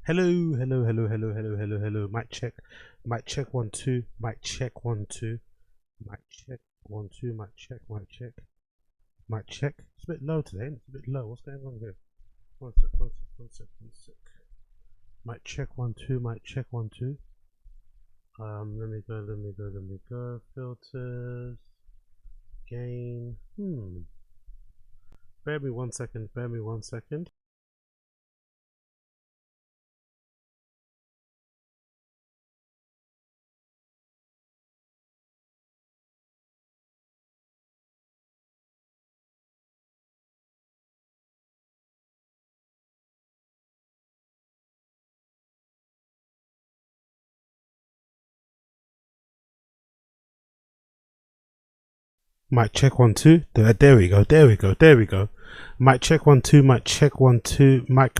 Hello, hello, hello, hello, hello, hello, hello. Mic check 1 2. Mic check 1 2. Mic check 1 2. Mic check. Mic check. Mic check. It's a bit low today. It's a bit low. What's going on here? One sec. One sec. One sec. One sec. Mic check 1 2. Mic check 1 2. Let me go. Let me go. Let me go. Filters. Gain. Bear me 1 second. Bear me 1 second. Mic check 1 2. There we go. There we go. There we go. Mic check 1 2. Mic check 1 2. Mic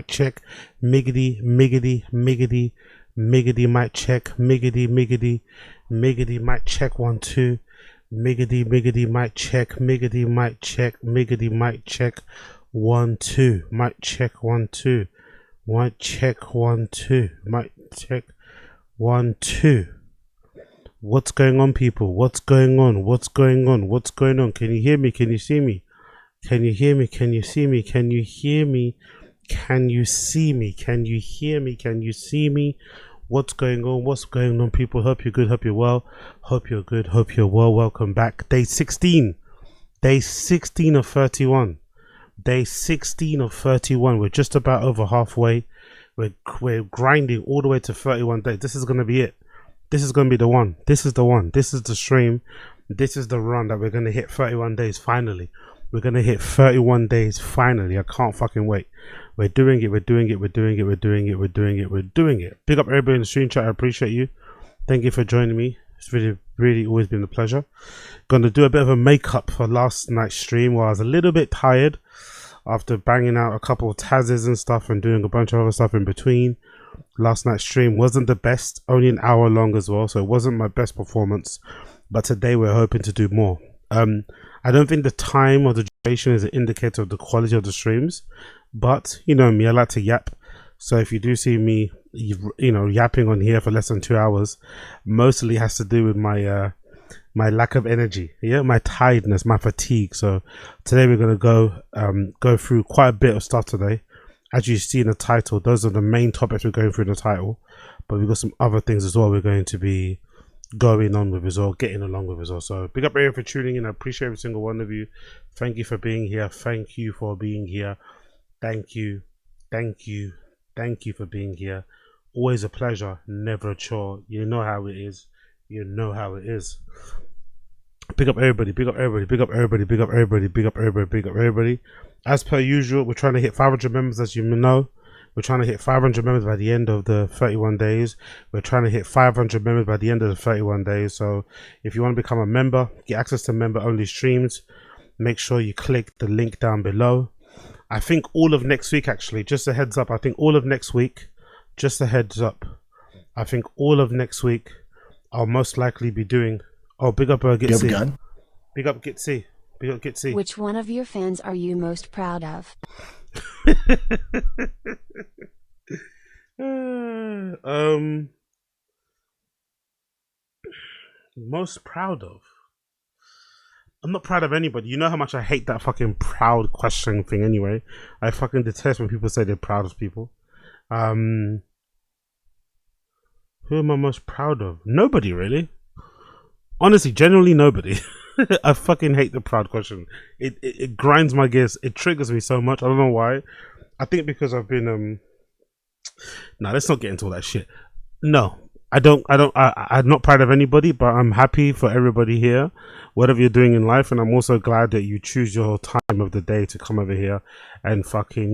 check. Miggity miggity miggity miggity. Mic check. Miggity miggity miggity. Mic check 1 2. Miggity miggity. Mic check. Miggity mic check. Miggity mic check 1 2. Mic check 1 2. Mic check 1 2. Mic check 1 2. What's going on, people? What's going on? What's going on? What's going on? Can you hear me? Can you see me? Can you hear me? Can you see me? Can you hear me? Can you see me? Can you hear me? Can you see me? What's going on? What's going on, people? Hope you're good. Hope you're well. Hope you're good. Hope you're well. Welcome back. Day 16. Day 16 of 31. Day 16 of 31. We're just about over halfway. We're grinding all the way to 31 days. This is going to be it. This is going to be the one. This is the one. This is the stream. This is the run that we're going to hit 31 days finally. We're going to hit 31 days finally. I can't fucking wait. We're doing it. We're doing it. We're doing it. We're doing it. We're doing it. We're doing it. Big up everybody in the stream chat. I appreciate you. Thank you for joining me. It's really always been a pleasure. Going to do a bit of a makeup for last night's stream where I was a little bit tired after banging out a couple of Tazes and stuff and doing a bunch of other stuff in between. Last night's stream wasn't the best, only an hour long as well, so it wasn't my best performance, but today we're hoping to do more. I don't think the time or the duration is an indicator of the quality of the streams, but you know me, I like to yap, so if you do see me yapping on here for less than 2 hours, mostly has to do with my my lack of energy, my tiredness, my fatigue. So today we're going to go through quite a bit of stuff today. As you see in the title, those are the main topics we're going through in the title, but we've got some other things as well we're going to be going on with as well, getting along with as well. So big up everyone for tuning in. I appreciate every single one of you. Thank you for being here. Thank you for being here. Thank you. Thank you. Thank you for being here. Always a pleasure, never a chore. You know how it is. You know how it is. Big up everybody, big up everybody, big up everybody, big up everybody, big up everybody, big up everybody. As per usual, we're trying to hit 500 members, as you know. We're trying to hit 500 members by the end of the 31 days. We're trying to hit 500 members by the end of the 31 days. So if you want to become a member, get access to member-only streams, make sure you click the link down below. I think all of next week, actually, just a heads up, I think all of next week, just a heads up, I think all of next week, I'll most likely be doing... Oh, big up Gitsy. Big up Gitsy. Big up Gitsy. Which one of your fans are you most proud of? Most proud of? I'm not proud of anybody. You know how much I hate that fucking proud question thing anyway. I fucking detest when people say they're proud of people. Who am I most proud of? Nobody, really. Honestly, generally nobody. I fucking hate the proud question. It grinds my gears. It triggers me so much. I don't know why. I think because I've been nah, let's not get into all that shit. No, I'm not proud of anybody, but I'm happy for everybody here, whatever you're doing in life, and I'm also glad that you choose your time of the day to come over here and fucking,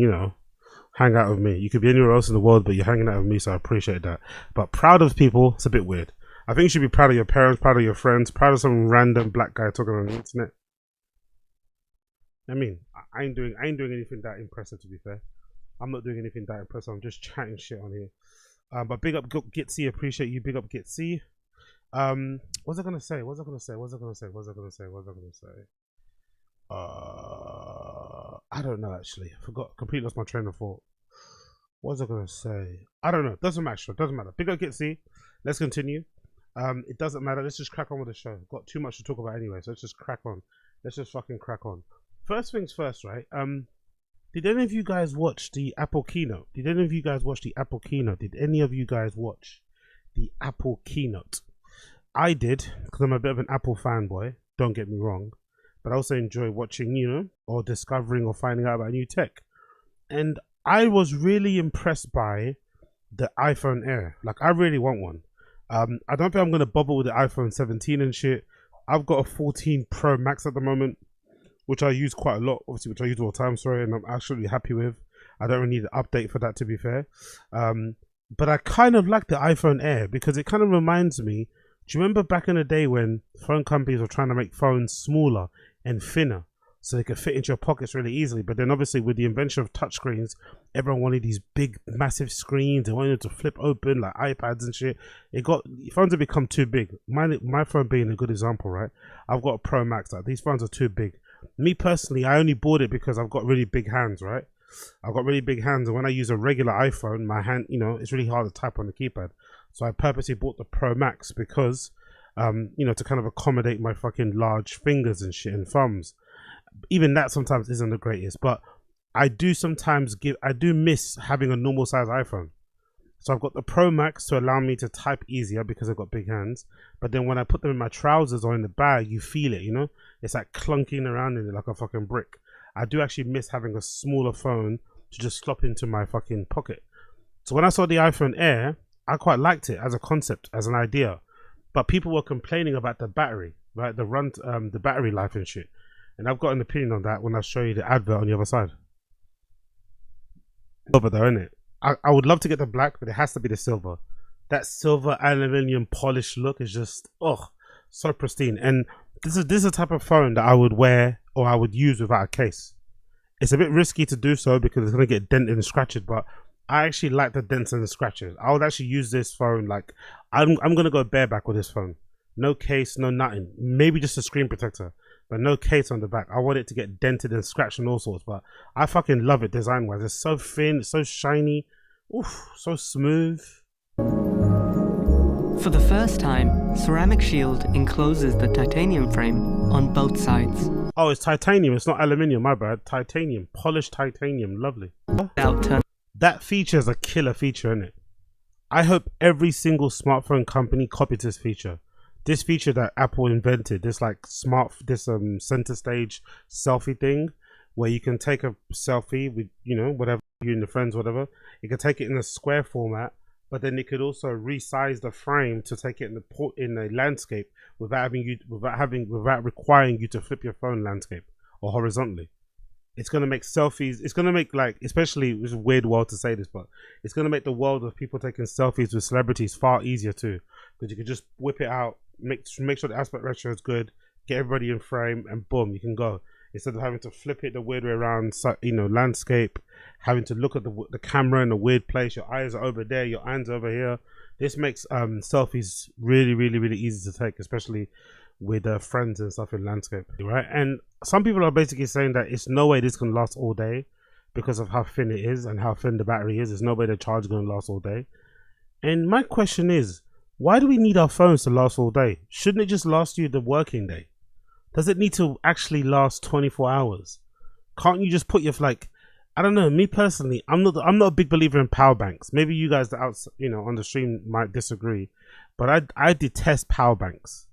hang out with me. You could be anywhere else in the world, but you're hanging out with me, so I appreciate that. But proud of people, it's a bit weird. I think you should be proud of your parents, proud of your friends, proud of some random black guy talking on the internet. I mean, I ain't doing anything that impressive, to be fair. I'm not doing anything that impressive. I'm just chatting shit on here. But big up Gitsy, appreciate you. Big up Gitsy. What's I gonna say? I don't know actually. I forgot. Completely lost my train of thought. What was I gonna say? I don't know. Doesn't matter. Doesn't matter. Big up Gitsy. Let's continue. It doesn't matter. Let's just crack on with the show. Got too much to talk about anyway, so let's just crack on. Let's just fucking crack on. First things first, right? Did any of you guys watch the Apple keynote? Did any of you guys watch the Apple keynote? Did any of you guys watch the Apple keynote? I did, because I'm a bit of an Apple fanboy. Don't get me wrong, but I also enjoy watching, you know, or discovering or finding out about new tech. And I was really impressed by the iPhone Air. Like, I really want one. I don't think I'm gonna bother with the iPhone 17 and shit. I've got a 14 Pro Max at the moment, which I use quite a lot, obviously, which I use all the time, sorry, and I'm actually happy with. I don't really need an update for that, to be fair. But I kind of like the iPhone Air because it kind of reminds me, do you remember back in the day when phone companies were trying to make phones smaller and thinner so they could fit into your pockets really easily? But then obviously with the invention of touchscreens, everyone wanted these big, massive screens. They wanted to flip open like iPads and shit. Phones have become too big. My phone being a good example, right? I've got a Pro Max. Like, these phones are too big. Me personally, I only bought it because I've got really big hands, right? I've got really big hands, and when I use a regular iPhone, my hand, you know, it's really hard to type on the keypad. So I purposely bought the Pro Max because, you know, to kind of accommodate my fucking large fingers and shit and thumbs. Even that sometimes isn't the greatest, but I do miss having a normal size iPhone. So I've got the Pro Max to allow me to type easier because I've got big hands. But then when I put them in my trousers or in the bag, you feel it, you know? It's like clunking around in it like a fucking brick. I do actually miss having a smaller phone to just slop into my fucking pocket. So when I saw the iPhone Air, I quite liked it as a concept, as an idea. But people were complaining about the battery, right? The battery life and shit. And I've got an opinion on that when I show you the advert on the other side. Silver though, innit? I would love to get the black, but it has to be the silver. That silver aluminium polished look is just, oh, so pristine. And this is the type of phone that I would wear or I would use without a case. It's a bit risky to do so because it's going to get dented and scratched, but I actually like the dents and the scratches. I would actually use this phone like, I'm going to go bareback with this phone. No case, no nothing. Maybe just a screen protector, but no case on the back. I want it to get dented and scratched and all sorts, but I fucking love it design-wise. It's so thin, it's so shiny, oof, so smooth. For the first time, ceramic shield encloses the titanium frame on both sides. Oh, it's titanium, it's not aluminium, my bad. Titanium, polished titanium, lovely. That feature is a killer feature, isn't it? I hope every single smartphone company copies this feature. This feature that Apple invented, this like center stage selfie thing, where you can take a selfie with, you know, whatever, you and your friends, whatever. You can take it in a square format, but then it could also resize the frame to take it in a landscape without requiring you to flip your phone landscape or horizontally. It's gonna make selfies. It's gonna make, like, especially, it's a weird world to say this, but it's gonna make the world of people taking selfies with celebrities far easier too, because you can just whip it out, make sure the aspect ratio is good, get everybody in frame, and boom, you can go. Instead of having to flip it the weird way around, you know, landscape, having to look at the camera in a weird place, your eyes are over there, your hands are over here. This makes selfies really, really, really easy to take, especially with friends and stuff in landscape, right? And some people are basically saying that it's no way this can last all day because of how thin it is and how thin the battery is. There's no way the charge is going to last all day. And my question is, why do we need our phones to last all day? Shouldn't it just last you the working day? Does it need to actually last 24 hours? Can't you just put your, like, I don't know, me personally, I'm not a big believer in power banks. Maybe you guys that out, you know, on the stream might disagree, but I detest power banks.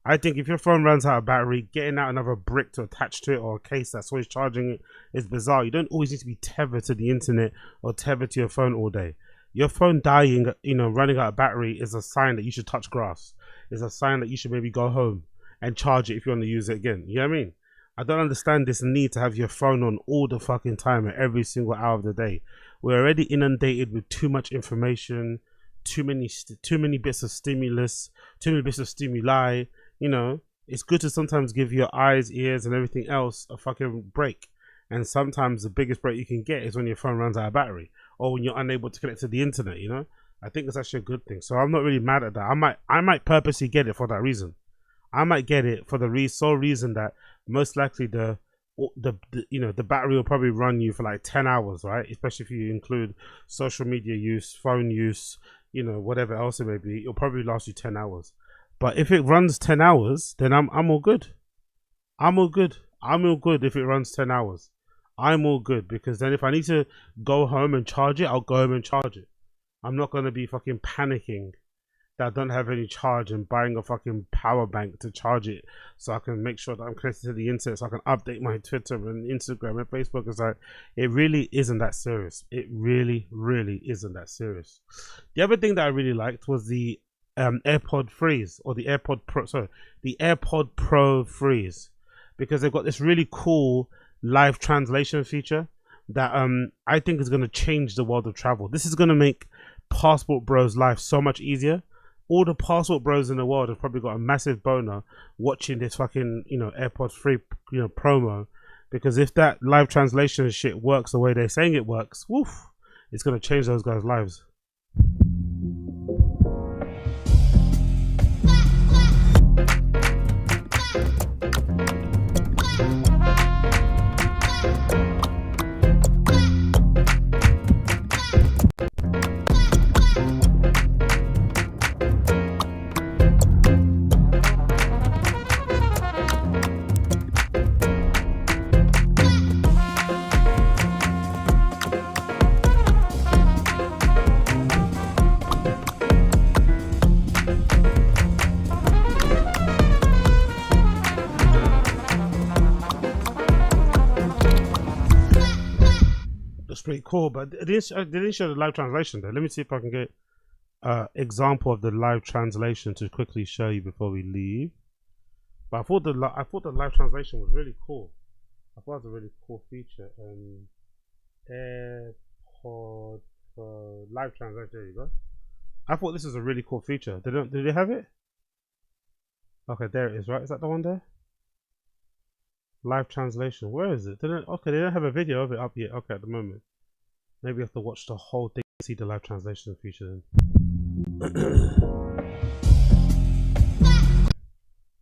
I think if your phone runs out of battery, getting out another brick to attach to it or a case that's always charging it is bizarre. You don't always need to be tethered to the internet or tethered to your phone all day. Your phone dying, you know, running out of battery is a sign that you should touch grass. It's a sign that you should maybe go home and charge it if you want to use it again. You know what I mean? I don't understand this need to have your phone on all the fucking time at every single hour of the day. We're already inundated with too much information, too many bits of stimulus, too many bits of stimuli. You know, it's good to sometimes give your eyes, ears, and everything else a fucking break. And sometimes the biggest break you can get is when your phone runs out of battery or when you're unable to connect to the internet, you know? I think it's actually a good thing. So I'm not really mad at that. I might purposely get it for that reason. I might get it for the sole reason that most likely the the battery will probably run you for like 10 hours, right? Especially if you include social media use, phone use, whatever else it may be. It'll probably last you 10 hours. But if it runs 10 hours, then I'm all good. I'm all good. I'm all good if it runs 10 hours. I'm all good, because then if I need to go home and charge it, I'll go home and charge it. I'm not going to be fucking panicking that I don't have any charge and buying a fucking power bank to charge it so I can make sure that I'm connected to the internet so I can update my Twitter and Instagram and Facebook. It's like, it really isn't that serious. It really, really isn't that serious. The other thing that I really liked was the AirPod Freeze, or the AirPod Pro Freeze, because they've got this really cool live translation feature that I think is going to change the world of travel. This is going to make Passport Bros' life so much easier. All the Passport Bros in the world have probably got a massive boner watching this fucking AirPods free promo, because if that live translation shit works the way they're saying it works, woof, it's going to change those guys' lives. Pretty cool, but they didn't show the live translation there. Let me see if I can get example of the live translation to quickly show you before we leave. But I thought the live translation was really cool. I thought it was a really cool feature. AirPod Pro live translation. There you go. I thought this was a really cool feature. Did they have it? Okay, there it is. Right, is that the one there? Live translation. Where is it? They don't have a video of it up yet. Okay, at the moment. Maybe you have to watch the whole thing to see the live translation feature then.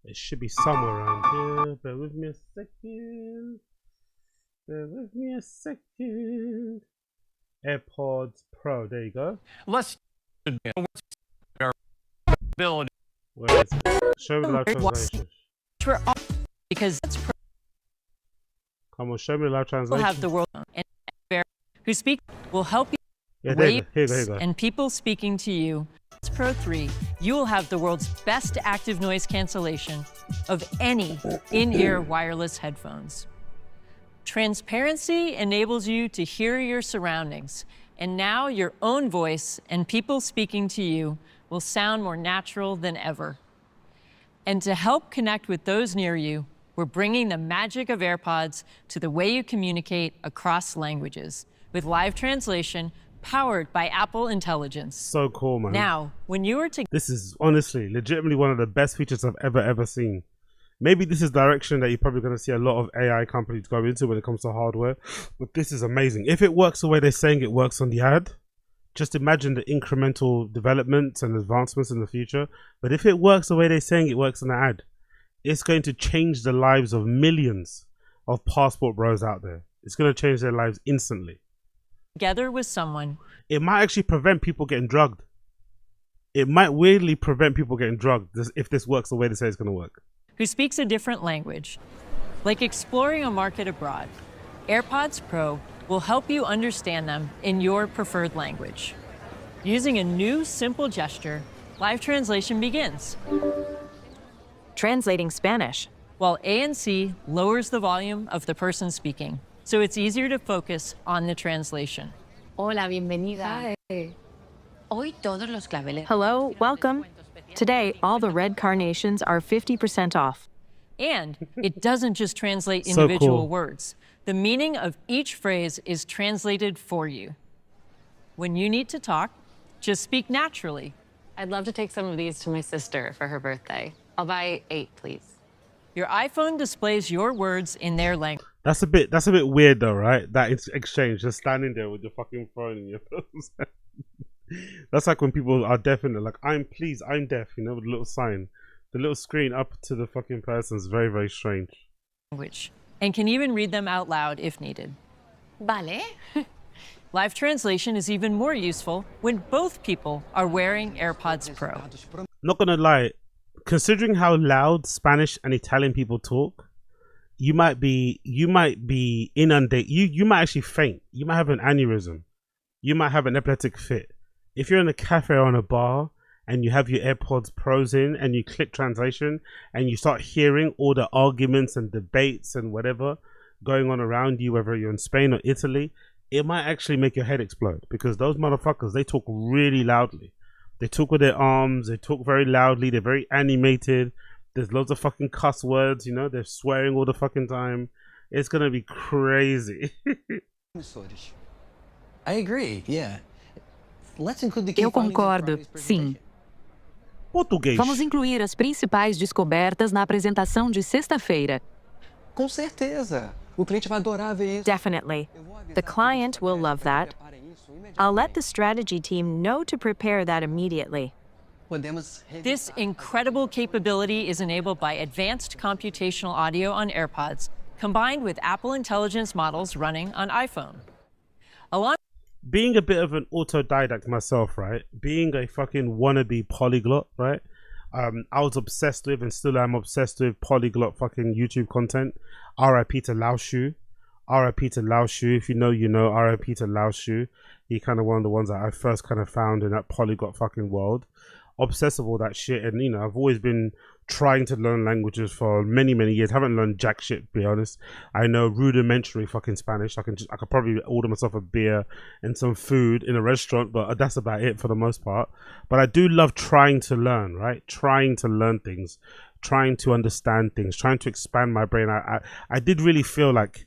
It should be somewhere around here. Bear with me a second. AirPods Pro. There you go. Let's ability. Where is it? Show me the live translation. Because Come on, show me the live translation. we'll have the world and who speak will help you. Yeah, there you go. Here you go. And people speaking to you. Pro 3, you will have the world's best active noise cancellation of any in-ear wireless headphones. Transparency enables you to hear your surroundings, and now your own voice and people speaking to you will sound more natural than ever. And to help connect with those near you, we're bringing the magic of AirPods to the way you communicate across languages with live translation powered by Apple Intelligence. So cool, man. Now, when you are this is honestly, legitimately one of the best features I've ever seen. Maybe this is direction that you're probably going to see a lot of AI companies go into when it comes to hardware, but this is amazing. If it works the way they're saying it works on the ad, just imagine the incremental developments and advancements in the future. But if it works the way they're saying it works on the ad, it's going to change the lives of millions of Passport Bros out there. It's going to change their lives instantly. together with someone. It might actually prevent people getting drugged. It might weirdly prevent people getting drugged if this works the way they say it's going to work. Who speaks a different language. Like exploring a market abroad, AirPods Pro will help you understand them in your preferred language. Using a new simple gesture, live translation begins. Translating Spanish. While ANC lowers the volume of the person speaking, so it's easier to focus on the translation. Hola, bienvenida. Hoy todos los claveles. Hello, welcome. Today, all the red carnations are 50% off. And it doesn't just translate So individual cool. words. The meaning of each phrase is translated for you. When you need to talk, just speak naturally. I'd love to take some of these to my sister for her birthday. I'll buy 8, please. Your iPhone displays your words in their language. That's a bit weird though, right? That exchange, just standing there with your fucking phone in your nose. That's like when people are deaf and they're like, I'm deaf, you know, with a little sign. The little screen up to the fucking person is very, very strange. and can even read them out loud if needed. Vale. Live translation is even more useful when both people are wearing AirPods Pro. Not gonna lie, considering how loud Spanish and Italian people talk, you might be inundated. You might actually faint. You might have an aneurysm. You might have an epileptic fit. If you're in a cafe or in a bar and you have your AirPods Pros in and you click translation and you start hearing all the arguments and debates and whatever going on around you, whether you're in Spain or Italy, it might actually make your head explode, because those motherfuckers, they talk really loudly. They talk with their arms, they talk very loudly, they're very animated. There's loads of fucking cuss words, you know, they're swearing all the fucking time. It's gonna be crazy. I agree, yeah. Let's include the key Eu findings of concordo, Friday's sim. presentation. Português. Vamos incluir as principais descobertas na apresentação de sexta-feira. Com certeza. O cliente vai adorar ver isso. Definitely. The client will love that. I'll let the strategy team know to prepare that immediately. Podemos This incredible capability is enabled by advanced computational audio on AirPods, combined with Apple Intelligence models running on iPhone. Along Being a bit of an autodidact myself, right? Being a fucking wannabe polyglot, right? I was obsessed with, and still am obsessed with, polyglot fucking YouTube content. RIP to Lao Shu. RIP to Lao Shu. If you know, you know. RIP to Lao Shu. He kind of one of the ones that I first kind of found in that polyglot fucking world. Obsessed with all that shit, and you know, I've always been trying to learn languages for many years. Haven't learned jack shit, to be honest. I know rudimentary fucking Spanish. I could probably order myself a beer and some food in a restaurant, but that's about it for the most part. But I do love trying to learn, right? Trying to learn things, trying to understand things, trying to expand my brain. I did really feel like,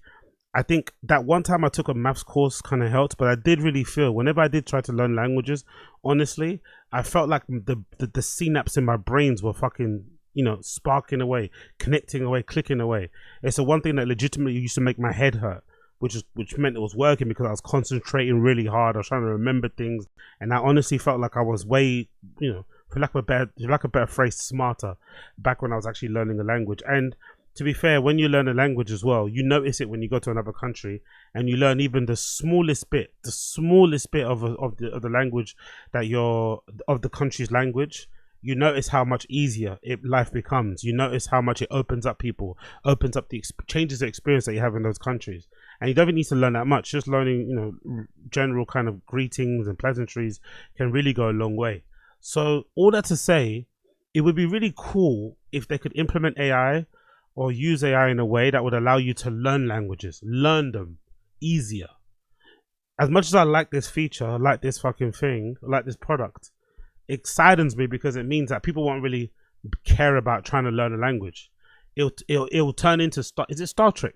I think that one time I took a maths course kind of helped, but I did really feel whenever I did try to learn languages, honestly, I felt like the synapse in my brains were fucking, you know, sparking away, connecting away, clicking away. It's the one thing that legitimately used to make my head hurt, which meant it was working because I was concentrating really hard. I was trying to remember things, and I honestly felt like I was way, you know, for lack of a better phrase, smarter back when I was actually learning a language. And to be fair, when you learn a language as well, you notice it when you go to another country and you learn even the smallest bit of the language that of the country's language. You notice how much easier life becomes. You notice how much it opens up people, changes the experience that you have in those countries. And you don't even need to learn that much. Just learning, you know, general kind of greetings and pleasantries can really go a long way. So all that to say, it would be really cool if they could implement AI or use AI in a way that would allow you to learn languages, learn them easier. As much as I like this feature, I like this fucking thing, I like this product, it saddens me because it means that people won't really care about trying to learn a language. It'll turn into is it Star Trek?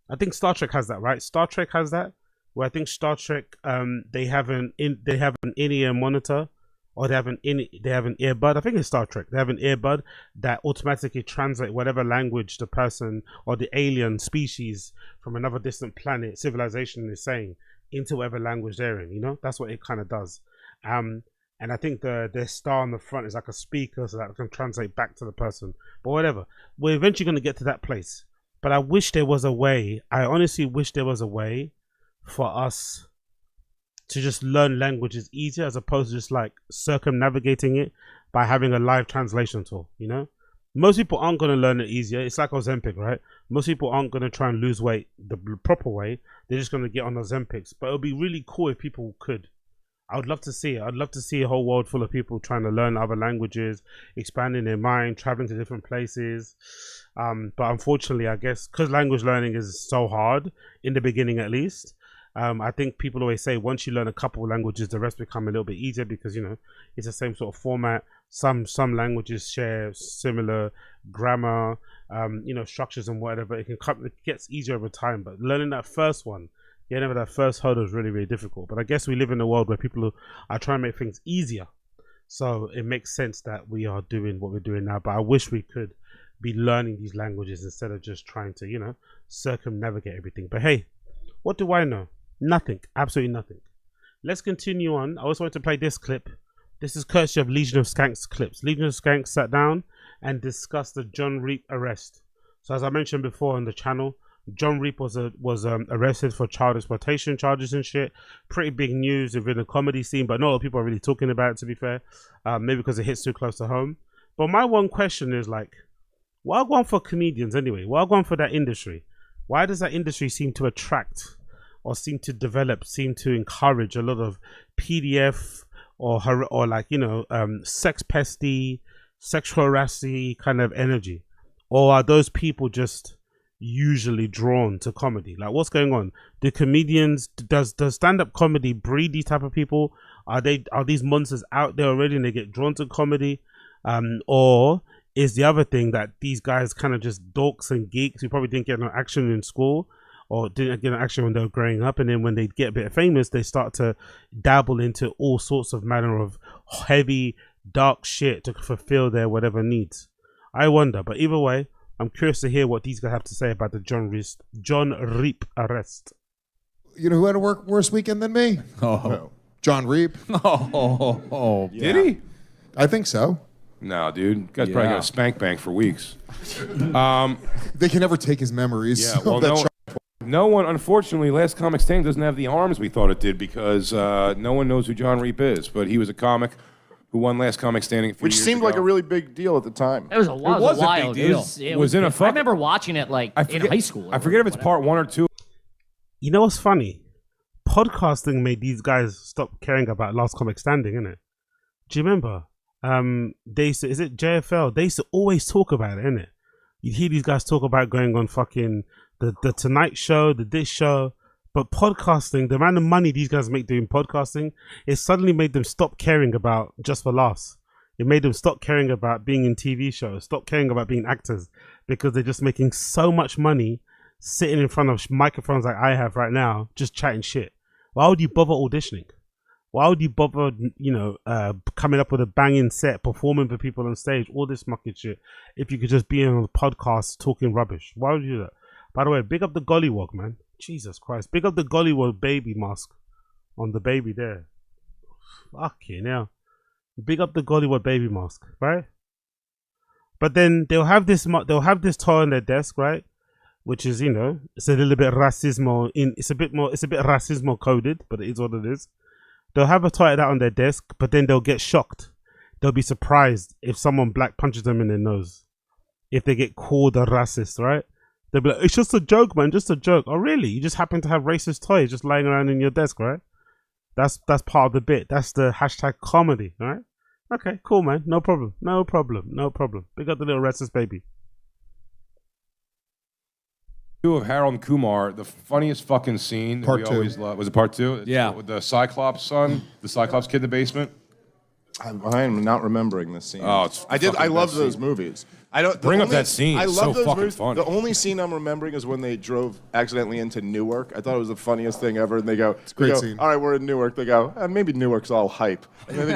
I think Star Trek has that, right? Star Trek has that, where I think Star Trek they have an in-ear monitor, or they have an earbud. I think it's Star Trek. They have an earbud that automatically translates whatever language the person or the alien species from another distant planet civilization is saying into whatever language they're in. You know, that's what it kind of does. And I think their star on the front is like a speaker, so that it can translate back to the person. But whatever, we're eventually going to get to that place. But I wish there was a way. I honestly wish there was a way for us to just learn languages easier, as opposed to just like circumnavigating it by having a live translation tool. You know, most people aren't going to learn it easier. It's like Ozempic, right? Most people aren't going to try and lose weight the proper way. They're just going to get on Ozempics. But it would be really cool if people could. I would love to see it. I'd love to see a whole world full of people trying to learn other languages, expanding their mind, traveling to different places. But unfortunately, I guess because language learning is so hard in the beginning, at least, I think people always say once you learn a couple of languages, the rest become a little bit easier because, you know, it's the same sort of format. Some languages share similar grammar, you know, structures and whatever. It gets easier over time. But learning that first one, getting over that first hurdle is really difficult. But I guess we live in a world where people are trying to make things easier. So it makes sense that we are doing what we're doing now. But I wish we could be learning these languages instead of just trying to, you know, circumnavigate everything. But hey, what do I know? Nothing. Absolutely nothing. Let's continue on. I also want to play this clip. This is courtesy of Legion of Skanks clips. Legion of Skanks sat down and discussed the John Reap arrest. So as I mentioned before on the channel, John Reap was arrested for child exploitation charges and shit. Pretty big news within the comedy scene, but not a lot of people are really talking about it, to be fair. Maybe because it hits too close to home. But my one question is like, why go on for comedians anyway? Why go on for that industry? Why does that industry seem to attract or seem to develop, seem to encourage a lot of PDF or like, you know, sex pesty, sexual harassy kind of energy? Or are those people just usually drawn to comedy? Like, what's going on? Do comedians, does stand-up comedy breed these type of people? Are these monsters out there already and they get drawn to comedy? Or is the other thing that these guys kind of just dorks and geeks who probably didn't get no action in school or didn't get no action when they were growing up, and then when they get a bit famous, they start to dabble into all sorts of manner of heavy, dark shit to fulfill their whatever needs. I wonder, but either way, I'm curious to hear what these guys have to say about the John Reap arrest. You know who had a worse weekend than me? Oh. John Reap. Oh. Yeah. Did he? I think so. No, dude. Guy's probably got a spank bank for weeks. They can never take his memories. Yeah, well, no one, unfortunately, Last Comic Standing doesn't have the arms we thought it did because no one knows who John Reap is. But he was a comic who won Last Comic Standing a few Which years seemed ago. like a really big deal at the time. It was a lot. It was a big deal. It was in a I remember watching it like in high school. I forget if it's part 1 or 2. You know what's funny? Podcasting made these guys stop caring about Last Comic Standing, innit? Do you remember? They used to, is it JFL? They used to always talk about it, innit? You'd hear these guys talk about going on fucking the Tonight Show, the This Show. But podcasting, the amount of money these guys make doing podcasting, it suddenly made them stop caring about Just for Laughs. It made them stop caring about being in TV shows, stop caring about being actors, because they're just making so much money sitting in front of microphones like I have right now, just chatting shit. Why would you bother auditioning? Why would you bother, you know, coming up with a banging set, performing for people on stage, all this mucking shit, if you could just be on a podcast talking rubbish? Why would you do that? By the way, big up the gollywog, man. Jesus Christ. Big up the gollywog baby mask on the baby there. Fucking hell. Big up the gollywog baby mask, right? But then they'll have this toy on their desk, right? Which is, you know, it's a little bit racismo it's a bit racismo coded, but it is what it is. They'll have a toy like that on their desk, but then they'll get shocked. They'll be surprised if someone black punches them in their nose. If they get called a racist, right? They'll be like, it's just a joke, man, just a joke. Oh, really? You just happen to have racist toys just lying around in your desk, right? That's part of the bit. That's the hashtag comedy, right? Okay, cool, man. No problem. No problem. No problem. Big up the little racist baby. Of Harold and Kumar, the funniest fucking scene that Part we 2. always love. Was it part 2? Yeah. With the Cyclops son, the Cyclops kid in the basement. I'm not remembering this scene. Oh, it's I fucking love best those scene. movies. I don't Bring up that scene. I It's love so those fucking movies. funny. The only scene I'm remembering is when they drove accidentally into Newark. I thought it was the funniest thing ever. And they go, a great scene. all right, we're in Newark. They go, maybe Newark's all hype. And then they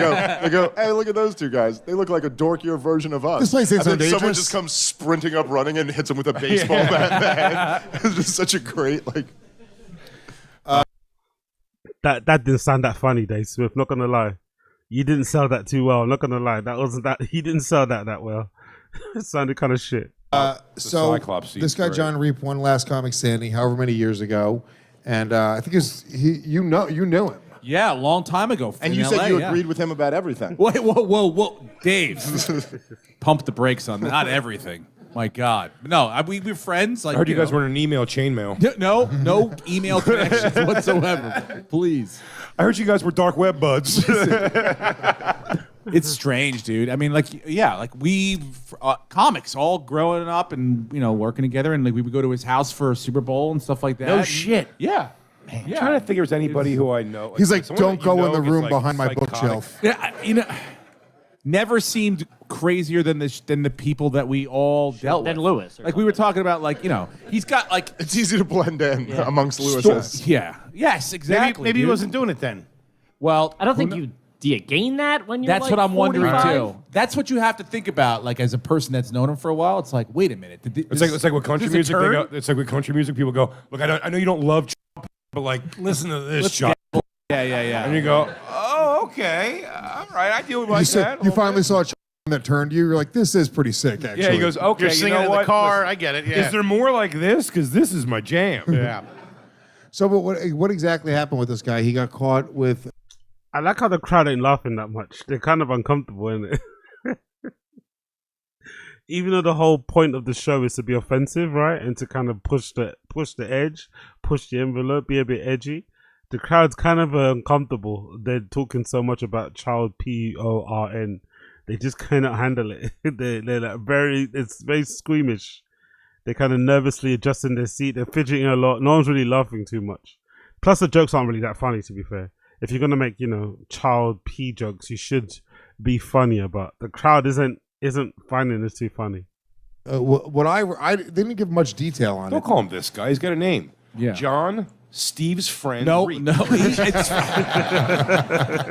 go, hey, look at those two guys. They look like a dorkier version of us. This place ain't and so then someone dangerous. just comes sprinting up, running, and hits him with a baseball bat in the head. It's just such a great That didn't sound that funny, Dave Smith. Not gonna lie, you didn't sell that too well. Not gonna lie, he didn't sell that well. It sounded kind of shit. So Cyclops scene's this guy great. John Reap won Last Comic Standing, however many years ago, and I think you knew him. Yeah, a long time ago. And you said you agreed with him about everything. Wait, whoa, Dave. Pump the brakes on that. Not everything. My God. No, we were friends. Like, I heard you guys were in an email chainmail. No email connections whatsoever. Please. I heard you guys were dark web buds. It's strange, dude. I mean, we comics all growing up and working together, and like we would go to his house for a Super Bowl and stuff like that. No shit. Yeah. I'm trying to think if there's anybody who I know. He's like, someone don't that go you in the know room gets, behind my psychotic. bookshelf. Yeah, never seemed crazier than the people that we all dealt with. Than Lewis. Like we were talking about, he's got like It's easy to blend in amongst Lewis's. Yeah. Yes, exactly. Maybe he dude. wasn't doing it then. Well, I don't think you. Do you gain that when you're That's like what I'm wondering 45? too. That's what you have to think about, like as a person that's known him for a while. It's like, wait a minute. It's like with country music. It's like with country music. People go, look, I know you don't love, but like, listen to this, Chop. Yeah. And you go, oh, okay, all right, I deal with like that. You finally saw that turned you. You're like, this is pretty sick, actually. Yeah, he goes, okay, You're singing you know in what? the car. Listen, I get it. Yeah. Is there more like this? Because this is my jam. Yeah. So, but what exactly happened with this guy? He got caught with. I like how the crowd ain't laughing that much. They're kind of uncomfortable, isn't it? Even though the whole point of the show is to be offensive, right, and to kind of push the edge, push the envelope, be a bit edgy, the crowd's kind of uncomfortable. They're talking so much about child PORN, they just cannot handle it. they're like it's very squeamish. They're kind of nervously adjusting their seat. They're fidgeting a lot. No one's really laughing too much. Plus, the jokes aren't really that funny, to be fair. If you're gonna make, child P jokes, you should be funnier. But the crowd isn't finding this too funny. What I didn't give much detail on it. Don't call him this guy. He's got a name. Yeah. John, Steve's friend. No. Reed. So,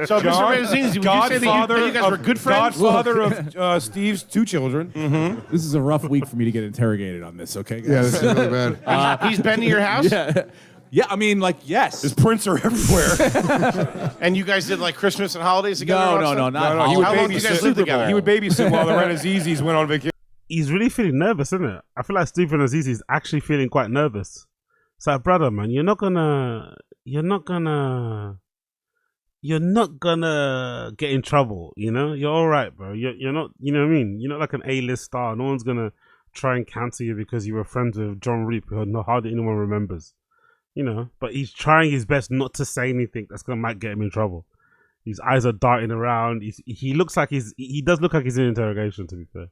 Mr. Ranzini, would you say that you guys were good friends? Godfather of Steve's 2 children. Mm-hmm. This is a rough week for me to get interrogated on this, okay, guys? Yeah, this is really bad. He's been to your house? Yeah, I mean, like, yes. His prints are everywhere. And you guys did like Christmas and holidays together? No, not He would How long did you guys live together? He would babysit while the Renazizis went on vacation. He's really feeling nervous, isn't it? I feel like Stephen Azizi is actually feeling quite nervous. It's like, brother, man, you're not gonna get in trouble, You're all right, bro. You're not, you know what I mean? You're not like an A-list star. No one's gonna try and cancel you because you were friends with John Reap, who hardly anyone remembers. But he's trying his best not to say anything might get him in trouble. His eyes are darting around. He looks like he does look like he's in interrogation, to be fair.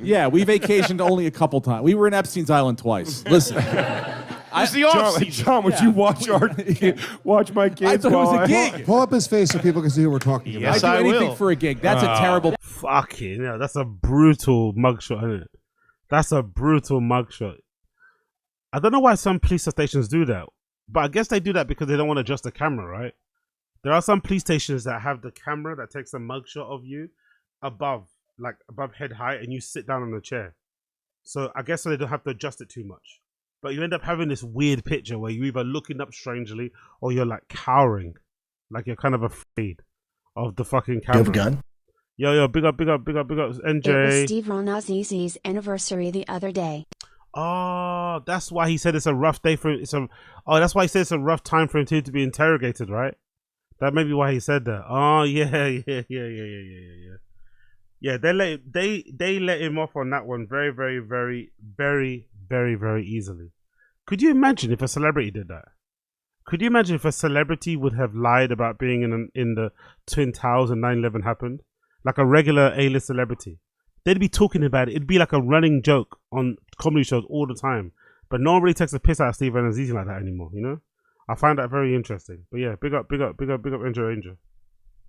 Yeah, we vacationed only a couple times. We were in Epstein's Island twice. Listen. It's the off-season. John, would you watch watch my kids? I thought it was a gig. Pull up his face so people can see what we're talking about. Yes, I do I anything will. for a gig. That's a terrible. Fucking hell, that's a brutal mugshot, isn't it? That's a brutal mugshot. I don't know why some police stations do that, but I guess they do that because they don't want to adjust the camera, right? There are some police stations that have the camera that takes a mugshot of you above head height, and you sit down on the chair. So I guess so they don't have to adjust it too much. But you end up having this weird picture where you're either looking up strangely or you're like cowering, like you're kind of afraid of the fucking camera. You have a gun? Yo, big up, NJ. It was Steve Azizi's anniversary the other day. Oh, that's why he said it's a rough day for that's why he said it's a rough time for him to be interrogated, right? That may be why he said that. Oh, yeah. Yeah, they let him off on that one very, very, very, very, very, very easily. Could you imagine if a celebrity did that? Could you imagine if a celebrity would have lied about being in the Twin Towers and 9/11 happened? Like a regular A-list celebrity. They'd be talking about it. It'd be like a running joke on comedy shows all the time. But no one really takes a piss out of Steve Azizi like that anymore, I find that very interesting. But yeah, big up, Angel.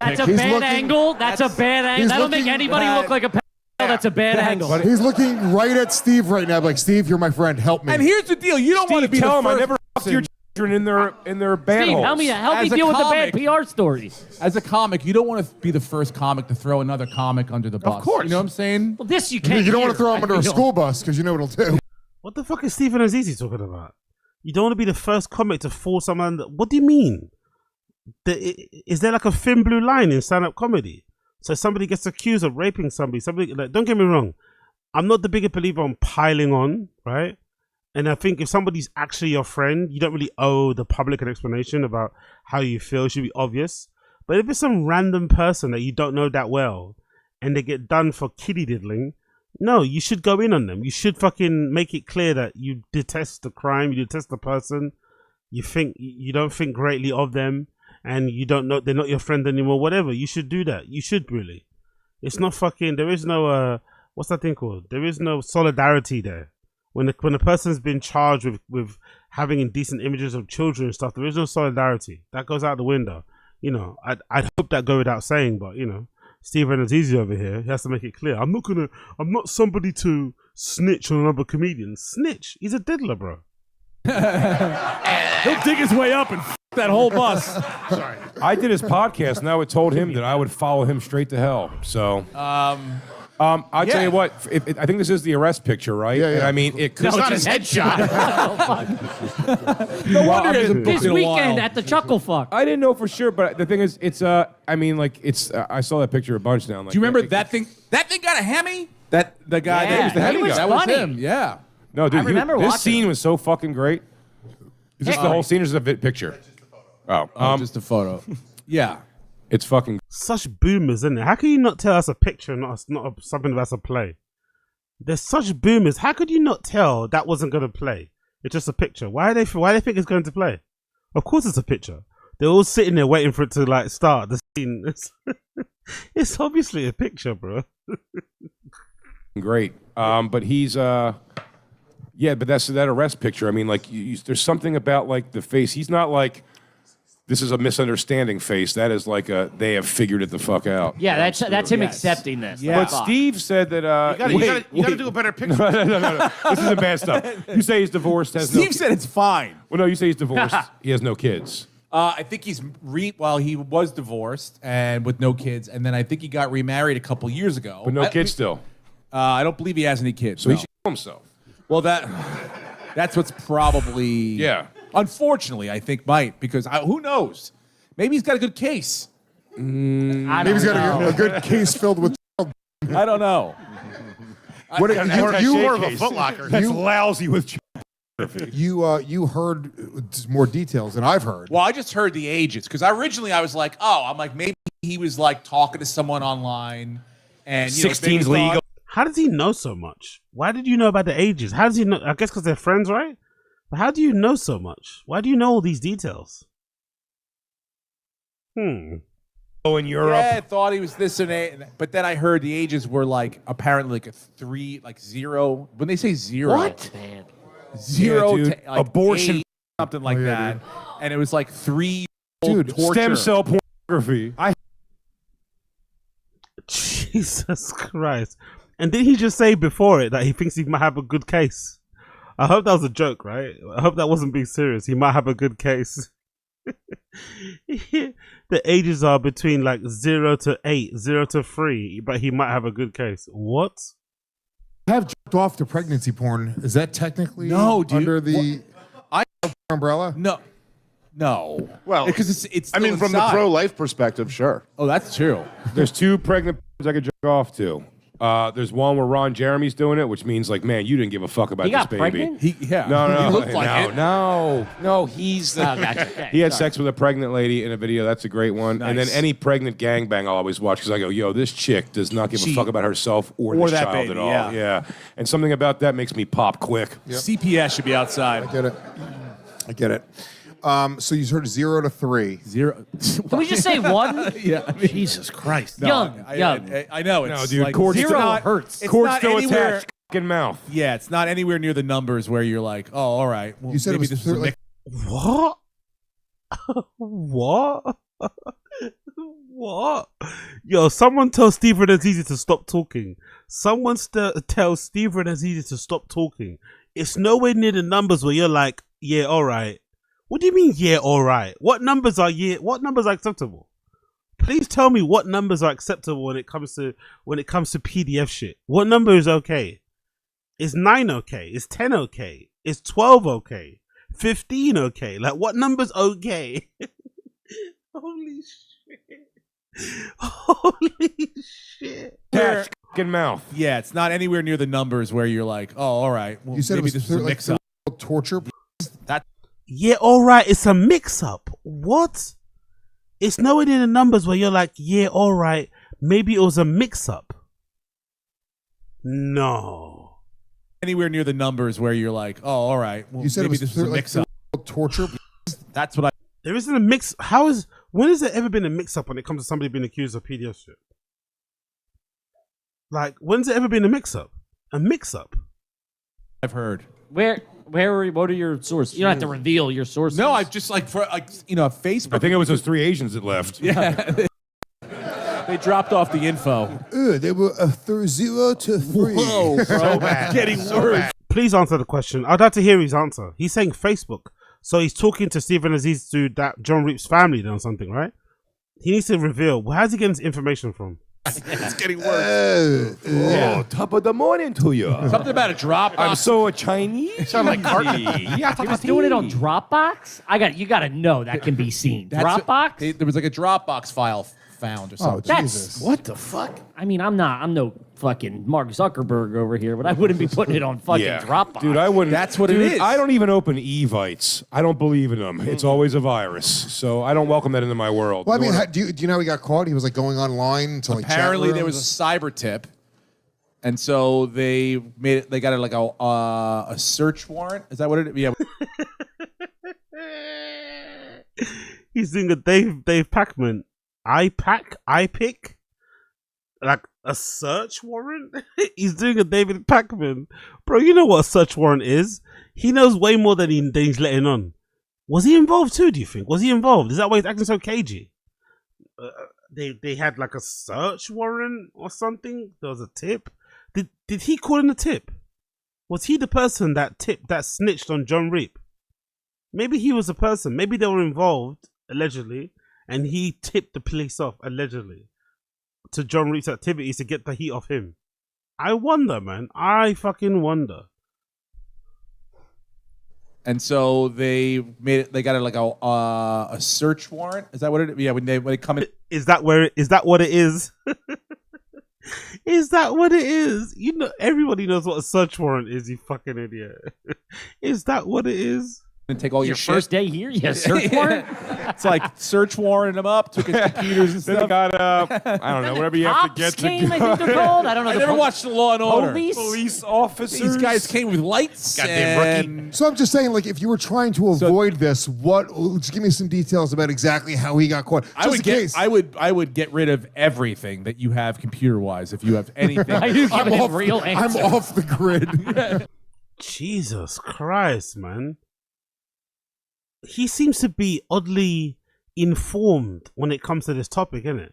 That's a bad angle. That's a bad angle. That'll make anybody look like a pedophile. That's a bad angle. He's looking right at Steve right now, like, Steve, you're my friend. Help me. And here's the deal: you don't want to be tell the him I first never person- your children in their band Steve, holes. help me deal with the bad PR stories. As a comic, you don't want to be the first comic to throw another comic under the bus. Of course. You know what I'm saying? Well, this you can't. You don't want to hear, throw him under a school bus because you know what it'll do. What the fuck is Stephen Azizi talking about? You don't want to be the first comic to force someone. What do you mean? Is there like a thin blue line in stand-up comedy? So somebody gets accused of raping somebody. Don't get me wrong. I'm not the biggest believer on piling on, right? And I think if somebody's actually your friend, you don't really owe the public an explanation about how you feel. It should be obvious. But if it's some random person that you don't know that well and they get done for kiddie diddling, no, you should go in on them. You should fucking make it clear that you detest the crime, you detest the person, you don't think greatly of them, and you don't know they're not your friend anymore, whatever. You should do that. You should really. It's not fucking, there is no, what's that thing called? There is no solidarity there. When a person's been charged with having indecent images of children and stuff, there is no solidarity. That goes out the window. I'd hope that go without saying, but Stephen Azizi over here, he has to make it clear. I'm not somebody to snitch on another comedian. Snitch? He's a diddler, bro. He'll dig his way up and that whole bus. I did his podcast, and I would told him that I would follow him straight to hell. So, I'll tell you what. I think this is the arrest picture, right? Yeah, yeah. And I mean, it could. No, it's his headshot. No wonder he hasn't booked This in a weekend while. at the Chuckle Fuck. I didn't know for sure, but the thing is, it's. I mean, like, it's. I saw that picture a bunch now. Like, Do you remember that thing? That thing got a Hemi. The guy Yeah, that was the Hemi he was guy. funny. That was him. Yeah. No, dude. I remember this watching scene it. was so fucking great. Is this the whole scene or is it a picture? Oh, Just a photo. Yeah. it's fucking. Such boomers, isn't it? How can you not tell us a picture, not something that's a play? They're such boomers. How could you not tell that wasn't going to play? It's just a picture. Why they think it's going to play? Of course, it's a picture. They're all sitting there waiting for it to like start the scene. It's obviously a picture, bro. Great. But he's yeah, but that's that arrest picture. I mean, like, there's something about like the face. He's not like this is a misunderstanding face. That is like they have figured it the fuck out. Yeah, that's him accepting this. Yeah. But Steve said that You gotta do a better picture. no. This isn't bad stuff. You say he's divorced. Steve said it's fine. Well, no, you say he's divorced. He has no kids. I think he's he was divorced and with no kids, and then I think he got remarried a couple years ago. But no kids still. I don't believe he has any kids. So no. he should kill himself. Well, that's what's probably Yeah. Unfortunately, I think might because who knows? Maybe he's got a good case. Maybe he's got a good case filled with. I don't know. You More of a footlocker. That's lousy with. You heard more details than I've heard. Well, I just heard the ages because originally I was like, I'm like maybe he was like talking to someone online, and 16's legal. How does he know so much? Why did you know about the ages? How does he know? I guess because they're friends, right? But how do you know so much? Why do you know all these details? Oh, in Europe. Yeah, I thought he was this and that, but then I heard the ages were like apparently like a 3, like 0. When they say 0, What? Man. 0 Yeah, dude. to like Abortion, 8, something like that, and it was like 3. Dude, torture. Stem cell pornography. Jesus Christ. And did he just say before it that he thinks he might have a good case? I hope that was a joke, right? I hope that wasn't being serious. He might have a good case. The ages are between like 0 to 8, 0 to 3, but he might have a good case. What? Have jerked off to pregnancy porn. Is that technically No, dude. under the umbrella? No. Well, because it's. I mean, from the pro-life perspective, sure. Oh, that's true. There's 2 pregnant I could jerk off to. There's one where Ron Jeremy's doing it, which means like, man, you didn't give a fuck about He this got baby. pregnant? No, He looked like it. No. He's the. Gotcha. Okay, He had sorry. sex with a pregnant lady in a video. That's a great one. And then Nice. any pregnant gangbang I'll always watch because I go, yo, this chick does not give a She- fuck about herself or or this that child baby, at all. yeah. And something about that makes me pop quick. CPS should be outside. I get it. So you heard 0 to 3. 0. Can we just say 1? Yeah. I mean, Jesus Christ. Young. I know. It's No, dude, like cord 0 not, hurts. It's Cord not still anywhere. attached. Fucking mouth. Yeah, it's not anywhere near the numbers where you're like, oh, all right. Well, You said it maybe was this is a like mix. What? What? What? Yo, someone tell Stephen Azizi to stop talking. Someone tell Stephen Azizi to stop talking. It's nowhere near the numbers where you're like, yeah, all right. What do you mean, yeah, all right? What numbers are acceptable? Please tell me what numbers are acceptable when it comes to PDF shit. What number is okay? Is 9 okay? Is 10 okay? Is 12 okay? 15 okay? Like, what number's okay? Holy shit. Holy shit. Attached. Fucking mouth. Yeah, it's not anywhere near the numbers where you're like, oh, all right. Well, you said it maybe was this is a like mix-up. torture. Yeah, all right. It's a mix-up. What? It's nowhere near the numbers where you're like, yeah, all right. Maybe it was a mix-up. No. Anywhere near the numbers where you're like, oh, all right. Well, You said it maybe was this is a like mix-up. torture. That's what I. There isn't a mix. When has there ever been a mix-up when it comes to somebody being accused of PDF shit? Like, when's there ever been a mix-up? A mix-up? I've heard. What are your sources? You don't have to reveal your sources. No, I've just like for Facebook. I think it was those 3 Asians that left. Yeah. They dropped off the info. They were 0 to 3. Whoa, bro. So bad. Getting So worse. bad. Please answer the question. I'd like to hear his answer. He's saying Facebook. So he's talking to Stephen Aziz to that John Reap's family then or something, right? He needs to reveal. How's he getting his information from? It's getting worse. Oh, top of the morning to you. Something about a Dropbox. I'm so Chinese. Sound like Kirk. Yeah, He was doing it on Dropbox? You gotta know that can be seen. Dropbox? There was like a Dropbox file found or something. That's What the fuck? I mean, I'm no fucking Mark Zuckerberg over here, but I wouldn't be putting it on fucking Dropbox. Dude, I wouldn't. That's what it Dude, is. I don't even open Evites. I don't believe in them. It's always a virus. So I don't welcome that into my world. Well, I mean, do you know how he got caught? He was like going online to like Apparently, chat there was a cyber tip, and so they made it. They got it like a search warrant. Is that what it is? Yeah. He's doing a Dave Pacman. iPick? Like a search warrant? He's doing a David Pacman. Bro, you know what a search warrant is? He knows way more than he's letting on. Was he involved too, do you think? Was he involved? Is that why he's acting so cagey? They had like a search warrant or something? There was a tip? Did he call in the tip? Was he the person that snitched on John Reap? Maybe he was a person. Maybe they were involved, allegedly, and he tipped the police off, allegedly, to John Reap's activities to get the heat off him. I wonder, man. I fucking wonder. And so they made it. They got it like a search warrant. Is that what it is? Yeah. When they come in. Is that what it is? Is that what it is? You know, everybody knows what a search warrant is. You fucking idiot. Is that what it is? And take all your first day here? Yes, search warrant? It's like search warranted him up, took his computers and Then stuff. got I don't know, whatever you have to get to came, go. I think they're called. I don't know. I never watched the Law and Order. Police officers. These guys came with lights. Goddamn and So I'm just saying, like, if you were trying to avoid this, just give me some details about exactly how he got caught. I would get rid of everything that you have computer wise if you have anything. Why are you giving him real answers? I'm off the grid. Jesus Christ, man. He seems to be oddly informed when it comes to this topic, innit?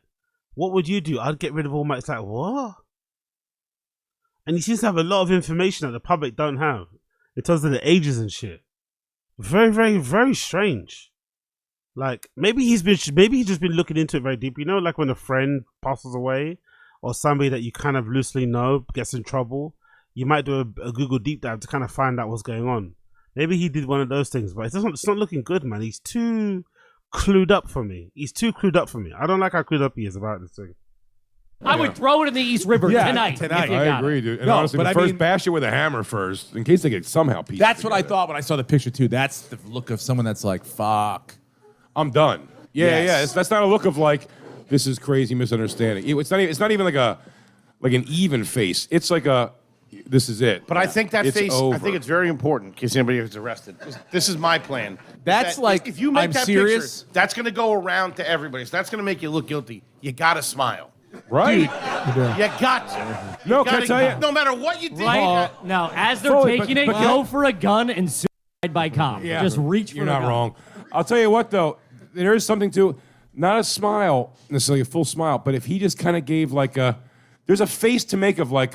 What would you do? I'd get rid of all my... It's like, what? And he seems to have a lot of information that the public don't have in terms of the ages and shit. Very, very, very strange. Like, maybe he's just been looking into it very deep. You know, like when a friend passes away or somebody that you kind of loosely know gets in trouble, you might do a Google deep dive to kind of find out what's going on. Maybe he did one of those things, but it's not looking good, man. He's too clued up for me. I don't like how clued up he is about this thing. I would throw it in the East River tonight. I agree, dude. And No, honestly, but but bash it with a hammer first, in case they get somehow piece. That's what I thought when I saw the picture too. That's the look of someone that's like, fuck. I'm done. Yeah, Yes. That's not a look of like, this is crazy misunderstanding. It's not even like an even face. It's like this is it. But I think that It's face, over. I think it's very important in case anybody gets arrested. This is my plan. That's That like, if you make I'm that serious. picture, that's going to go around to everybody. So that's going to make you look guilty. You got to smile. Right? You got to. No, can I tell you? No matter what you do. Right? No, as they're Fully, taking but it, go for a gun and suicide by cop. Yeah. Just reach for You're the not gun. wrong. I'll tell you what, though. There is something to not a smile, necessarily a full smile, but if he just kind of gave there's a face to make of when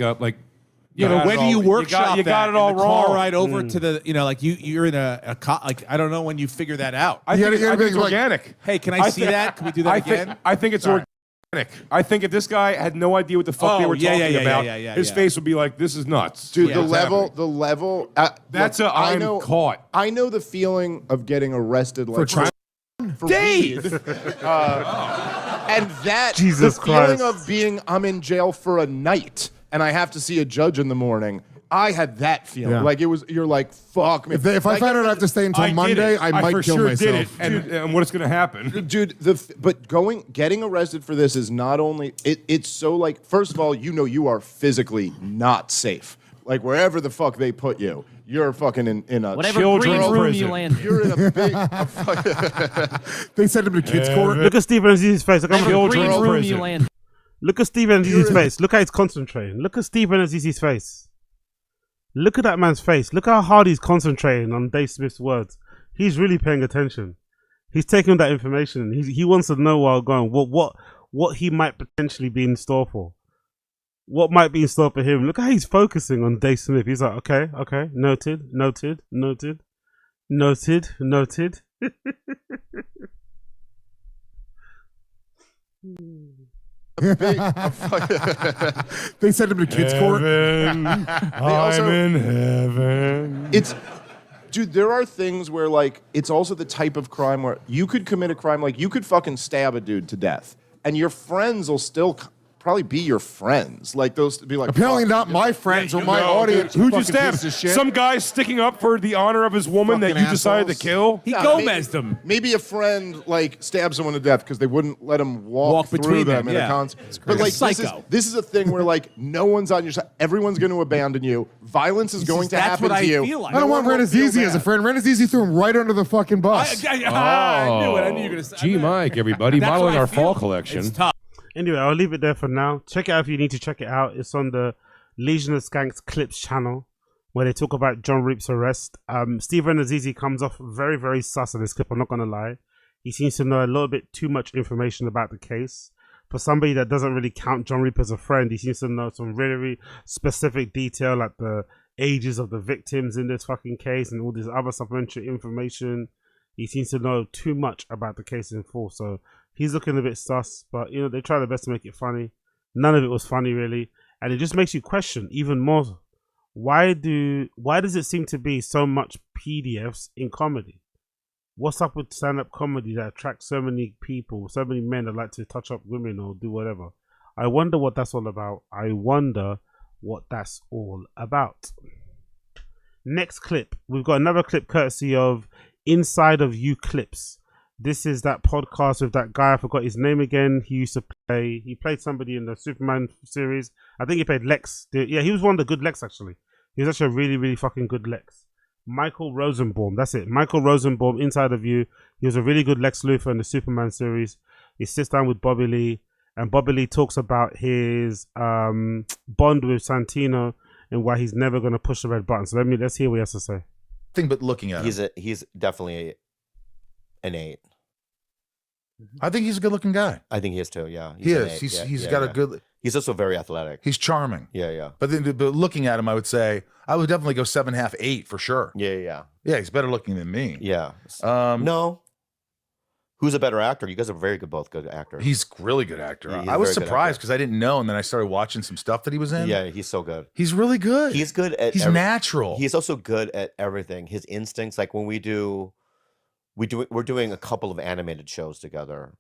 do you workshop you got that it all in the wrong. car ride over to the, like you're in a like, I don't know when you figure that out. I think it's like, organic. Hey, can I see that? Can we do that again? I think it's organic. I think if this guy had no idea what the fuck they were talking about, his face would be like, "This is nuts." Dude, Yeah. the What's level. That's look, I'm caught. I know the feeling of getting arrested For trying. for Dave! weed. And that Jesus the feeling Christ. of being I'm in jail for a night and I have to see a judge in the morning. I had that feeling. Yeah. Like you're like, fuck me. If I find out I have to stay until Monday, I might for kill sure myself. did it. And what's going to happen? Dude, getting arrested for this is not only it's so like, first of all, you are physically not safe. Like wherever the fuck they put you, you're fucking in a Whatever Children's green room prison. you land in. You're in a big. They send him to kids' court. Look at Stephen Aziz's face. Whatever green Children's room prison. you land in. Look at Stephen Aziz's face. Look how he's concentrating. Look at Stephen Aziz's face. Look at that man's face. Look how hard he's concentrating on Dave Smith's words. He's really paying attention. He's taking that information. He wants to know while going what he might potentially be in store for. What might be in store for him. Look how he's focusing on Dave Smith. He's like, okay, noted. They sent him to kids' court. Heaven, I'm in heaven. It's, dude, there are things where, like, it's also the type of crime where you could commit a crime, like, you could fucking stab a dude to death, and your friends will still probably be your friends. Like, those be like, apparently not my friends or my audience. Who'd you stab? Some guy sticking up for the honor of his woman that you decided to kill? He Gomez'd them. Maybe a friend like stabs someone to death because they wouldn't let him walk through between them them, in yeah. a concert. But like this is a thing where like no one's on your side. Everyone's going to abandon you. Violence is going to happen to you. I don't want Renazizi as a friend. Renazizi threw him right under the fucking bus. I knew it. I knew you were going to say G Mike, everybody, That's modeling what I our feel. fall collection. It's tough. Anyway, I'll leave it there for now. Check it out if you need to check it out. It's on the Legion of Skanks Clips channel where they talk about John Reap's arrest. Steve Renazizi comes off very, very sus in this clip, I'm not going to lie. He seems to know a little bit too much information about the case. For somebody that doesn't really count John Reap as a friend, he seems to know some really, really specific detail, like the ages of the victims in this fucking case and all this other supplementary information. He seems to know too much about the case in full, so he's looking a bit sus, but you know, they try their best to make it funny. None of it was funny really, and it just makes you question even more. Why does it seem to be so much PDFs in comedy? What's up with stand-up comedy that attracts so many people, so many men that like to touch up women or do whatever? I wonder what that's all about. Next clip, we've got another clip courtesy of Inside of You Clips. This is that podcast with that guy, I forgot his name again. He played somebody in the Superman series. I think he played Lex. Yeah, he was one of the good Lex actually. He was actually a really, really fucking good Lex. Michael Rosenbaum, that's it. Michael Rosenbaum, Inside of You. He was a really good Lex Luthor in the Superman series. He sits down with Bobby Lee, and Bobby Lee talks about his bond with Santino and why he's never going to push the red button. So let's hear what he has to say. But looking at him, he's definitely an 8. I think he's a good-looking guy. I think he is too. Yeah, he is. He's got a good. He's also very athletic. He's charming. Yeah. But looking at him, I would definitely go 7.5, 8 for sure. Yeah. Yeah, he's better looking than me. Yeah. No. Who's a better actor? You guys are both good actors. He's a really good actor. I was surprised because I didn't know, and then I started watching some stuff that he was in. Yeah, he's so good. He's really good. He's good at. He's natural. He's also good at everything. His instincts, like when we're doing a couple of animated shows together,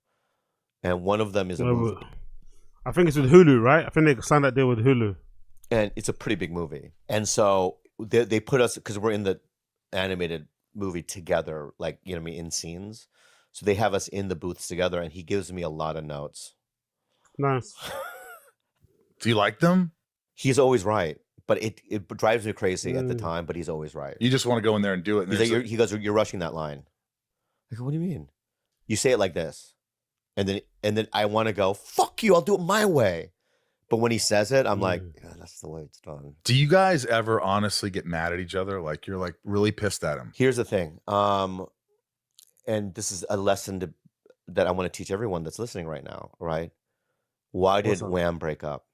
and one of them is a movie. I think it's with Hulu, right? I think they signed that deal with Hulu, and it's a pretty big movie. And so they put us, because we're in the animated movie together, like, you know what I mean, in scenes. So they have us in the booths together, and he gives me a lot of notes. Nice. Do you like them? He's always right, but it drives me crazy at the time. But he's always right. You just want to go in there and do it. And he goes, "You're rushing that line." I go, "What do you mean? You say it like this," and then I want to go, "Fuck you! I'll do it my way." But when he says it, I'm like, "Yeah, that's the way it's done." Do you guys ever honestly get mad at each other? Like you're like really pissed at him? Here's the thing. And this is a lesson that I want to teach everyone that's listening right now, right? Why did Wham break up?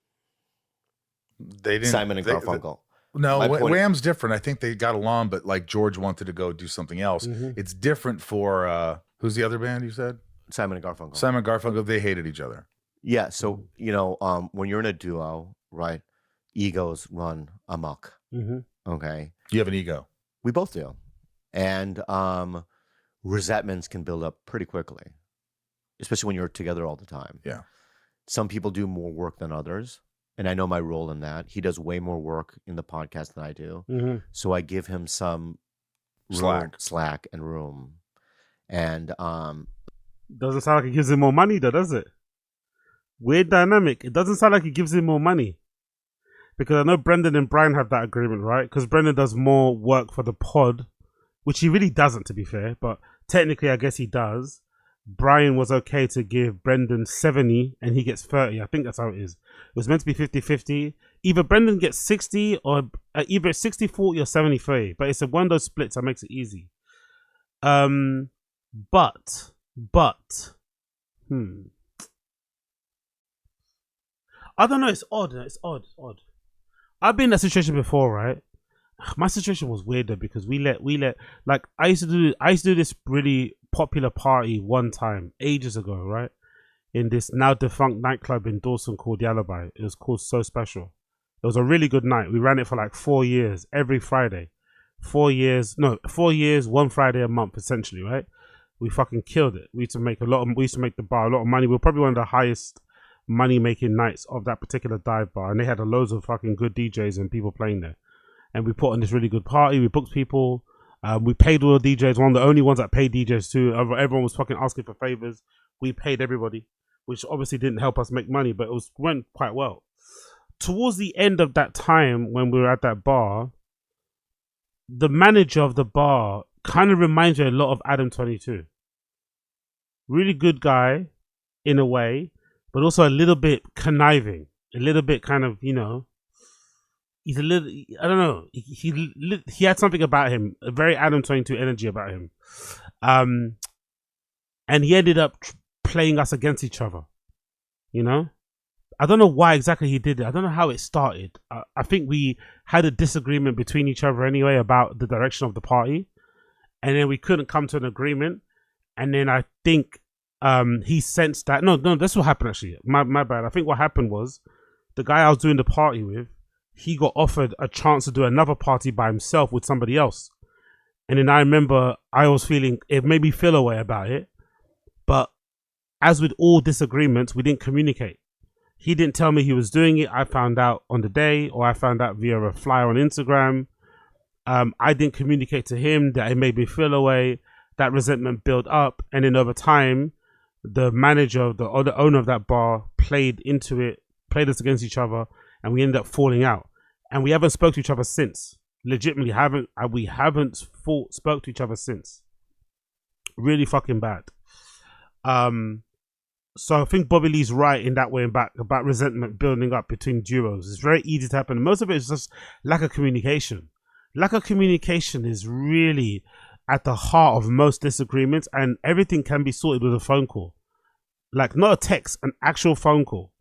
They didn't. Simon and Garfunkel. No, Wham's different. I think they got along, but like George wanted to go do something else. It's different for who's the other band you said? Simon and Garfunkel. Simon and Garfunkel. They hated each other. Yeah. So when you're in a duo, right? Egos run amok. Okay. You have an ego. We both do, and resentments can build up pretty quickly, especially when you're together all the time. Yeah. Some people do more work than others, and I know my role in that. He does way more work in the podcast than I do. So I give him some slack and room. And doesn't sound like it gives him more money though, does it? Weird dynamic. It doesn't sound like it gives him more money. Because I know Brendan and Brian have that agreement, right? Because Brendan does more work for the pod, which he really doesn't, to be fair, but technically I guess he does. Brian was okay to give Brendan 70 and he gets 30. I think that's how it is. It was meant to be 50-50. Either Brendan gets 60 or either 60-40 or 70-30. But it's one of those splits that makes it easy. But I don't know, it's odd. I've been in that situation before, right? My situation was weird though, because we let like I used to do this really popular party one time ages ago, right? in this now defunct nightclub in Dawson called The Alibi. It was called So Special. It was a really good night. We ran it for like 4 years, every Friday. 4 years, 1 Friday a month, essentially, right? We fucking killed it. We used to make we used to make the bar a lot of money. We were probably one of the highest money making nights of that particular dive bar, and they had loads of fucking good DJs and people playing there. And we put on this really good party. We booked people. We paid all the DJs. One of the only ones that paid DJs too. Everyone was fucking asking for favors. We paid everybody, which obviously didn't help us make money, but went quite well. Towards the end of that time, when we were at that bar, the manager of the bar kind of reminds you a lot of Adam 22. Really good guy, in a way, but also a little bit conniving, a little bit kind of, you know, he's a little, I don't know, he had something about him, a very Adam 22 energy about him. And he ended up playing us against each other, you know? I don't know why exactly he did it. I don't know how it started. I think we had a disagreement between each other anyway about the direction of the party. And then we couldn't come to an agreement. And then I think he sensed that. No, that's what happened actually. My bad. I think what happened was the guy I was doing the party with, he got offered a chance to do another party by himself with somebody else. And then I remember I was feeling, it made me feel a way about it. But as with all disagreements, we didn't communicate. He didn't tell me he was doing it. I found out on the day, or I found out via a flyer on Instagram. I didn't communicate to him that it made me feel away. That resentment built up, and then over time, the manager, the owner of that bar, played into it, played us against each other, and we ended up falling out. And we haven't spoke to each other since. Legitimately, we haven't spoke to each other since. Really fucking bad. So I think Bobby Lee's right in that way about resentment building up between duos. It's very easy to happen. Most of it is just lack of communication. Lack of communication is really at the heart of most disagreements, and everything can be sorted with a phone call. Like, not a text, an actual phone call.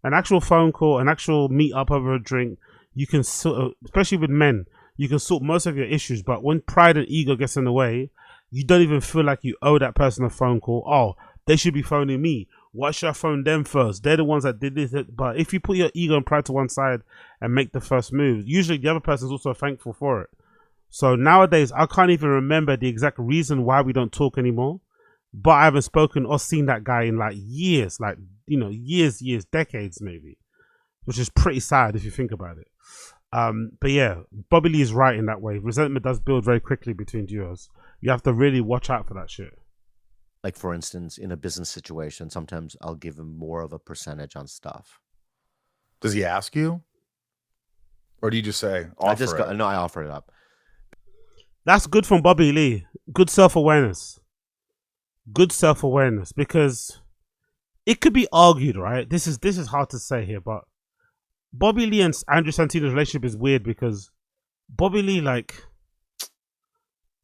An actual phone call, an actual meet up over a drink. You can sort, especially with men, you can sort most of your issues, but when pride and ego gets in the way, you don't even feel like you owe that person a phone call. Oh, they should be phoning me. Why should I phone them first? They're the ones that did this. But if you put your ego and pride to one side and make the first move, usually the other person is also thankful for it. So nowadays, I can't even remember the exact reason why we don't talk anymore. But I haven't spoken or seen that guy in like years, like, you know, years, decades maybe, which is pretty sad if you think about it. But yeah, Bobby Lee is right in that way. Resentment does build very quickly between duos. You have to really watch out for that shit. Like, for instance, in a business situation, sometimes I'll give him more of a percentage on stuff. Does he ask you? Or do you just say, No, I offer it up. That's good from Bobby Lee. Good self-awareness. Good self-awareness, because it could be argued, right? This is hard to say here, but Bobby Lee and Andrew Santino's relationship is weird because Bobby Lee, like,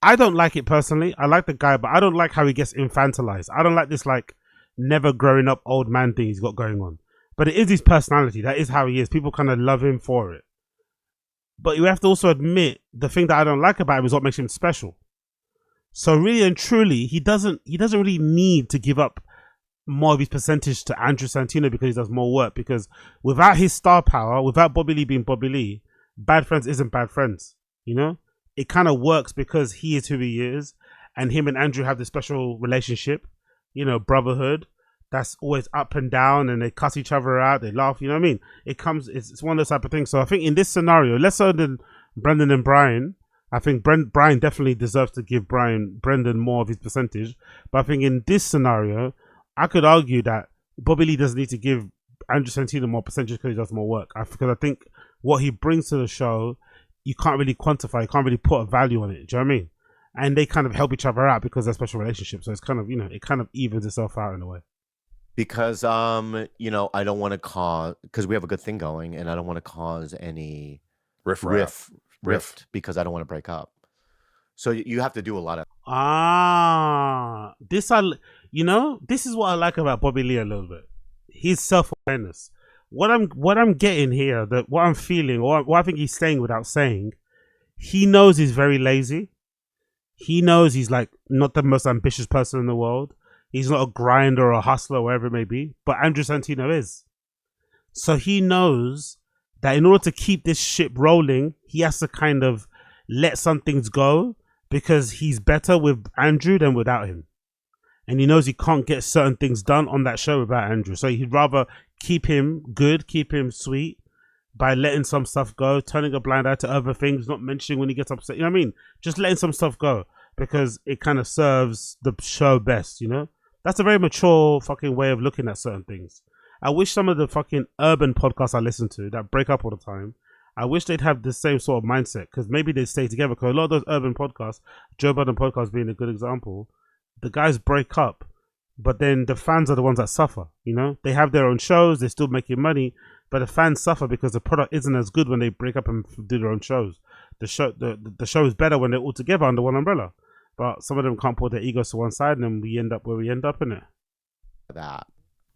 I don't like it personally. I like the guy, but I don't like how he gets infantilized. I don't like this, like, never growing up old man thing he's got going on. But it is his personality. That is how he is. People kind of love him for it. But you have to also admit, the thing that I don't like about him is what makes him special. So really and truly, he doesn't really need to give up more of his percentage to Andrew Santino because he does more work. Because without his star power, without Bobby Lee being Bobby Lee, Bad Friends isn't Bad Friends, you know? It kind of works because he is who he is, and him and Andrew have this special relationship, you know, brotherhood that's always up and down, and they cuss each other out, they laugh, you know what I mean? It's one of those type of things. So I think in this scenario, less so than Brendan and Brian, I think Brian definitely deserves to give Brendan more of his percentage. But I think in this scenario, I could argue that Bobby Lee doesn't need to give Andrew Santino more percentage because he does more work. Because I think what he brings to the show, you can't really quantify, you can't really put a value on it. Do you know what I mean? And they kind of help each other out because they're special relationships. So it's kind of, you know, it kind of evens itself out in a way. Because, you know, I don't want to cause, because we have a good thing going, and I don't want to cause any rift because I don't want to break up. So you have to do a lot of. This is what I like about Bobby Lee a little bit. His self-awareness. What I'm getting here, that what I'm feeling, or what I think he's saying without saying, he knows he's very lazy. He knows he's like not the most ambitious person in the world. He's not a grinder or a hustler or whatever it may be. But Andrew Santino is. So he knows that in order to keep this ship rolling, he has to kind of let some things go because he's better with Andrew than without him. And he knows he can't get certain things done on that show without Andrew. So he'd rather keep him good, keep him sweet by letting some stuff go, turning a blind eye to other things, not mentioning when he gets upset. You know what I mean? Just letting some stuff go because it kind of serves the show best, you know? That's a very mature fucking way of looking at certain things. I wish some of the fucking urban podcasts I listen to that break up all the time, I wish they'd have the same sort of mindset because maybe they'd stay together. Because a lot of those urban podcasts, Joe Budden podcast being a good example, the guys break up, but then the fans are the ones that suffer. You know, they have their own shows, they're still making money, but the fans suffer because the product isn't as good when they break up and do their own shows. The show is better when they're all together under one umbrella, but some of them can't put their egos to one side, and then we end up where we end up in it. That,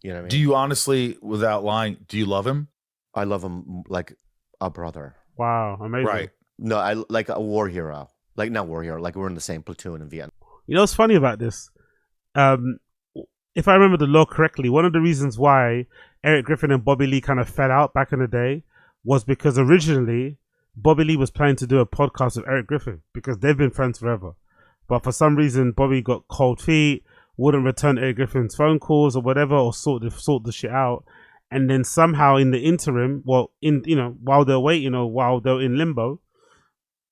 you know what I mean? Do you honestly, without lying, do you love him? I love him like a brother. Wow, amazing. Right. No, I like a war hero. Like not war hero. Like we're in the same platoon in Vietnam. You know what's funny about this? If I remember the law correctly, one of the reasons why Eric Griffin and Bobby Lee kind of fell out back in the day was because originally Bobby Lee was planning to do a podcast with Eric Griffin because they've been friends forever. But for some reason, Bobby got cold feet, wouldn't return Eric Griffin's phone calls or whatever, or sort the shit out. And then somehow in the interim, while they're waiting or while they're in limbo,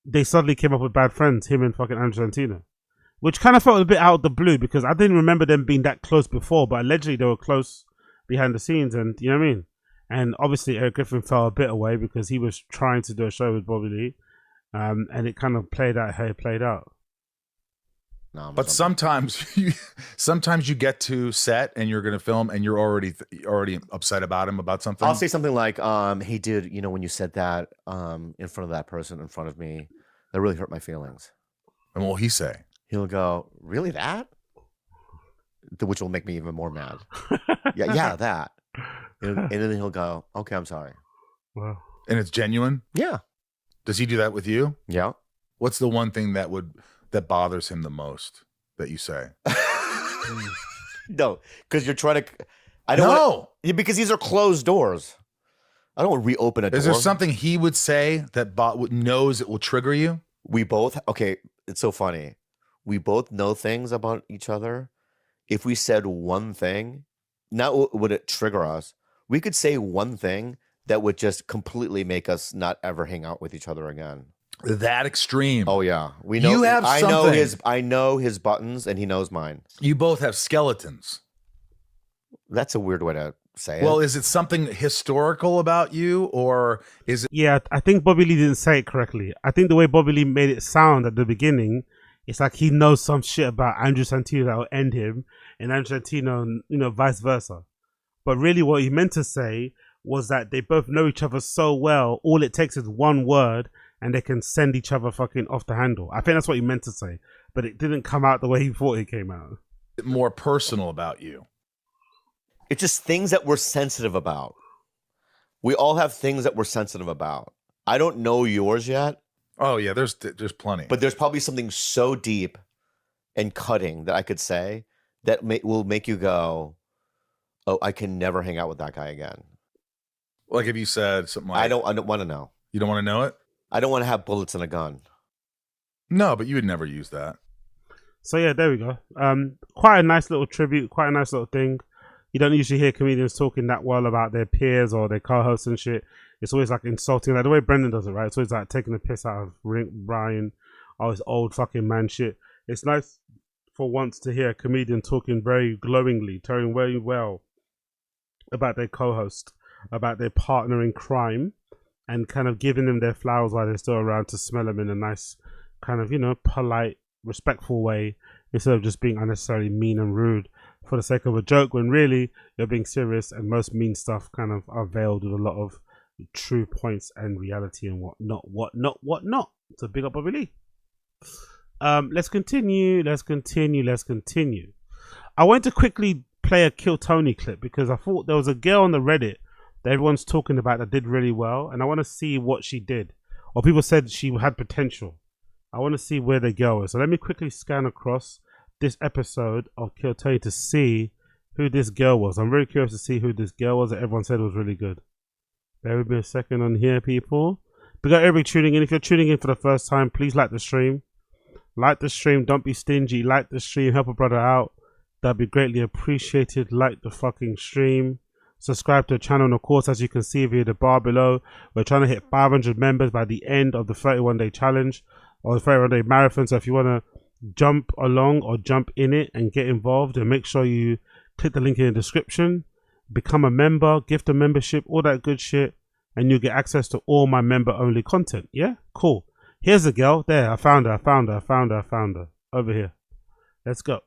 they suddenly came up with bad friends, him and fucking Andrew Santino. Which kind of felt a bit out of the blue because I didn't remember them being that close before, but allegedly they were close behind the scenes, and you know what I mean? And obviously Eric Griffin fell a bit away because he was trying to do a show with Bobby Lee, and it kind of played out how it played out. No, but sometimes you get to set and you're going to film and you're already upset about him about something. I'll say something like, "Hey, dude, you know when you said that in front of that person in front of me, that really hurt my feelings." And what will he say? He'll go, "Really, that?" Which will make me even more mad. yeah, that. And then he'll go, "Okay, I'm sorry." Wow. And it's genuine? Yeah. Does he do that with you? Yeah. What's the one thing that bothers him the most that you say? No, because you're trying to. I don't know because these are closed doors. I don't want to reopen a door. Is there something he would say that knows it will trigger you? We both. Okay, it's so funny. We both know things about each other. If we said one thing, not would it trigger us. We could say one thing that would just completely make us not ever hang out with each other again. That extreme. Oh yeah, we know. You have something. I know his buttons, and he knows mine. You both have skeletons. That's a weird way to say it. Well, is it something historical about you, or is it? Yeah, I think Bobby Lee didn't say it correctly. I think the way Bobby Lee made it sound at the beginning, it's like he knows some shit about Andrew Santino that will end him, and Andrew Santino, vice versa. But really, what he meant to say was that they both know each other so well. All it takes is one word, and they can send each other fucking off the handle. I think that's what he meant to say, but it didn't come out the way he thought it came out. More personal about you. It's just things that we're sensitive about. We all have things that we're sensitive about. I don't know yours yet. Oh yeah, there's plenty. But there's probably something so deep and cutting that I could say that will make you go, "Oh, I can never hang out with that guy again." Like if you said something like, I don't want to know. You don't want to know it? I don't want to have bullets in a gun. No, but you would never use that. So yeah, there we go. Quite a nice little tribute, quite a nice little thing. You don't usually hear comedians talking that well about their peers or their co-hosts and shit. It's always like insulting, like the way Brendan does it, right? It's always like taking the piss out of Brian, all this old fucking man shit. It's nice for once to hear a comedian talking very glowingly, telling very well about their co-host, about their partner in crime, and kind of giving them their flowers while they're still around to smell them in a nice kind of, polite, respectful way, instead of just being unnecessarily mean and rude for the sake of a joke, when really you're being serious, and most mean stuff kind of are veiled with a lot of true points and reality and whatnot. So big up Bobby Lee. Let's continue. I want to quickly play a Kill Tony clip because I thought there was a girl on the Reddit that everyone's talking about that did really well, and I want to see what she did. Or people said she had potential. I want to see where the girl is. So let me quickly scan across this episode of Kill Tony to see who this girl was. I'm very curious to see who this girl was that everyone said was really good. Bear with me a second on here, people. We got everybody tuning in. If you're tuning in for the first time, please like the stream. Like the stream. Don't be stingy. Like the stream. Help a brother out. That'd be greatly appreciated. Like the fucking stream. Subscribe to the channel. And of course, as you can see via the bar below, we're trying to hit 500 members by the end of the 31-day challenge or the 31-day marathon. So if you want to jump along or jump in it and get involved, and make sure you click the link in the description, become a member, gift a membership, all that good shit, and you'll get access to all my member only content. Yeah, cool. Here's a girl. There, I found her. Over here. Let's go.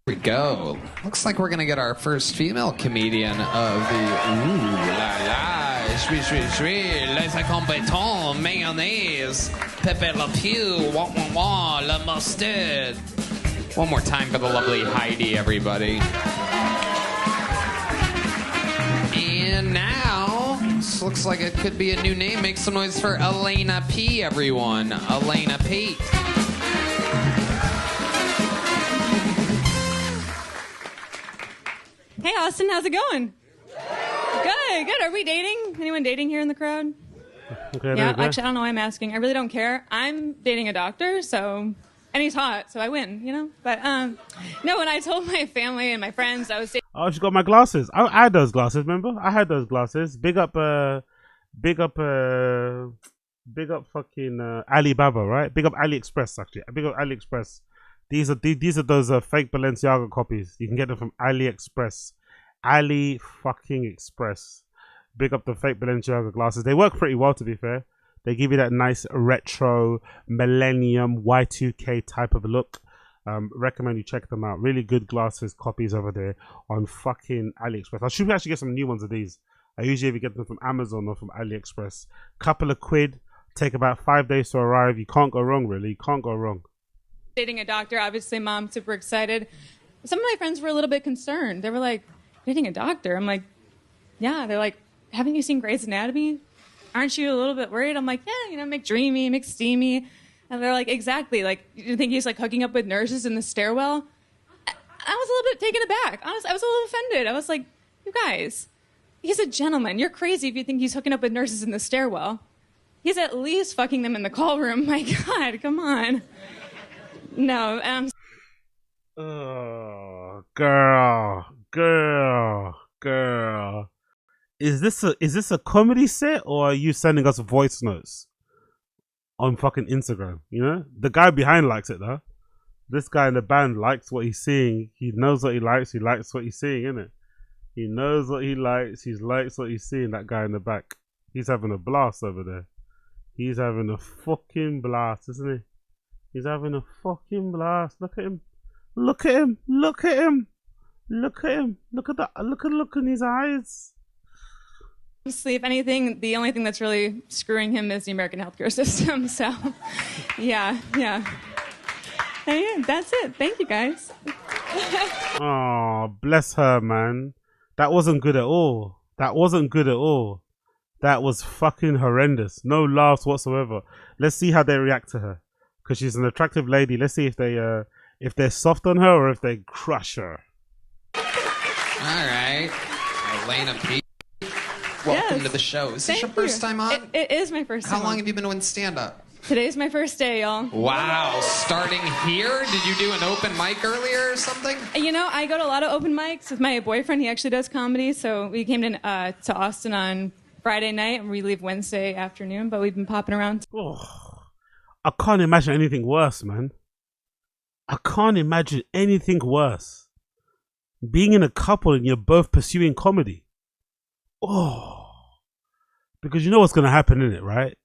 Here we go. Looks like we're gonna get our first female comedian of the ooh la la, suis, les incompétents, mayonnaise, Pepe Le Pew, wah wah wah, la mustard. One more time for the lovely Heidi, everybody. And now, this looks like it could be a new name. Make some noise for Elena P, everyone. Elena P. Hey, Austin, how's it going? Good. Are we dating? Anyone dating here in the crowd? Okay, Yeah, actually, I don't know why I'm asking. I really don't care. I'm dating a doctor, and he's hot, so I win, you know? But, no, when I told my family and my friends I was dating... Oh, she got my glasses. I had those glasses, remember? I had those glasses. Big up fucking Alibaba, right? Big up AliExpress, actually. Big up AliExpress. These are those fake Balenciaga copies. You can get them from AliExpress. Ali fucking Express. Big up the fake Balenciaga glasses. They work pretty well, to be fair. They give you that nice retro millennium Y2K type of look. Recommend you check them out. Really good glasses copies over there on fucking AliExpress. I should actually get some new ones of these. I usually either get them from Amazon or from AliExpress. Couple of quid. Take about 5 days to arrive. You can't go wrong, really. You can't go wrong. Dating a doctor, obviously, Mom, super excited. Some of my friends were a little bit concerned. They were like, dating a doctor? I'm like, yeah. They're like, haven't you seen Grey's Anatomy? Aren't you a little bit worried? I'm like, yeah, you know, McDreamy, McSteamy. And they're like, exactly. Like, you think he's like hooking up with nurses in the stairwell? I was a little bit taken aback. Honestly, I was a little offended. I was like, you guys, he's a gentleman. You're crazy if you think he's hooking up with nurses in the stairwell. He's at least fucking them in the call room. My God, come on. No, oh, girl. Is this a comedy set, or are you sending us voice notes on fucking Instagram? You know, the guy behind likes it though. This guy in the band likes what he's seeing. He knows what he likes. He likes what he's seeing, innit? He knows what he likes. He likes what he's seeing. That guy in the back, he's having a blast over there. He's having a fucking blast, isn't he? He's having a fucking blast. Look at him. Look at him. Look at him. Look at him. Look at that. Look at the look in his eyes. Honestly, if anything, the only thing that's really screwing him is the American healthcare system. So, yeah. Hey, that's it. Thank you, guys. Oh, bless her, man. That wasn't good at all. That was fucking horrendous. No laughs whatsoever. Let's see how they react to her. Because she's an attractive lady. Let's see if they're soft on her or if they crush her. All right, Elena P. Welcome to the show. Is this your first time on? It is my first time. How long have you been doing stand-up? Today's my first day, y'all. Wow, starting here? Did you do an open mic earlier or something? You know, I go to a lot of open mics with my boyfriend. He actually does comedy, so we came to Austin on Friday night, and we leave Wednesday afternoon, but we've been popping around. Oh. I can't imagine anything worse, man. I can't imagine anything worse. Being in a couple and you're both pursuing comedy. Oh. Because you know what's going to happen in it, right?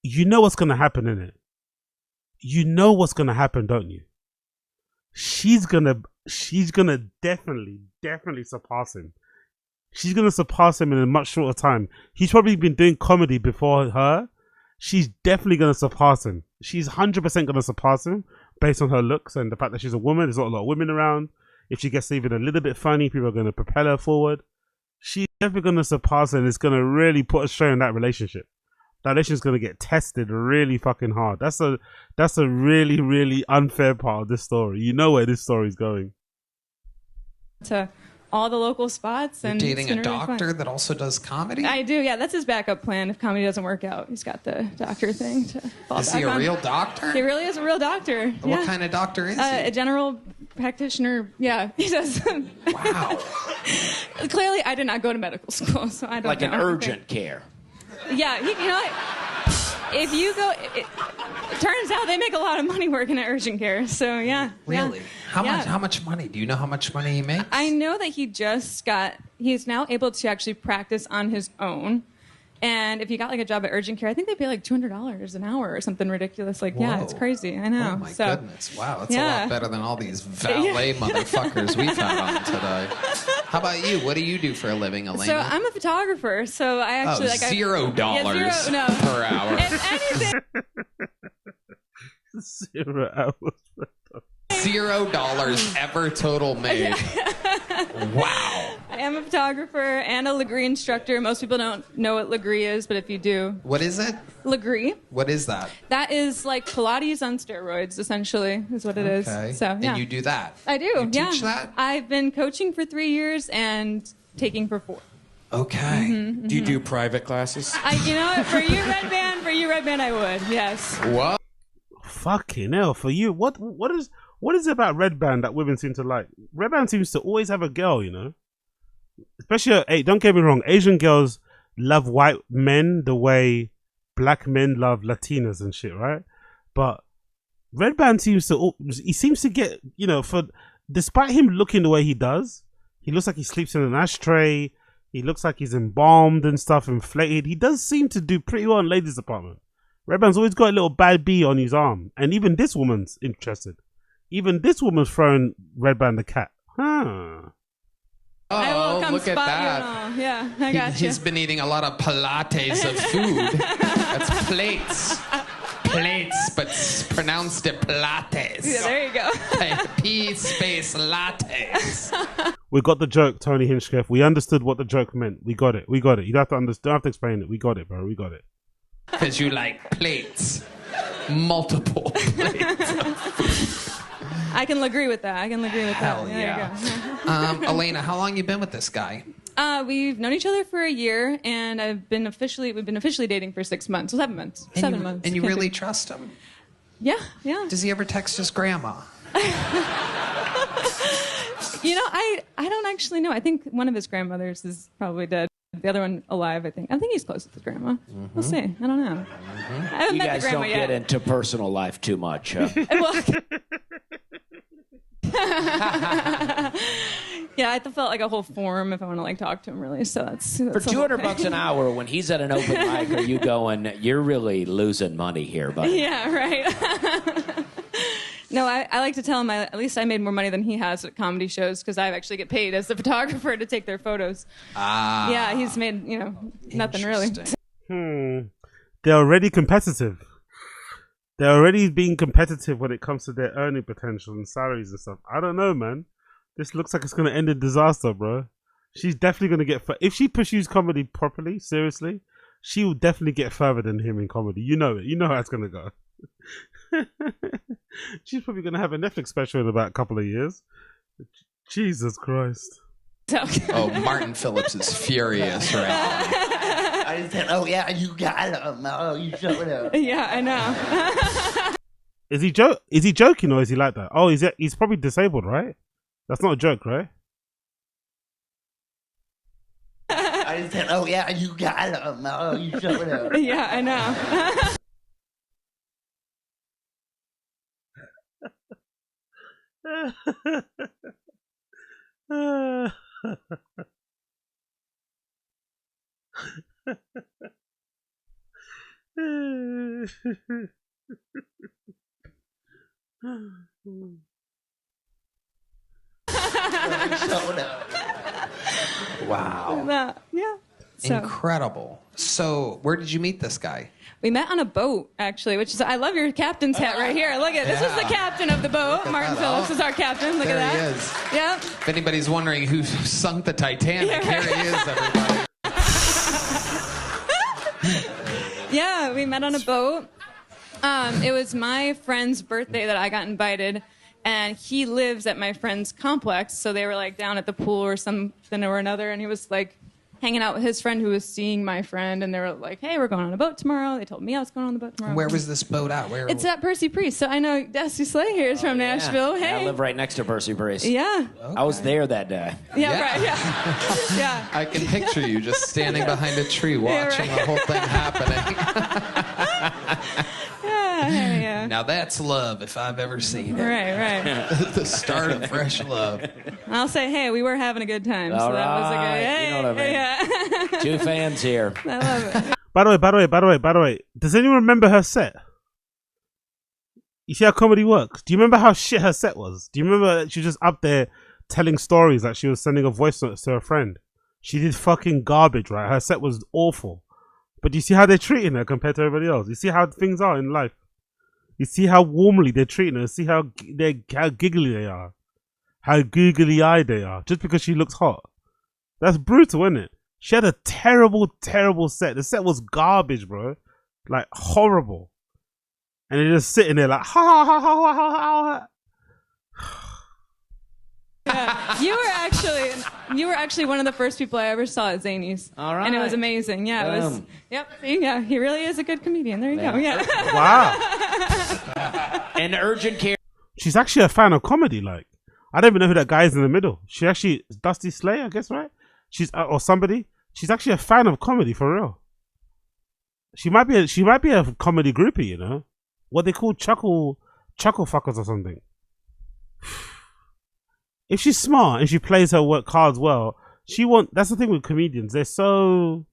You know what's going to happen in it. You know what's going to happen, don't you? She's going to definitely surpass him. She's going to surpass him in a much shorter time. He's probably been doing comedy before her. She's definitely going to surpass him. She's 100% going to surpass him based on her looks and the fact that she's a woman. There's not a lot of women around. If she gets even a little bit funny, people are going to propel her forward. She's definitely going to surpass him, and it's going to really put a strain on that relationship. that relationship's gonna get tested really fucking hard. That's a really, really unfair part of this story. You know where this story's going. To all the local spots. You're And dating it's been a really fun. doctor that also does comedy? I do, yeah. That's his backup plan if comedy doesn't work out. He's got the doctor thing to fall Is back he a on. real doctor? He really is a real doctor. What kind of doctor is he? A general practitioner. Yeah, he does. Wow. Clearly, I did not go to medical school, so I don't Like know. an urgent care. Yeah, you know what? If you go, it turns out they make a lot of money working at urgent care. So yeah. Really? Yeah. How Yeah. much? How much money? Do you know how much money he makes? I know that he's now able to actually practice on his own. And if you got like a job at urgent care, I think they pay like $200 an hour or something ridiculous. Like, yeah, it's Whoa. crazy. I know. Oh my So, goodness! Wow, that's a yeah. lot better than all these valet motherfuckers we've had on today. How about you? What do you do for a living, Elena? So I'm a photographer. So I actually $0 no. per hour. If anything, 0 hours. $0 ever total made. Wow. I am a photographer and a Legree instructor. Most people don't know what Legree is, but if you do, What is it? Legree. What is that? That is like Pilates on steroids, essentially, is what it is. Okay. So, yeah. And you do that? I do, You yeah. teach that? I've been coaching for 3 years and taking for 4. Okay. Do you do private classes? You know what? For you, Red Band, I would, yes. What? Fucking hell, for you. What is it about Red Band that women seem to like? Red Band seems to always have a girl, you know? Especially, hey, don't get me wrong, Asian girls love white men the way black men love Latinas and shit, right? But Red Band seems to get, you know, despite him looking the way he does, he looks like he sleeps in an ashtray, he looks like he's embalmed and stuff, inflated. He does seem to do pretty well in ladies' department. Red Band's always got a little bad bee on his arm, and even this woman's interested. Even this woman's throwing Red Band the cat. Huh. I will Oh, come look at spot that. you and all. Yeah, I got you. He's been eating a lot of pilates of food. That's plates. Plates, but pronounced it pilates. Yeah, there you go. P space lattes. We got the joke, Tony Hinchcliffe. We understood what the joke meant. We got it. You don't have to understand. Don't have to explain it. We got it, bro. We got it. Because you like plates. Multiple plates. I can agree with that. Hell There yeah. you go. Elena, how long you been with this guy? We've known each other for a year, and we've been officially dating for 6 months. 7 months. 7 months. And you Can't really be- trust him? Yeah, yeah. Does he ever text his grandma? You know, I don't actually know. I think one of his grandmothers is probably dead. The other one alive, I think. I think he's close with his grandma. We'll see. I don't know. I haven't You met guys the grandma don't yet. get into personal life too much, huh? Yeah, I felt like a whole forum if I want to like talk to him really. So that's For the whole $200 thing. an hour, when he's at an open mic, are you going, you're really losing money here, buddy? Yeah, right. No, I like to tell him at least I made more money than he has at comedy shows because I actually get paid as the photographer to take their photos. Ah. Yeah, he's made, nothing really. They're already competitive. They're already being competitive when it comes to their earning potential and salaries and stuff. I don't know, man. This looks like it's going to end in disaster, bro. She's definitely going to get... If she pursues comedy properly, seriously, she will definitely get further than him in comedy. You know it. You know how it's going to go. She's probably going to have a Netflix special in about a couple of years. Jesus Christ. Oh, Martin Phillips is furious right now. I said, oh, yeah, you got him. Oh, you showed him. Yeah, I know. Is he joking or is he like that? Oh, he's probably disabled, right? That's not a joke, right? I said, oh, yeah, you got him. Oh, you showed him. Yeah, I know. Wow. Yeah. So, Incredible. So, where did you meet this guy? we met on a boat, actually, which is, I love your captain's hat right here. Look at this. Is the captain of the boat. Martin Phillips is our captain. Look There at that. he is. Yeah. If anybody's wondering who sunk the Titanic, here he is, everybody. Yeah, Yeah, we met on a boat. It was my friend's birthday that I got invited, and he lives at my friend's complex, so they were like down at the pool or something or another, and he was like hanging out with his friend who was seeing my friend, and they were like, hey, we're going on a boat tomorrow. They told me I was going on the boat tomorrow. Where was this boat at? Where? It's at Percy Priest, so I know Dusty Slay here is from Nashville. Yeah, Hey. I live right next to Percy Priest. Yeah. I was there that day. Yeah, right, yeah. Yeah. I can picture you just standing behind a tree watching the whole thing happening. Yeah. Now that's love if I've ever seen it. Right. The start of fresh love. I'll say, hey, we were having a good time. All so that was a good, right, hey, you know what I mean. Yeah. Two fans here. I love it. By the way, does anyone remember her set? You see how comedy works? Do you remember how shit her set was? Do you remember that she was just up there telling stories like she was sending a voice note to her friend? She did fucking garbage, right? Her set was awful. But do you see how they're treating her compared to everybody else? You see how things are in life? You see how warmly they're treating her? See how giggly they are? How googly-eyed they are? Just because she looks hot. That's brutal, isn't it? She had a terrible, terrible set. The set was garbage, bro. Like, horrible. And they're just sitting there like, ha ha ha ha ha ha. Yeah, you were actually one of the first people I ever saw at Zanies. All right. And it was amazing. Yeah, it was. Yep. See, yeah, he really is a good comedian. There you go. Yeah. Wow. And urgent care. She's actually a fan of comedy. Like, I don't even know who that guy is in the middle. She actually Dusty Slay, I guess, right? She's or somebody. She's actually a fan of comedy for real. She might be a comedy groupie, you know. What they call chuckle fuckers or something. If she's smart and she plays her cards well, that's the thing with comedians. They're so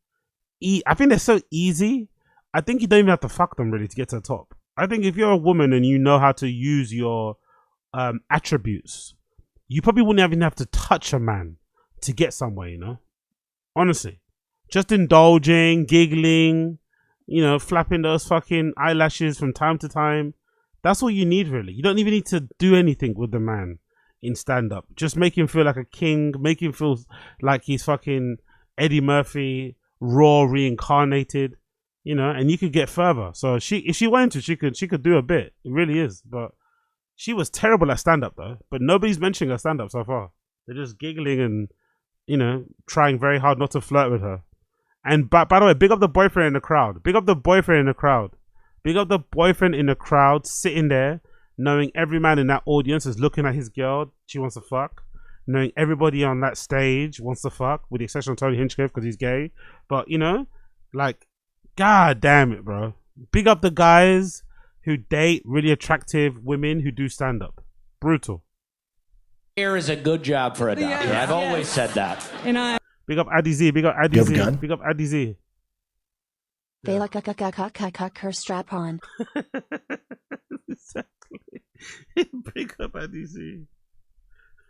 I think they're so easy. I think you don't even have to fuck them really to get to the top. I think if you're a woman and you know how to use your attributes, you probably wouldn't even have to touch a man to get somewhere, you know? Honestly. Just indulging, giggling, you know, flapping those fucking eyelashes from time to time. That's all you need, really. You don't even need to do anything with the man in stand-up. Just make him feel like a king, make him feel like he's fucking Eddie Murphy, raw, reincarnated, you know, and you could get further. So if she wanted to, she could do a bit. It really is. But she was terrible at stand-up though. But nobody's mentioning her stand-up so far. They're just giggling and, you know, trying very hard not to flirt with her. And by the way, big up the boyfriend in the crowd. Big up the boyfriend in the crowd. Big up the boyfriend in the crowd sitting there, knowing every man in that audience is looking at his girl she wants to fuck. Knowing everybody on that stage wants to fuck, with the exception of Tony Hinchcliffe because he's gay. But, you know, like, god damn it, bro. Big up the guys who date really attractive women who do stand-up. Brutal. Here is a good job for a doctor. I've always said that. You know, big up Addy Z. Big up Addy Z. Big up Addy Z. They like her strap on. Exactly. Big up Addy Z.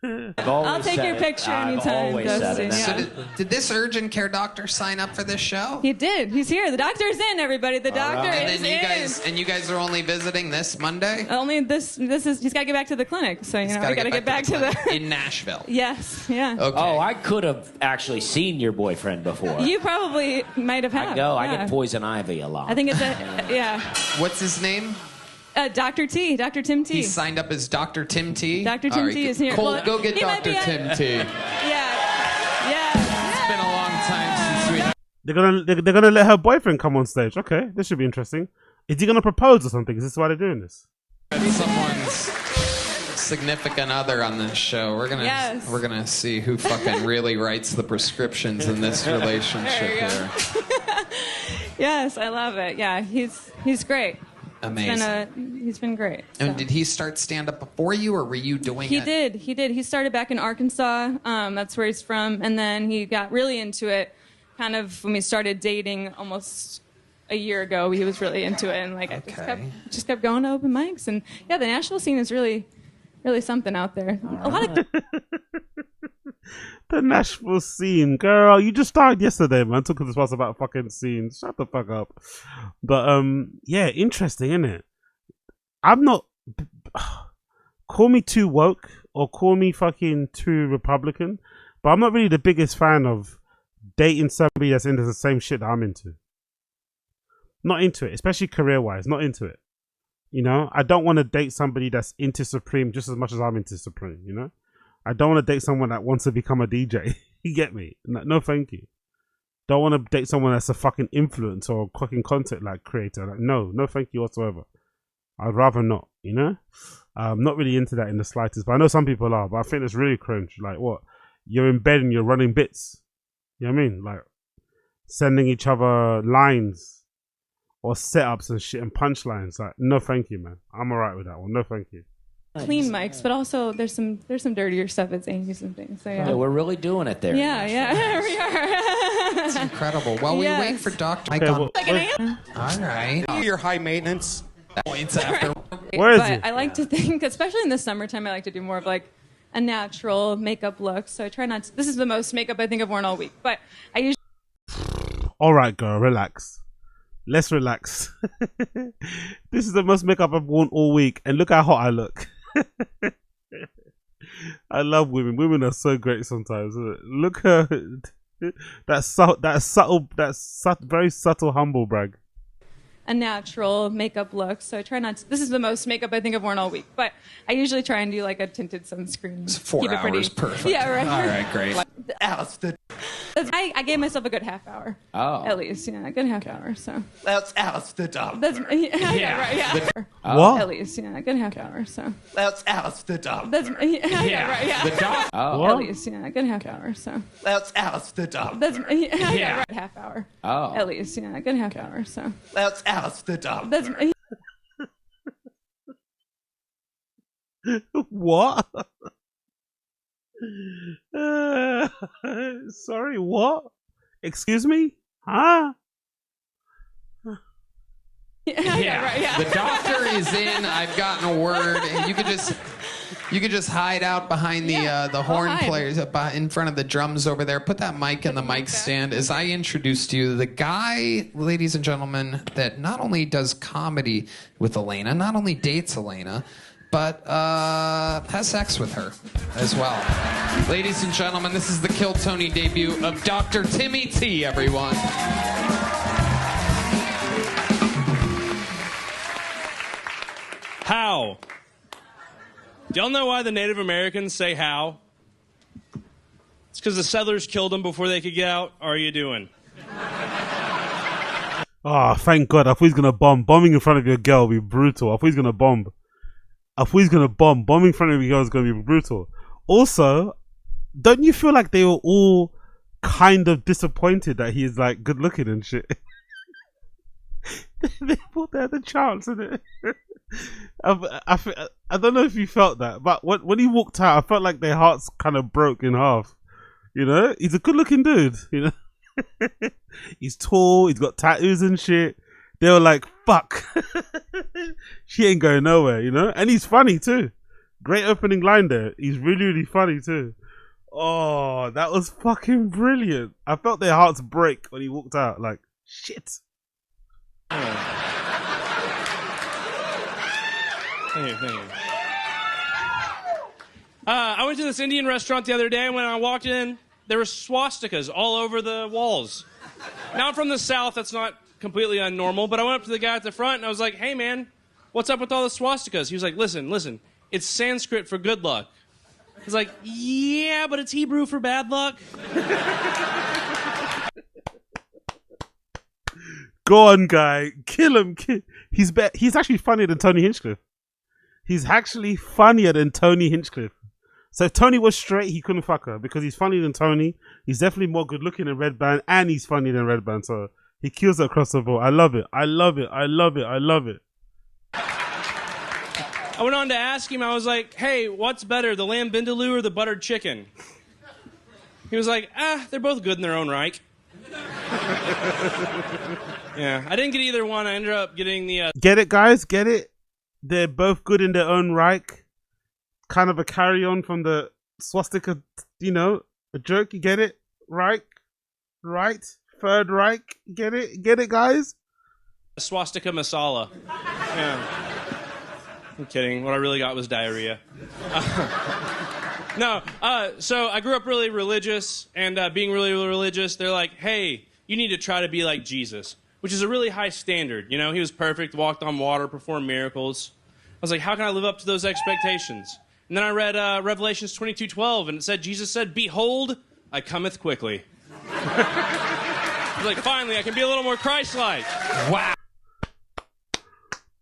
I'll take your picture anytime, Dustin. So did this urgent care doctor sign up for this show? He did. He's here. The doctor's in, everybody. The doctor is in. You guys are only visiting this Monday? Only this is. He's got to get back to the clinic. So we got to get back to the in Nashville. Yes. Yeah. Okay. Oh, I could have actually seen your boyfriend before. You probably might have had. I get poison ivy a lot. I think it's What's his name? Dr. T, Dr. Tim T. He signed up as Dr. Tim T? Dr. Tim T is here. Cole, go get Dr. Tim T. Yeah. It's been a long time since we... They're gonna let her boyfriend come on stage. Okay, this should be interesting. Is he gonna propose or something? Is this why they're doing this? Someone's significant other on this show. We're gonna see who fucking really writes the prescriptions in this relationship here. Yes, I love it. Yeah, he's great. Amazing. He's been great. And did he start stand-up before you, or were you doing it? He did. He started back in Arkansas. That's where he's from. And then he got really into it kind of when we started dating almost a year ago. He was really into it. And just kept going to open mics. And yeah, the Nashville scene is really, really something out there. A lot of... The Nashville scene, girl. You just started yesterday, man. Talking to us about fucking scenes. Shut the fuck up. But yeah, interesting, isn't it? I'm not. Call me too woke or call me fucking too Republican, but I'm not really the biggest fan of dating somebody that's into the same shit that I'm into. Not into it, especially career-wise. Not into it. You know, I don't want to date somebody that's into Supreme just as much as I'm into Supreme. You know, I don't want to date someone that wants to become a DJ. You get me? No, thank you. Don't want to date someone that's a fucking influencer or fucking content like creator. Like, no, thank you whatsoever. I'd rather not. You know, I'm not really into that in the slightest. But I know some people are. But I think it's really cringe. Like, what? You're in bed and you're running bits. You know what I mean? Like sending each other lines. Or setups and shit and punchlines. Like, no thank you, man. I'm alright with that one. No thank you. Clean mics, but also there's some dirtier stuff at Zangies and things. So yeah. Yeah, we're really doing it there. Yeah, we are. It's incredible. While we wait for Dr. Mike on... All right. Your high maintenance points after. Where is but it? I like to think, especially in the summertime, I like to do more of like a natural makeup look. So I try not to... This is the most makeup I think I've worn all week. But I usually... Alright, girl, relax. Let's relax. This is the most makeup I've worn all week, and look how hot I look. I love women. Women are so great sometimes. Look her. That very subtle humble brag. A natural makeup look. So I try not to... This is the most makeup I think I've worn all week. But I usually try and do like a tinted sunscreen. It's 4 Keep it pretty. hours, perfect. Yeah, right. All right, great. I gave myself a good half hour. Oh. At least, yeah, a good half hour. So Let's ask the doctor. that's yeah, right, yeah. What? At least, yeah, a good half hour. So Let's ask the doctor. that's yeah, right, yeah. The doc. Oh. At least, yeah, a good half hour. So Let's ask the doctor. that's yeah, right, half hour. Oh. At least, yeah, a good half hour. So Let's ask the doctor. that's What? Sorry, what? Excuse me? Huh? yeah, right, yeah. The doctor is in. I've gotten a word. You could just hide out behind the horn hide. players in front of the drums over there. Put that mic in the mic stand. As I introduced you, the guy, ladies and gentlemen, that not only does comedy with Elena, not only dates Elena, but has sex with her as well. Ladies and gentlemen, this is the Kill Tony debut of Dr. Timmy T, everyone. How? Do y'all know why the Native Americans say how? It's because the settlers killed them before they could get out. How are you doing? Oh, thank God. I thought he's going to bomb. Bombing in front of your girl will be brutal. I thought he's going to bomb. Bombing in front of your girl is going to be brutal. Also, don't you feel like they were all kind of disappointed that he's like good looking and shit? They thought they had a chance, innit? I don't know if you felt that, but when he walked out, I felt like their hearts kind of broke in half. You know, he's a good looking dude, you know? He's tall, he's got tattoos and shit. They were like, fuck. She ain't going nowhere, you know? And he's funny too. Great opening line there. He's really, really funny too. Oh, that was fucking brilliant. I felt their hearts break when he walked out. Like, shit. Thank you. I went to this Indian restaurant the other day, and when I walked in, there were swastikas all over the walls. Now I'm from the South, that's not completely unnormal, but I went up to the guy at the front, and I was like, hey, man, what's up with all the swastikas? He was like, listen, it's Sanskrit for good luck. I was like, yeah, but it's Hebrew for bad luck. Go on, guy. Kill him. He's actually funnier than Tony Hinchcliffe. He's actually funnier than Tony Hinchcliffe. So if Tony was straight, he couldn't fuck her because he's funnier than Tony. He's definitely more good looking than Red Band, and he's funnier than Red Band. So he kills it across the board. I love it. I went on to ask him, I was like, hey, what's better, the lamb vindaloo or the buttered chicken? He was like, they're both good in their own right. Yeah, I didn't get either one. I ended up getting the... Get it, guys? Get it? They're both good in their own right. Kind of a carry-on from the swastika, you know, a joke. You get it? Right? Third Reich. Get it, guys? Swastika masala. Yeah. I'm kidding. What I really got was diarrhea. No, so I grew up really religious, and being really religious, they're like, hey, you need to try to be like Jesus. which is a really high standard. You know, he was perfect, walked on water, performed miracles. I was like, how can I live up to those expectations? And then I read Revelations 22:12, and it said, Jesus said, behold, I cometh quickly. I was like, finally, I can be a little more Christ-like. Wow.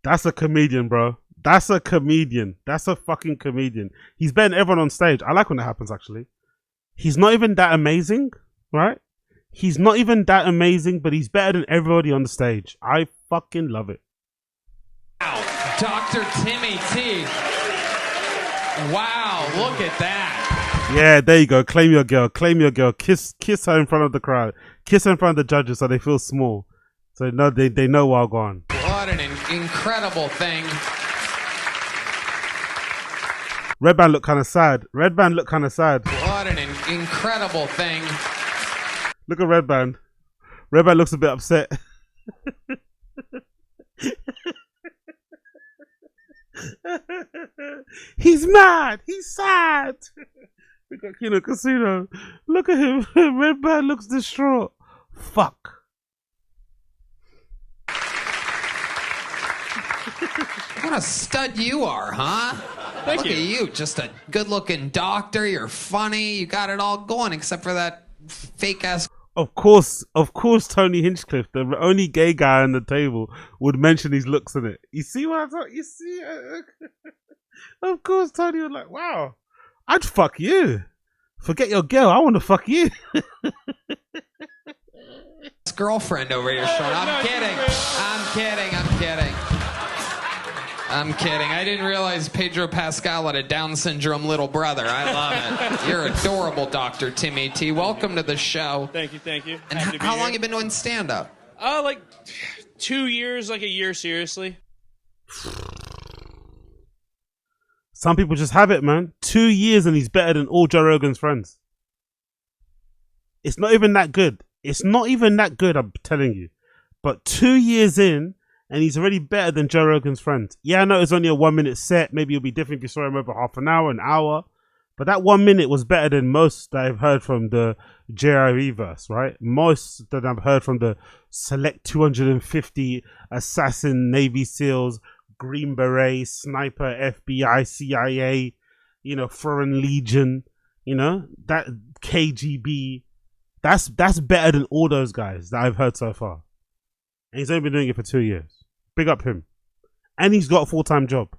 That's a comedian, bro. That's a comedian. That's a fucking comedian. He's better than everyone on stage. I like when that happens, actually. He's not even that amazing, right? He's not even that amazing, but he's better than everybody on the stage. I fucking love it. Dr. Timmy T. Wow, look at that. Yeah, there you go. Claim your girl. Claim your girl. Kiss her in front of the crowd. Kiss her in front of the judges so they feel small. So no, they know while gone. What an incredible thing. Red Band look kind of sad. Red Band look kind of sad. What an incredible thing. Look at Red Band. Red Band looks a bit upset. He's mad. He's sad. We got Kino Casino. Look at him. Red Band looks distraught. Fuck. What a stud you are, huh? Look at you. Just a good-looking doctor. You're funny. You got it all going except for that fake-ass... Of course, Tony Hinchcliffe, the only gay guy on the table, would mention his looks in it. You see what I thought? You see? Of course, Tony was like, wow, I'd fuck you. Forget your girl. I want to fuck you. Girlfriend over your shoulder. I'm kidding. I didn't realize Pedro Pascal had a Down syndrome little brother. I love it. You're adorable, Dr. Timmy T. Welcome to the show. Thank you. And how long you been doing stand-up? Like 2 years, like a year, seriously. Some people just have it, man. 2 years and he's better than all Joe Rogan's friends. It's not even that good. I'm telling you. But 2 years in, and he's already better than Joe Rogan's friends. Yeah, I know it's only a 1 minute set. Maybe it'll be different if you saw him over half an hour. But that 1 minute was better than most that I've heard from the JRE-verse, right? Most that I've heard from the select 250 assassin, Navy SEALs, Green Beret, Sniper, FBI, CIA, Foreign Legion, that KGB. That's better than all those guys that I've heard so far. And he's only been doing it for 2 years. Big up him. And he's got a full-time job.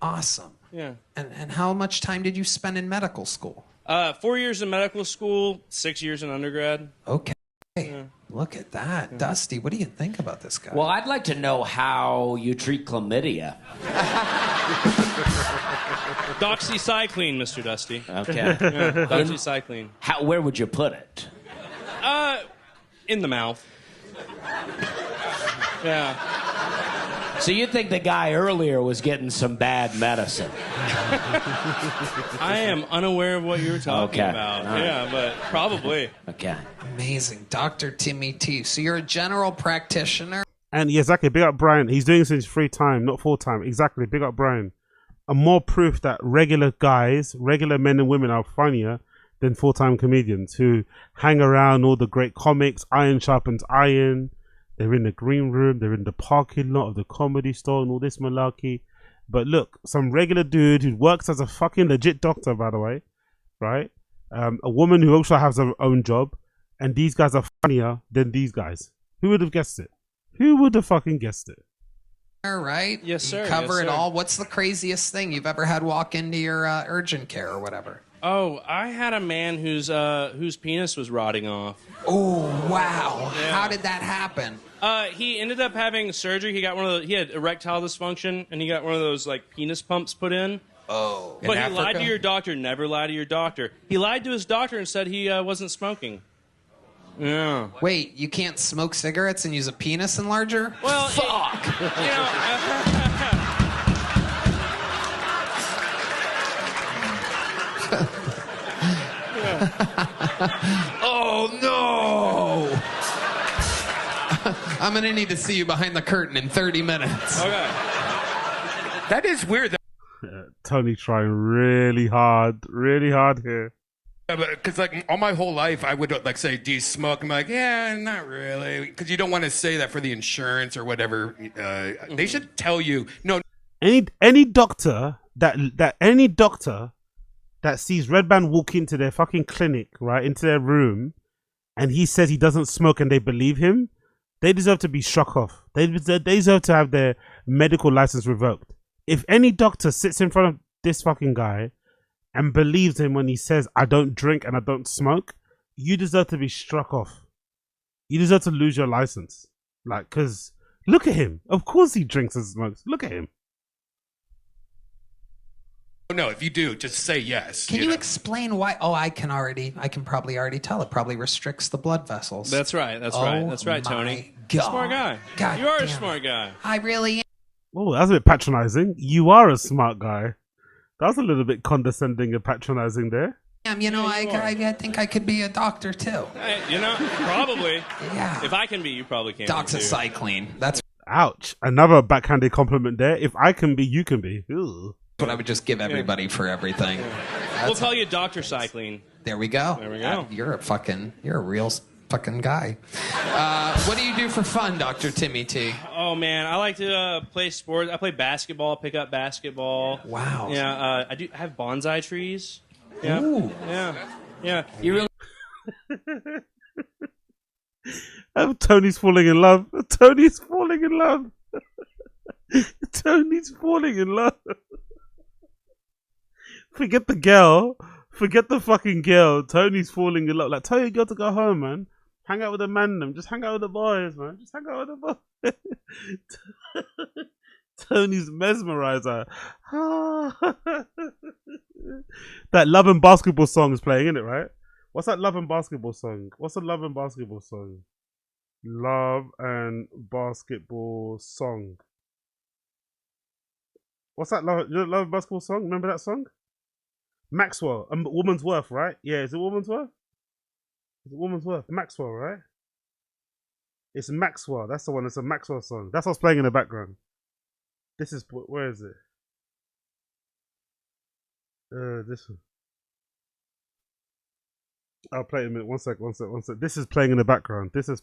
Awesome. Yeah. And how much time did you spend in medical school? 4 years in medical school, 6 years in undergrad. Okay. Yeah. Look at that. Dusty, what do you think about this guy? Well, I'd like to know how you treat chlamydia. Doxycycline, Mr. Dusty. Okay. Yeah, doxycycline. Where would you put it? In the mouth. Yeah. So you think the guy earlier was getting some bad medicine? I am unaware of what you were talking about. Right. Yeah, but probably. Okay. Amazing. Dr. Timmy T. So you're a general practitioner? And yeah, exactly. Big up Brian. He's doing this in his free time, not full time. Exactly. Big up Brian. And more proof that regular guys, regular men and women are funnier than full-time comedians who hang around all the great comics. Iron sharpens iron. They're in the green room. They're in the parking lot of the Comedy Store and all this malarkey. But look, some regular dude who works as a fucking legit doctor, by the way, right? A woman who also has her own job. And these guys are funnier than these guys. Who would have guessed it? Who would have fucking guessed it? All right. Yes, sir. You cover Yes, it sir. all. What's the craziest thing you've ever had walk into your urgent care or whatever? Oh, I had a man whose penis was rotting off. Oh, wow. Yeah. How did that happen? He ended up having surgery. He had erectile dysfunction, and he got one of those like penis pumps put in. Oh. But he lied to your doctor. Never lie to your doctor. He lied to his doctor and said he wasn't smoking. Yeah. Wait, you can't smoke cigarettes and use a penis enlarger? Well, fuck. Oh no! I'm gonna need to see you behind the curtain in 30 minutes. Okay. That is weird. Tony trying really hard here. Because like all my whole life, I would like say, "Do you smoke?" I'm like, "Yeah, not really," because you don't want to say that for the insurance or whatever. They should tell you no. Any doctor that sees Redman walk into their fucking clinic, right, into their room, and he says he doesn't smoke, and they believe him, they deserve to be struck off. They deserve to have their medical license revoked. If any doctor sits in front of this fucking guy and believes him when he says, "I don't drink and I don't smoke," you deserve to be struck off. You deserve to lose your license. Like, because look at him. Of course he drinks and smokes. Look at him. No, if you do, just say yes. Can you explain why? Oh, I can probably already tell. It probably restricts the blood vessels. That's right. That's right, Tony. God. Smart guy. God you are a damn smart guy. I really am. Oh, that's a bit patronizing. You are a smart guy. That's a little bit condescending and patronizing there. You know, I think I could be a doctor too. Probably. Yeah. If I can be, you probably can. Doxycycline. That's Ouch. Another backhanded compliment there. If I can be, you can be. Ooh. what I would just give everybody for everything. We'll call you Dr. Cycling. There we go. There we go. You're a real fucking guy. What do you do for fun, Dr. Timmy T? Oh man, I like to play sports. I play basketball, pick up basketball. Wow. Yeah, I have bonsai trees. Yeah. Ooh. Yeah. You really Tony's falling in love. Tony's falling in love. Tony's falling in love. Forget the girl. Forget the fucking girl. Tony's falling in love. Like, tell your girl to go home, man. Hang out with the man. Just hang out with the boys, man. Just hang out with the boys. Tony's mesmerizer. That Love and Basketball song is playing, isn't it, right? What's that Love and Basketball song? What's the Love and Basketball song? Love and Basketball song. What's that Love and Basketball song? Remember that song? Maxwell. Woman's Worth, right? Yeah, is it Woman's Worth? Is it Woman's Worth? Maxwell, right? It's Maxwell. That's the one. It's a Maxwell song. That's what's playing in the background. This is, where is it? This one. I'll play it in a minute. One sec. This is playing in the background. This is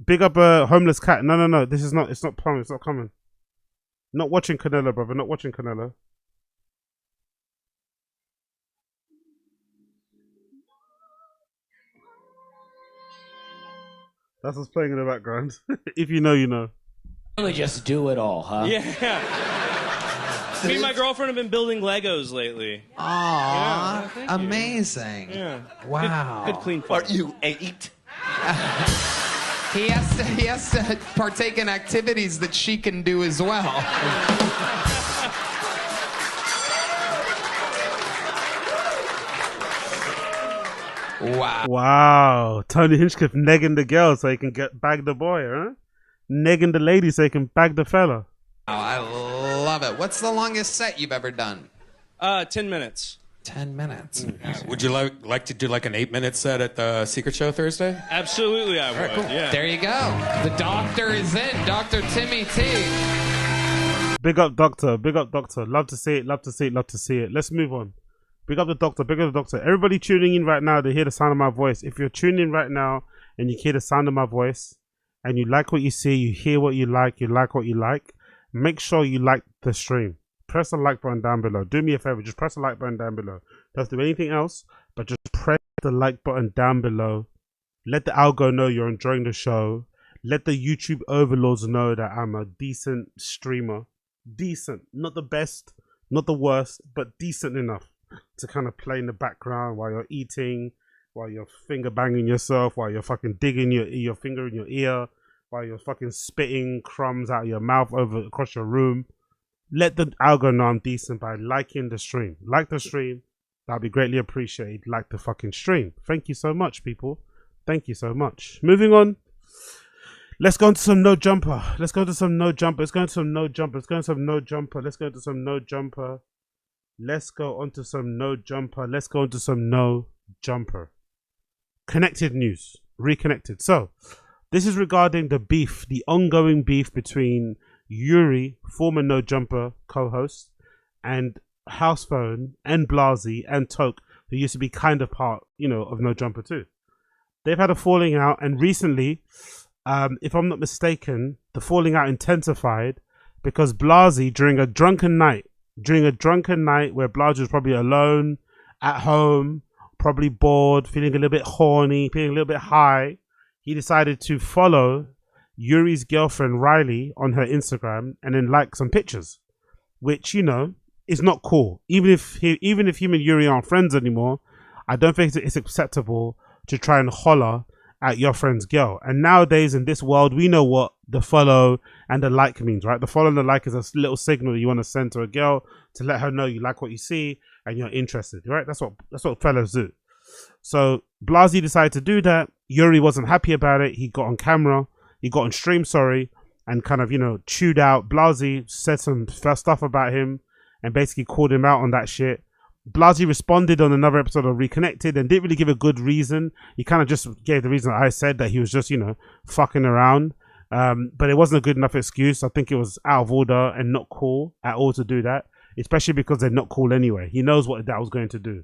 big up a homeless cat. No. This is not. It's not coming. It's not coming. Not watching Canelo, brother. Not watching Canelo. That's what's playing in the background. If you know, you know. Really just do it all, huh? Yeah. Me and my girlfriend have been building Legos lately. Aww, yeah, amazing. Yeah. Wow. Good clean fun. Are you 8? He has to partake in activities that she can do as well. Wow. Tony Hinchcliffe negging the girl so he can bag the boy, huh? Negging the lady so he can bag the fella. Oh, I love it. What's the longest set you've ever done? 10 minutes. 10 minutes. Would you like to do like an 8-minute set at the Secret Show Thursday? Absolutely, I would. Right, cool. Yeah. There you go. The doctor is in. Dr. Timmy T. Big up, doctor. Big up, doctor. Love to see it. Love to see it. Love to see it. Let's move on. Big up the doctor. Big up the doctor. Everybody tuning in right now to hear the sound of my voice. If you're tuning in right now and you hear the sound of my voice and you like what you see, you hear what you like what you like, make sure you like the stream. Press the like button down below. Do me a favor, just press the like button down below. Don't have to do anything else, but just press the like button down below. Let the algo know you're enjoying the show. Let the YouTube overlords know that I'm a decent streamer. Decent. Not the best, not the worst, but decent enough to kind of play in the background while you're eating, while you're finger banging yourself, while you're fucking digging your finger in your ear, while you're fucking spitting crumbs out of your mouth across your room. Let the algo know I'm decent by liking the stream. Like the stream. That'll be greatly appreciated. Like the fucking stream. Thank you so much, people. Thank you so much. Moving on. Let's go into some no jumper. Let's go into some no jumper. Let's go into some no jumper. Let's go into some no jumper. Let's go into some no jumper. Let's go onto some no jumper. Let's go into some no jumper. Connected news. Reconnected. So, this is regarding the beef, the ongoing beef between Yuri, former No Jumper co-host, and House Phone and Blasey and Toke, who used to be kind of part, of No Jumper too. They've had a falling out, and recently, if I'm not mistaken, the falling out intensified because Blasey, during a drunken night where Blasey was probably alone at home, probably bored, feeling a little bit horny, feeling a little bit high, he decided to follow Yuri's girlfriend Riley on her Instagram and then like some pictures, which is not cool. Even if him and Yuri aren't friends anymore, I don't think it's acceptable to try and holler at your friend's girl. And nowadays in this world, we know what the follow and the like means, right? The follow and the like is a little signal that you want to send to a girl to let her know you like what you see and you're interested, right? That's what fellas do. So Blasey decided to do that. Yuri wasn't happy about it. He got on camera, he got on stream, and kind of chewed out Blasey, said some stuff about him, and basically called him out on that shit. Blasey responded on another episode of Reconnected and didn't really give a good reason. He kind of just gave the reason that I said, that he was just, fucking around. But it wasn't a good enough excuse. I think it was out of order and not cool at all to do that, especially because they're not cool anyway. He knows what that was going to do.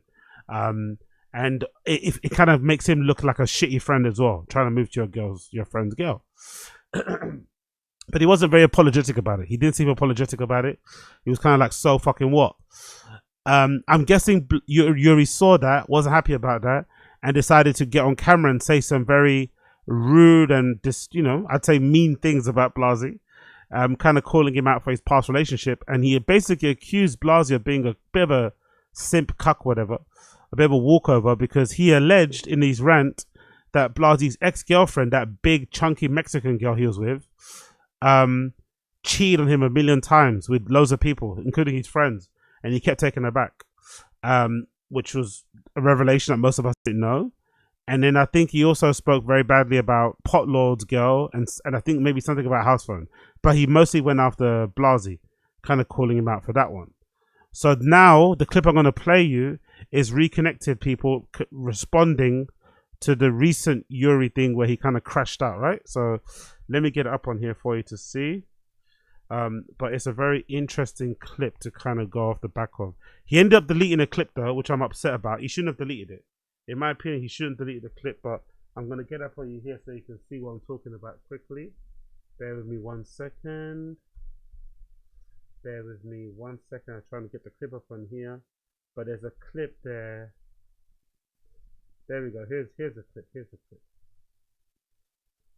And it kind of makes him look like a shitty friend as well, trying to move to your friend's girl. But he wasn't very apologetic about it. He didn't seem apologetic about it. He was kind of like, so fucking what? I'm guessing Yuri saw that, wasn't happy about that, and decided to get on camera and say some very rude and just, I'd say mean things about Blasey, kind of calling him out for his past relationship. And he basically accused Blasey of being a bit of a simp cuck, whatever, a bit of a walkover, because he alleged in his rant that Blasey's ex-girlfriend, that big chunky Mexican girl he was with, cheated on him 1,000,000 times with loads of people, including his friends, and he kept taking her back, which was a revelation that most of us didn't know. And then I think he also spoke very badly about Potlord's girl, and I think maybe something about House Phone, but he mostly went after Blasey, kind of calling him out for that one. So now the clip I'm going to play you is Reconnected people responding to the recent Yuri thing where he kind of crashed out, right? So let me get it up on here for you to see. But it's a very interesting clip to kind of go off the back of. He ended up deleting a clip though, which I'm upset about. He shouldn't have deleted it. In my opinion, he shouldn't delete the clip, but I'm going to get up on you here so you can see what I'm talking about quickly. Bear with me 1 second. Bear with me 1 second. I'm trying to get the clip up on here, but there's a clip there. There we go. Here's the clip. Here's the clip.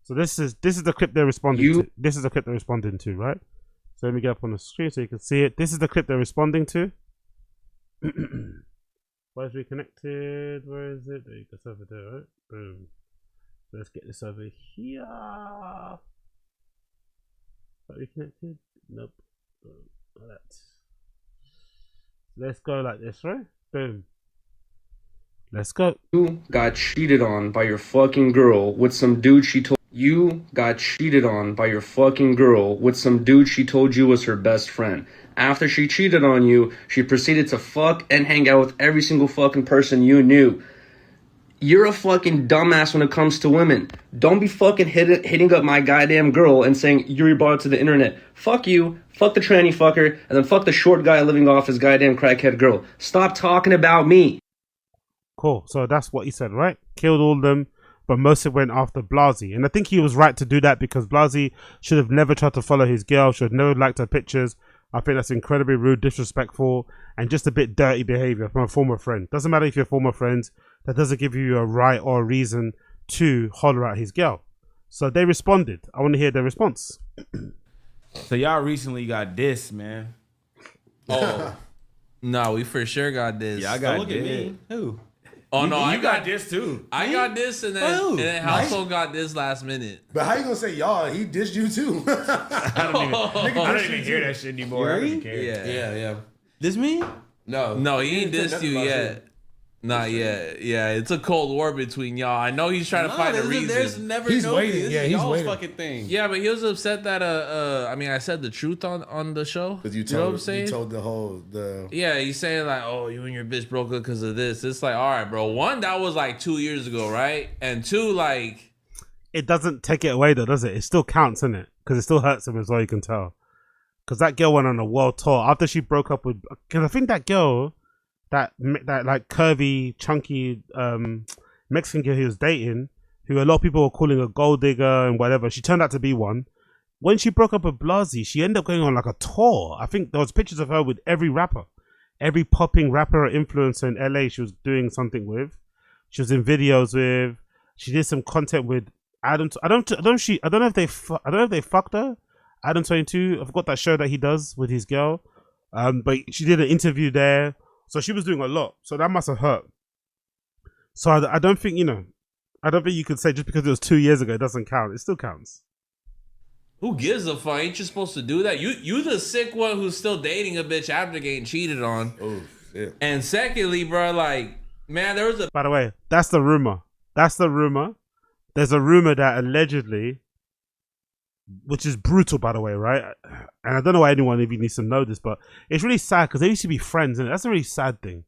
So this is the clip they're responding to. This is the clip they're responding to, right? So let me get up on the screen so you can see it. This is the clip they're responding to. Where's Reconnected? Where is it? There you go. It's over there, right? Boom. Let's get this over here. Reconnected? Nope. Like that. Let's go like this, right? Boom. Let's go. You got cheated on by your fucking girl with some dude she told you got cheated on by your fucking girl with some dude she told you was her best friend. After she cheated on you, she proceeded to fuck and hang out with every single fucking person you knew. You're a fucking dumbass when it comes to women. Don't be fucking hitting up my goddamn girl and saying you brought it to the internet. Fuck you, fuck the tranny fucker, and then fuck the short guy living off his goddamn crackhead girl. Stop talking about me. Cool. So that's what he said, right? Killed all of them, but most of it went after Blasey. And I think he was right to do that because Blasey should have never tried to follow his girl, should have never liked her pictures. I think that's incredibly rude, disrespectful, and just a bit dirty behavior from a former friend. Doesn't matter if you're former friends, that doesn't give you a right or a reason to holler at his girl. So they responded. I want to hear their response. So y'all recently got dissed, man. Oh. No, we for sure got this. Yeah, I got Look dissed. at me. Who? Oh no, You I got dissed too. I got this, and then Household got this last minute. But how you gonna say y'all? He dissed you too. I don't even hear that shit anymore. I don't even care. Yeah. This me? No, he ain't dissed you yet. Not yet. Yeah, it's a cold war between y'all. I know he's trying to find a reason. There's never He's no waiting. This Yeah, is he's y'all's waiting. fucking thing. Yeah, but he was upset that I mean, I said the truth on the show. Because you know what I'm saying? You told the whole Yeah, he's saying like, oh, you and your bitch broke up because of this. It's like, all right, bro. One, that was like 2 years ago, right? And two, like, it doesn't take it away though, does it? It still counts, isn't it? Because it still hurts him as well, you can tell. because that girl went on a world tour after she broke up with. Because I think that girl, that like curvy, chunky Mexican girl he was dating, who a lot of people were calling a gold digger and whatever, she turned out to be one. When she broke up with Blasey, she ended up going on like a tour. I think there was pictures of her with every rapper, every popping rapper or influencer in LA. She was doing something with. She was in videos with. She did some content with Adam. I don't know if they fucked her. Adam 22. I forgot that show that he does with his girl. But she did an interview there, so she was doing a lot. So that must have hurt. So I don't think I don't think you could say just because it was 2 years ago it doesn't count. It still counts. Who gives a fuck? Ain't you supposed to do that? You the sick one who's still dating a bitch after getting cheated on. Oh shit. And secondly, bro, like, man, there was a. By the way, that's the rumor. That's the rumor. There's a rumor that allegedly, which is brutal, by the way, right? And I don't know why anyone even needs to know this, but it's really sad because they used to be friends, and that's a really sad thing.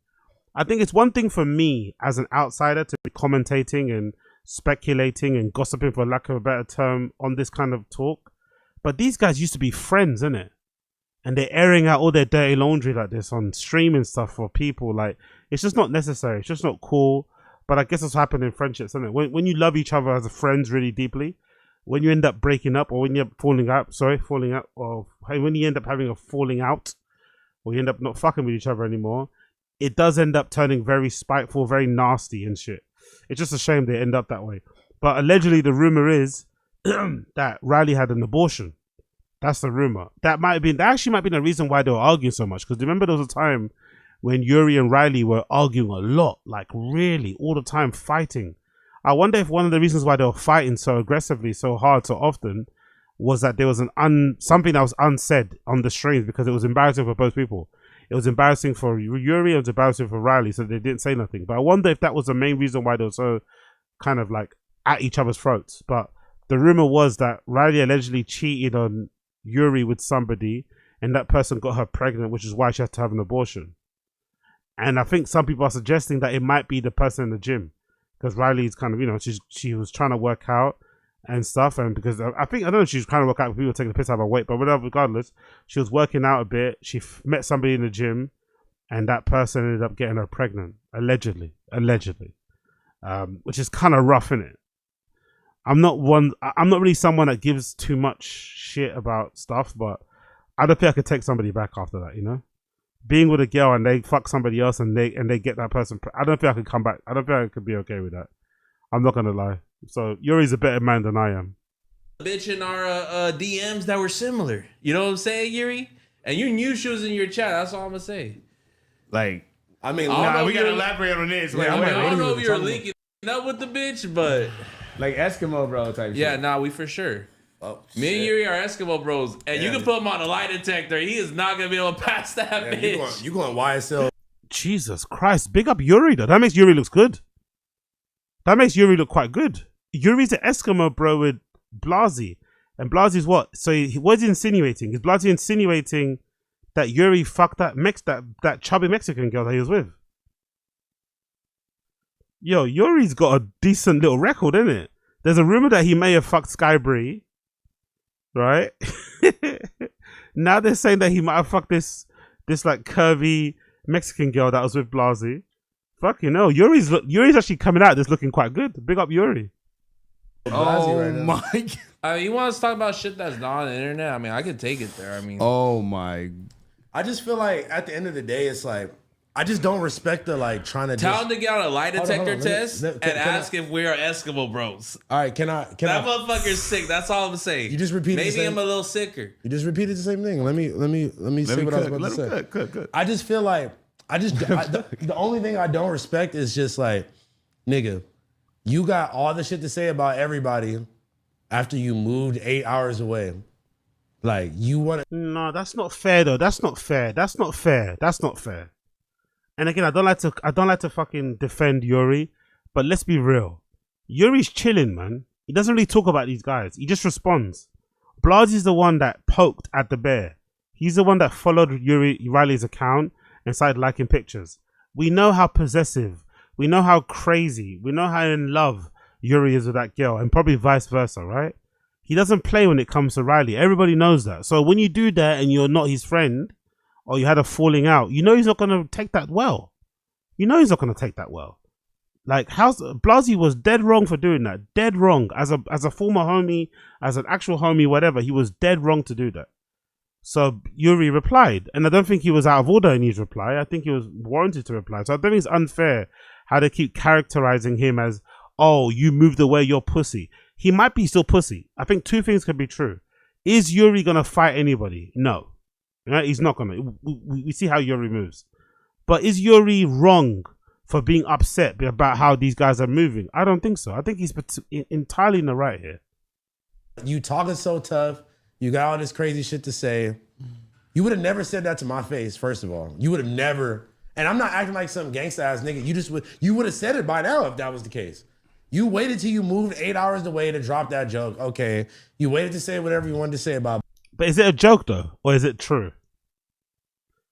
I think it's one thing for me as an outsider to be commentating and speculating and gossiping, for lack of a better term, on this kind of talk. But these guys used to be friends, innit? And they're airing out all their dirty laundry like this on streaming stuff for people. Like, it's just not necessary. It's just not cool. But I guess it's happened in friendships, isn't it? When you love each other as friends really deeply, when you end up breaking up or when you're falling out, or when you end up having a falling out, or you end up not fucking with each other anymore, it does end up turning very spiteful, very nasty and shit. It's just a shame they end up that way. But allegedly the rumor is that Riley had an abortion. That's the rumor. That actually might be the reason why they were arguing so much. Because remember there was a time when Yuri and Riley were arguing a lot, like really all the time, fighting. I wonder if one of the reasons why they were fighting so aggressively, so hard, so often, was that there was something that was unsaid on the streams because it was embarrassing for both people. It was embarrassing for Yuri, it was embarrassing for Riley, so they didn't say nothing. But I wonder if that was the main reason why they were so kind of like at each other's throats. But the rumor was that Riley allegedly cheated on Yuri with somebody, and that person got her pregnant, which is why she had to have an abortion. And I think some people are suggesting that it might be the person in the gym, because Riley's kind of, she was trying to work out and stuff, and because I don't know if she was trying to work out with people taking the piss out of her weight, but whatever, regardless, she was working out a bit. She met somebody in the gym, and that person ended up getting her pregnant, allegedly, which is kind of rough, innit? I'm not really someone that gives too much shit about stuff, but I don't think I could take somebody back after that, Being with a girl and they fuck somebody else and they get that person, I don't think I could come back. I don't think I could be okay with that. I'm not gonna lie. So Yuri's a better man than I am. Bitch in our DMs that were similar. You know what I'm saying, Yuri? And you knew she was in your chat. That's all I'm gonna say. Like, I mean, we gotta elaborate on this. I don't know if you're linking up with the bitch, but like Eskimo bro type shit. Yeah, nah, we for sure. Oh, me and Yuri are Eskimo bros, and you can put him on a lie detector. He is not gonna be able to pass that bitch. You going YSL? Jesus Christ! Big up Yuri though. That makes Yuri looks good. That makes Yuri look quite good. Yuri's an Eskimo bro with Blasey, and Blasey's what? So what's he insinuating? Is Blasey insinuating that Yuri fucked that chubby Mexican girl that he was with? Yo, Yuri's got a decent little record, innit? There's a rumor that he may have fucked Skybree, right? Now they're saying that he might have fucked this like curvy Mexican girl that was with Blasey. Fucking hell, Yuri's actually coming out this looking quite good. Big up Yuri. Oh my God. I mean, you want us to talk about shit that's not on the internet? I mean, I could take it there. I mean, Oh my. I just feel like at the end of the day, it's like I just don't respect the like trying to tell him to get on a lie Hold on, detector hold on. test Can and I- ask if we are Eskimo bros. All right, can I? That motherfucker's sick. That's all I'm saying. You just repeated the Maybe same- I'm a little sicker. You just repeated the same thing. Let me say what I was about to say. Good. I just feel like the only thing I don't respect is just like, nigga, you got all the shit to say about everybody after you moved 8 hours away. Like you want to? No, that's not fair though. That's not fair. And again, I don't like to fucking defend Yuri, but let's be real. Yuri's chilling, man. He doesn't really talk about these guys. He just responds. Blasey's the one that poked at the bear. He's the one that followed Riley's account and started liking pictures. We know how possessive, we know how crazy, we know how in love Yuri is with that girl, and probably vice versa, right? He doesn't play when it comes to Riley. Everybody knows that. So when you do that and you're not his friend, or you had a falling out, you know he's not going to take that well. You know he's not going to take that well. Like, Blasey was dead wrong for doing that. Dead wrong. As a former homie, as an actual homie, whatever, he was dead wrong to do that. So Yuri replied, and I don't think he was out of order in his reply. I think he was warranted to reply. So I think it's unfair how they keep characterizing him as, oh, you moved away, you're pussy. He might be still pussy. I think two things can be true. Is Yuri going to fight anybody? No. Right? He's not going to. We see how Yuri moves. But is Yuri wrong for being upset about how these guys are moving? I don't think so. I think he's entirely in the right here. You talking so tough. You got all this crazy shit to say. You would have never said that to my face, first of all. You would have never, and I'm not acting like some gangsta ass nigga. You would have said it by now if that was the case. You waited till you moved 8 hours away to drop that joke. Okay. You waited to say whatever you wanted to say about. But is it a joke though? Or is it true?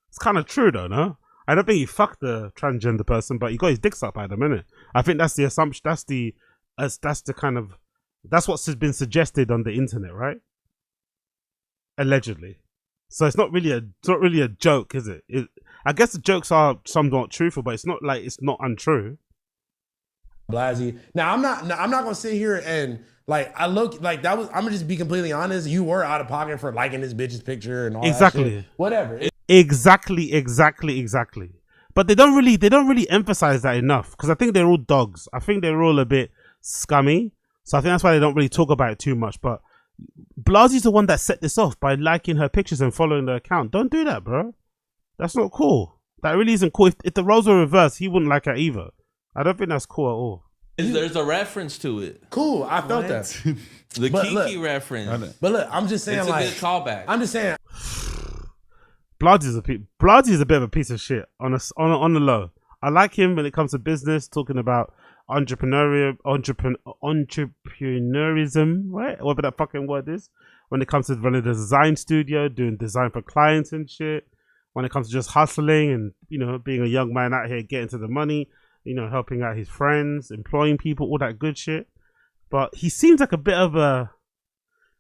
It's kind of true though, no? I don't think he fucked the transgender person, but he got his dick sucked by them, innit? I think that's the assumption. That's the kind of, that's what's been suggested on the internet, right? Allegedly. So it's not really a joke, is it? I guess the jokes are somewhat truthful, but it's not untrue. Blasey. Now I'm not gonna sit here and like I look like that was. I'm gonna just be completely honest. You were out of pocket for liking this bitch's picture and all exactly. that shit. Whatever. Exactly. But they don't really emphasize that enough because I think they're all dogs. I think they're all a bit scummy. So I think that's why they don't really talk about it too much. But Blasey's the one that set this off by liking her pictures and following the account. Don't do that, bro. That's not cool. That really isn't cool. If the roles were reversed, he wouldn't like her either. I don't think that's cool at all. There's a reference to it. Cool, I felt that. The Kiki reference. But look, I'm just saying, it's like, a good callback. I'm just saying. Blasey's a bit of a piece of shit on the low. I like him when it comes to business, talking about entrepreneurism, right? Whatever that fucking word is. When it comes to running a design studio, doing design for clients and shit. When it comes to just hustling and, you know, being a young man out here getting to the money, you know, helping out his friends, employing people, all that good shit. But he seems like a bit of a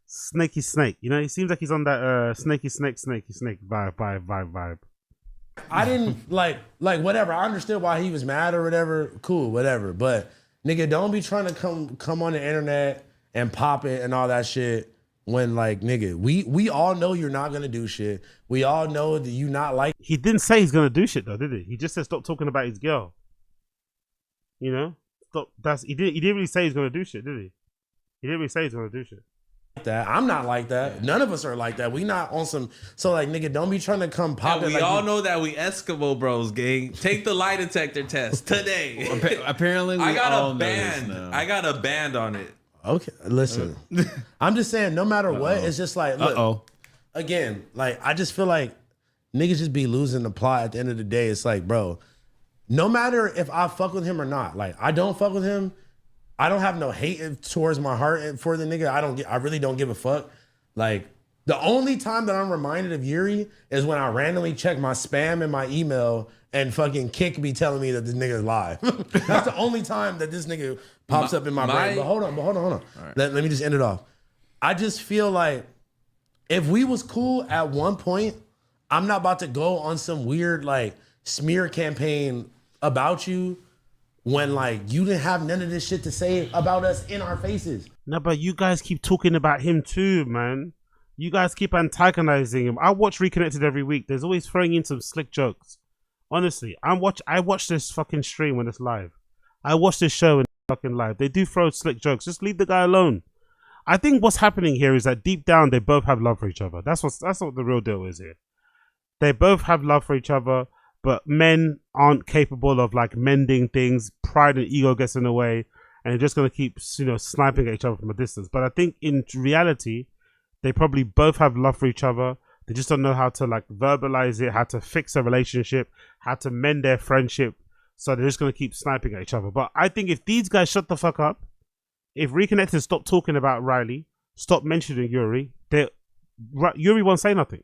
snaky snake, you know? He seems like he's on that snaky snake vibe. I didn't like whatever. I understood why he was mad or whatever. Cool, whatever. But nigga, don't be trying to come on the internet and pop it and all that shit when like nigga, we all know you're not gonna do shit. We all know that you not like. He didn't say he's gonna do shit though, did he? He just said stop talking about his girl. You know? Stop. He didn't really say he's gonna do shit, did he? He didn't really say he's gonna do shit. That I'm not like that. None of us are like that. We not on some. So like, nigga, don't be trying to come pop it. We like all know that we Eskimo bros, gang. Take the lie detector test today. Apparently, we I got all a know band. this now. I got a band on it. Okay, listen. I'm just saying, no matter what, it's just like, look. Again, like I just feel like niggas just be losing the plot. At the end of the day, it's like, bro, no matter if I fuck with him or not, like I don't fuck with him. I don't have no hate towards my heart for the nigga. I really don't give a fuck. Like the only time that I'm reminded of Yuri is when I randomly check my spam and my email and fucking Kick be telling me that this nigga is live. That's the only time that this nigga pops up in my brain. But hold on. Right. Let me just end it off. I just feel like if we was cool at one point, I'm not about to go on some weird like smear campaign about you when like you didn't have none of this shit to say about us in our faces. No, but you guys keep talking about him too, man. You guys keep antagonizing him. I watch Reconnected every week. There's always throwing in some slick jokes. Honestly, I watch this fucking stream when it's live. I watch this show when it's fucking live. They do throw slick jokes. Just leave the guy alone. I think what's happening here is that deep down they both have love for each other. That's what the real deal is here. They both have love for each other. But men aren't capable of like mending things. Pride and ego gets in the way, and they're just gonna keep, you know, sniping at each other from a distance. But I think in reality, they probably both have love for each other. They just don't know how to like verbalize it, how to fix a relationship, how to mend their friendship. So they're just gonna keep sniping at each other. But I think if these guys shut the fuck up, if Reconnected stop talking about Riley, stop mentioning Yuri, Yuri won't say nothing.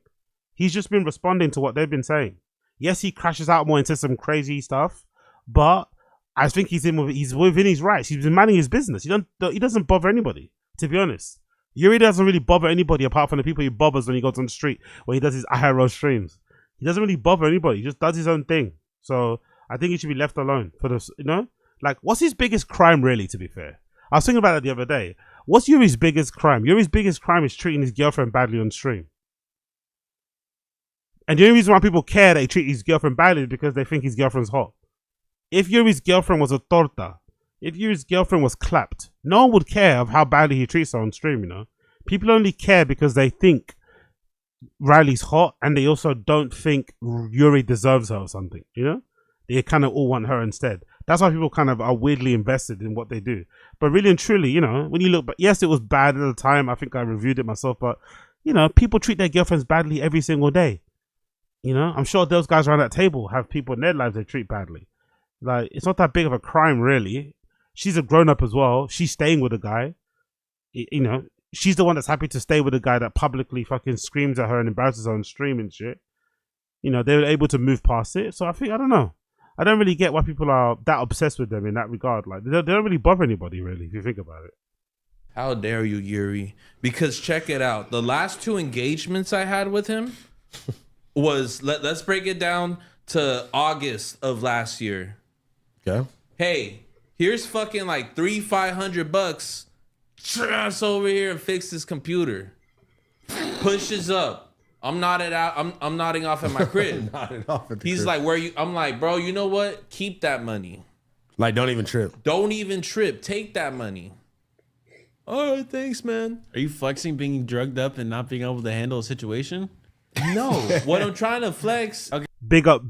He's just been responding to what they've been saying. Yes, he crashes out more into some crazy stuff, but I think he's within his rights. He's been minding his business. He doesn't bother anybody, to be honest. Yuri doesn't really bother anybody apart from the people he bothers when he goes on the street, when he does his IRL streams. He doesn't really bother anybody. He just does his own thing. So I think he should be left alone for this, you know? Like, what's his biggest crime, really, to be fair? I was thinking about it the other day. What's Yuri's biggest crime? Yuri's biggest crime is treating his girlfriend badly on stream. And the only reason why people care that he treats his girlfriend badly is because they think his girlfriend's hot. If Yuri's girlfriend was a torta, if Yuri's girlfriend was clapped, no one would care of how badly he treats her on stream, you know? People only care because they think Riley's hot and they also don't think Yuri deserves her or something, you know? They kind of all want her instead. That's why people kind of are weirdly invested in what they do. But really and truly, you know, when you look back, yes, it was bad at the time. I think I reviewed it myself, but, you know, people treat their girlfriends badly every single day. You know, I'm sure those guys around that table have people in their lives they treat badly. Like, it's not that big of a crime, really. She's a grown-up as well. She's staying with a guy. You know, she's the one that's happy to stay with a guy that publicly fucking screams at her and embarrasses her on stream and shit. You know, they were able to move past it. So I don't know. I don't really get why people are that obsessed with them in that regard. Like, they don't really bother anybody, really, if you think about it. How dare you, Yuri? Because check it out. The last 2 engagements I had with him was, let's break it down to August of last year. Okay. Hey, here's fucking like $300-500. Trash over here and fix this computer. Pushes up. I'm nodding out. I'm nodding off at my crib. He's like, where you? I'm like, bro, you know what? Keep that money. Like, don't even trip. Don't even trip. Take that money. All right, thanks, man. Are you flexing being drugged up and not being able to handle a situation? No. What I'm trying to flex. Okay. Big up.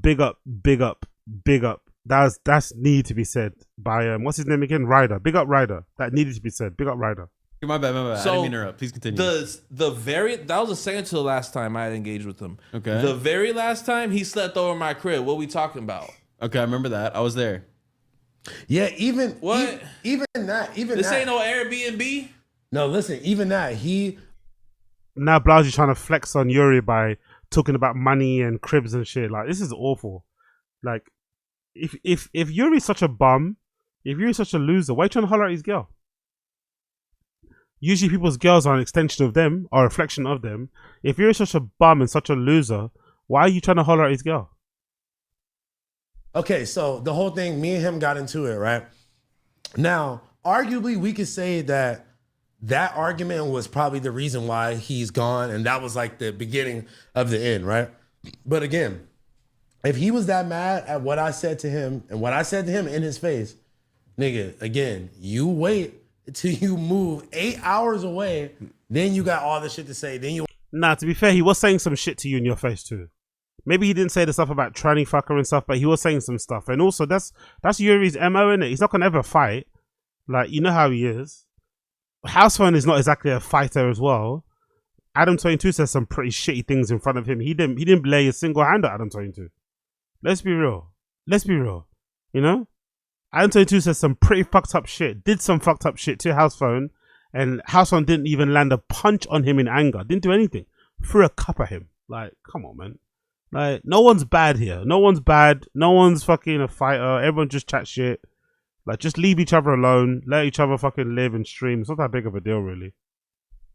That's needed to be said by what's his name again? Ryder. Big up Ryder. That needed to be said. Big up Ryder. My bad. So I didn't mean to interrupt. Please continue. That was the second to the last time I had engaged with him. Okay. The very last time he slept over my crib. What we talking about? Okay, I remember that. I was there. Yeah, even what? Even that. This ain't no Airbnb. No, listen. Even that. Now Blasie's trying to flex on Yuri by talking about money and cribs and shit. Like, this is awful. Like, if Yuri's such a bum, if Yuri's such a loser, why are you trying to holler at his girl? Usually people's girls are an extension of them or a reflection of them. If you're such a bum and such a loser, why are you trying to holler at his girl? Okay, so the whole thing, me and him got into it, right? Now, arguably, we could say that argument was probably the reason why he's gone, and that was like the beginning of the end, right? But again, if he was that mad at what I said to him and what I said to him in his face, nigga, again, you wait till you move 8 hours away, then you got all the shit to say. Then you. Nah, to be fair, he was saying some shit to you in your face too. Maybe he didn't say the stuff about tranny fucker and stuff, but he was saying some stuff. And also, that's Yuri's MO, innit? He's not gonna ever fight. Like, you know how he is. Housephone is not exactly a fighter as well. Adam22 says some pretty shitty things in front of him. He didn't lay a single hand at Adam22. Let's be real. You know? Adam22 says some pretty fucked up shit. Did some fucked up shit to Housephone. And Housephone didn't even land a punch on him in anger. Didn't do anything. Threw a cup at him. Like, come on, man. Like, no one's bad here. No one's bad. No one's fucking a fighter. Everyone just chat shit. Like, just leave each other alone. Let each other fucking live and stream. It's not that big of a deal, really.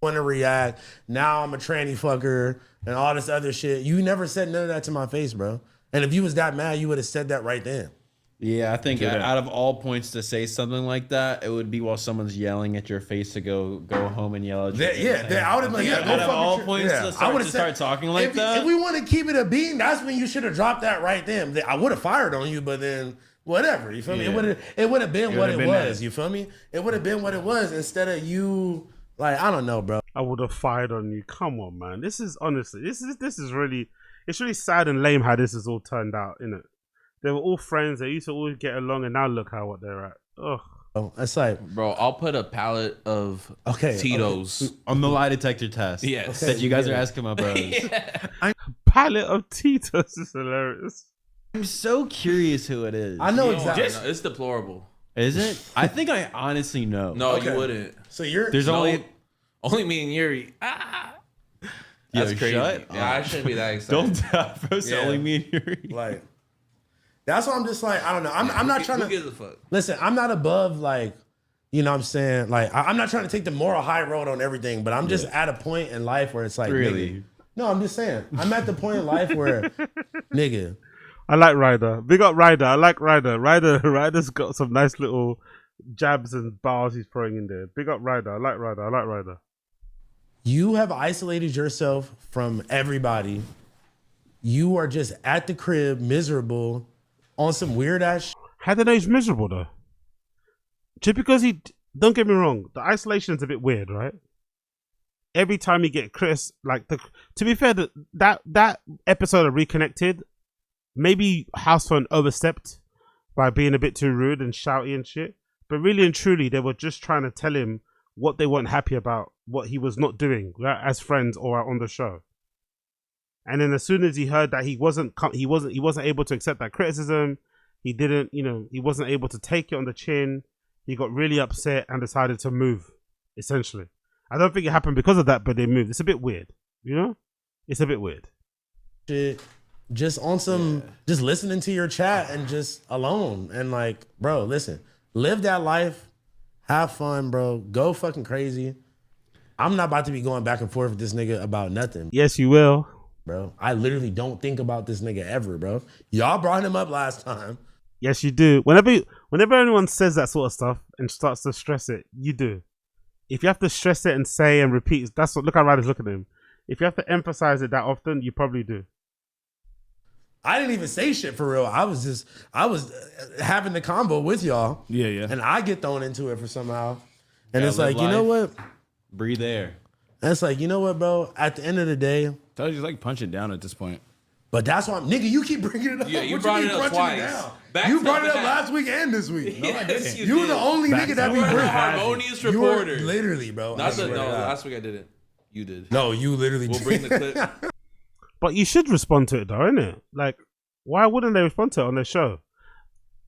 Want to react. Now I'm a tranny fucker and all this other shit. You never said none of that to my face, bro. And if you was that mad, you would have said that right then. Yeah, I think out of all points to say something like that, it would be while someone's yelling at your face to go home and yell at you. I would have been like, out of all points to start talking like that. If we want to keep it a beat, that's when you should have dropped that right then. I would have fired on you, but then whatever, you feel me? It would have been what it was, you feel me? It would have been what it was instead of you, like, I don't know, bro. I would have fired on you. Come on, man. This is honestly, this is really, it's really sad and lame how this has all turned out, innit? They were all friends. They used to always get along, and now look what they're at. Ugh. Oh, that's like, bro, I'll put a pallet of Tito's on the lie detector test. Yes, that you guys are asking my bros. Pallet of Tito's is hilarious. I'm so curious who it is. I know exactly. No, it's deplorable. Is it? I think I honestly know. No, you wouldn't. So you're there's only me and Yuri. That's crazy. Yeah, I shouldn't be that excited. Don't tell, bro. It's only me and Yuri. Like. That's why I'm just like, I don't know. I'm not trying to. Who gives a fuck? Listen, I'm not above, like, you know what I'm saying? Like, I'm not trying to take the moral high road on everything, but I'm just at a point in life where it's like, Really? nigga. No, I'm just saying. I'm at the point in life where, nigga. I like Ryder. Big up Ryder. I like Ryder. Ryder's got some nice little jabs and bars he's throwing in there. Big up Ryder. I like Ryder. You have isolated yourself from everybody. You are just at the crib, miserable, on some weird ass shit. How do they know he's miserable though? Just because don't get me wrong, the isolation's a bit weird, right? Every time you get Chris, to be fair, that episode of Reconnected, maybe House Phone overstepped by being a bit too rude and shouty and shit. But really and truly, they were just trying to tell him what they weren't happy about, what he was not doing, right, as friends or on the show. And then as soon as he heard that he wasn't able to accept that criticism, he wasn't able to take it on the chin. He got really upset and decided to move, essentially. I don't think it happened because of that, but they moved. It's a bit weird, you know? It's a bit weird. Shit, just on some, just listening to your chat and just alone. And like, bro, listen, live that life. Have fun, bro. Go fucking crazy. I'm not about to be going back and forth with this nigga about nothing. Yes, you will. Bro, I literally don't think about this nigga ever, bro. Y'all brought him up last time. Yes, you do. Whenever anyone says that sort of stuff and starts to stress it, you do. If you have to stress it and say and repeat, look how Ryder's looking at him. If you have to emphasize it that often, you probably do. I didn't even say shit for real. I was having the combo with y'all. Yeah. And I get thrown into it for somehow. And Gotta it's like, live you know life. what? Breathe air. And it's like, you know what, bro? At the end of the day. Tell you like punch it down at this point. But that's why, nigga, you keep bringing it up. Yeah, you What brought keep it up crunching twice. down? Back You to brought it up back. last week and this week. No, I didn't. You were the only nigga that be You were bringing a harmonious reporter. Literally, bro. No, last week I didn't. You did. No, you literally We'll did. bring the clip. But you should respond to it though, innit? Like, why wouldn't they respond to it on their show?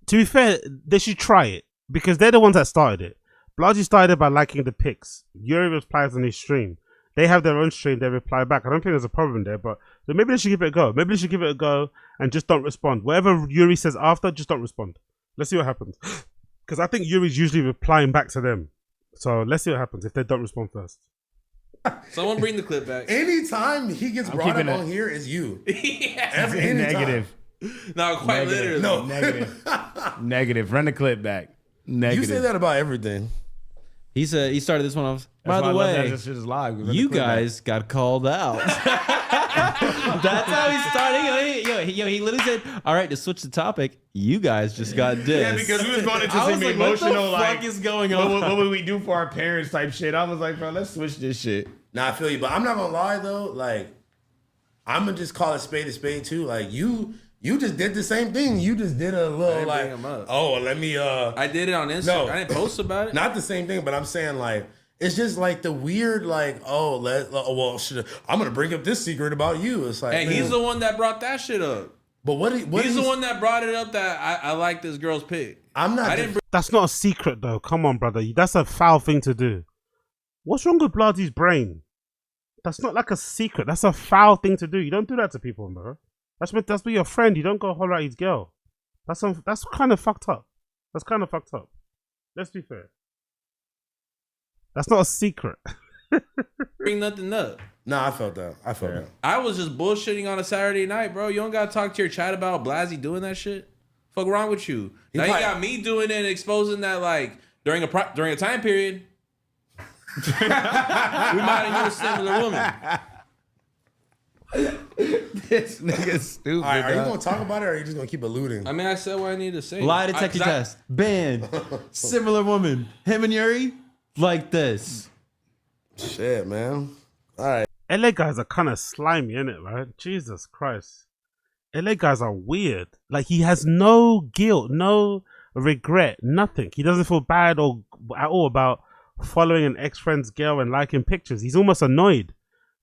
To be fair, they should try it because they're the ones that started it. Blasi started it by liking the pics. Yuri replies on his stream. They have their own stream, they reply back. I don't think there's a problem there, but so maybe they should give it a go. Maybe they should give it a go and just don't respond. Whatever Yuri says after, just don't respond. Let's see what happens. Because I think Yuri's usually replying back to them. So let's see what happens if they don't respond first. Someone bring the clip back. Anytime he gets brought up on here, it's you. Anytime. Negative. No, quite literally. No. Negative. Run the clip back. Negative. You say that about everything. He started this one off. By the way, this shit is live. You guys got called out. That's how he started. He literally said, "All right, to switch the topic, you guys just got dissed." Yeah, because we was going into some like, emotional, what the fuck is going on? What would we do for our parents type shit? I was like, bro, let's switch this shit. Nah, I feel you, but I'm not gonna lie though. Like, I'm gonna just call it a spade too. Like you just did the same thing. You just did a little bring like, him up. oh, let me. I did it on Instagram. No. I didn't post about it. Not the same thing, but I'm saying like. It's just like the weird, like, I'm gonna bring up this secret about you. It's like, Hey, he's the one that brought that shit up. But he's the one that brought it up that I like this girl's pic. That's not a secret though. Come on, brother. That's a foul thing to do. What's wrong with Blasi's brain? That's not like a secret. That's a foul thing to do. You don't do that to people, bro. That's with your friend. You don't go holler at his girl. That's kind of fucked up. That's kind of fucked up. Let's be fair. That's not a secret. Bring nothing up. Nah, I felt that. I was just bullshitting on a Saturday night, bro. You don't gotta talk to your chat about Blasi doing that shit. Fuck wrong with you? Now you got me doing it and exposing that like during a time period. We might have used a similar woman. This nigga's stupid. All right, are you gonna talk about it or are you just gonna keep alluding? I mean, I said what I need to say. Lie detector test. Banned. Similar woman. Him and Yuri like this. Shit, man. All right. LA guys are kind of slimy, innit, right? Jesus Christ. LA guys are weird. Like, he has no guilt, no regret, nothing. He doesn't feel bad or at all about following an ex-friend's girl and liking pictures. He's almost annoyed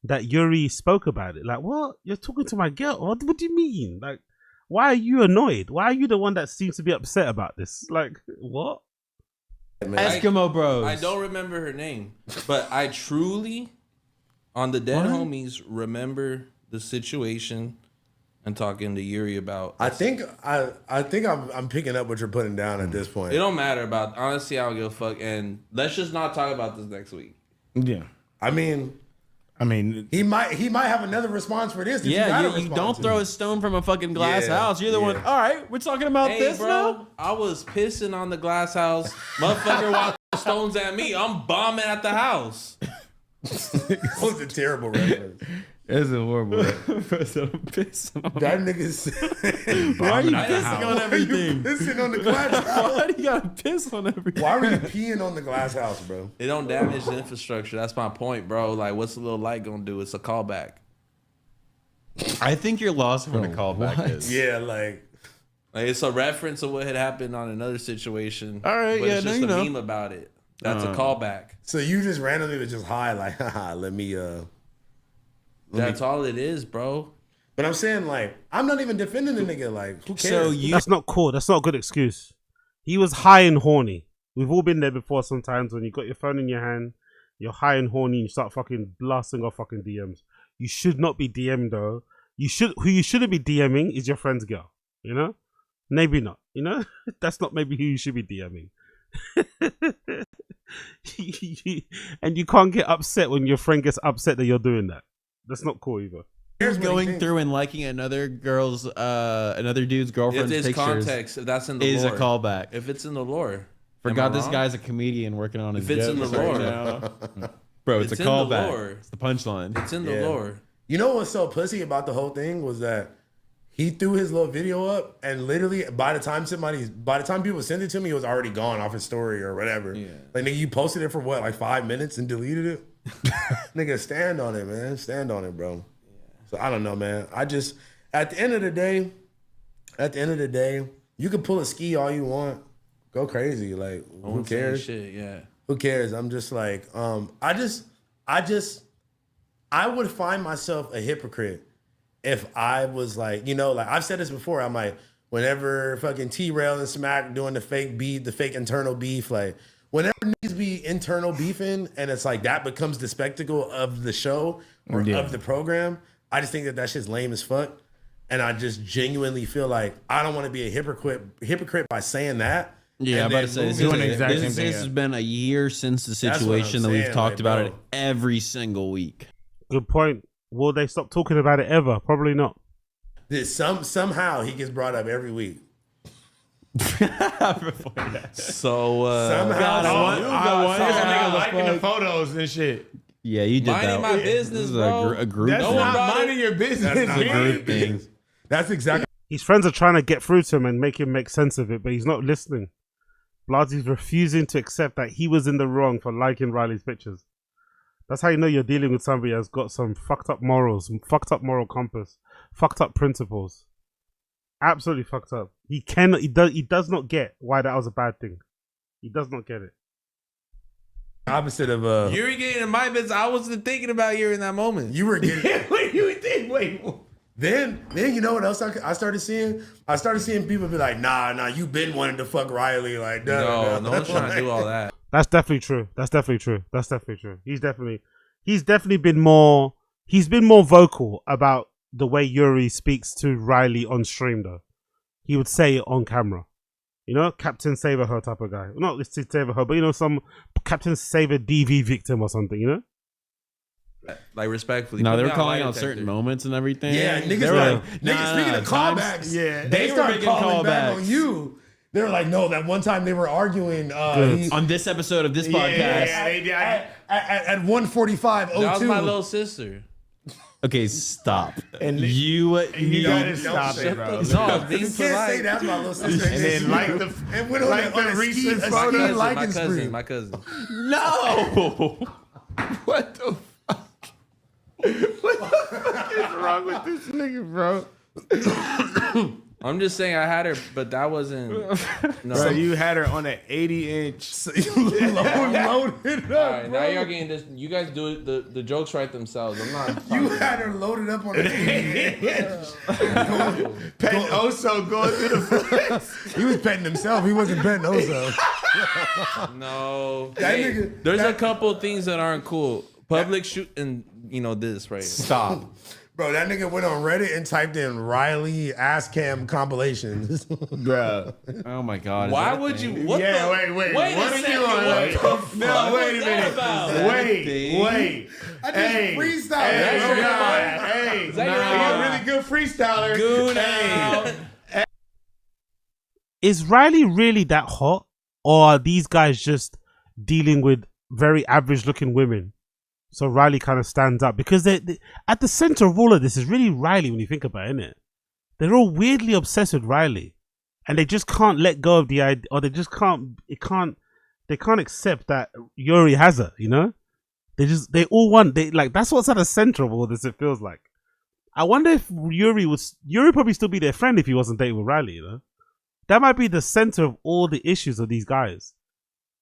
that Yuri spoke about it. Like, what? You're talking to my girl? What do you mean? Like, why are you annoyed? Why are you the one that seems to be upset about this? Like, what? Eskimo Bros. I don't remember her name, but I truly, on the dead homies, remember the situation and talking to Yuri about. I think I'm picking up what you're putting down at this point. It don't matter about. Honestly, I don't give a fuck. And let's just not talk about this next week. Yeah. I mean, he might have another response for this. Yeah, you don't throw a stone from a fucking glass house. You're the one. All right, we're talking about this bro, now. I was pissing on the glass house. Motherfucker walked stones at me. I'm bombing at the house. That was a terrible reference. It's a horrible reference. That nigga's. Why are you pissing on everything? Why are you pissing on the glass house? Why do you gotta piss on everything? Why were you peeing on the glass house, bro? It don't damage the infrastructure. That's my point, bro. Like, what's the little light gonna do? It's a callback. I think you're lost when a callback is. Yeah, like it's a reference of what had happened on another situation. All right, but yeah, it's now just you a know. meme about it. That's a callback. So you just randomly was just high, like, haha, let me. That's all it is, bro. But I'm saying, like, I'm not even defending the nigga. Like, who cares? So that's not cool. That's not a good excuse. He was high and horny. We've all been there before sometimes when you got your phone in your hand, you're high and horny, and you start fucking blasting off fucking DMs. You should not be DM'd though. Who you shouldn't be DMing is your friend's girl. You know? Maybe not. You know? That's not maybe who you should be DMing. And you can't get upset when your friend gets upset that you're doing that. That's not cool either. Here's going through and liking another dude's girlfriend's If there's pictures. context, if that's in the is lore. a callback. If it's in the lore. Forgot Am I this wrong? guy's a comedian working on his If it's in jokes the right lore. now. Bro, it's a in the callback. lore. It's the punchline. It's in the lore. You know what's so pussy about the whole thing was that he threw his little video up, and literally by the time people sent it to me, it was already gone off his story or whatever. Yeah. Like, nigga, you posted it for what, like 5 minutes and deleted it? Nigga, stand on it, man. Stand on it, bro. So I don't know, man. I just at the end of the day, you can pull a ski all you want, go crazy. Like, who cares? Shit, yeah. Who cares? I'm just like, I would find myself a hypocrite if I was like, you know, like I've said this before. I'm like, whenever fucking T-Rail and Smack doing the fake beef, the fake internal beef, like whenever needs to be internal beefing, and it's like that becomes the spectacle of the show or of the program. I just think that shit's lame as fuck, and I just genuinely feel like I don't want to be a hypocrite by saying that. Yeah, I'm about to say this has been a year since the situation that we've talked about it every single week. Good point. Will they stop talking about it ever? Probably not. Somehow he gets brought up every week. So somehow liking the photos and shit. Yeah, you did minding that. my business, bro. A group. That's not minding your business. That's not a group thing. That's exactly. His friends are trying to get through to him and make him make sense of it, but he's not listening. Blasie's refusing to accept that he was in the wrong for liking Riley's pictures. That's how you know you're dealing with somebody that's got some fucked up morals, some fucked up moral compass, fucked up principles. Absolutely fucked up. He does not get why that was a bad thing. He does not get it. Opposite of Yuri getting in my business. I wasn't thinking about Yuri in that moment. You were getting. Wait. Then you know what else I started seeing? I started seeing people be like, nah, you been wanting to fuck Riley, like no one's trying to do all that. That's definitely true. That's definitely true. He's definitely been more vocal about the way Yuri speaks to Riley on stream though. He would say it on camera. You know, Captain Saver Her type of guy. Not Saver Her, but you know, some Captain Saver DV victim or something, you know? Like, respectfully. No, they were calling out certain moments and everything. Yeah, niggas they were like, speaking of callbacks, they started calling back on you. They were like, no, that one time they were arguing on this episode of this podcast. Yeah, at 1:45:02. That was my little sister. Okay, stop. And you gotta stop it, bro. No, you can't say that's my little sister. And then like the recent photos. My cousin. No. What the fuck? What the fuck is wrong with this nigga, bro? I'm just saying I had her, but that wasn't. No. Bro, you had her on an 80-inch. So you loaded up. All right, bro. now you're getting this. You guys do it. The jokes write themselves. I'm not. You had her loaded up on an 80-inch. Petting Oso going through the flex. He was petting himself. He wasn't petting Oso. No. That Hey, nigga- there's a couple things that aren't cool. Public shoot and this right here. Stop. Bro, that nigga went on Reddit and typed in Riley ass cam compilations. Bro. Oh my god. Why would you? What Wait. the, What are second, you on? what the fuck No, wait a was that minute. about? Wait. I just freestyled. Hey, Is that your you're a line? really good freestyler. Goon Hey. Is Riley really that hot, or are these guys just dealing with very average-looking women? So Riley kind of stands up because they at the center of all of this is really Riley when you think about it, innit? They're all weirdly obsessed with Riley, and they just can't let go of the idea, or they just can't. They can't accept that Yuri has her. You know, they all want. They like that's what's at the center of all this. It feels like. I wonder if Yuri probably still be their friend if he wasn't dating with Riley. You know, that might be the center of all the issues of these guys.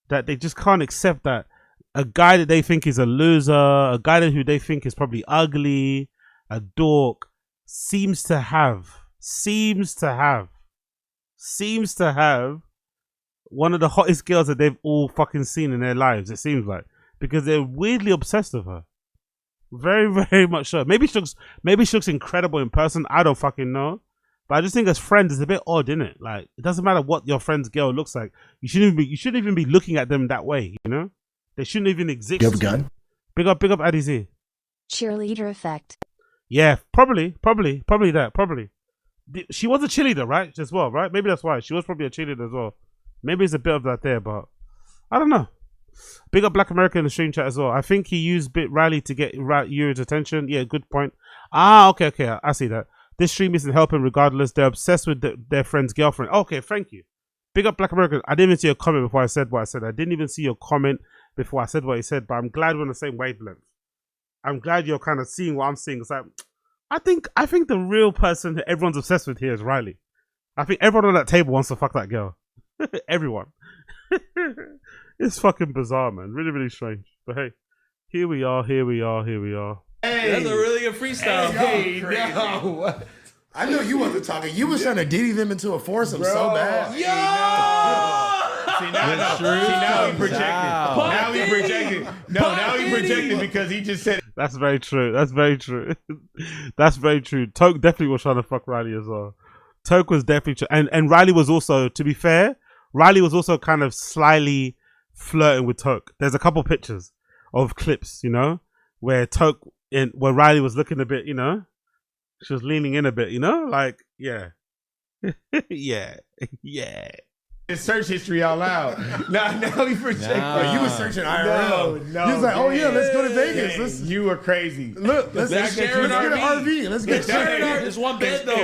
That they just can't accept that a guy that they think is a loser, a guy who they think is probably ugly, a dork, seems to have one of the hottest girls that they've all fucking seen in their lives, it seems like. Because they're weirdly obsessed with her. Very, very much so. Maybe she looks incredible in person. I don't fucking know. But I just think as friends, it's a bit odd, isn't it? Like, it doesn't matter what your friend's girl looks like. You shouldn't even be looking at them that way, you know? They shouldn't even exist. You have a gun? Big up Addy Z. Cheerleader effect. Yeah, probably that. She was a cheerleader, right? As well, right? Maybe that's why. She was probably a cheerleader as well. Maybe it's a bit of that there, but I don't know. Big up Black America in the stream chat as well. I think he used Bit Riley to get Yuri's attention. Yeah, good point. Okay. I see that. This stream isn't helping regardless. They're obsessed with their friend's girlfriend. Okay, thank you. Big up Black America. I didn't even see your comment before I said what I said. I didn't even see your comment before I said what he said, but I'm glad we're on the same wavelength. I'm glad you're kind of seeing what I'm seeing. It's like, I think the real person that everyone's obsessed with here is Riley. I think everyone on that table wants to fuck that girl. Everyone. It's fucking bizarre, man. Really, really strange. But hey, here we are. Hey, that's a really good freestyle. Hey, no. I know you wasn't talking. You was trying to diddy them into a foursome so bad. See, now he projected. Now he projected because he just said it. That's very true. That's very true. Toke definitely was trying to fuck Riley as well. Toke was definitely and Riley was also, to be fair, Riley was also kind of slyly flirting with Toke. There's a couple pictures of clips, you know, where where Riley was looking a bit, you know, she was leaning in a bit, you know, like, yeah. yeah. His search history out loud. Now he projected. You was searching IRL. No. He was like, oh yeah, let's go to Vegas. You were crazy. Look, let's get an RV. Let's get share an RV. It's one bed though.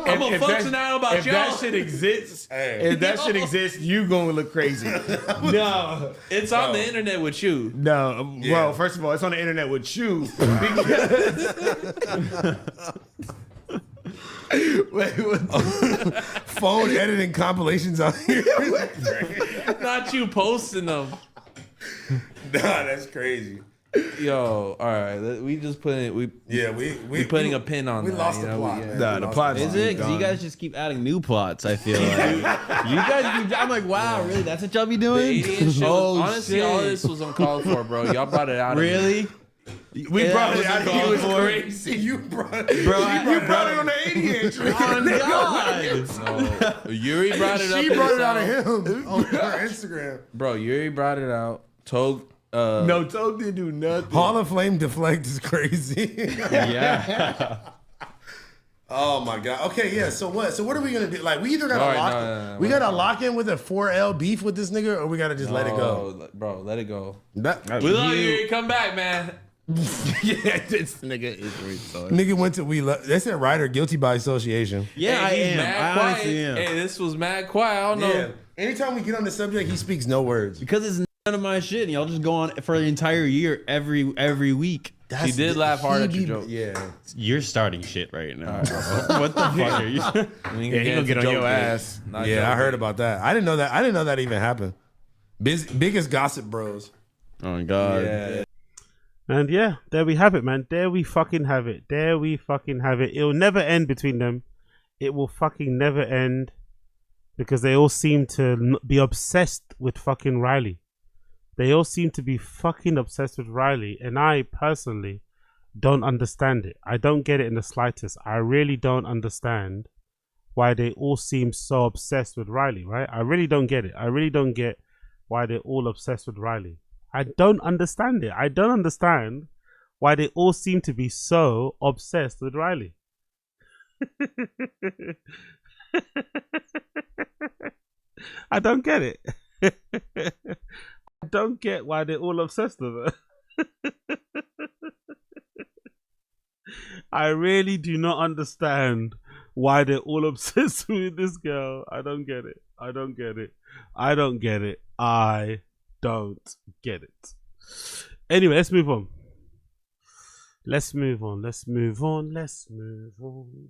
I'm gonna function out about y'all. That shit exists, if that shit exists, you gonna look crazy. No, it's on the internet with you. No, well, first of all, it's on the internet with you. Wait, phone editing compilations on here. Not you posting them. Nah, that's crazy. Yo, all right. We just put it. We putting a pin on. We that, lost the plot. Nah, the plot is it? Because you guys just keep adding new plots. I feel like you guys. I'm like, wow, really? That's what y'all be doing? Honestly, all this was uncalled for, bro. Y'all brought it out. Really? We brought it out. He was crazy. You brought it on the 80 inch. Oh God! No. Yuri brought it up. She brought it out of him on her Instagram. Bro, Yuri brought it out. Toke. No, Toke didn't do nothing. Hall of Flame deflect is crazy. Yeah. Oh my God. Okay, yeah. So what are we gonna do? Like, we either gotta we gotta lock in with a 4L beef with this nigga, or we gotta just let it go. Bro, let it go. We love you. Come back, man. Yeah, this nigga is retarded. Nigga went to they said Ryder guilty by association. Yeah, I am. I honestly am. Hey, this was mad quiet. I don't know. Anytime we get on the subject, he speaks no words. Because it's none of my shit, and y'all just go on for the entire year every week. She did laugh hard at your joke. Yeah. You're starting shit right now. What the fuck are you? Yeah, he gonna get on your ass. Yeah, I heard about that. I didn't know that even happened. Biggest gossip bros. Oh my God. Yeah. And yeah, there we have it, man. There we fucking have it. It'll never end between them. It will fucking never end because they all seem to be obsessed with fucking Riley. They all seem to be fucking obsessed with Riley. And I personally don't understand it. I don't get it in the slightest. I really don't understand why they all seem so obsessed with Riley, right? I really don't get it. I really don't get why they're all obsessed with Riley. I don't understand it. I don't understand why they all seem to be so obsessed with Riley. I don't get it. I don't get why they're all obsessed with her. I really do not understand why they're all obsessed with this girl. I don't get it. I don't get it. I don't get it. I don't get it. Anyway, let's move on. Let's move on. Let's move on. Let's move on.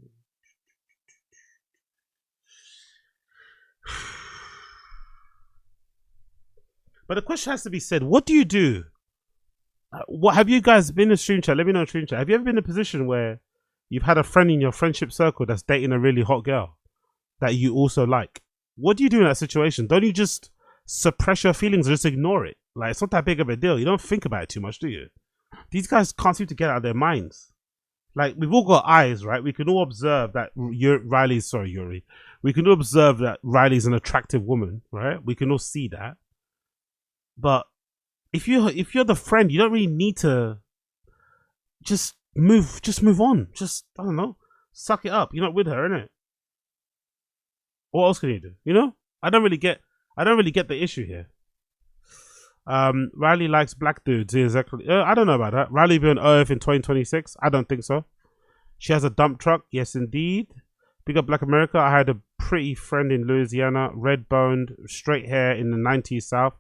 But the question has to be said, what do you do? What have you guys been in a stream chat? Let me know in stream chat. Have you ever been in a position where you've had a friend in your friendship circle that's dating a really hot girl that you also like? What do you do in that situation? Don't you just suppress your feelings or just ignore it? Like, it's not that big of a deal. You don't think about it too much, do you? These guys can't seem to get out of their minds. Like, we've all got eyes, right? We can all observe that Yuri. We can all observe that Riley's an attractive woman, right? We can all see that. But if you're the friend, you don't really need to just move on. Just, I don't know, suck it up. You're not with her, innit? What else can you do? You know? I don't really get the issue here. Riley likes black dudes. Exactly. I don't know about that. Riley be on Earth in 2026? I don't think so. She has a dump truck. Yes, indeed. Big up Black America. I had a pretty friend in Louisiana, red-boned, straight hair in the 90s South.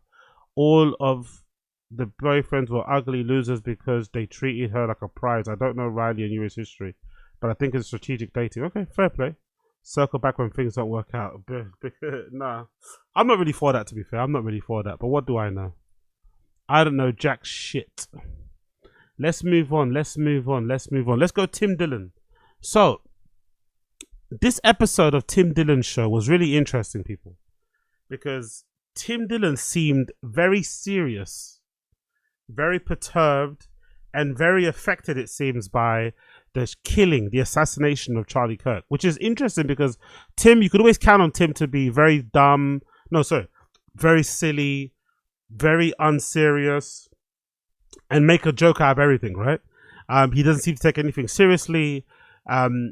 All of the boyfriends were ugly losers because they treated her like a prize. I don't know Riley and US history, but I think it's strategic dating. Okay, fair play. Circle back when things don't work out. Nah, I'm not really for that, to be fair. I'm not really for that. But what do I know? I don't know jack shit. Let's move on. Let's move on. Let's move on. Let's go Tim Dillon. So, this episode of Tim Dillon's show was really interesting, people, because Tim Dillon seemed very serious, very perturbed, and very affected, it seems, by the killing, the assassination of Charlie Kirk, which is interesting because Tim, you could always count on Tim to be very dumb, very silly, very unserious, and make a joke out of everything, right? He doesn't seem to take anything seriously.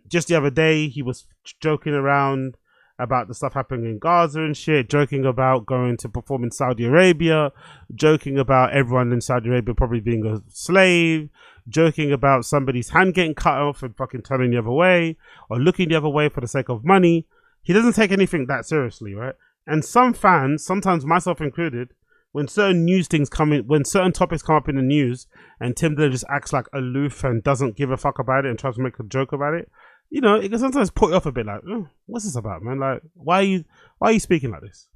Just the other day, he was joking around about the stuff happening in Gaza and shit, joking about going to perform in Saudi Arabia, joking about everyone in Saudi Arabia probably being a slave, joking about somebody's hand getting cut off and fucking turning the other way, or looking the other way for the sake of money. He doesn't take anything that seriously, right? And some fans, sometimes myself included, when certain news things come in, when certain topics come up in the news, and Tim Dillon just acts like aloof and doesn't give a fuck about it and tries to make a joke about it, you know, it can sometimes put you off a bit. Like, what's this about, man? Like, why are you speaking like this?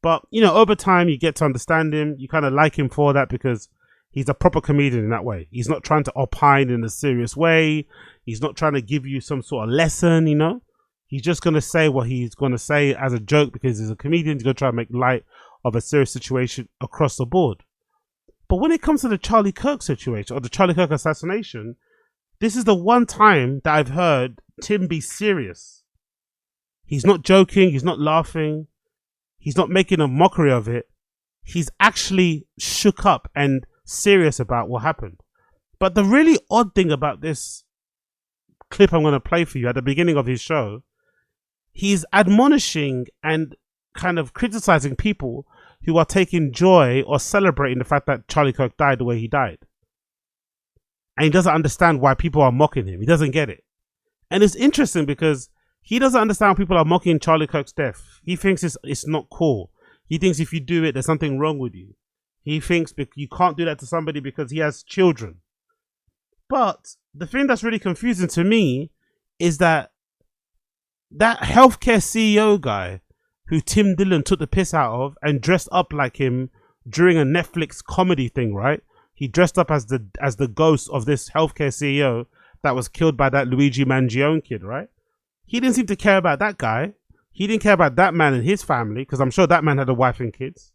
But you know, over time, you get to understand him. You kind of like him for that because he's a proper comedian in that way. He's not trying to opine in a serious way. He's not trying to give you some sort of lesson. You know, he's just gonna say what he's gonna say as a joke because he's a comedian. He's gonna try to make light of a serious situation across the board. But when it comes to the Charlie Kirk situation or the Charlie Kirk assassination, this is the one time that I've heard Tim be serious. He's not joking. He's not laughing. He's not making a mockery of it. He's actually shook up and serious about what happened. But the really odd thing about this clip I'm going to play for you at the beginning of his show, he's admonishing and kind of criticizing people who are taking joy or celebrating the fact that Charlie Kirk died the way he died. And he doesn't understand why people are mocking him. He doesn't get it. And it's interesting because he doesn't understand why people are mocking Charlie Kirk's death. He thinks it's not cool. He thinks if you do it, there's something wrong with you. He thinks you can't do that to somebody because he has children. But the thing that's really confusing to me is that healthcare CEO guy who Tim Dillon took the piss out of and dressed up like him during a Netflix comedy thing, right? He dressed up as the ghost of this healthcare CEO that was killed by that Luigi Mangione kid, right? He didn't seem to care about that guy. He didn't care about that man and his family, because I'm sure that man had a wife and kids.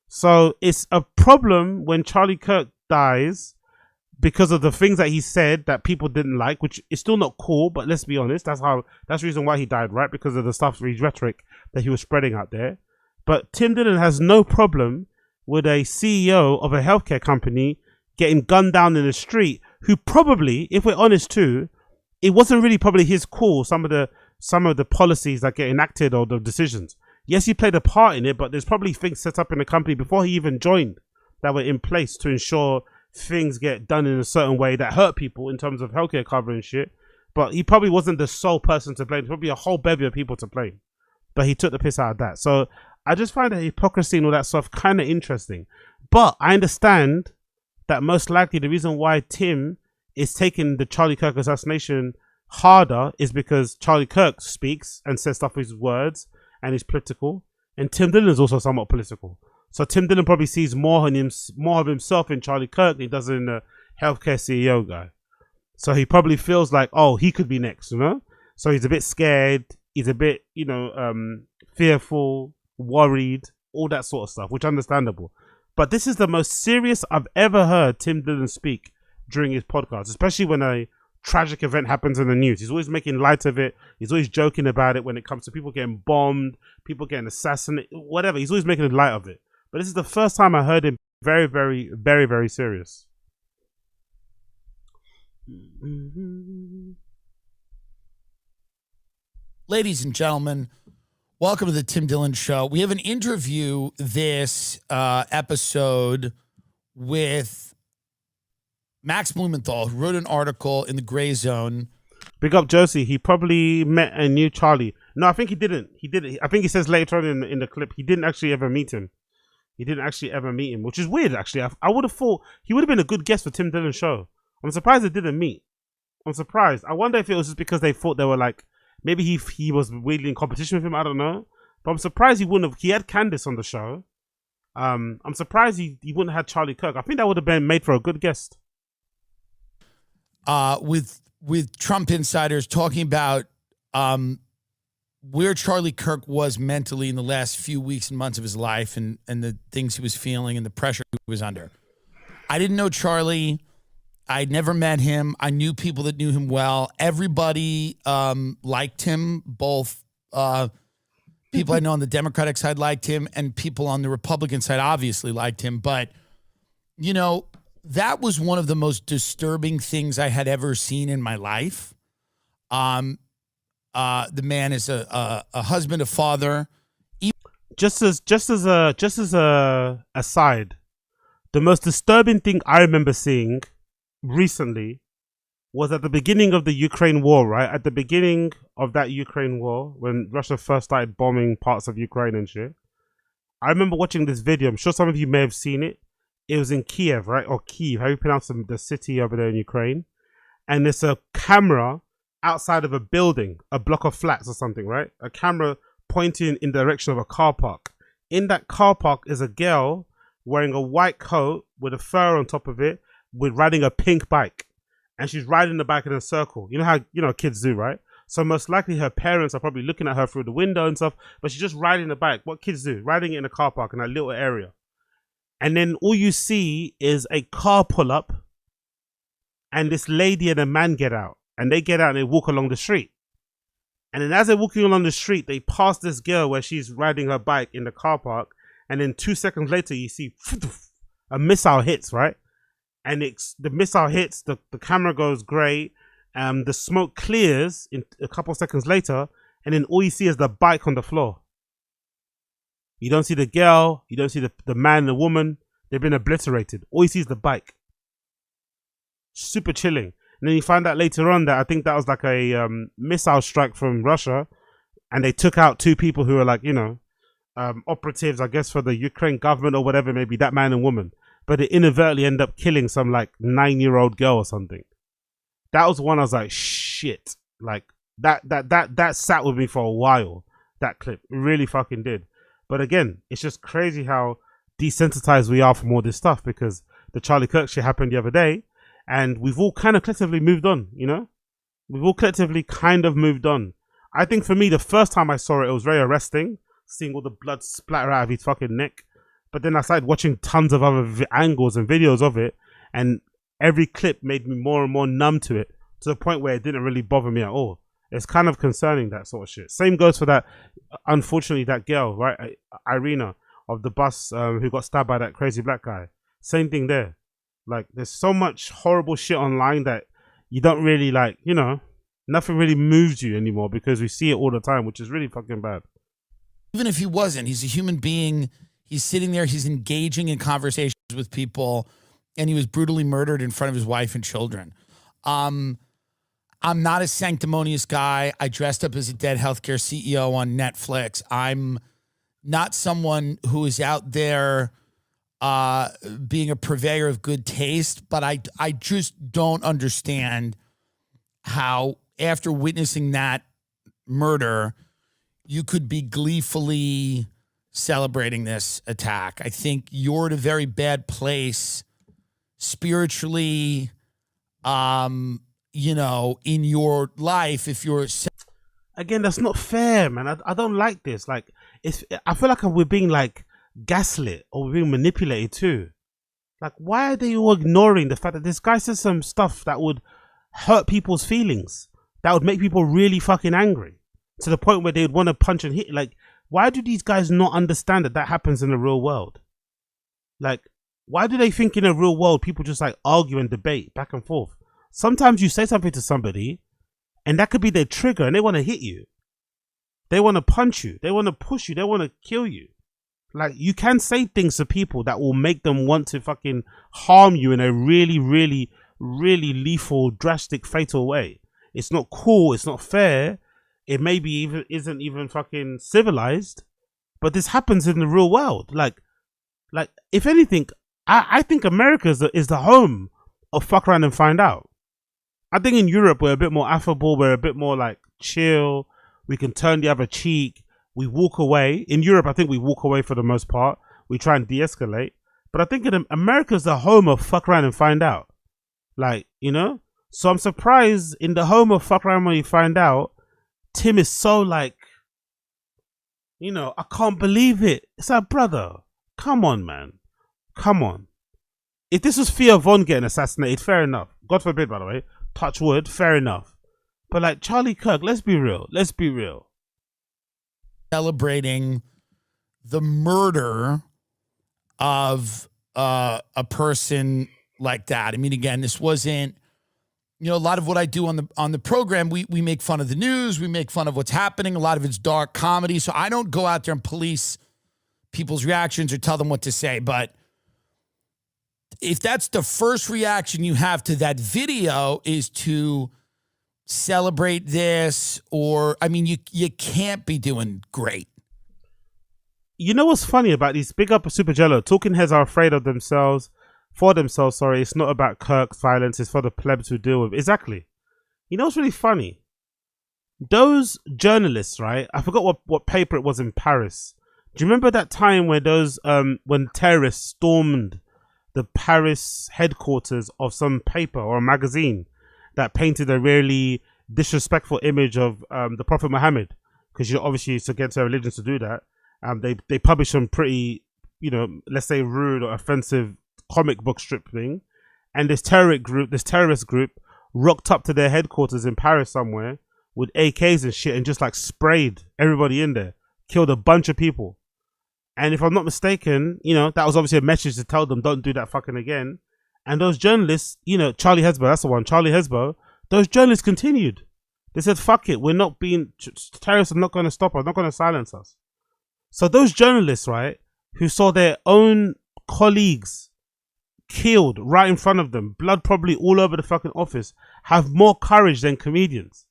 So it's a problem when Charlie Kirk dies because of the things that he said that people didn't like, which is still not cool, but let's be honest, that's the reason why he died, right? Because of the stuff, his rhetoric that he was spreading out there. But Tim Dillon has no problem with a CEO of a healthcare company getting gunned down in the street, who probably, if we're honest too, it wasn't really probably his call, some of the policies that get enacted or the decisions. Yes, he played a part in it, but there's probably things set up in the company before he even joined that were in place to ensure things get done in a certain way that hurt people in terms of healthcare cover and shit. But he probably wasn't the sole person to blame. There's probably a whole bevy of people to blame. But he took the piss out of that. So I just find the hypocrisy and all that stuff kind of interesting. But I understand that most likely the reason why Tim is taking the Charlie Kirk assassination harder is because Charlie Kirk speaks and says stuff with his words and is political. And Tim Dillon is also somewhat political. So Tim Dillon probably sees more of himself in Charlie Kirk than he does in the healthcare CEO guy. So he probably feels like, oh, he could be next, you know? So he's a bit scared. He's a bit, fearful, worried, all that sort of stuff, which is understandable. But this is the most serious I've ever heard Tim Dillon speak during his podcast, especially when a tragic event happens in the news. He's always making light of it. He's always joking about it when it comes to people getting bombed, people getting assassinated, whatever. He's always making light of it. But this is the first time I heard him very, very, very, very serious. Ladies and gentlemen, welcome to the Tim Dillon Show. We have an interview this episode with Max Blumenthal, who wrote an article in the Gray Zone. Big up Josie. He probably met a new Charlie. No, I think he didn't. I think he says later on in the clip, he didn't actually ever meet him. He didn't actually ever meet him, which is weird, actually. I would have thought he would have been a good guest for Tim Dillon's show. I'm surprised they didn't meet. I'm surprised. I wonder if it was just because they thought they were like, maybe he was weirdly in competition with him. I don't know. But I'm surprised he wouldn't have. He had Candace on the show. I'm surprised he wouldn't have had Charlie Kirk. I think that would have been made for a good guest. With Trump insiders talking about where Charlie Kirk was mentally in the last few weeks and months of his life and the things he was feeling and the pressure he was under. I didn't know Charlie. I'd never met him. I knew people that knew him well. Everybody liked him. Both people I know on the Democratic side liked him, and people on the Republican side obviously liked him. But, that was one of the most disturbing things I had ever seen in my life. The man is a husband, a father. Just as a aside, the most disturbing thing I remember seeing recently was at the beginning of the Ukraine war, right? At the beginning of that Ukraine war, when Russia first started bombing parts of Ukraine and shit, I remember watching this video. I'm sure some of you may have seen it. It was in Kiev, right? Or Kyiv, how you pronounce the city over there in Ukraine. And there's a camera outside of a building, a block of flats or something, right? A camera pointing in the direction of a car park. In that car park is a girl wearing a white coat with a fur on top of it, with riding a pink bike. And she's riding the bike in a circle. You know how, kids do, right? So most likely her parents are probably looking at her through the window and stuff, but she's just riding the bike. What kids do? Riding it in a car park in that little area. And then all you see is a car pull up and this lady and a man get out. And they get out and they walk along the street. And then as they're walking along the street, they pass this girl where she's riding her bike in the car park. And then 2 seconds later, you see a missile hits, right? And the missile hits, the camera goes grey. The smoke clears in a couple seconds later. And then all you see is the bike on the floor. You don't see the girl. You don't see the man, the woman. They've been obliterated. All you see is the bike. Super chilling. And then you find out later on that I think that was like a missile strike from Russia. And they took out 2 people who were like, operatives, I guess, for the Ukraine government or whatever, maybe that man and woman. But it inadvertently ended up killing some like 9-year-old girl or something. That was one I was like, shit. Like that sat with me for a while. That clip. It really fucking did. But again, it's just crazy how desensitized we are from all this stuff, because the Charlie Kirk shit happened the other day and we've all kind of collectively moved on, We've all collectively kind of moved on. I think for me, the first time I saw it, it was very arresting, seeing all the blood splatter out of his fucking neck. But then I started watching tons of other angles and videos of it. And every clip made me more and more numb to it, to the point where it didn't really bother me at all. It's kind of concerning, that sort of shit. Same goes for that, unfortunately, that girl, right, Irina, of the bus, who got stabbed by that crazy black guy. Same thing there. Like, there's so much horrible shit online that you don't really, like, you know, nothing really moves you anymore because we see it all the time, which is really fucking bad. Even if he wasn't, he's a human being. He's sitting there, he's engaging in conversations with people, and he was brutally murdered in front of his wife and children. I'm not a sanctimonious guy. I dressed up as a dead healthcare CEO on Netflix. I'm not someone who is out there being a purveyor of good taste, but I just don't understand how, after witnessing that murder, you could be gleefully celebrating this attack. I think you're at a very bad place spiritually, you know, in your life. If you're again, that's not fair, man. I don't like this. Like, I feel like we're being like gaslit or we're being manipulated too. Like, why are they all ignoring the fact that this guy says some stuff that would hurt people's feelings, that would make people really fucking angry, to the point where they would want to punch and hit? Like, why do these guys not understand that that happens in the real world? Like, why do they think in a real world people just like argue and debate back and forth? Sometimes you say something to somebody and that could be their trigger and they want to hit you. They want to punch you. They want to push you. They want to kill you. Like, you can say things to people that will make them want to fucking harm you in a really, really, really lethal, drastic, fatal way. It's not cool. It's not fair. It maybe even isn't even fucking civilized, but this happens in the real world. Like if anything, I think America is the home of fuck around and find out. I think in Europe we're a bit more affable. We're a bit more like chill. We can turn the other cheek. We walk away. In Europe, I think we walk away for the most part. We try and de-escalate. But I think in America's the home of fuck around and find out. Like, you know? So I'm surprised in the home of fuck around when you find out, Tim is so like, you know, I can't believe it. It's our brother. Come on, man. Come on. If this was Theo Von getting assassinated, fair enough. God forbid, by the way. Touch wood, fair enough. But like Charlie Kirk, let's be real. Let's be real. Celebrating the murder of a person like that. I mean, again, this wasn't, you know, a lot of what I do on the program, we make fun of the news, we make fun of what's happening. A lot of it's dark comedy. So I don't go out there and police people's reactions or tell them what to say. But if that's the first reaction you have to that video is to celebrate this, or, I mean, you can't be doing great. You know what's funny about these big up Super Jello? Talking heads are afraid of themselves, for themselves, sorry. It's not about Kirk's violence, it's for the plebs who deal with. Exactly. You know what's really funny? Those journalists, right? I forgot what paper it was in Paris. Do you remember that time where those when terrorists stormed the Paris headquarters of some paper or a magazine that painted a really disrespectful image of the Prophet Muhammad? Because you obviously it's against their religion to do that. They published some pretty, you know, let's say rude or offensive comic book strip thing, and this terrorist group rocked up to their headquarters in Paris somewhere with AKs and shit and just like sprayed everybody in there, killed a bunch of people. And if I'm not mistaken, you know, that was obviously a message to tell them don't do that fucking again. And those journalists, you know, Charlie Hesbo, that's the one, Charlie Hesbo, those journalists continued. They said, fuck it, we're not being, terrorists are not going to stop us, not going to silence us. So those journalists, right, who saw their own colleagues killed right in front of them, blood probably all over the fucking office, have more courage than comedians.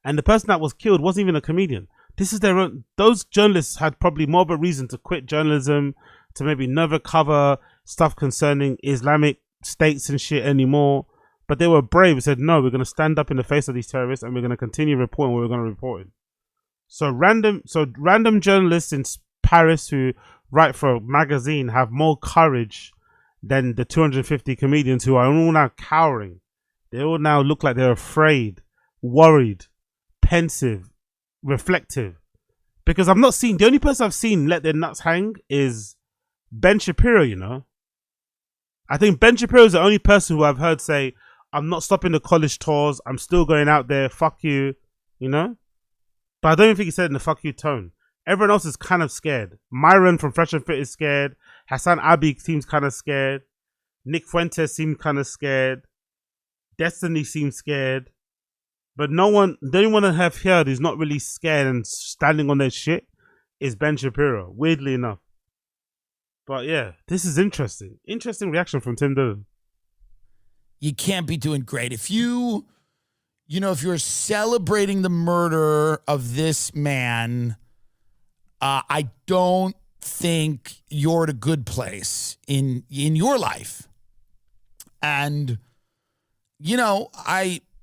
And the person that was killed wasn't even a comedian. This is their own. Those journalists had probably more of a reason to quit journalism, to maybe never cover stuff concerning Islamic states and shit anymore. But they were brave and said, no, we're going to stand up in the face of these terrorists and we're going to continue reporting what we're going to report in. So random journalists in Paris who write for a magazine have more courage than the 250 comedians who are all now cowering. They all now look like they're afraid, worried, pensive, reflective. Because I've not seen, the only person I've seen let their nuts hang is Ben Shapiro, you know. I think Ben Shapiro is the only person who I've heard say, I'm not stopping the college tours. I'm still going out there. Fuck you. You know? But I don't even think he said it in the fuck you tone. Everyone else is kind of scared. Myron from Fresh and Fit is scared. Hassan Abi seems kind of scared. Nick Fuentes seems kind of scared. Destiny seems scared. But no one, the only one I have heard who's not really scared and standing on their shit is Ben Shapiro, weirdly enough. But yeah, this is interesting. Interesting reaction from Tim Dillon. You can't be doing great. If you know, if you're celebrating the murder of this man, I don't think you're at a good place in your life. And, you know,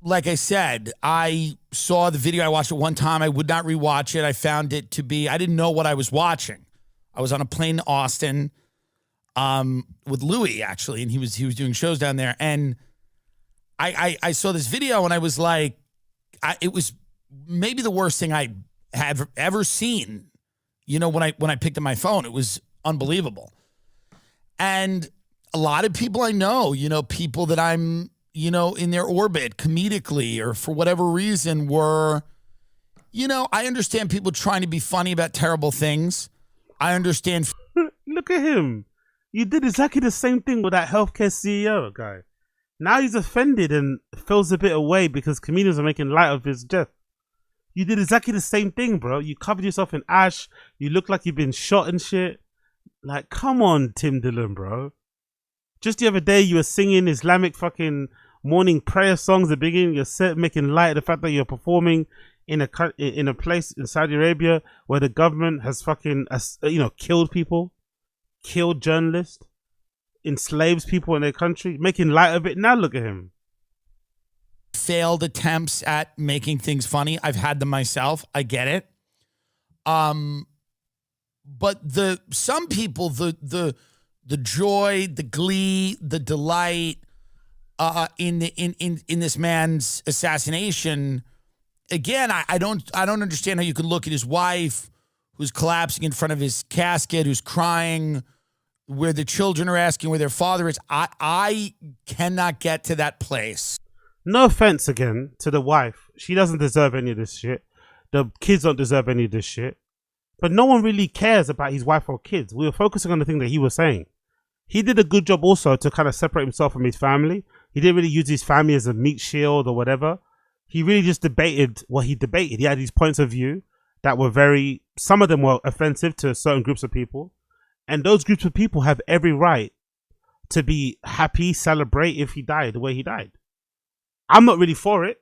like I said, I saw the video. I watched it one time. I would not rewatch it. I found it to be, I didn't know what I was watching. I was on a plane to Austin with Louis, actually, and he was doing shows down there. And I saw this video, and I was like, it was maybe the worst thing I have ever seen. You know, when I picked up my phone, it was unbelievable. And a lot of people I know, you know, people that I'm, you know, in their orbit comedically or for whatever reason were, you know, I understand people trying to be funny about terrible things. I understand. Look at him. You did exactly the same thing with that healthcare CEO guy. Now he's offended and feels a bit away because comedians are making light of his death. You did exactly the same thing, bro. You covered yourself in ash. You look like you've been shot and shit. Like, come on, Tim Dillon, bro. Just the other day, you were singing Islamic fucking morning prayer songs at the beginning of your set, making light of the fact that you're performing in a place in Saudi Arabia where the government has fucking, you know, killed people, killed journalists, enslaves people in their country, making light of it. Now look at him. Failed attempts at making things funny. I've had them myself. I get it. But some people, the joy, the glee, the delight in this man's assassination. Again, I don't understand how you could look at his wife who's collapsing in front of his casket, who's crying, where the children are asking where their father is. I cannot get to that place. No offense again to the wife. She doesn't deserve any of this shit. The kids don't deserve any of this shit. But no one really cares about his wife or kids. We were focusing on the thing that he was saying. He did a good job also to kind of separate himself from his family. He didn't really use his family as a meat shield or whatever. He really just debated what he debated. He had these points of view that were some of them were offensive to certain groups of people. And those groups of people have every right to be happy, celebrate if he died the way he died. I'm not really for it.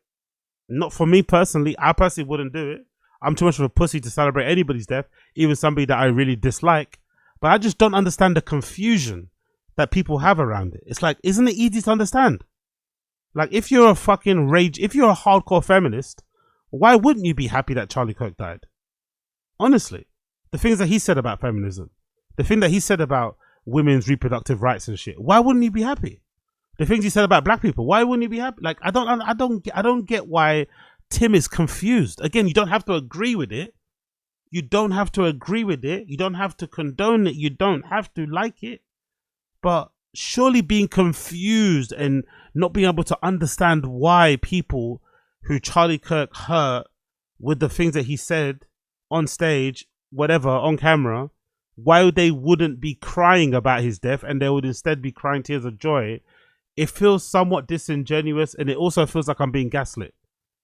Not for me personally. I personally wouldn't do it. I'm too much of a pussy to celebrate anybody's death, even somebody that I really dislike. But I just don't understand the confusion that people have around it. It's like, isn't it easy to understand? Like, if you're a fucking if you're a hardcore feminist, why wouldn't you be happy that Charlie Kirk died? Honestly, the things that he said about feminism, the thing that he said about women's reproductive rights and shit, why wouldn't you be happy? The things he said about black people, why wouldn't you be happy? Like, I don't get why Tim is confused. Again, you don't have to agree with it. You don't have to agree with it. You don't have to condone it. You don't have to like it. But surely being confused and not being able to understand why people who Charlie Kirk hurt with the things that he said on stage, whatever, on camera, why they wouldn't be crying about his death and they would instead be crying tears of joy. It feels somewhat disingenuous, and it also feels like I'm being gaslit.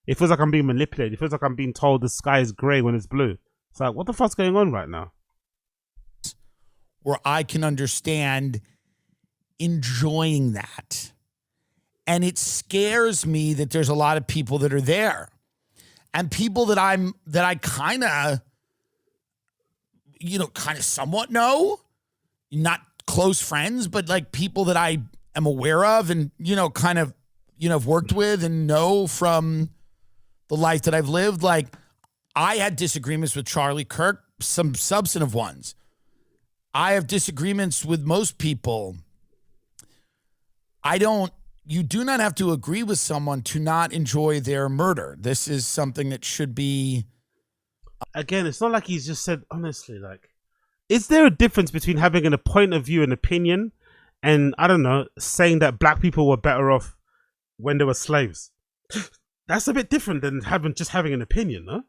It feels like I'm being manipulated. It feels like I'm being told the sky is grey when it's blue. It's like, what the fuck's going on right now? Where I can understand enjoying that. And it scares me that there's a lot of people that are there. And people that I kind of, you know, kind of somewhat know, not close friends, but like people that I am aware of and, you know, kind of, you know, have worked with and know from the life that I've lived. Like, I had disagreements with Charlie Kirk, some substantive ones. I have disagreements with most people. You do not have to agree with someone to not enjoy their murder. This is something that should be. Again, it's not like he's just said, honestly, like, is there a difference between having a point of view and opinion and I don't know, saying that black people were better off when they were slaves. That's a bit different than having an opinion, no?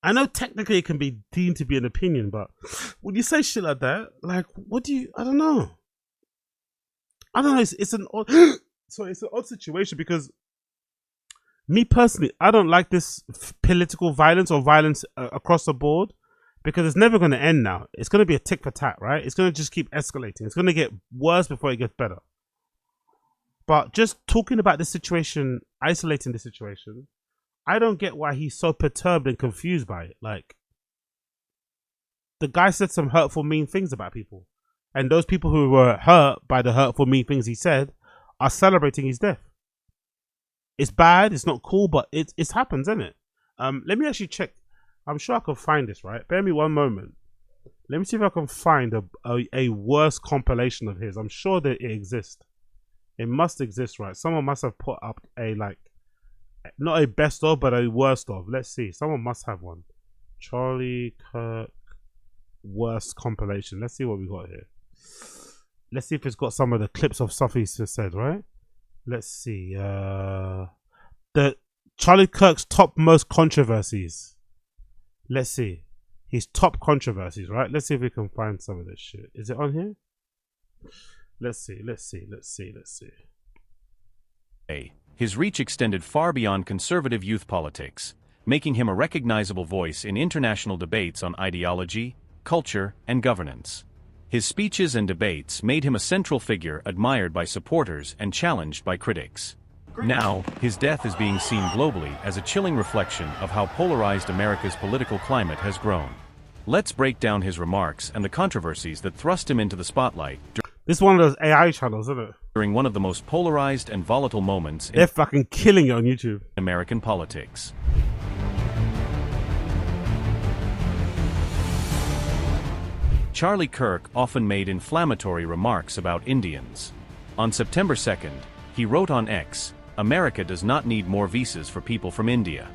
I know technically it can be deemed to be an opinion, but when you say shit like that, like, what do you? I don't know. It's an odd, it's an odd situation because me personally, I don't like this political violence or violence across the board because it's never going to end now. It's going to be a tick for tat, right? It's going to just keep escalating. It's going to get worse before it gets better. But just talking about this situation, isolating the situation, I don't get why he's so perturbed and confused by it. Like, the guy said some hurtful, mean things about people. And those people who were hurt by the hurtful, mean things he said are celebrating his death. It's bad, it's not cool, but it happens, isn't it? Let me actually check. I'm sure I can find this, right? Bear me one moment. Let me see if I can find a worse compilation of his. I'm sure that it exists. It must exist, right? Someone must have put up a, like, not a best of, but a worst of. Let's see. Someone must have one. Charlie Kirk worst compilation. Let's see what we got here. Let's see if it's got some of the clips of stuff he's said, right? Let's see. The Charlie Kirk's top most controversies. Let's see. His top controversies, right? Let's see if we can find some of this shit. Is it on here? Let's see. His reach extended far beyond conservative youth politics, making him a recognizable voice in international debates on ideology, culture, and governance. His speeches and debates made him a central figure admired by supporters and challenged by critics. Now, his death is being seen globally as a chilling reflection of how polarized America's political climate has grown. Let's break down his remarks and the controversies that thrust him into the spotlight. This is one of those AI channels, isn't it? During one of the most polarized and volatile moments They're fucking killing it on YouTube. American politics. Charlie Kirk often made inflammatory remarks about Indians. On September 2nd, he wrote on X, "America does not need more visas for people from India.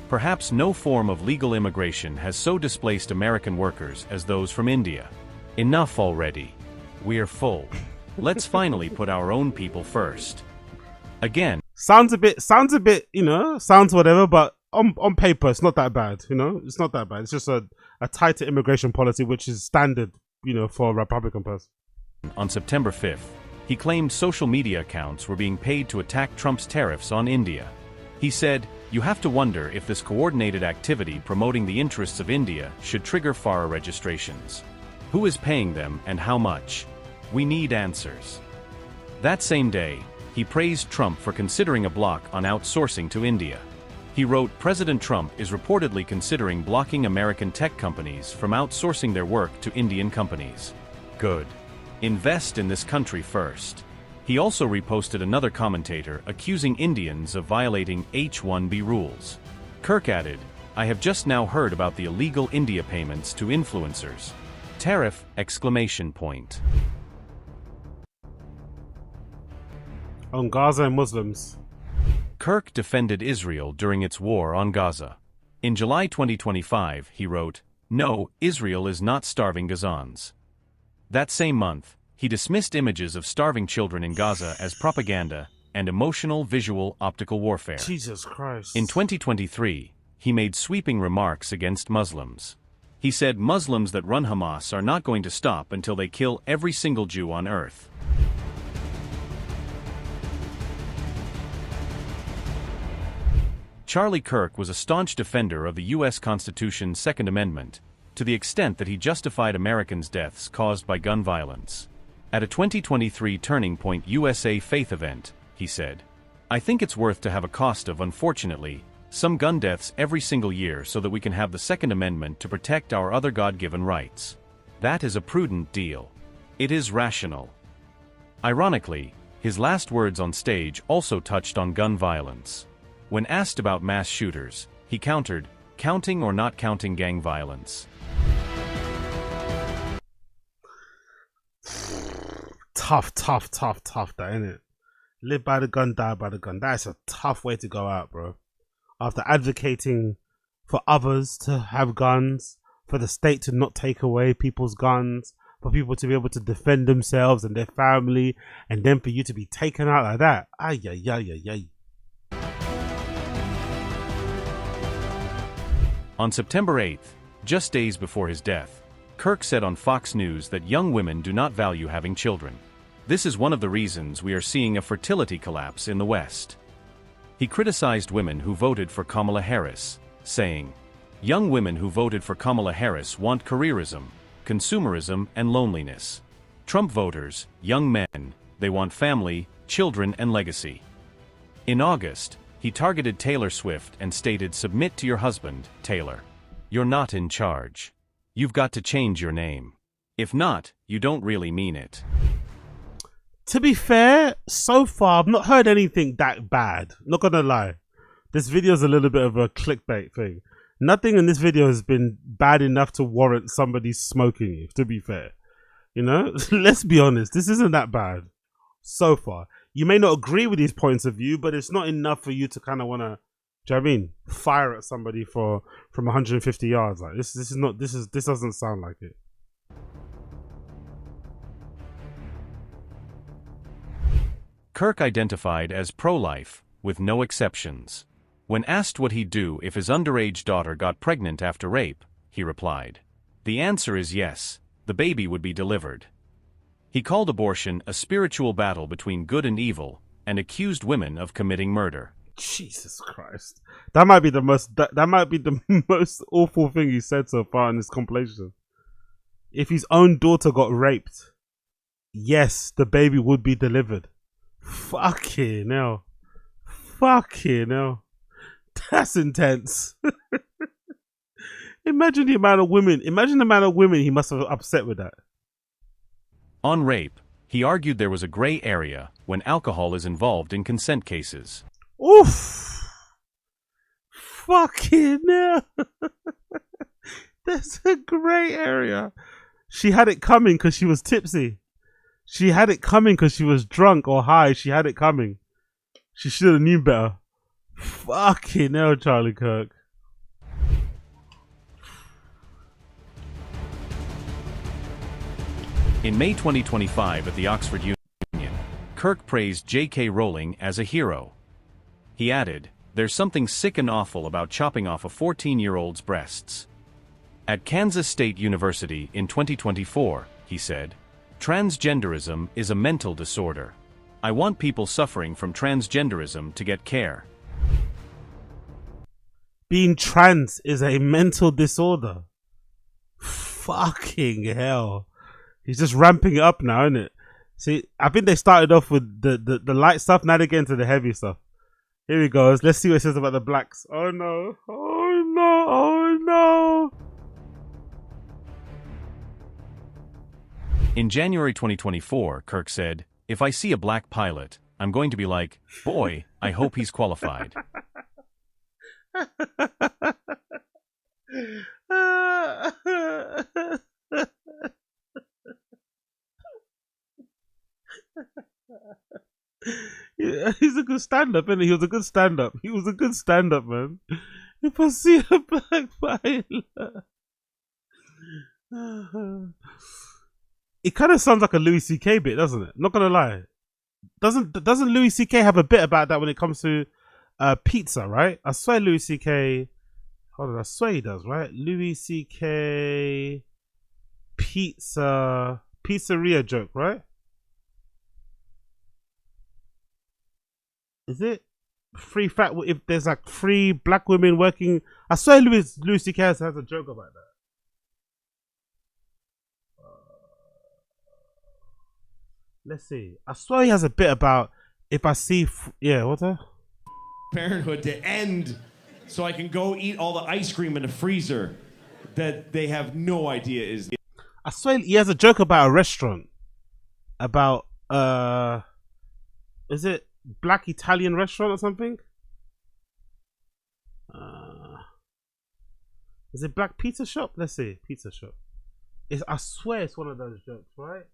Perhaps no form of legal immigration has so displaced American workers as those from India. Enough already. We're full. Let's finally put our own people first." Again, sounds a bit, sounds whatever, but on paper, it's not that bad, It's not that bad. It's just a tighter immigration policy, which is standard, for a Republican person. On September 5th, he claimed social media accounts were being paid to attack Trump's tariffs on India. He said, "You have to wonder if this coordinated activity promoting the interests of India should trigger FARA registrations. Who is paying them and how much? We need answers." That same day, he praised Trump for considering a block on outsourcing to India. He wrote, "President Trump is reportedly considering blocking American tech companies from outsourcing their work to Indian companies. Good. Invest in this country first." He also reposted another commentator accusing Indians of violating H-1B rules. Kirk added, "I have just now heard about the illegal India payments to influencers. Tariff! !" On Gaza and Muslims. Kirk defended Israel during its war on Gaza. In July 2025, he wrote, "No, Israel is not starving Gazans." That same month, he dismissed images of starving children in Gaza as propaganda and emotional visual optical warfare. Jesus Christ. In 2023, he made sweeping remarks against Muslims. He said Muslims that run Hamas are not going to stop until they kill every single Jew on earth. Charlie Kirk was a staunch defender of the U.S. Constitution's Second Amendment, to the extent that he justified Americans' deaths caused by gun violence. At a 2023 Turning Point USA Faith event, he said, "I think it's worth to have a cost of, unfortunately, some gun deaths every single year so that we can have the Second Amendment to protect our other God-given rights. That is a prudent deal. It is rational." Ironically, his last words on stage also touched on gun violence. When asked about mass shooters, he countered, "Counting or not counting gang violence?" Tough, that, innit? Live by the gun, die by the gun. That's a tough way to go out, bro. After advocating for others to have guns, for the state to not take away people's guns, for people to be able to defend themselves and their family, and then for you to be taken out like that. Ay, ay, ay, ay, ay. On September 8th, just days before his death, Kirk said on Fox News that young women do not value having children. This is one of the reasons we are seeing a fertility collapse in the West. He criticized women who voted for Kamala Harris, saying, "Young women who voted for Kamala Harris want careerism, consumerism, and loneliness. Trump voters, young men, they want family, children, and legacy." In August, he targeted Taylor Swift and stated, "Submit to your husband, Taylor. You're not in charge. You've got to change your name. If not, you don't really mean it." To be fair, so far I've not heard anything that bad. Not gonna lie. This video is a little bit of a clickbait thing. Nothing in this video has been bad enough to warrant somebody smoking you, to be fair. You know, let's be honest, this isn't that bad so far. You may not agree with these points of view, but it's not enough for you to kind of want to, do you know what I mean, fire at somebody from 150 yards. Like this doesn't sound like it. Kirk identified as pro-life, with no exceptions. When asked what he'd do if his underage daughter got pregnant after rape, he replied, "The answer is yes, the baby would be delivered." He called abortion a spiritual battle between good and evil, and accused women of committing murder. Jesus Christ. That might be the most awful thing he said so far in this compilation. If his own daughter got raped, yes, the baby would be delivered. Fucking hell. Fucking hell. That's intense. Imagine the amount of women he must have upset with that. On rape, he argued there was a gray area when alcohol is involved in consent cases. Oof. Fucking hell. There's a gray area. She had it coming because she was tipsy. She had it coming because she was drunk or high. She had it coming. She should have knew better. Fucking hell, Charlie Kirk. In May 2025 at the Oxford Union, Kirk praised J.K. Rowling as a hero. He added, "There's something sick and awful about chopping off a 14-year-old's breasts." At Kansas State University in 2024, he said, "Transgenderism is a mental disorder. I want people suffering from transgenderism to get care." Being trans is a mental disorder. Fucking hell. He's just ramping it up now, isn't it? See, I think they started off with the light stuff, now they're getting to the heavy stuff. Here he goes. Let's see what it says about the blacks. Oh no. Oh no. Oh no. In January 2024, Kirk said, "If I see a black pilot, I'm going to be like, boy, I hope he's qualified." Yeah, he's a good stand-up, isn't he? He was a good stand-up. He was a good stand-up, man. If I see a black pilot. It kind of sounds like a Louis C.K. bit, doesn't it? Not gonna lie. Doesn't Louis C.K. have a bit about that when it comes to pizza, right? I swear Louis C.K. Hold on, I swear he does, right? Louis C.K. pizzeria joke, right? Is it free fat? If there's like free black women working, I swear Louis C.K. has a joke about that. Let's see. I swear he has a bit about if I see. Yeah, what's that? Parenthood to end, so I can go eat all the ice cream in the freezer that they have no idea is. I swear he has a joke about a restaurant. About is it black Italian restaurant or something? Is it black pizza shop? Let's see, pizza shop. I swear it's one of those jokes, right?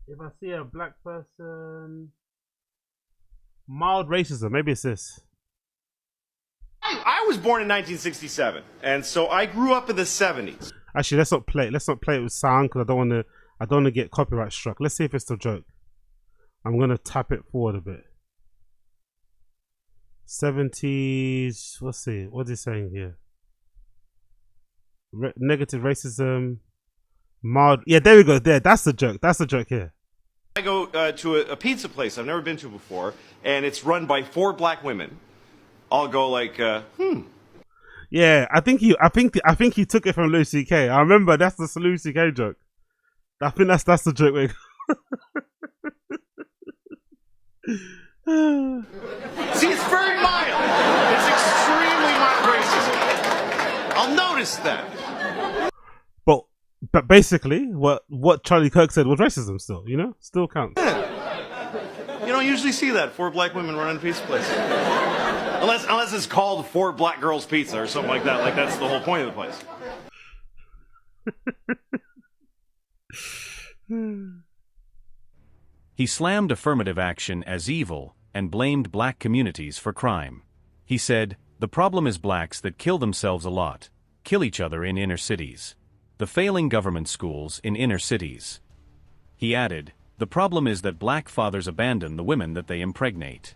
If I see a black person, mild racism, maybe it's this. I was born in 1967, and so I grew up in the 70s. Actually, let's not play it. Let's not play it with sound because I don't want to get copyright struck. Let's see if it's the joke. I'm gonna tap it forward a bit. 70s. Let's see. What's he saying here? Negative racism. Mild. Yeah, there we go. There. That's the joke. That's the joke here. I go to a pizza place I've never been to before, and it's run by 4 black women. I'll go like, Yeah, I think he took it from Louis C.K. I remember that's the Louis C.K. joke. I think that's the joke. See, it's very mild. It's extremely mild racism. I'll notice that. But basically, what Charlie Kirk said was racism. Still, still counts. You don't usually see that 4 black women running a pizza place, unless it's called 4 Black Girls Pizza or something like that. Like that's the whole point of the place. He slammed affirmative action as evil and blamed black communities for crime. He said, "The problem is blacks that kill themselves a lot, kill each other in inner cities. The failing government schools in inner cities." He added, "The problem is that black fathers abandon the women that they impregnate."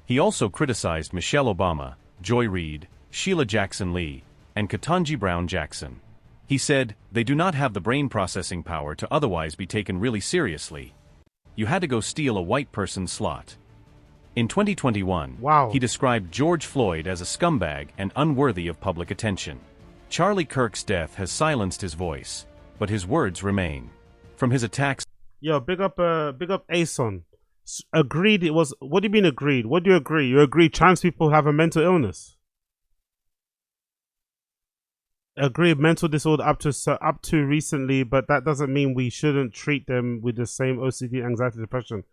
He also criticized Michelle Obama, Joy Reid, Sheila Jackson Lee, and Ketanji Brown Jackson. He said, "They do not have the brain processing power to otherwise be taken really seriously. You had to go steal a white person's slot." In 2021, he described George Floyd as a scumbag and unworthy of public attention. Charlie Kirk's death has silenced his voice, but his words remain. From his attacks... Yo, big up Ason. Agreed it was... What do you mean agreed? What do you agree? You agree trans people have a mental illness? Agreed mental disorder up to recently, but that doesn't mean we shouldn't treat them with the same OCD, anxiety, depression.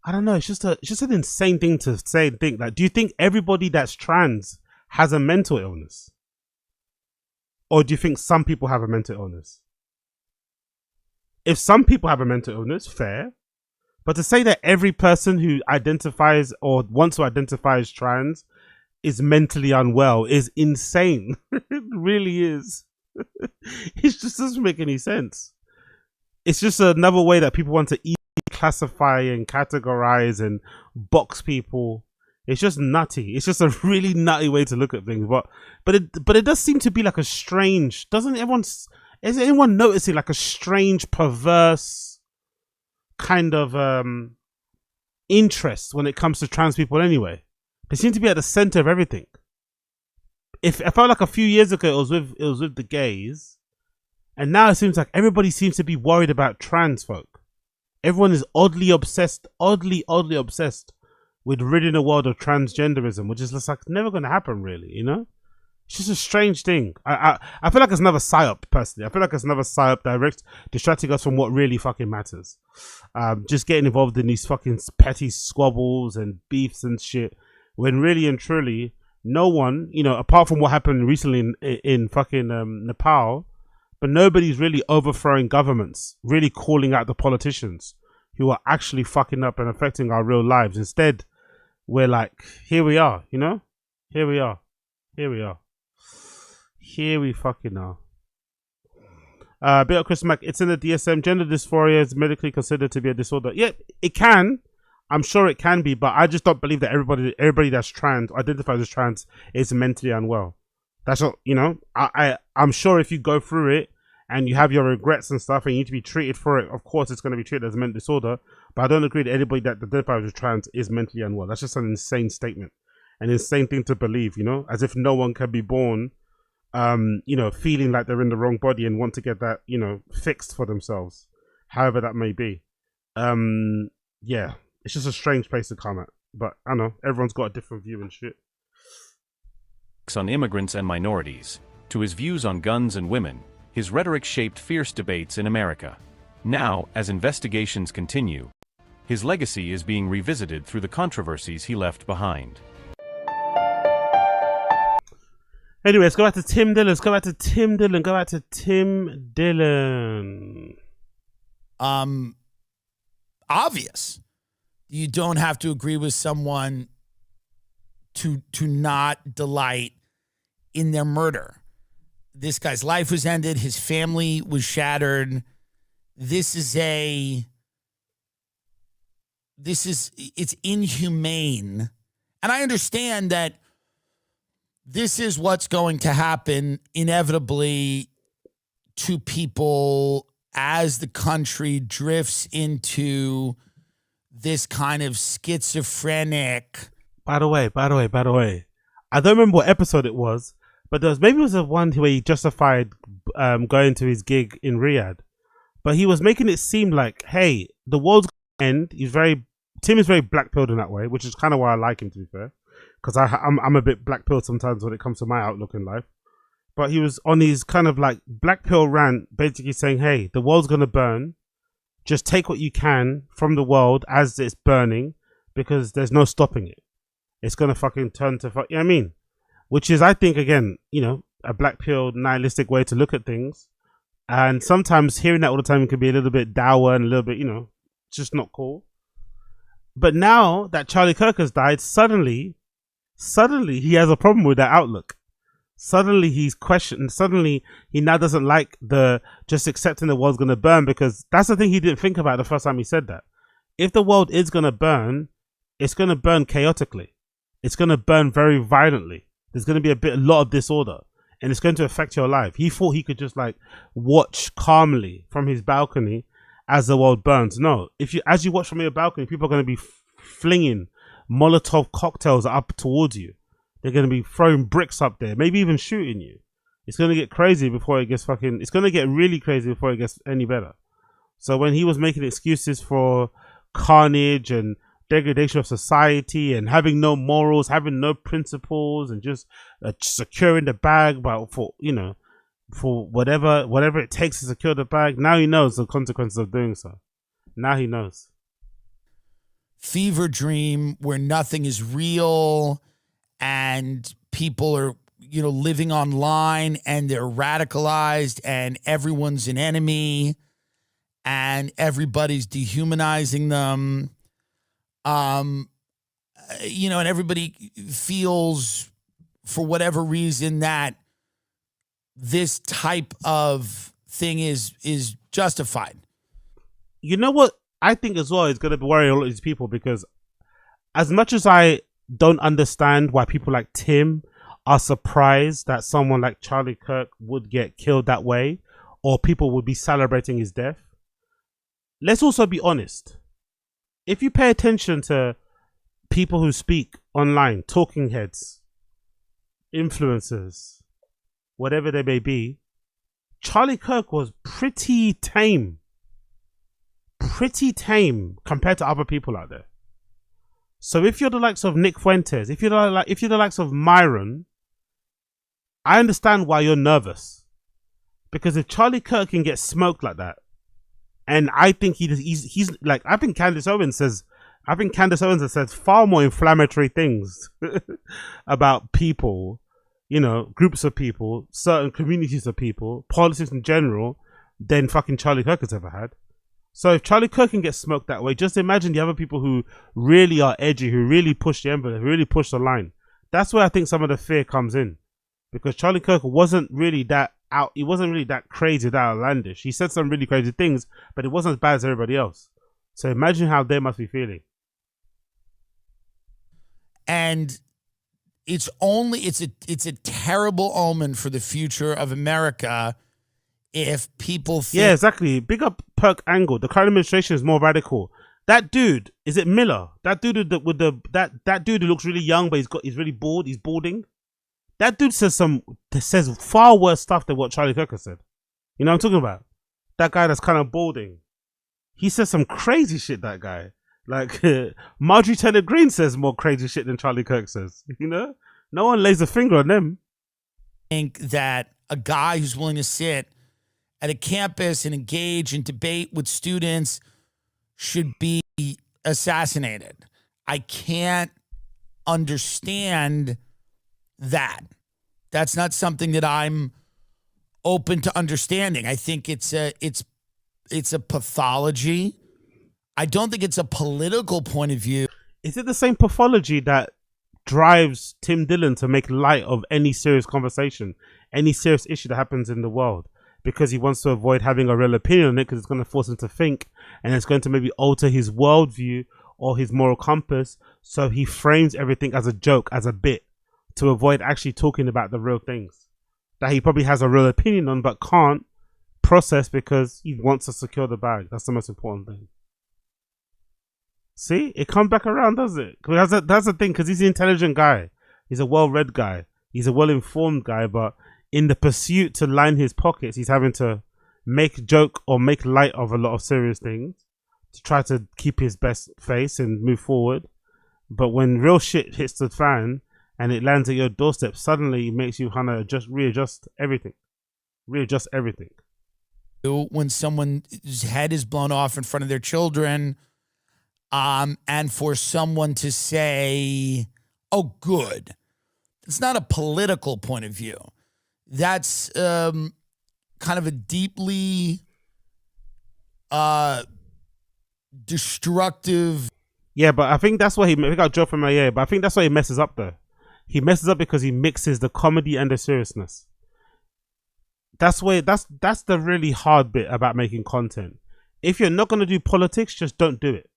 I don't know. It's just an insane thing to say and think. Like, do you think everybody that's trans has a mental illness? Or do you think some people have a mental illness? If some people have a mental illness, fair. But to say that every person who identifies or wants to identify as trans is mentally unwell is insane. It really is. It just doesn't make any sense. It's just another way that people want to classify and categorize and box people. It's just nutty. It's just a really nutty way to look at things. But it does seem to be like a strange. Is anyone noticing like a strange, perverse kind of interest when it comes to trans people? Anyway, they seem to be at the center of everything. If I felt like a few years ago it was with the gays, and now it seems like everybody seems to be worried about trans folk. Everyone is oddly obsessed with ridding the world of transgenderism, which is just like never going to happen, really. It's just a strange thing. I feel like it's another psyop, personally. I feel like it's another psyop distracting us from what really fucking matters. Just getting involved in these fucking petty squabbles and beefs and shit, when really and truly, no one, apart from what happened recently in fucking Nepal, but nobody's really overthrowing governments, really calling out the politicians who are actually fucking up and affecting our real lives. Instead, we're like, here we are, Here we are. Here we fucking are. Bit of Chris Mack, it's in the DSM. Gender dysphoria is medically considered to be a disorder. Yeah, it can. I'm sure it can be, but I just don't believe that everybody that's trans, identifies as trans, is mentally unwell. That's not, I'm sure if you go through it and you have your regrets and stuff and you need to be treated for it, of course it's going to be treated as a mental disorder. But I don't agree that anybody that identifies as trans is mentally unwell. That's just an insane statement. An insane thing to believe, as if no one can be born, feeling like they're in the wrong body and want to get that, fixed for themselves. However that may be. Yeah, it's just a strange place to come at. But I don't know, everyone's got a different view and shit. On immigrants and minorities, to his views on guns and women, his rhetoric shaped fierce debates in America. Now, as investigations continue, his legacy is being revisited through the controversies he left behind. Anyway, let's go back to Tim Dillon. Obvious. You don't have to agree with someone to not delight in their murder. this guy's life was ended. His family was shattered. It's inhumane. And I understand that this is what's going to happen inevitably to people as the country drifts into this kind of schizophrenic. By the way, I don't remember what episode it was, but maybe it was the one where he justified going to his gig in Riyadh. But he was making it seem like, hey, the world's going to end. Tim is very black-pilled in that way, which is kind of why I like him, to be fair. Because I'm a bit black-pilled sometimes when it comes to my outlook in life. But he was on his kind of like black pill rant, basically saying, hey, the world's going to burn. Just take what you can from the world as it's burning, because there's no stopping it. It's going to fucking turn to you know what I mean? Which is, I think, again, a black pill nihilistic way to look at things. And sometimes hearing that all the time can be a little bit dour and a little bit, just not cool. But now that Charlie Kirk has died, suddenly he has a problem with that outlook. Suddenly he's questioned. Suddenly he now doesn't like just accepting the world's going to burn, because that's the thing he didn't think about the first time he said that. If the world is going to burn, it's going to burn chaotically. It's going to burn very violently. There's going to be a lot of disorder, and it's going to affect your life. He thought he could just like watch calmly from his balcony as the world burns. No, as you watch from your balcony, people are going to be flinging Molotov cocktails up towards you. They're going to be throwing bricks up there, maybe even shooting you. It's going to get crazy before it gets it's going to get really crazy before it gets any better. So when he was making excuses for carnage and degradation of society and having no morals, having no principles, and just securing the bag, but for whatever it takes to secure the bag, now he knows the consequences of doing so. Now he knows. Fever dream where nothing is real and people are, living online and they're radicalized and everyone's an enemy and everybody's dehumanizing them. And everybody feels for whatever reason that this type of thing is justified. You know what I think as well is going to be worrying a lot of these people, because as much as I don't understand why people like Tim are surprised that someone like Charlie Kirk would get killed that way, or people would be celebrating his death, let's also be honest. If you pay attention to people who speak online, talking heads, influencers, whatever they may be, Charlie Kirk was pretty tame compared to other people out there. So if you're the likes of Nick Fuentes, if you're the likes of Myron, I understand why you're nervous. Because if Charlie Kirk can get smoked like that, and I think he's like, I think Candace Owens has said far more inflammatory things about people, groups of people, certain communities of people, politics in general, than fucking Charlie Kirk has ever had. So if Charlie Kirk can get smoked that way, just imagine the other people who really are edgy, who really push the envelope, who really push the line. That's where I think some of the fear comes in, because Charlie Kirk wasn't really that he wasn't really that crazy, that outlandish. He said some really crazy things, but it wasn't as bad as everybody else. So imagine how they must be feeling. And it's a terrible omen for the future of America if people think... Yeah, exactly. Big up Perk Angle. The current administration is more radical. That dude, is it Miller? That dude that dude who looks really young, but he's really bald. He's balding. That dude says far worse stuff than what Charlie Kirk has said. You know what I'm talking about? That guy that's kind of balding. He says some crazy shit, that guy. Like, Marjorie Taylor Greene says more crazy shit than Charlie Kirk says. No one lays a finger on them. I think that a guy who's willing to sit at a campus and engage in debate with students should be assassinated. I can't understand that. That's not something that I'm open to understanding. I think it's a pathology. I don't think it's a political point of view. Is it the same pathology that drives Tim Dillon to make light of any serious conversation, any serious issue that happens in the world, because he wants to avoid having a real opinion on it, because it's going to force him to think, and it's going to maybe alter his worldview or his moral compass. So he frames everything as a joke, as a bit, to avoid actually talking about the real things that he probably has a real opinion on but can't process because he wants to secure the bag. That's the most important thing. See, it comes back around, does it? That's the thing, because he's an intelligent guy. He's a well-read guy. He's a well-informed guy, but in the pursuit to line his pockets, he's having to make joke or make light of a lot of serious things to try to keep his best face and move forward. But when real shit hits the fan and it lands at your doorstep, suddenly it makes you kind of readjust everything. Readjust everything. When someone's head is blown off in front of their children, and for someone to say, oh, good. It's not a political point of view. That's kind of a deeply destructive. Yeah, but I think that's why I got a joke from my ear, but I think that's why he messes up though. He messes up because he mixes the comedy and the seriousness. That's the really hard bit about making content. If you're not going to do politics, just don't do it.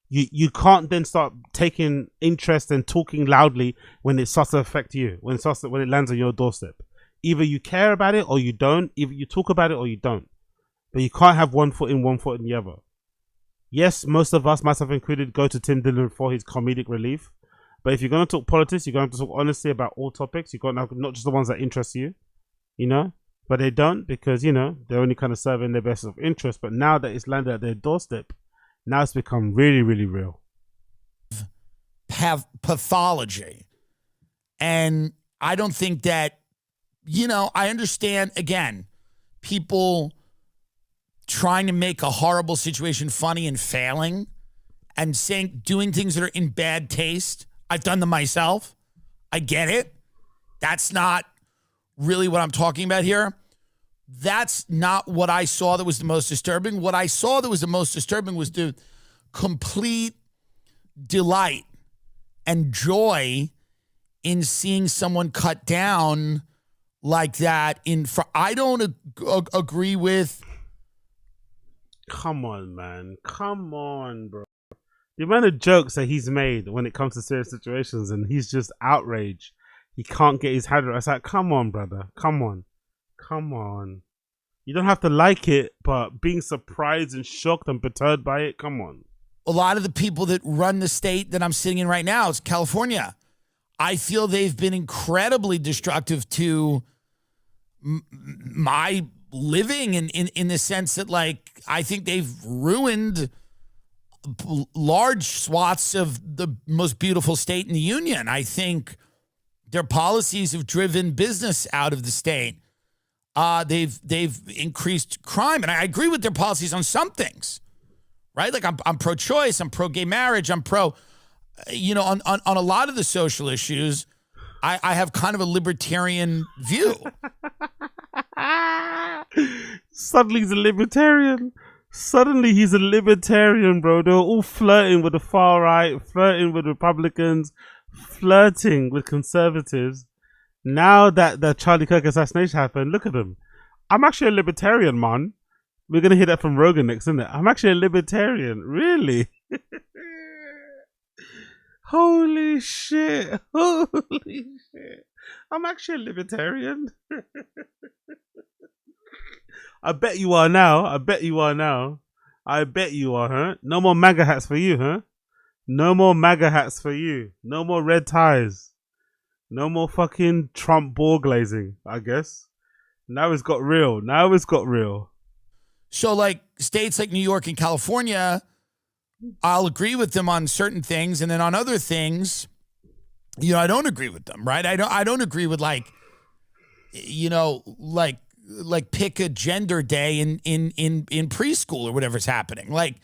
You can't then start taking interest and talking loudly when it starts to affect you, when it lands on your doorstep. Either you care about it or you don't. Either you talk about it or you don't. But you can't have one foot in the other. Yes, most of us, myself included, go to Tim Dillon for his comedic relief. But if you're going to talk politics, you're going to have to talk honestly about all topics. You're going to have not just the ones that interest you, you know. But they don't, because, you know, they're only kind of serving their best of interest. But now that it's landed at their doorstep, now it's become really, really real. Have pathology. And I don't think that, you know, I understand, again, people trying to make a horrible situation funny and failing and doing things that are in bad taste. I've done them myself. I get it. That's not really what I'm talking about here. That's not what I saw that was the most disturbing. What I saw that was the most disturbing was the complete delight and joy in seeing someone cut down like that. I don't agree with. Come on, man. Come on, bro. The amount of jokes that he's made when it comes to serious situations, and he's just outraged. He can't get his head right. It's like, come on, brother. Come on. Come on. You don't have to like it, but being surprised and shocked and perturbed by it, come on. A lot of the people that run the state that I'm sitting in right now, it's California. I feel they've been incredibly destructive to my living in the sense that, like, I think they've ruined large swaths of the most beautiful state in the union. I think their policies have driven business out of the state. They've increased crime, and I agree with their policies on some things, right? Like I'm pro-choice, I'm pro-gay marriage, I'm pro, on a lot of the social issues. I have kind of a libertarian view. Suddenly he's a libertarian. Suddenly he's a libertarian, bro. They're all flirting with the far right, flirting with Republicans, flirting with conservatives. Now that the Charlie Kirk assassination happened, look at them. I'm actually a libertarian, man. We're going to hear that from Rogan next, isn't it? I'm actually a libertarian. Really? Holy shit. Holy shit. I'm actually a libertarian. I bet you are now. I bet you are now. I bet you are, huh? No more MAGA hats for you, huh? No more MAGA hats for you. No more red ties. No more fucking Trump ball glazing, I guess. Now it's got real. Now it's got real. So, like, states like New York and California, I'll agree with them on certain things, and then on other things, I don't agree with them, right? I don't agree with, like pick a gender day in preschool or whatever's happening. Like,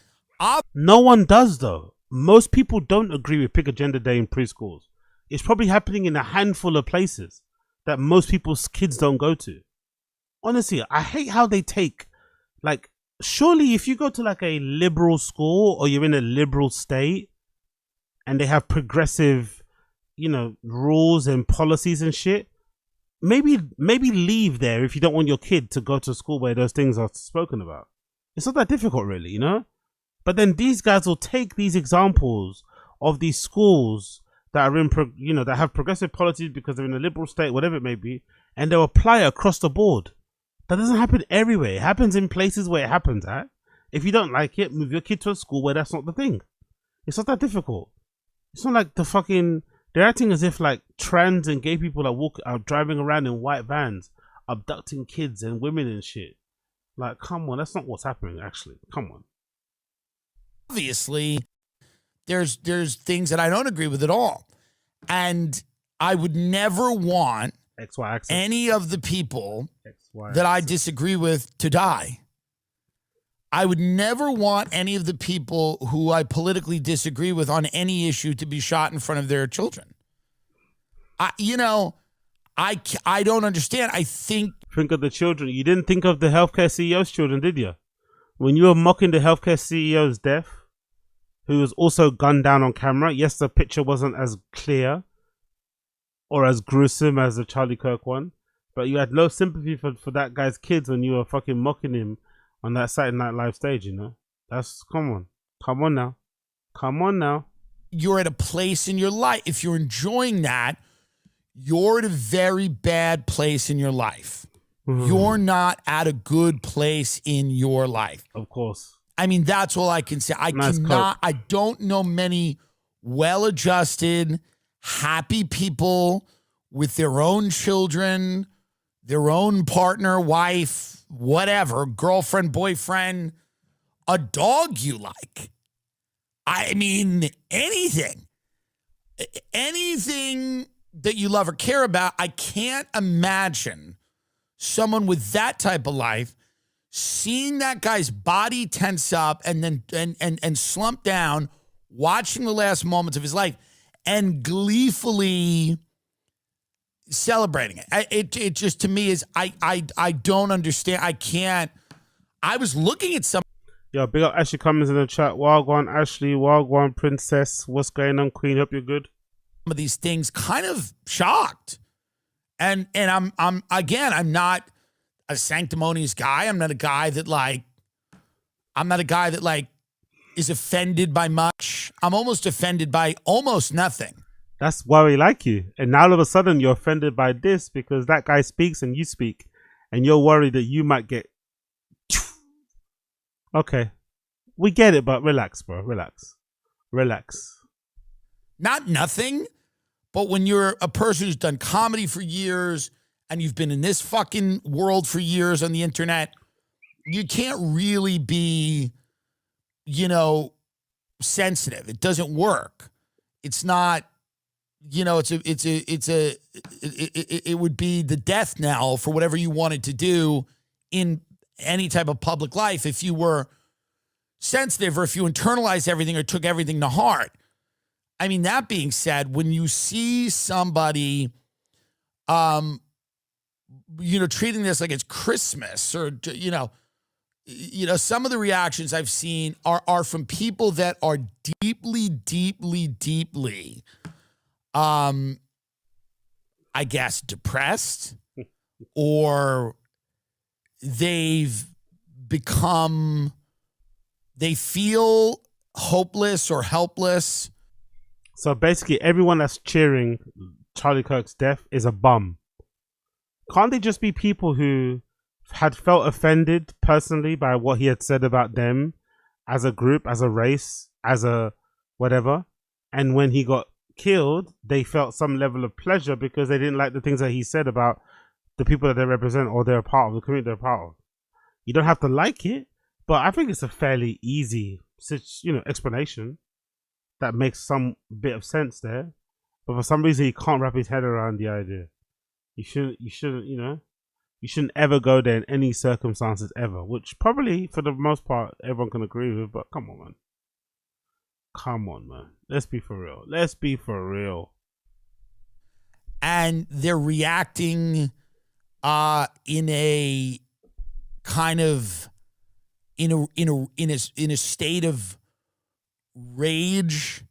no one does, though. Most people don't agree with pick a gender day in preschools. It's probably happening in a handful of places that most people's kids don't go to. Honestly, I hate how they take, like, surely if you go to like a liberal school or you're in a liberal state and they have progressive, rules and policies and shit, maybe leave there if you don't want your kid to go to a school where those things are spoken about. It's not that difficult, really, But then these guys will take these examples of these schools that are that have progressive policies because they're in a liberal state, whatever it may be, and they'll apply it across the board. That doesn't happen everywhere. It happens in places where it happens at. If you don't like it, move your kid to a school where that's not the thing. It's not that difficult. It's not like they're acting as if like trans and gay people are driving around in white vans, abducting kids and women and shit. Like, come on, that's not what's happening, actually. Come on. Obviously, there's things that I don't agree with at all. And I would never want any of the people that I disagree with to die. I would never want any of the people who I politically disagree with on any issue to be shot in front of their children. I don't understand. Think of the children. You didn't think of the healthcare CEO's children, did you? When you were mocking the healthcare CEO's death, who was also gunned down on camera. Yes, the picture wasn't as clear or as gruesome as the Charlie Kirk one, but you had no sympathy for that guy's kids when you were fucking mocking him on that Saturday Night Live stage, That's, come on now. You're at a place in your life. If you're enjoying that, you're at a very bad place in your life. You're not at a good place in your life. Of course. I mean, that's all I can say. I don't know many well-adjusted, happy people with their own children, their own partner, wife, whatever, girlfriend, boyfriend, a dog you like. I mean, anything that you love or care about. I can't imagine someone with that type of life seeing that guy's body tense up and then and slump down, watching the last moments of his life and gleefully celebrating it. It just, to me, is I don't understand. I can't. I was looking at some. Yo, big up Ashley Cummins in the chat. Wagwan Ashley, Wagwan Princess. What's going on, Queen? Hope you're good. Some of these things kind of shocked, and I'm not a sanctimonious guy. I'm not a guy that is offended by much. I'm almost offended by almost nothing. That's why we like you. And now all of a sudden you're offended by this because that guy speaks and you speak, and you're worried that you might get. Okay, we get it, but relax, bro. Relax. Not nothing, but when you're a person who's done comedy for years and you've been in this fucking world for years on the internet, you can't really be, sensitive. It doesn't work. It's not, it would be the death knell for whatever you wanted to do in any type of public life if you were sensitive or if you internalized everything or took everything to heart. I mean, that being said, when you see somebody, treating this like it's Christmas or, some of the reactions I've seen are from people that are deeply, deeply, deeply, I guess, depressed, or they feel hopeless or helpless. So basically, everyone that's cheering Charlie Kirk's death is a bum. Can't they just be people who had felt offended personally by what he had said about them as a group, as a race, as a whatever, and when he got killed, they felt some level of pleasure because they didn't like the things that he said about the people that they represent or they're a part of, the community they're a part of. You don't have to like it, but I think it's a fairly easy, explanation that makes some bit of sense there. But for some reason, he can't wrap his head around the idea. You shouldn't ever go there in any circumstances ever, which probably for the most part everyone can agree with. But come on, man. Let's be for real. And they're reacting in a kind of in a state of rage,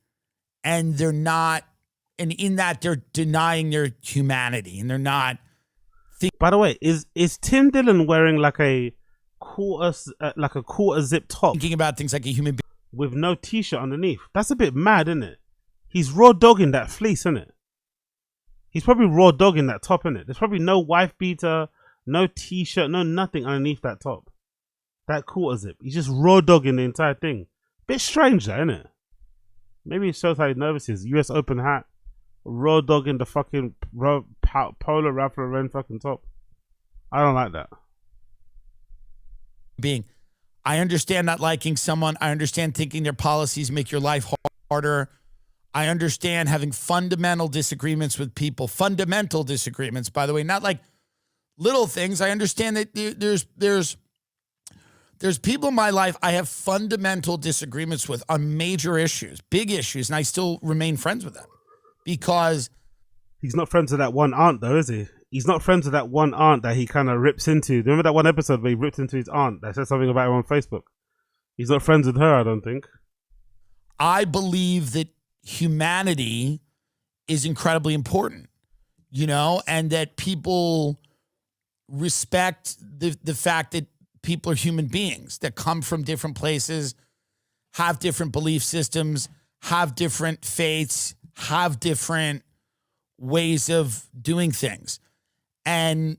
and they're not And in that, they're denying their humanity, and they're not. By the way, is Tim Dillon wearing like a quarter zip top, Thinking about things like a human being. with no t-shirt underneath? That's a bit mad, isn't it? He's raw dogging that fleece, isn't it? He's probably raw dogging that top, isn't it? There's probably no wife beater, no t-shirt, no nothing underneath that top. That quarter zip. He's just raw dogging the entire thing. Bit strange, that, isn't it? Maybe it shows how nervous he is. US Open hat, raw dogging the fucking Polo Ralph Lauren fucking top. I don't like that. I understand not liking someone. I understand thinking their policies make your life harder. I understand having fundamental disagreements with people. Fundamental disagreements, by the way, not like little things. I understand that there's people in my life I have fundamental disagreements with on major issues, big issues, and I still remain friends with them because he's not friends with that one aunt, though, is he? He's not friends with that one aunt that he kind of rips into. Remember that one episode where he ripped into his aunt that said something about him on Facebook? He's not friends with her, I don't think. I believe that humanity is incredibly important, and that people respect the fact that people are human beings that come from different places, have different belief systems, have different faiths, have different ways of doing things. And,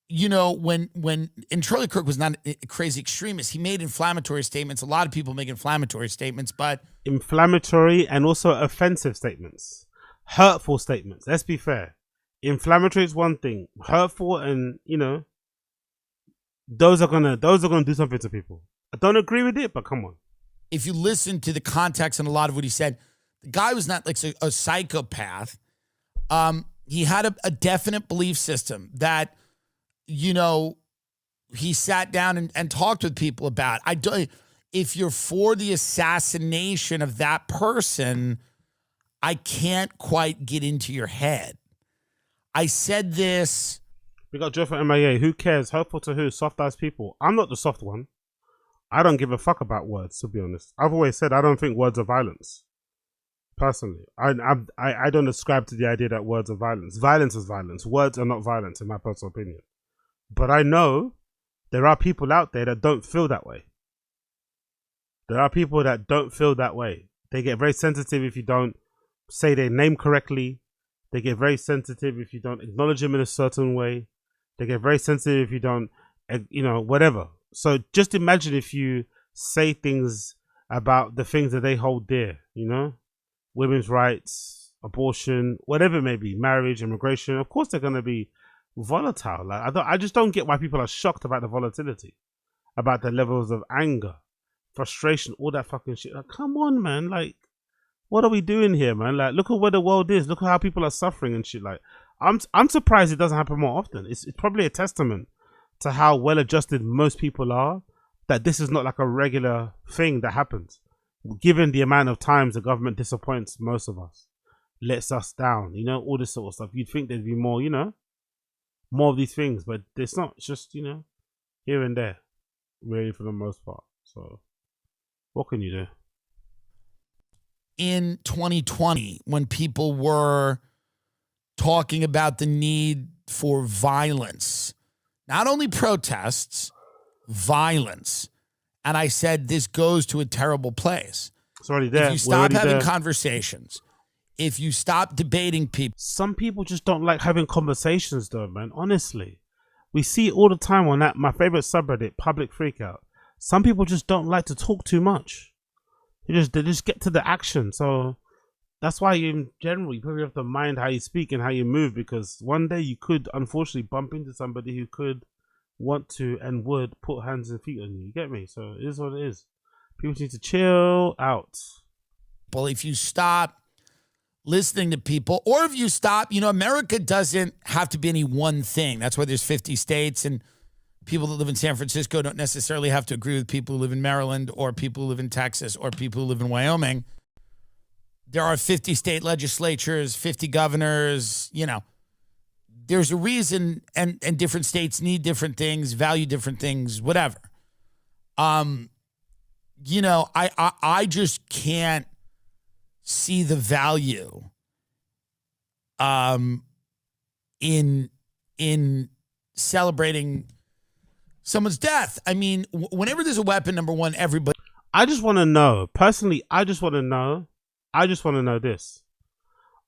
and Charlie Kirk was not a crazy extremist. He made inflammatory statements. A lot of people make inflammatory statements, but... Inflammatory and also offensive statements. Hurtful statements. Let's be fair. Inflammatory is one thing. Hurtful and, those are gonna do something to people. I don't agree with it, but come on. If you listen to the context and a lot of what he said, the guy was not like a psychopath. He had a definite belief system that, he sat down and talked with people about. If you're for the assassination of that person, I can't quite get into your head. I said this. We got Joe from MIA. Who cares? Hurtful to who? Soft ass people. I'm not the soft one. I don't give a fuck about words, to be honest. I've always said I don't think words are violence. Personally, I don't ascribe to the idea that words are violence. Violence is violence. Words are not violence, in my personal opinion. But I know there are people out there that don't feel that way. There are people that don't feel that way. They get very sensitive if you don't say their name correctly. They get very sensitive if you don't acknowledge them in a certain way. They get very sensitive if you don't, whatever. So just imagine if you say things about the things that they hold dear, women's rights, abortion, whatever it may be, marriage, immigration. Of course, they're going to be volatile. Like I just don't get why people are shocked about the volatility, about the levels of anger, frustration, all that fucking shit. Like, come on, man. Like, what are we doing here, man? Like, look at where the world is. Look at how people are suffering and shit. Like, I'm surprised it doesn't happen more often. It's probably a testament to how well adjusted most people are, that this is not like a regular thing that happens. Given the amount of times the government disappoints most of us, lets us down, all this sort of stuff. You'd think there'd be more, more of these things, but it's not. It's just, here and there, really, for the most part. So, what can you do? In 2020, when people were talking about the need for violence, not only protests, violence. And I said, this goes to a terrible place. It's already there. If you stop having conversations, if you stop debating people. Some people just don't like having conversations though, man. Honestly. We see it all the time on that, my favorite subreddit, Public Freakout. Some people just don't like to talk too much. They just get to the action. So that's why in general, you probably have to mind how you speak and how you move, because one day you could unfortunately bump into somebody who could want to and would put hands and feet on you. You get me? So it is what it is. People need to chill out. Well, if you stop listening to people, or if you stop, America doesn't have to be any one thing. That's why there's 50 states, and people that live in San Francisco don't necessarily have to agree with people who live in Maryland or people who live in Texas or people who live in Wyoming. There are 50 state legislatures, 50 governors, There's a reason, and different states need different things, value different things, whatever. I just can't see the value in celebrating someone's death. I mean, whenever there's a weapon, number one, everybody. I just want to know, personally, I just want to know this.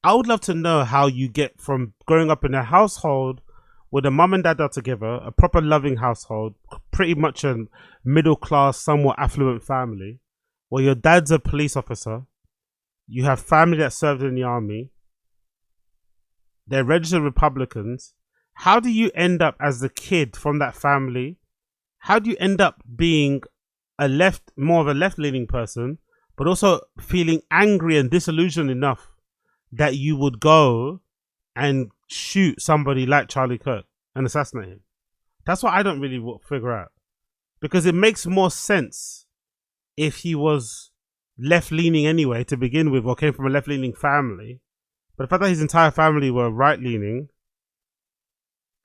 I would love to know how you get from growing up in a household where the mum and dad are together, a proper loving household, pretty much a middle class, somewhat affluent family, where your dad's a police officer, you have family that served in the army, they're registered Republicans. How do you end up as the kid from that family? How do you end up being more of a left-leaning person, but also feeling angry and disillusioned enough that you would go and shoot somebody like Charlie Kirk and assassinate him? That's what I don't really figure out. Because it makes more sense if he was left-leaning anyway to begin with, or came from a left-leaning family. But the fact that his entire family were right-leaning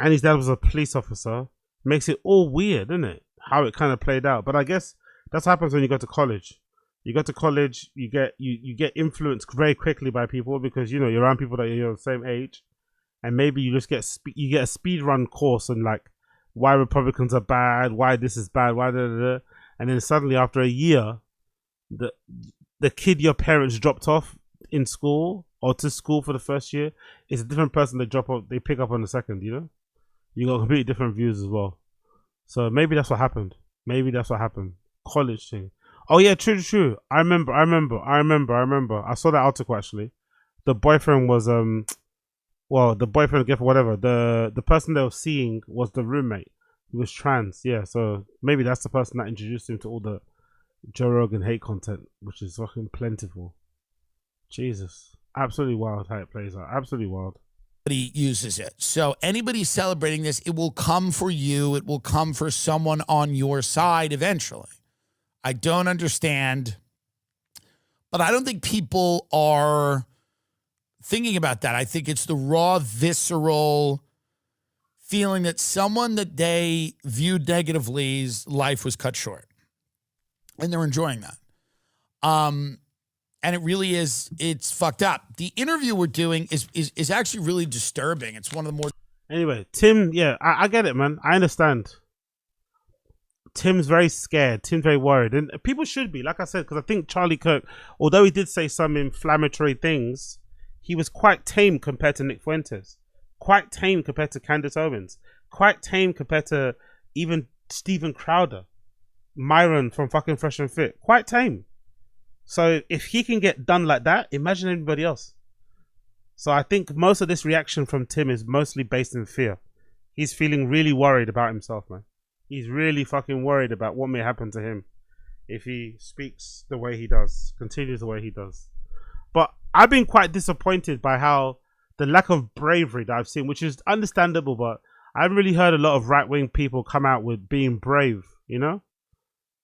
and his dad was a police officer makes it all weird, isn't it? How it kind of played out. But I guess that's what happens when you go to college. You go to college, you get influenced very quickly by people because, you know, you're around people that you're the same age, and maybe you just get a speed run course on like why Republicans are bad, why this is bad, why and then suddenly after a year, the kid your parents dropped off in school or to school for the first year is a different person they pick up on the second. You know, you got completely different views as well. So maybe that's what happened. College thing. Oh yeah, true. I remember. I saw that article actually. The boyfriend was the boyfriend, girlfriend, whatever. The person they were seeing was the roommate. He was trans. Yeah, so maybe that's the person that introduced him to all the Joe Rogan hate content, which is fucking plentiful. Jesus, absolutely wild how it plays out. Absolutely wild. He uses it. So anybody celebrating this, it will come for you. It will come for someone on your side eventually. I don't understand, but I don't think people are thinking about that. I think it's the raw, visceral feeling that someone that they viewed negatively's life was cut short, and they're enjoying that. And it really is, it's fucked up. The interview we're doing is actually really disturbing. It's one of the more... Anyway, Tim, yeah, I get it, man. I understand. Tim's very scared. Tim's very worried. And people should be, like I said, because I think Charlie Kirk, although he did say some inflammatory things, he was quite tame compared to Nick Fuentes. Quite tame compared to Candace Owens. Quite tame compared to even Steven Crowder. Myron from fucking Fresh and Fit. Quite tame. So if he can get done like that, imagine everybody else. So I think most of this reaction from Tim is mostly based in fear. He's feeling really worried about himself, man. He's really fucking worried about what may happen to him if he speaks the way he does, continues the way he does. But I've been quite disappointed by how the lack of bravery that I've seen, which is understandable, but I haven't really heard a lot of right-wing people come out with being brave, you know?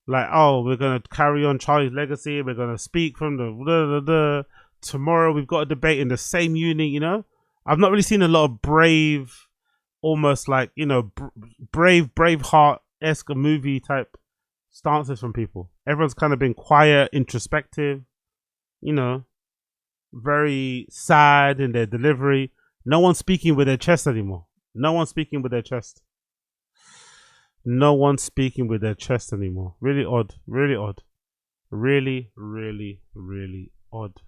Like, oh, we're going to carry on Charlie's legacy, we're going to speak from the tomorrow we've got a debate in the same uni, you know? I've not really seen a lot of brave, almost like, you know, Braveheart-esque movie type stances from people. Everyone's kind of been quiet, introspective, you know, very sad in their delivery. No one's speaking with their chest anymore. No one's speaking with their chest. No one's speaking with their chest anymore. Really odd. Really odd. Really, really, really odd.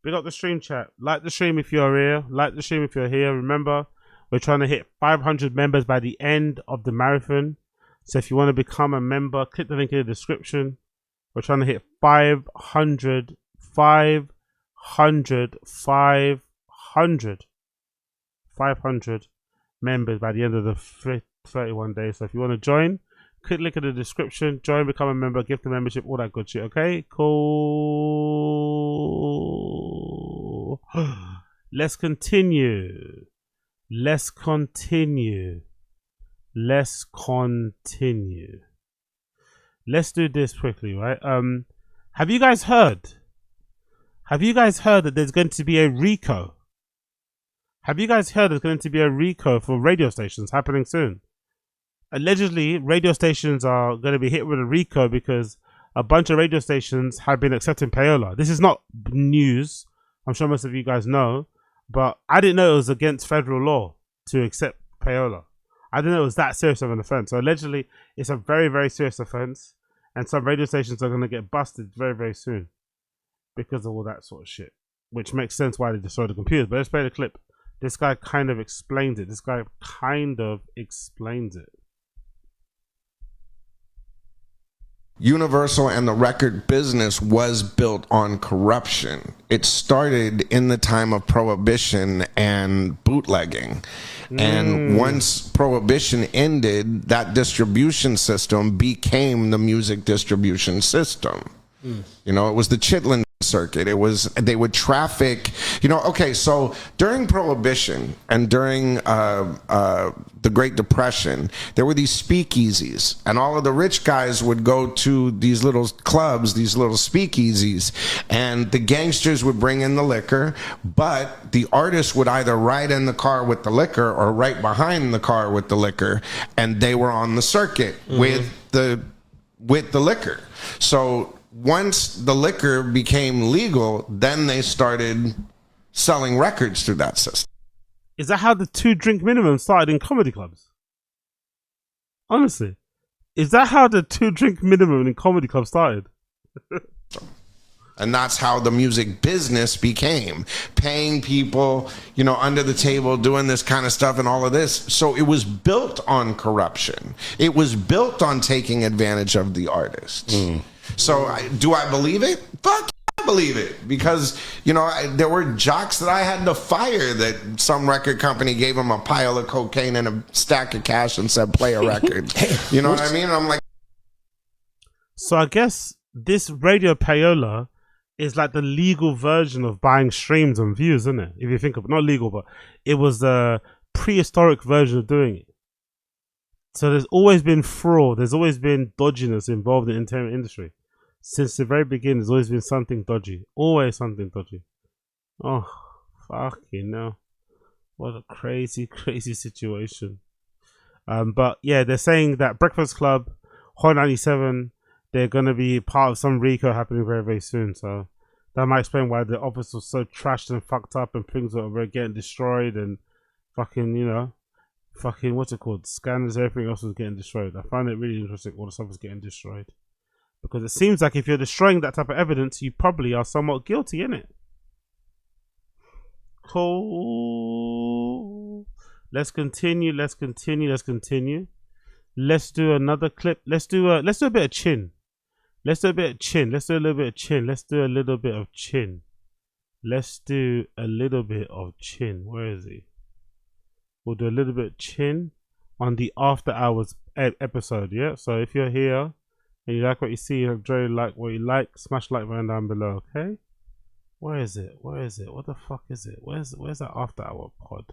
Big up the stream chat. Like the stream if you're here. Like the stream if you're here. Remember, we're trying to hit 500 members by the end of the marathon. So if you want to become a member, click the link in the description. We're trying to hit 500 members by the end of the 31 days. So if you want to join, click link in the description, join, become a member, gift the membership, all that good shit. Okay, cool. Let's continue. Let's continue. Let's do this quickly, right? Have you guys heard that there's going to be a RICO? Have you guys heard there's going to be a RICO for radio stations happening soon? Allegedly, radio stations are going to be hit with a RICO because a bunch of radio stations have been accepting payola. This is not news. I'm sure most of you guys know. But I didn't know it was against federal law to accept payola. I didn't know it was that serious of an offense. So allegedly, it's a very, very serious offense, and some radio stations are going to get busted very, very soon because of all that sort of shit. Which makes sense why they destroyed the computers. But let's play the clip. This guy kind of explains it. Universal and the record business was built on corruption. It started in the time of Prohibition and bootlegging. And once Prohibition ended, that distribution system became the music distribution system. You know, it was the Chitlin circuit. They would traffic, you know, okay, so during Prohibition and during the Great Depression, there were these speakeasies, and all of the rich guys would go to these little clubs, these little speakeasies, and the gangsters would bring in the liquor, but the artists would either ride in the car with the liquor or right behind the car with the liquor, and they were on the circuit with the liquor. So once the liquor became legal, then they started selling records through that system. Is that how the 2-drink minimum started in comedy clubs? Honestly, is that how the 2-drink minimum in comedy clubs started? And that's how the music business became, paying people, you know, under the table, doing this kind of stuff and all of this. So it was built on corruption. It was built on taking advantage of the artists. So do I believe it? Fuck, I believe it. Because, you know, there were jocks that I had to fire that some record company gave them a pile of cocaine and a stack of cash and said, play a record. You know what I mean? And I'm like... So I guess this radio payola is like the legal version of buying streams and views, isn't it? If you think of it, not legal, but it was the prehistoric version of doing it. So there's always been fraud, there's always been dodginess involved in the entertainment industry. Since the very beginning, there's always been something dodgy. Always something dodgy. Oh, fucking no. What a crazy, crazy situation. But yeah, they're saying that Breakfast Club, Hot 97, they're going to be part of some RICO happening very, very soon. So that might explain why the office was so trashed and fucked up and things were getting destroyed and fucking, you know, fucking, what's it called? Scanners, everything else was getting destroyed. I find it really interesting all the stuff was getting destroyed. Because it seems like if you're destroying that type of evidence, you probably are somewhat guilty, innit? Cool. Let's continue. Let's do another clip. Let's do a bit of chin. Let's do a little bit of chin. Where is he? We'll do a little bit of chin on the After Hours episode, yeah? So if you're here and you like what you see, you really like what you like, smash like button down below, okay? Where is it? What the fuck is it? Where's that After Hour pod?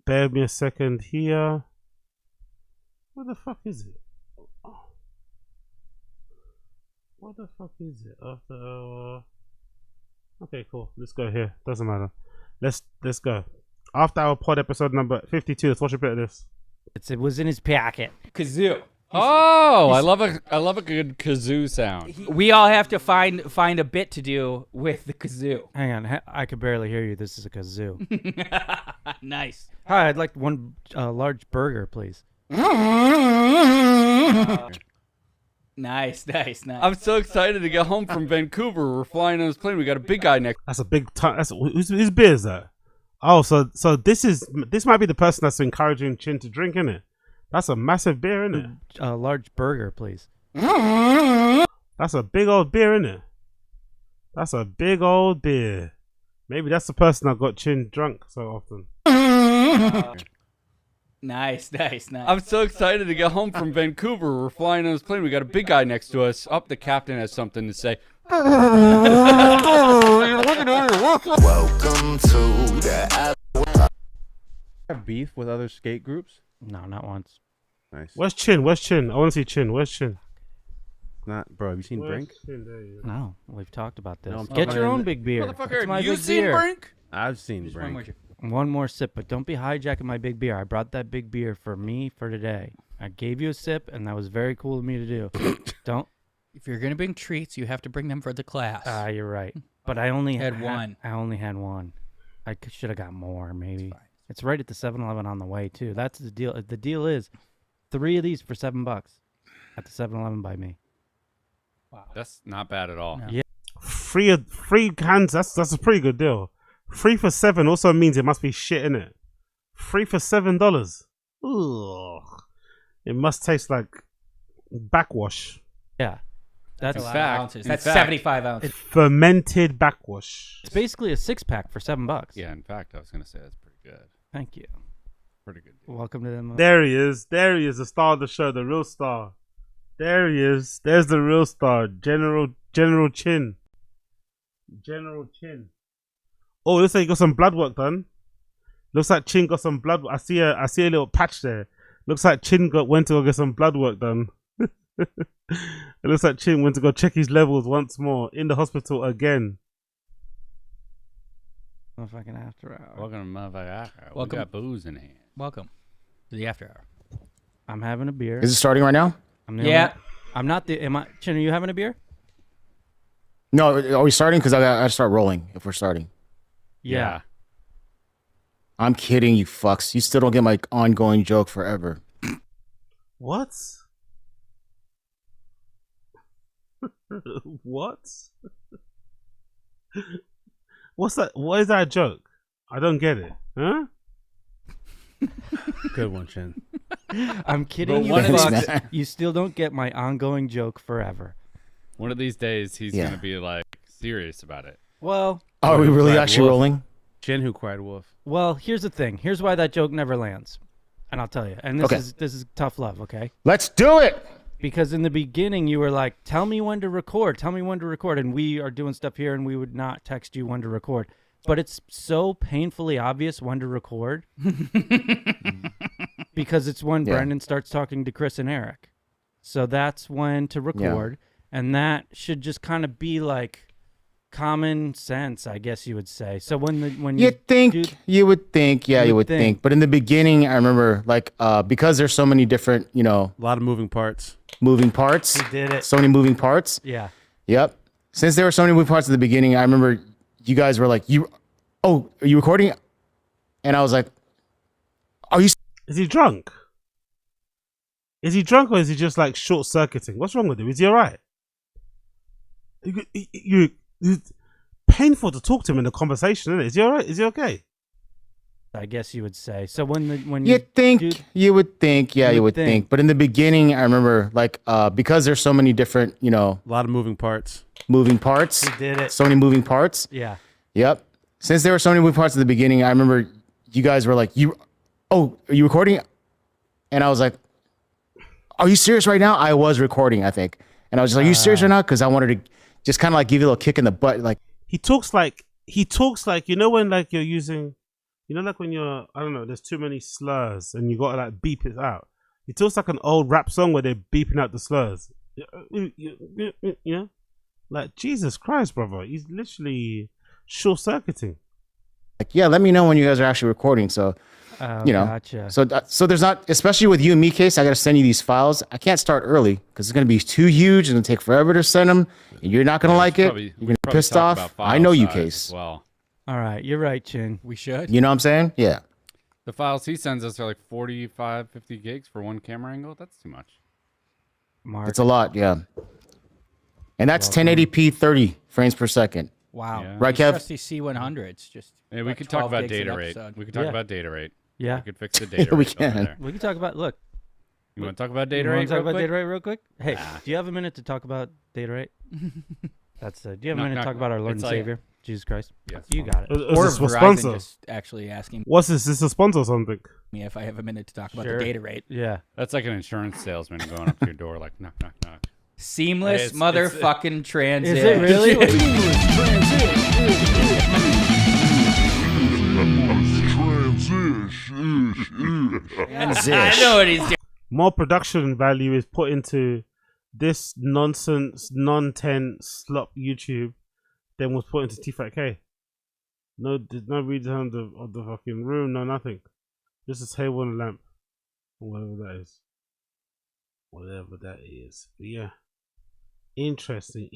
Bear with me a second here. Where the fuck is it? What the fuck is it? After Hour. Okay, cool. Let's go here. Doesn't matter. Let's go. After Hour pod episode number 52. Let's watch a bit of this. It was in his packet. Kazoo. Oh, I love a good kazoo sound. We all have to find a bit to do with the kazoo. Hang on, I could barely hear you. This is a kazoo. Nice. Hi, I'd like one large burger, please. Nice. I'm so excited to get home from Vancouver. We're flying on this plane. We got a big guy next. That's a big time. Whose beer is that? Oh, so this might be the person that's encouraging Chin to drink, innit? That's a massive beer, isn't it? A large burger, please. That's a big old beer, isn't it? That's a big old beer. Maybe that's the person that got Chin drunk so often. Nice. I'm so excited to get home from Vancouver. We're flying on this plane. We got a big guy next to us. The captain has something to say. Welcome to the... Have beef with other skate groups? No, not once. Nice. Where's Chin? I want to see Chin. Where's Chin? Bro, have you seen Brink? No, we've talked about this. No, Get your own big beer. Motherfucker, my you big seen beer. Brink? I've seen Brink. One more sip, but don't be hijacking my big beer. I brought that big beer for me for today. I gave you a sip, and that was very cool of me to do. Don't. If you're gonna bring treats, you have to bring them for the class. You're right. But I only had one. I only had one. I should have got more, maybe. It's right at the 7-Eleven on the way, too. That's the deal. The deal is 3 of these for $7 at the 7-Eleven by me. Wow. That's not bad at all. Yeah. Free cans. That's a pretty good deal. 3 for $7 also means it must be shit in it. 3 for $7. Ugh. It must taste like backwash. Yeah. That's That's 75 ounces. Fermented backwash. It's basically a 6-pack for $7. Yeah, in fact, I was gonna say that's pretty good. Thank you. Pretty good. Welcome to them. There he is. There he is, the star of the show, the real star. There he is. There's the real star, General Chin. General Chin. Oh, looks like he got some blood work done. Looks like Chin got some blood. I see a little patch there. Looks like Chin went to go get some blood work done. It looks like Chin went to go check his levels once more in the hospital again. Motherfucking after hour. Welcome to motherfucking after hour. Welcome. We got booze in hand. Welcome to the after hour. I'm having a beer. Is it starting right now? I'm not the. Am I? Chin, are you having a beer? No, are we starting? Because I gotta start rolling if we're starting. Yeah. I'm kidding, you fucks. You still don't get my ongoing joke forever. What? What? What's that? What is that a joke? I don't get it. Huh? Good one, Chin. I'm kidding you, fucks. You still don't get my ongoing joke forever. One of these days, he's gonna be like serious about it. Well, are we really actually rolling? Chin who cried wolf. Well, here's the thing. Here's why that joke never lands, and I'll tell you. And this is tough love. Okay. Let's do it. Because in the beginning you were like, "Tell me when to record. Tell me when to record," and we are doing stuff here, and we would not text you when to record. But it's so painfully obvious when to record because it's when Brendan starts talking to Chris and Eric. So that's when to record, and that should just kind of be like common sense, I guess you would say. So when you would think, you would think. But in the beginning, I remember because there's so many different, a lot of moving parts. We did it. So many moving parts. Yeah. Yep. Since there were so many moving parts at the beginning, I remember you guys were like, are you recording? And I was like, are you? Is he drunk? Is he drunk or is he just like short circuiting? What's wrong with him? Is he alright? It's painful to talk to him in a conversation, isn't it? Is he alright? Is he okay? I guess you would say. So when you would think. But in the beginning, I remember because there's so many different, a lot of moving parts. We did it. So many moving parts. Yeah. Yep. Since there were so many moving parts at the beginning, I remember you guys were like, are you recording? And I was like, are you serious right now? I was recording, I think. And I was just like, are you serious right now? Because I wanted to just kind of like give you a little kick in the butt. Like he talks like when like you're using, like when you're, I don't know, there's too many slurs and you gotta like beep it out. He talks like an old rap song where they're beeping out the slurs. Like Jesus Christ, brother. He's literally short circuiting. Like, let me know when you guys are actually recording. So, Gotcha. So there's not, especially with you and me case, I got to send you these files. I can't start early because it's going to be too huge and it'll take forever to send them. And you're not going to like it. You're going to be pissed off. I know you case. Well, all right. You're right, Chin. We should. You know what I'm saying? Yeah. The files he sends us are like 45, 50 gigs for one camera angle. That's too much. It's a lot. Yeah. And that's 1080p 30 frames per second. Wow. Yeah. Right, Kev? Trusty C100s. Just we could talk about data rate. We could talk about data rate. Yeah. We could fix the data rate. We can. We can talk about, look. You want to talk about data rate? You want to talk about quick? data rate real quick? Hey, do you have a minute to talk about data rate? Do you have a minute to talk about our Lord and Savior, Jesus Christ? Yes. You got it. Or Verizon just actually asking What's this? Is this a sponsor or something? me if I have a minute to talk about the data rate. Yeah. That's like an insurance salesman going up to your door like, knock, knock, knock. Seamless motherfucking transit. Is it really? I know what he's doing. More production value is put into this nonsense, non-10 slop YouTube than was put into Tfatk. No, there's no redesign of the fucking room, no nothing. Just a table and a lamp, or whatever that is. Whatever that is. But yeah, interesting.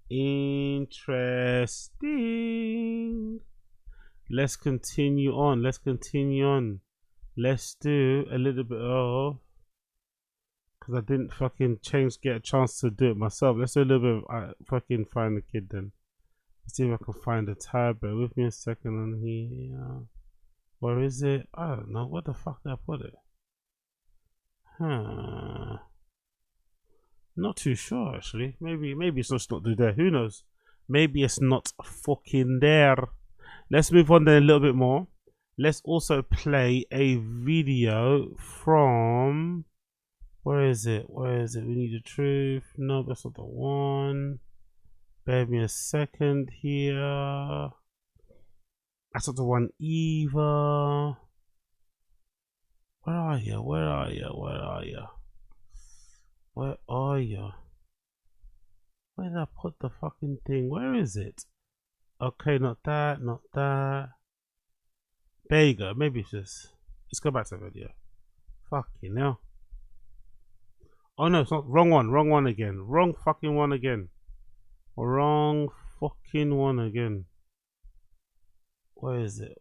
Interesting. Let's continue on. Let's do a little bit of, because I didn't fucking get a chance to do it myself. Let's do a little bit of fucking find the kid then. Let's see if I can find the tab. Bear with me a second on here. Where is it? I don't know. What the fuck did I put it? Not too sure actually. Maybe it's just not there. Who knows? Maybe it's not fucking there. Let's move on then a little bit more. Let's also play a video from, where is it? We need the truth. No, that's not the one. Bear with me a second here. That's not the one either. Where are you? Where did I put the fucking thing? Where is it? Okay, not that. There you go. Maybe it's just, let's go back to the video. Fucking hell. Oh no, it's not. Wrong one again. Wrong fucking one again. Where is it?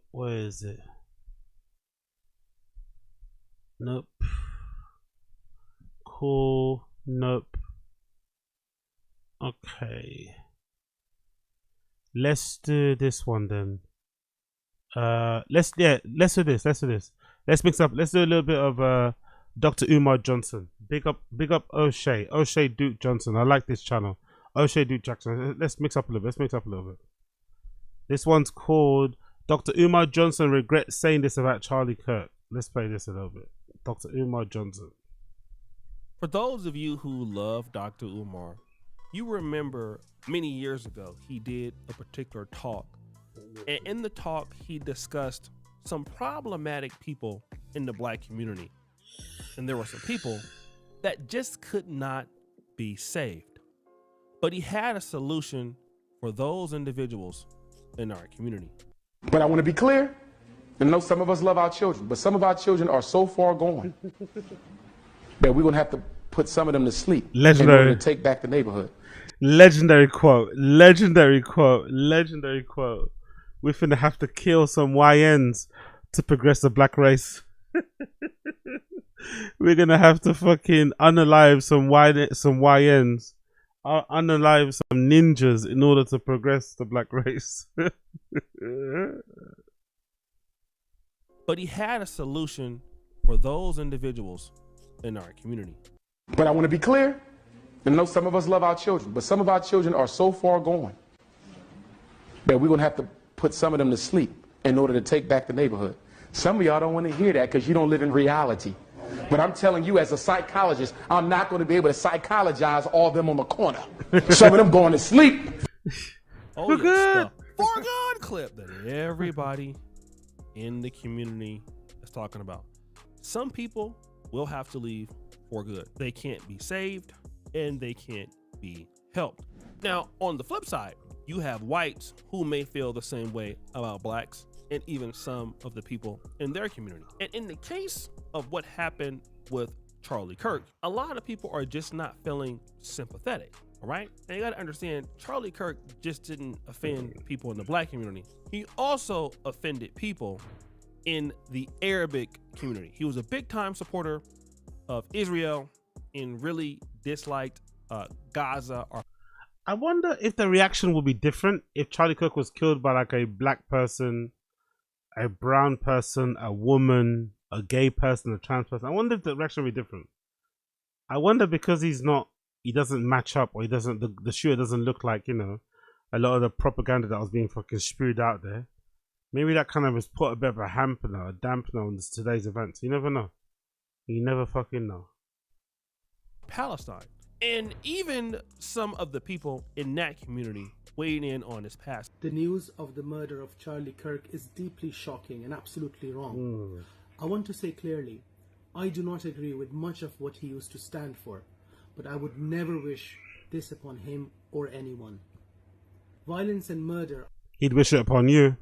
Nope. Cool. Nope. Okay. Let's do this one then. Let's do this. Let's mix up. Let's do a little bit of Dr. Umar Johnson. Big up O'Shea Duke Johnson. I like this channel. O'Shea Duke Jackson. Let's mix up a little bit. This one's called Dr. Umar Johnson regrets saying this about Charlie Kirk. Let's play this a little bit. Dr. Umar Johnson. For those of you who love Dr. Umar, you remember many years ago he did a particular talk. And in the talk, he discussed some problematic people in the black community. And there were some people that just could not be saved. But he had a solution for those individuals in our community. But I want to be clear. I know some of us love our children, but some of our children are so far gone that we're going to have to put some of them to sleep. Legendary. In order to take back the neighborhood. Legendary quote. We're finna have to kill some YNs to progress the black race. We're gonna have to fucking unalive some YNs, unalive some ninjas in order to progress the black race. But he had a solution for those individuals in our community. But I want to be clear. I know some of us love our children, but some of our children are so far gone that we're going to have to put some of them to sleep in order to take back the neighborhood. Some of y'all don't want to hear that because you don't live in reality. But I'm telling you, as a psychologist, I'm not going to be able to psychologize all of them on the corner. Some of them going to sleep. Oh, yes, the foregone clip that everybody in the community is talking about. Some people will have to leave for good. They can't be saved and they can't be helped. Now, on the flip side, you have whites who may feel the same way about blacks and even some of the people in their community. And in the case of what happened with Charlie Kirk, a lot of people are just not feeling sympathetic, all right? And you gotta understand, Charlie Kirk just didn't offend people in the black community. He also offended people in the Arabic community. He was a big time supporter of Israel and really disliked Gaza. I wonder if the reaction would be different if Charlie Kirk was killed by like a black person, a brown person, a woman, a gay person, a trans person. I wonder if the reaction would be different. I wonder because he doesn't match up, or the shooter doesn't look like, you know, a lot of the propaganda that was being fucking spewed out there. Maybe that kind of has put a bit of a dampener on today's events. You never know. You never fucking know. Palestine. And even some of the people in that community weighing in on his past. The news of the murder of Charlie Kirk is deeply shocking and absolutely wrong. I want to say clearly, I do not agree with much of what he used to stand for, but I would never wish this upon him or anyone. Violence and murder. He'd wish it upon you.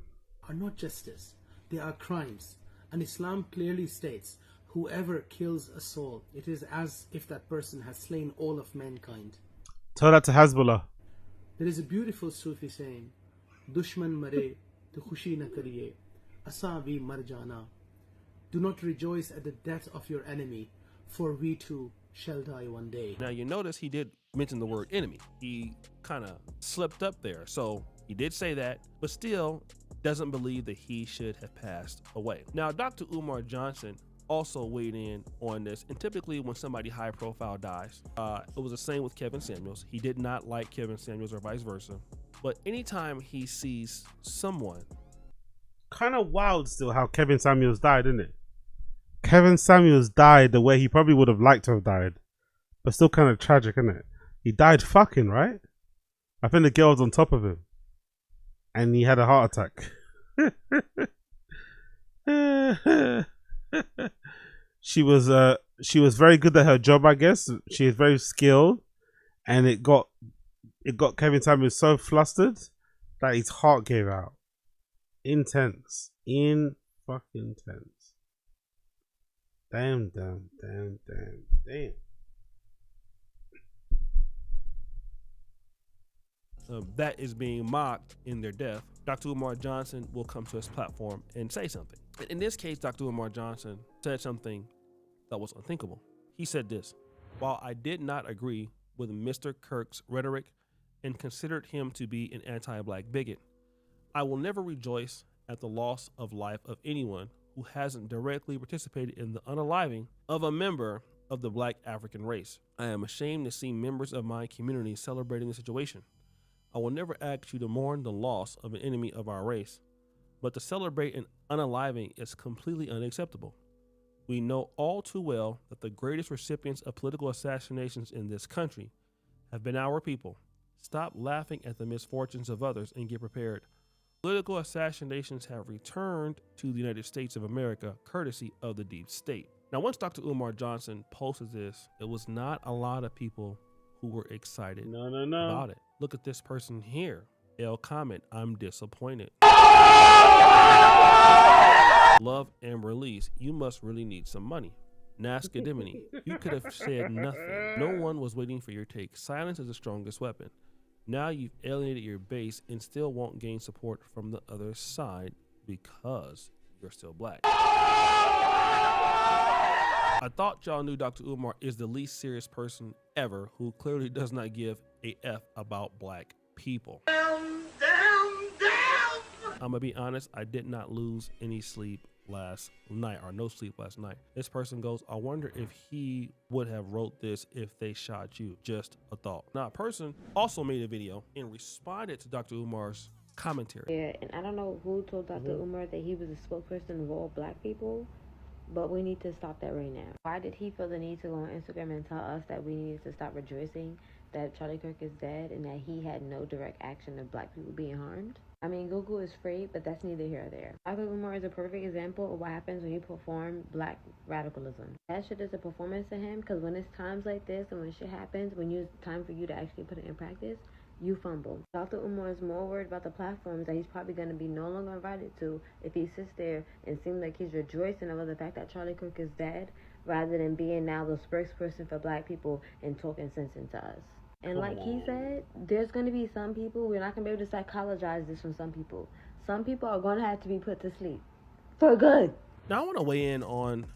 Are not justice. They are crimes. And Islam clearly states, whoever kills a soul, it is as if that person has slain all of mankind. Tell that to Hezbollah. There is a beautiful Sufi saying, Dushman mare to khushi na kariye, asa vi mar jana. Do not rejoice at the death of your enemy, for we too shall die one day. Now you notice he did mention the word enemy. He kind of slipped up there. So he did say that, but still doesn't believe that he should have passed away. Now, Dr. Umar Johnson also weighed in on this, and typically when somebody high profile dies, it was the same with Kevin Samuels. He did not like Kevin Samuels or vice versa, but anytime he sees someone, kind of wild still how Kevin Samuels died, isn't it? Kevin Samuels died the way he probably would have liked to have died, but still kind of tragic, isn't it? He died fucking, right? I think the girl was on top of him and he had a heart attack. She was very good at her job, I guess. She is very skilled, and it got Kevin Samuels so flustered that his heart gave out. Intense. Fucking tense. Damn. that is being mocked in their death, Dr. Umar Johnson will come to his platform and say something. In this case, Dr. Umar Johnson said something that was unthinkable. He said this: while I did not agree with Mr. Kirk's rhetoric and considered him to be an anti-black bigot, I will never rejoice at the loss of life of anyone who hasn't directly participated in the unaliving of a member of the black African race. I am ashamed to see members of my community celebrating the situation. I will never ask you to mourn the loss of an enemy of our race, but to celebrate an unaliving is completely unacceptable. We know all too well that the greatest recipients of political assassinations in this country have been our people. Stop laughing at the misfortunes of others and get prepared. Political assassinations have returned to the United States of America courtesy of the deep state. Now, once Dr. Umar Johnson posted this, it was not a lot of people who were excited about it. Look at this person here. L comment, I'm disappointed. Love and release, you must really need some money. Nascadimony, you could have said nothing. No one was waiting for your take. Silence is the strongest weapon. Now you've alienated your base and still won't gain support from the other side because you're still black. I thought y'all knew Dr. Umar is the least serious person ever who clearly does not give a F about black people. I'm gonna be honest, I did not lose any sleep last night, or no sleep last night. This person goes, I wonder if he would have wrote this if they shot you. Just a thought. Now, a person also made a video and responded to Dr. Umar's commentary. Yeah, and I don't know who told Dr. Umar that he was a spokesperson of all black people, but we need to stop that right now. Why did he feel the need to go on Instagram and tell us that we needed to stop rejoicing that Charlie Kirk is dead and that he had no direct action of black people being harmed? I mean, Google is free, but that's neither here or there. Dr. Umar is a perfect example of what happens when you perform black radicalism. That shit is a performance to him, because when it's times like this and when shit happens, when it's time for you to actually put it in practice, you fumble. Dr. Umar is more worried about the platforms that he's probably going to be no longer invited to if he sits there and seems like he's rejoicing over the fact that Charlie Kirk is dead, rather than being now the spokesperson for black people and talking sense into us. And like he said, there's going to be some people, we're not going to be able to psychologize this from some people. Some people are going to have to be put to sleep for good. Now, I want to weigh in on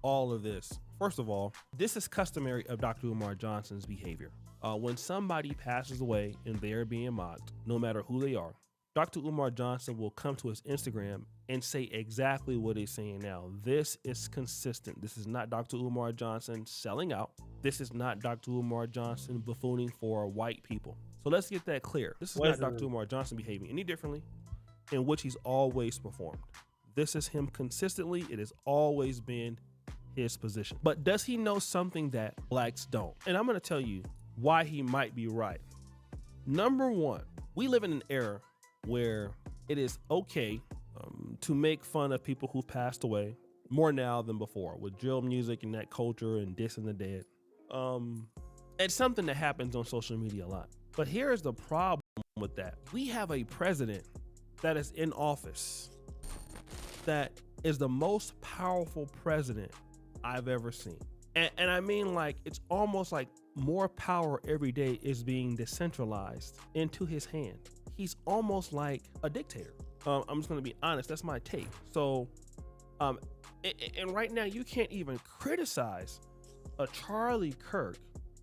all of this. First of all, this is customary of Dr. Umar Johnson's behavior. When somebody passes away and they're being mocked, no matter who they are, Dr. Umar Johnson will come to his Instagram and say exactly what he's saying now. This is consistent. This is not Dr. Umar Johnson selling out. This is not Dr. Umar Johnson buffooning for white people. So let's get that clear. This is not Dr. Umar Johnson behaving any differently in which he's always performed. This is him consistently. It has always been his position. But does he know something that blacks don't? And I'm going to tell you why he might be right. Number one, we live in an era where it is okay to make fun of people who've passed away more now than before, with drill music and that culture and dissing the dead. It's something that happens on social media a lot. But here's the problem with that. We have a president that is in office that is the most powerful president I've ever seen. And I mean, like, it's almost like more power every day is being decentralized into his hand. He's almost like a dictator. I'm just going to be honest. That's my take. So, and right now you can't even criticize a Charlie Kirk.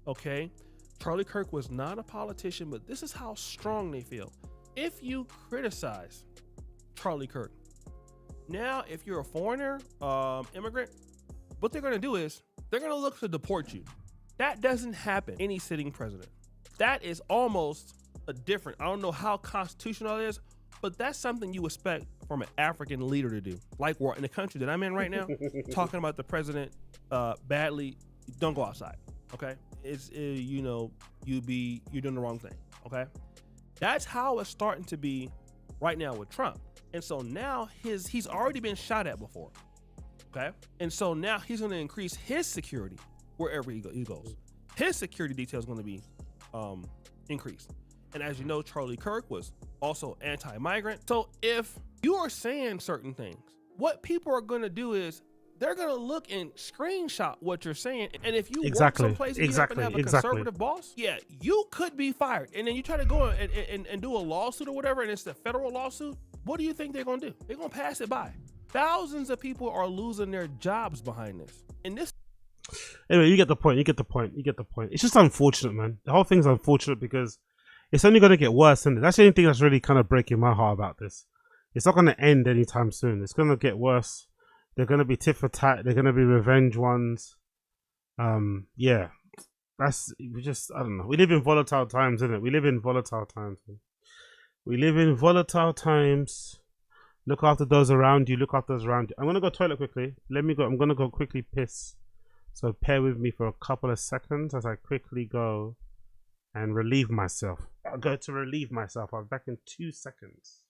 Okay, Charlie Kirk was not a politician, but this is how strong they feel. If you criticize Charlie Kirk, now if you're a foreigner, immigrant, what they're going to do is they're going to look to deport you. That doesn't happen any sitting president. That is almost a different, I don't know how constitutional it is, but that's something you expect from an African leader to do. Like we're in the country that I'm in right now, talking about the president badly, don't go outside, okay? It's, you know, you're doing the wrong thing, okay? That's how it's starting to be right now with Trump. And so now he's already been shot at before, okay? And so now he's gonna increase his security wherever he goes. His security detail is gonna be increased. And as you know, Charlie Kirk was also anti-migrant. So if you are saying certain things, what people are gonna do is they're gonna look and screenshot what you're saying. And if you work someplace and you happen to have a conservative boss, yeah, you could be fired. And then you try to go and do a lawsuit or whatever, and it's the federal lawsuit. What do you think they're gonna do? They're gonna pass it by. Thousands of people are losing their jobs behind this. And this. Anyway, you get the point. It's just unfortunate, man. The whole thing's unfortunate because it's only going to get worse, and that's the only thing that's really kind of breaking my heart about this. It's not going to end anytime soon. It's going to get worse. They're going to be tit for tat. They're going to be revenge ones. Yeah, I don't know. We live in volatile times, isn't it? We live in volatile times. Look after those around you. I'm going to go toilet quickly. Let me go. I'm going to go quickly piss. So bear with me for a couple of seconds as I quickly go and relieve myself. I'll go to relieve myself. I'll be back in 2 seconds.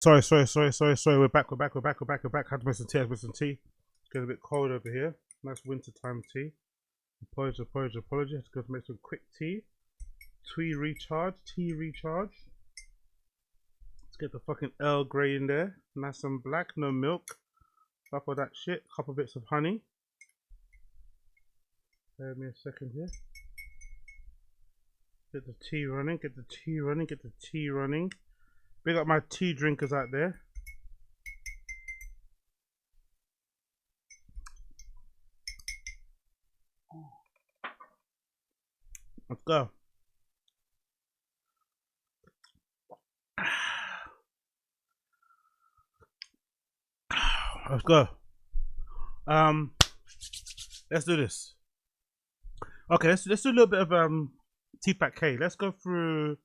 Sorry. We're back. Had to make some tea. Getting a bit cold over here. Nice wintertime tea. Apology. Had to go make some quick tea. Tea recharge. Let's get the fucking Earl Grey in there. Nice and black, no milk. Up all that shit. Couple bits of honey. Bear me a second here. Get the tea running. Big up my tea drinkers out there. Let's go. Let's go. Let's do this. Okay, let's do a little bit of Tfatk K. Let's go through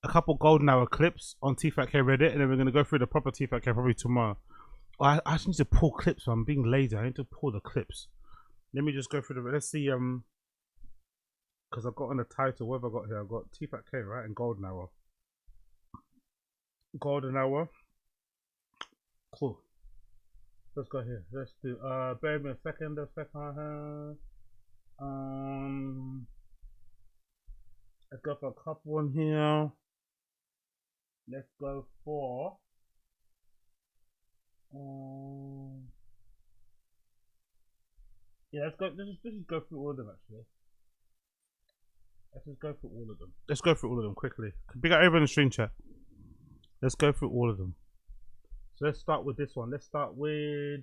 a couple golden hour clips on Tfatk K Reddit, and then we're gonna go through the proper Tfatk K probably tomorrow. I just need to pull clips. So I'm being lazy. I need to pull the clips. Let me just go through the. Let's see. Because I've got on the title. What have I got here? I've got Tfatk K, right, and golden hour. Cool. Let's go here. Let's do. Bear me a second. Let's go for a couple one here. Let's go for. Yeah, let's just go through all of them actually. Let's go through all of them quickly. Big up everyone in the stream chat. Let's go through all of them. So let's start with this one. Let's start with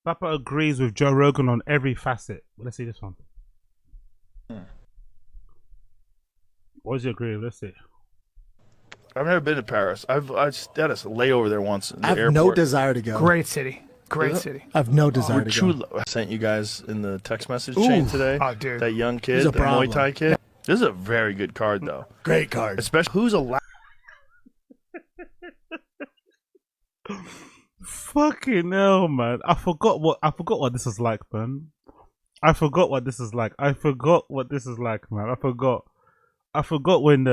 Papa agrees with Joe Rogan on every facet. Let's see this one. What does he agree with? Let's see. I've never been to Paris. I just had a layover there once in the I have airport. no desire to go. Great city. Great city. I have no desire to go. I sent you guys in the text message Ooh. chain today. Oh, dude. That young kid, He's a the problem. Muay Thai kid. This is a very good card, though. Great card. Especially who's allowed. Fucking hell, man! I forgot what this is like, man. I forgot what this is like, man. I forgot when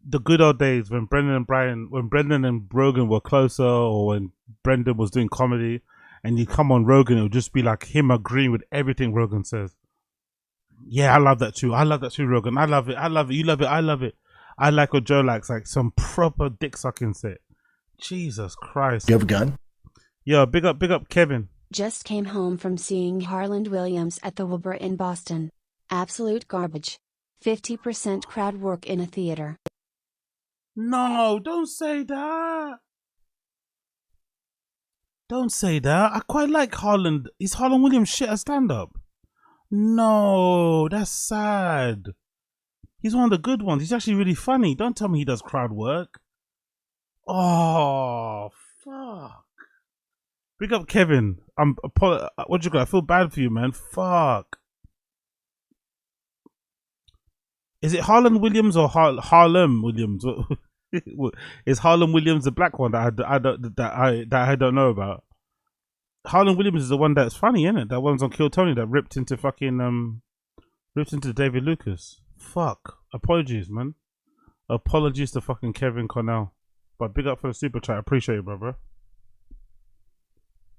the good old days when Brendan and Rogan were closer, or when Brendan was doing comedy, and you come on Rogan, it would just be like him agreeing with everything Rogan says. Yeah, I love that too, Rogan. I love it. You love it. I love it. I like what Joe likes, like some proper dick sucking shit. Jesus Christ. You have a gun? Yo, big up Kevin. Just came home from seeing Harland Williams at the Wilbur in Boston. Absolute garbage. 50% crowd work in a theater. No, don't say that. I quite like Harland. Is Harland Williams shit at stand-up? No, that's sad. He's one of the good ones. He's actually really funny. Don't tell me he does crowd work. Oh, fuck. Big up Kevin. What you got? I feel bad for you, man. Fuck. Is it Harlan Williams or Harlem Williams? Is Harlan Williams the black one that I don't know about? Harlan Williams is the one that's funny, isn't it? That one's on Kill Tony that ripped into David Lucas. Fuck. Apologies, man. Apologies to fucking Kevin Cornell. But big up for the super chat. I appreciate it, brother.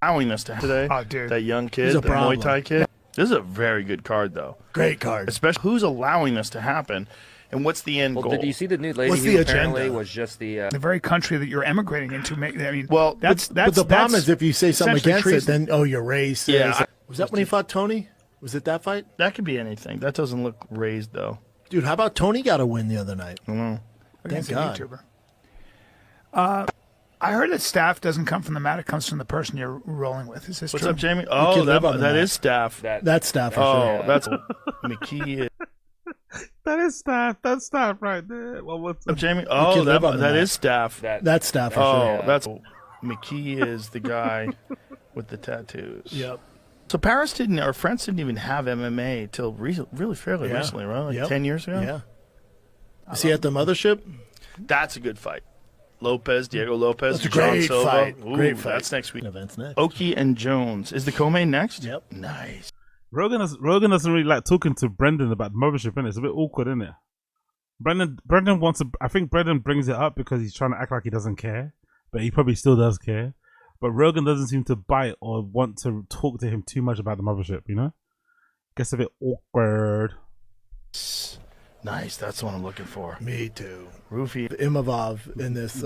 Allowing this to today. Oh, dude. That young kid, He's a the problem. Muay Thai kid. This is a very good card, though. Great card. Especially who's allowing this to happen, and what's the end goal? Did you see the new lady What's who the apparently agenda? was just the The very country that you're emigrating into. I mean, Well, that's but the problem that's is if you say something essentially against treason. it, then you're racist. Yeah, Was that when he fought Tony? Was it that fight? That could be anything. That doesn't look raised, though. Dude, how about Tony got a win the other night? I don't know. Thank Against a God. YouTuber. I heard that staff doesn't come from the mat; it comes from the person you're rolling with. Is this What's true? up, Jamie? You Oh, can live on the that mat. is staff. That's staff for Oh, sure. that's McKee. That is staff. That's staff right there. Well, what's Up, Jamie? can Oh, live on the that mat. is staff. That's staff for Oh, sure. that's McKee is the guy with the tattoos. Yep. So Paris our friends didn't even have MMA till really fairly Yeah. recently, right? Like Yep. 10 years ago? Yeah. Is he at the mothership? That's a good fight. Diego Lopez, That's a John great Silva. fight. Ooh, Great fight. That's next week. Event's next. Oki and Jones. Is the co-main next? Yep. Nice. Rogan doesn't really like talking to Brendan about the mothership, innit? It's a bit awkward, isn't it? Brendan wants to. I think Brendan brings it up because he's trying to act like he doesn't care, but he probably still does care. But Rogan doesn't seem to bite or want to talk to him too much about the mothership. You know, gets a bit awkward. Nice, that's the one I'm looking for. Me too. Rufy Imavov in this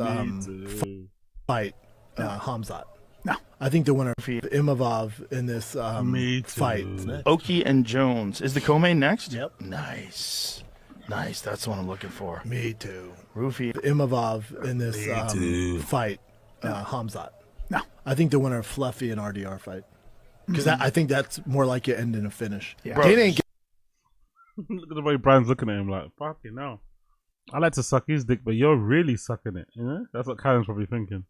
fight, Hamzat. No, I think the winner Imavov in this fight. Oki and Jones. Is the co-main next? Yep. Nice, that's the one I'm looking for. Me too. Rufy Imavov in this fight, Hamzat. No, I think the winner Fluffy and RDR fight. Because I think that's more like it end in a finish. Yeah. They didn't get Look at the way Brian's looking at him like, fucking no. I like to suck his dick, but you're really sucking it, you know? That's what Kylan's probably thinking.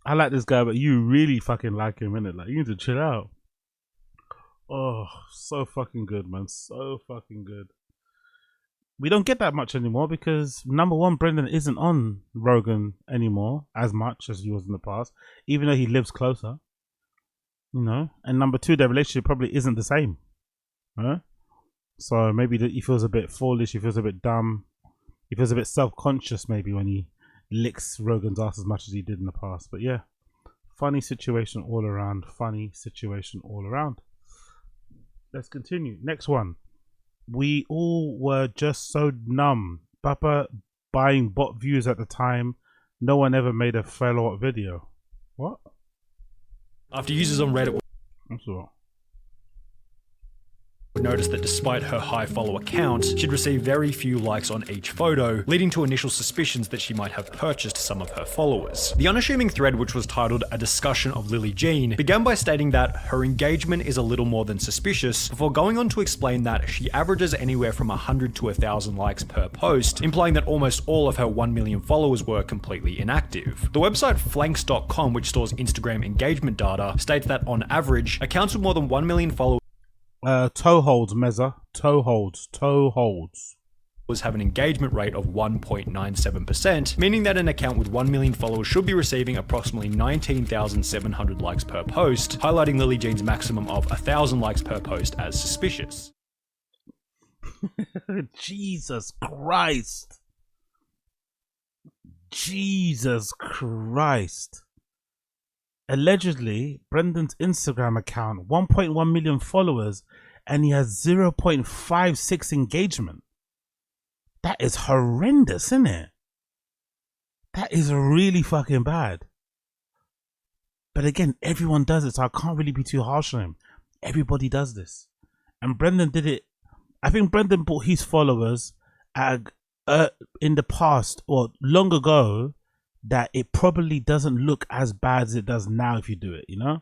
I like this guy, but you really fucking like him, innit? Like, you need to chill out. Oh, so fucking good, man. So fucking good. We don't get that much anymore because, number one, Brendan isn't on Rogan anymore as much as he was in the past, even though he lives closer. You know? And number two, their relationship probably isn't the same. Huh? So maybe he feels a bit foolish, he feels a bit dumb, he feels a bit self-conscious maybe when he licks Rogan's ass as much as he did in the past. But yeah, funny situation all around. Funny situation all around. Let's continue. Next one. We all were just so numb. Papa buying bot views at the time. No one ever made a follow-up video. What? After users on Reddit That's all right. noticed that despite her high follower count, she'd received very few likes on each photo, leading to initial suspicions that she might have purchased some of her followers. The unassuming thread, which was titled A Discussion of Lily Jean, began by stating that her engagement is a little more than suspicious, before going on to explain that she averages anywhere from 100 to 1,000 likes per post, implying that almost all of her 1 million followers were completely inactive. The website flanks.com, which stores Instagram engagement data, states that on average, accounts with more than 1 million followers toe holds, Meza. Toe holds. Have an engagement rate of 1.97%, meaning that an account with 1 million followers should be receiving approximately 19,700 likes per post, highlighting Lily Jean's maximum of 1,000 likes per post as suspicious. Jesus Christ. Jesus Christ. Allegedly, Brendan's Instagram account, 1.1 million followers, and he has 0.56 engagement. That is horrendous, isn't it? That is really fucking bad. But again, everyone does it, so I can't really be too harsh on him. Everybody does this. And Brendan did it. I think Brendan bought his followers at, in the past, or long ago, that it probably doesn't look as bad as it does now if you do it, you know?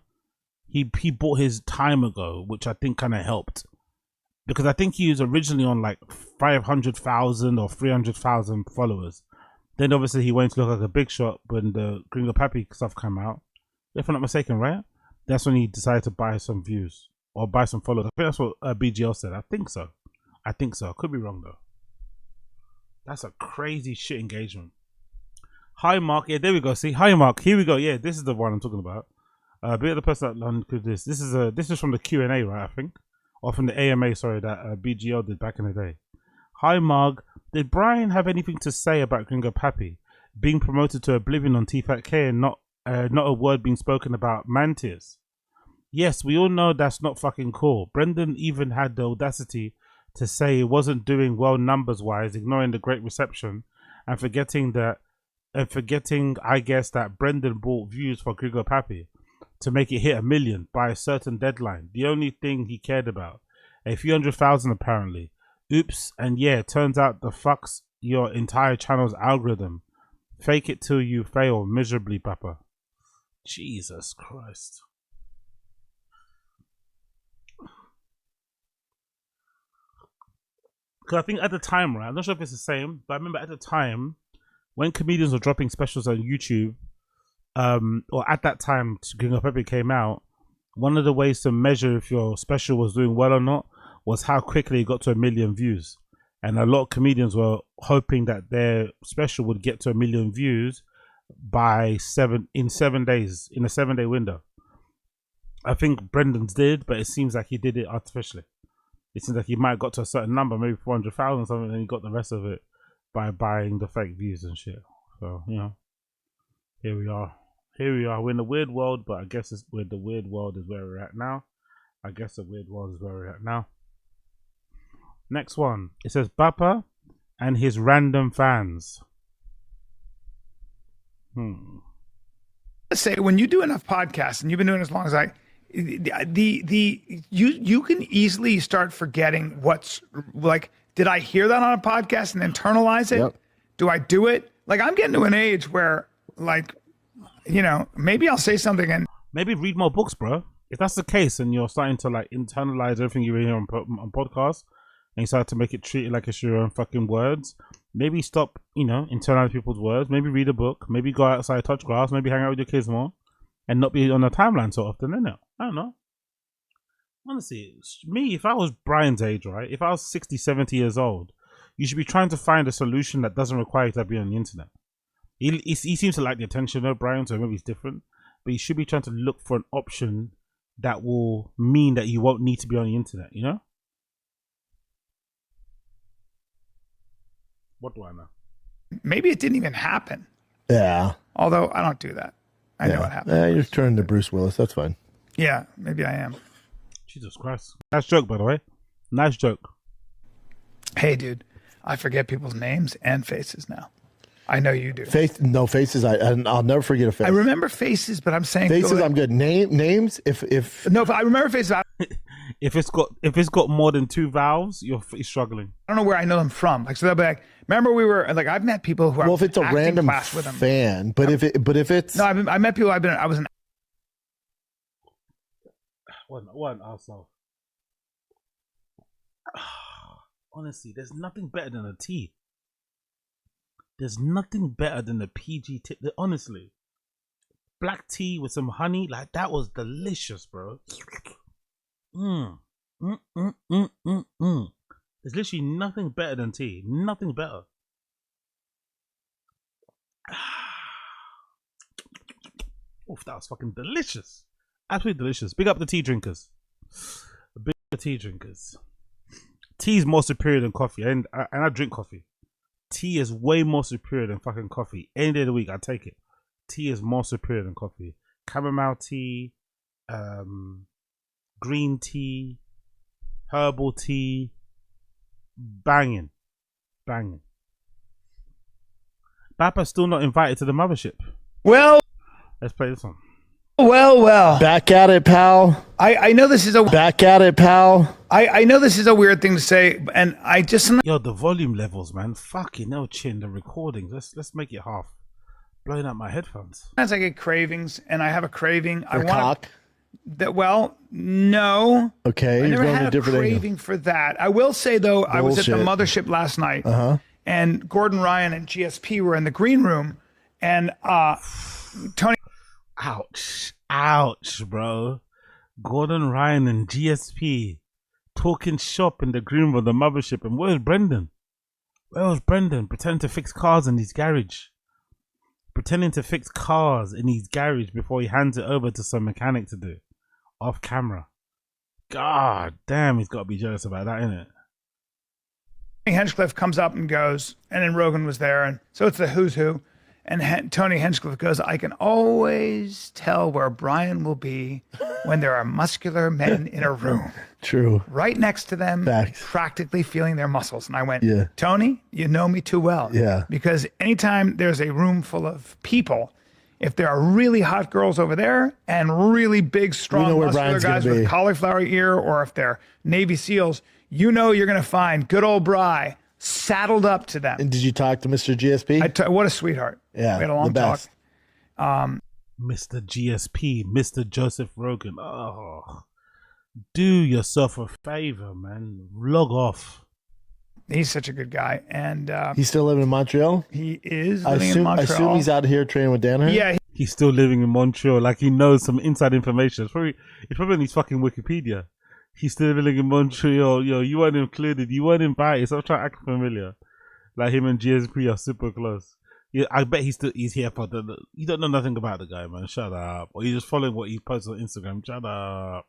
He bought his time ago, which I think kind of helped. Because I think he was originally on like 500,000 or 300,000 followers. Then obviously he went to look like a big shot when the Gringo Pappy stuff came out. If I'm not mistaken, right? That's when he decided to buy some views or buy some followers. I think that's what BGL said. I think so. I could be wrong though. That's a crazy shit engagement. Hi Mark, yeah, there we go. See, hi Mark, here we go. Yeah, this is the one I'm talking about. Be the person that London could this. This is from the Q&A, right? I think, or from the AMA. Sorry, that BGL did back in the day. Hi Mark, did Brian have anything to say about Gringo Pappy being promoted to oblivion on Tfatk and not a word being spoken about Mantis? Yes, we all know that's not fucking cool. Brendan even had the audacity to say it wasn't doing well numbers wise, ignoring the great reception and forgetting, I guess, that Brendan bought views for Gringo Pappy to make it hit 1 million by a certain deadline. The only thing he cared about. A few 100,000 apparently. Oops, and yeah, turns out the fucks your entire channel's algorithm. Fake it till you fail miserably, Papa. Jesus Christ. Because I think at the time, right, I'm not sure if it's the same, but I remember at the time, when comedians were dropping specials on YouTube, or at that time, Gringo Pappy came out, one of the ways to measure if your special was doing well or not was how quickly it got to 1 million views. And a lot of comedians were hoping that their special would get to 1 million views by 7 days, in a 7-day window. I think Brendan's did, but it seems like he did it artificially. it seems like he might have got to a certain number, maybe 400,000 or something, and he got the rest of it by buying the fake views and shit. So, you know, here we are. Here we are. We're in the weird world, but I guess the weird world is where we're at now. I guess the weird world is where we're at now. Next one. It says Bappa and his random fans. Let's say when you do enough podcasts, and you've been doing it as long as you can easily start forgetting what's like. Did I hear that on a podcast and internalize it? Yep. Do I do it? Like, I'm getting to an age where, like, you know, maybe I'll say something and maybe read more books, bro. If that's the case, and you're starting to like internalize everything you hear on podcasts, and you start to make it treat it like it's your own fucking words, maybe stop, you know, internalize people's words. Maybe read a book. Maybe go outside, touch grass. Maybe hang out with your kids more, and not be on the timeline so often. Innit? I don't know. Honestly, me, if I was Brian's age, right? If I was 60, 70 years old, you should be trying to find a solution that doesn't require you to be on the internet. He seems to like the attention of Brian, so maybe it's different. But you should be trying to look for an option that will mean that you won't need to be on the internet, you know? What do I know? maybe it didn't even happen. Yeah. Although I don't do that. I know what happened. Yeah, you're turning to Bruce Willis. That's fine. Yeah, maybe I am. Jesus Christ. Nice joke, by the way. Nice joke. Hey, dude, I forget people's names and faces now. I know you do. Faces. I'll never forget a face. I remember faces, but I'm saying faces. I'm good. Names. If I remember faces. if it's got more than two vowels, you're struggling. I don't know where I know them from. Like, so they'll be like, remember we were like, I've met people who are. Well, if it's a random class with them. fan, but if it's no, I met people. I was an. One also. Honestly, there's nothing better than a tea. There's nothing better than a PG tea. Honestly, black tea with some honey, like that was delicious, bro. There's literally nothing better than tea. Nothing better. Oof, that was fucking delicious. Absolutely delicious. Big up the tea drinkers. Big up the tea drinkers. Tea is more superior than coffee, and I drink coffee. Tea is way more superior than fucking coffee. Any day of the week, I take it. Tea is more superior than coffee. Chamomile tea, green tea, herbal tea, banging. Papa's still not invited to the mothership. Well, let's play this one. Well. Back at it, pal. I know this is a back at it, pal. I know this is a weird thing to say, and I just yo, the volume levels, man. Fucking no chin. The recording. Let's make it half. Blowing out my headphones. Sometimes I get cravings, and I have a craving. I want cock. That. Well, no. Okay, I never going had to a different craving angle. for that. I will say though, I was at the Bullshit. mothership last night, and Gordon Ryan and GSP were in the green room, and Tony. Ouch, bro. Gordon Ryan and GSP talking shop in the green room of the mothership. And where's Brendan? Where was Brendan? Pretending to fix cars in his garage. Before he hands it over to some mechanic to do. Off camera. God damn, he's got to be jealous about that, innit? Hinchcliffe comes up and goes, and then Rogan was there, and so it's the who's who. And Tony Hinchcliffe goes, I can always tell where Brian will be when there are muscular men in a room. True. Right next to them, Facts. practically feeling their muscles. And I went, Yeah. Tony, you know me too well. Yeah. Because anytime there's a room full of people, if there are really hot girls over there and really big, strong, where muscular Brian's gonna guys with be. cauliflower ear, or if they're Navy SEALs, you know you're going to find good old Bri saddled up to them. And did you talk to Mr. GSP? What a sweetheart. Yeah, We had a long the talk. best. Mr. GSP, Mr. Joseph Rogan. Oh, do yourself a favor, man. Log off. He's such a good guy. And He's still living in Montreal? he is I living in Montreal. assume he's out here training with Danaher? Yeah. He's still living in Montreal. Like he knows some inside information. It's probably on his fucking Wikipedia. He's still living in Montreal. Yo, you weren't included. You weren't invited. Stop trying to act familiar. Like him and GSP are super close. Yeah, I bet he's here for the. You don't know nothing about the guy, man. Shut up. Or you're just following what he posts on Instagram. Shut up.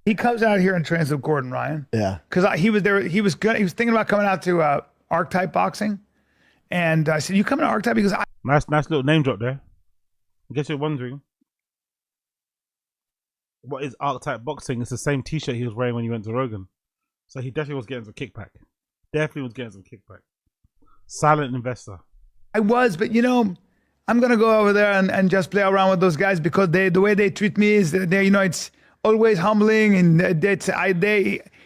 He comes out here and trains with Gordon Ryan. Yeah. Because he was there. He was good. He was thinking about coming out to Archetype Boxing. And I said, you coming to Archetype? He goes, Nice little name drop there. I guess you're wondering, what is Archetype Boxing? It's the same t-shirt he was wearing when he went to Rogan. So he definitely was getting some kickback. Silent investor. I was, but I'm going to go over there and just play around with those guys because the way they treat me is that it's always humbling, and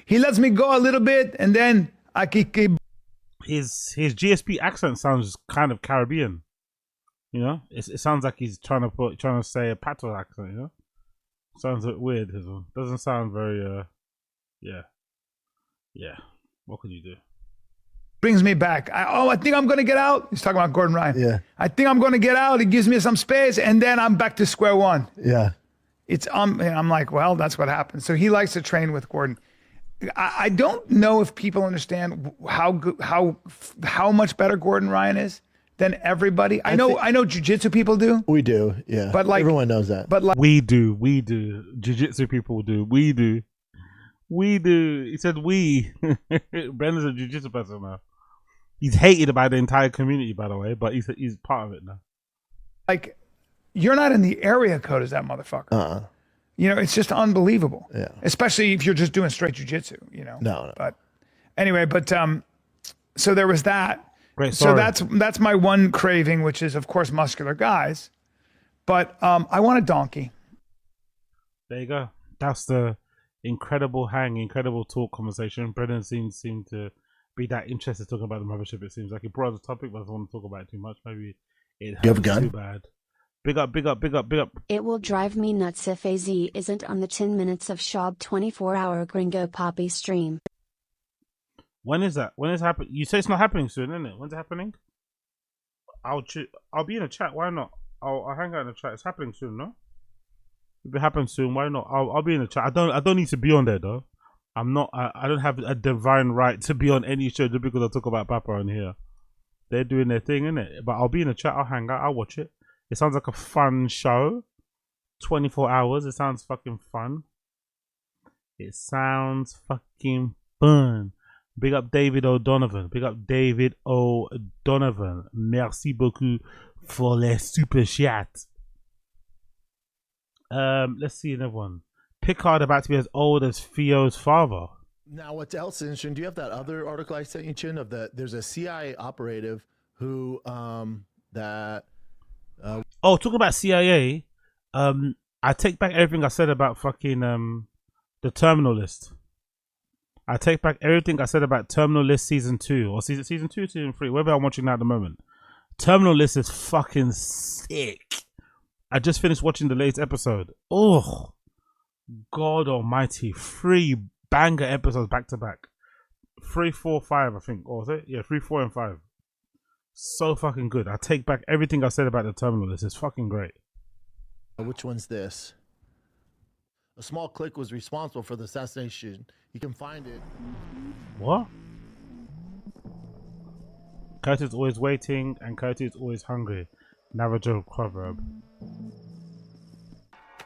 he lets me go a little bit, and then I keep. His GSP accent sounds kind of Caribbean. It sounds like he's trying to say a patois accent. Sounds a bit weird. Doesn't sound very. Yeah. What could you do? Brings me back. I think I'm going to get out. He's talking about Gordon Ryan. Yeah. I think I'm going to get out. He gives me some space, and then I'm back to square one. Yeah. I'm like, well, that's what happens. So he likes to train with Gordon. I don't know if people understand how much better Gordon Ryan is than everybody. I know jiu-jitsu people do. We do, yeah. But everyone knows that. But we do. Jiu-jitsu people do. We do. He said we. Brendan's a jiu-jitsu person now. He's hated by the entire community, by the way, but he's part of it now. Like, you're not in the area code as that motherfucker. It's just unbelievable. Yeah. Especially if you're just doing straight jiu-jitsu, No. But anyway, so there was that. Great story. So that's my one craving, which is, of course, muscular guys. But I want a donkey. There you go. That's the incredible talk conversation. Brendan seemed to be that interested talking about the mothership. It seems like he brought up the topic, but I don't want to talk about it too much. Maybe it hurts too bad. Big up. It will drive me nuts if AZ isn't on the 10 minutes of Shab 24-hour Gringo Poppy stream. When is that? When is it happening? You say it's not happening soon, isn't it? When's it happening? I'll be in the chat. Why not? I'll hang out in the chat. It's happening soon, no? If it happens soon, why not? I'll be in the chat. I don't need to be on there though. I'm not. I don't have a divine right to be on any show just because I talk about Papa on here. They're doing their thing, innit? But I'll be in the chat. I'll hang out. I'll watch it. It sounds like a fun show. 24 hours. It sounds fucking fun. It sounds fucking fun. Big up David O'Donovan. Merci beaucoup for les super chat. Let's see another one. Picard about to be as old as Theo's father. Now, what's else interesting? Do you have that other article I sent you, Chin? There's a CIA operative who talking about CIA. I take back everything I said about fucking the Terminal List. I take back everything I said about Terminal List season 2 or season 2, season 3, whatever I'm watching now at the moment. Terminal List is fucking sick. I just finished watching the latest episode. Oh, God Almighty! 3 banger episodes back to back. 3, 4, 5, I think. Or was it? Yeah, 3, 4, and 5. So fucking good. I take back everything I said about the Terminal List. It's fucking great. Which one's this? A small clique was responsible for the assassination. You can find it. What? Curtis is always waiting and Curtis is always hungry. Navajo proverb.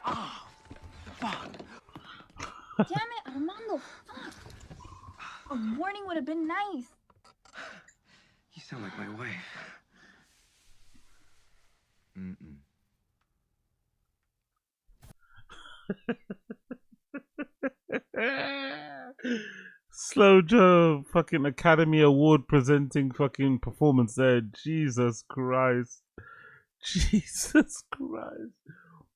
Oh, fuck. Damn it, Armando. Fuck. A warning would have been nice. You sound like my wife. Mm-mm. Slow Joe, fucking Academy Award presenting fucking performance there. Jesus Christ. Jesus Christ.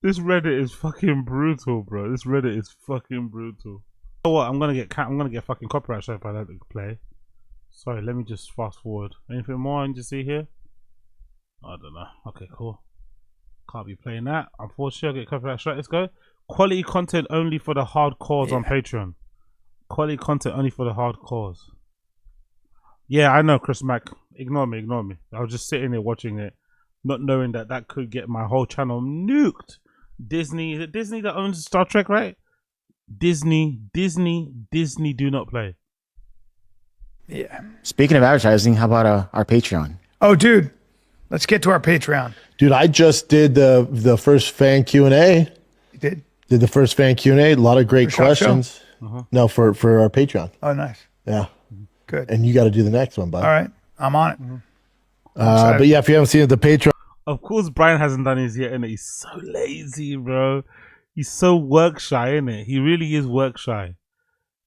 This Reddit is fucking brutal, bro. This Reddit is fucking brutal. You know what? I'm gonna get fucking copyright strike if I let it play. Sorry, let me just fast forward. Anything more I need to see here? I don't know. Okay, cool. Can't be playing that. Unfortunately, I'll get copyright strike. Let's go. Quality content only for the hardcores on Patreon. Quality content only for the hardcores. Yeah, I know, Chris Mack. Ignore me. I was just sitting there watching it, not knowing that could get my whole channel nuked. Disney, is it Disney that owns Star Trek, right? Disney, do not play. Yeah. Speaking of advertising, how about our Patreon? Oh, dude, let's get to our Patreon. Dude, I just did the first fan Q&A. You did? Did the first fan Q&A. A lot of great For Shop Show? questions. No, for our Patreon. Oh, nice. Yeah. Good. And you got to do the next one, bud. All right. I'm on it. But yeah, if you haven't seen it, the Patreon. Of course, Brian hasn't done his yet, innit? He's so lazy, bro. He's so work shy, innit? He really is work shy.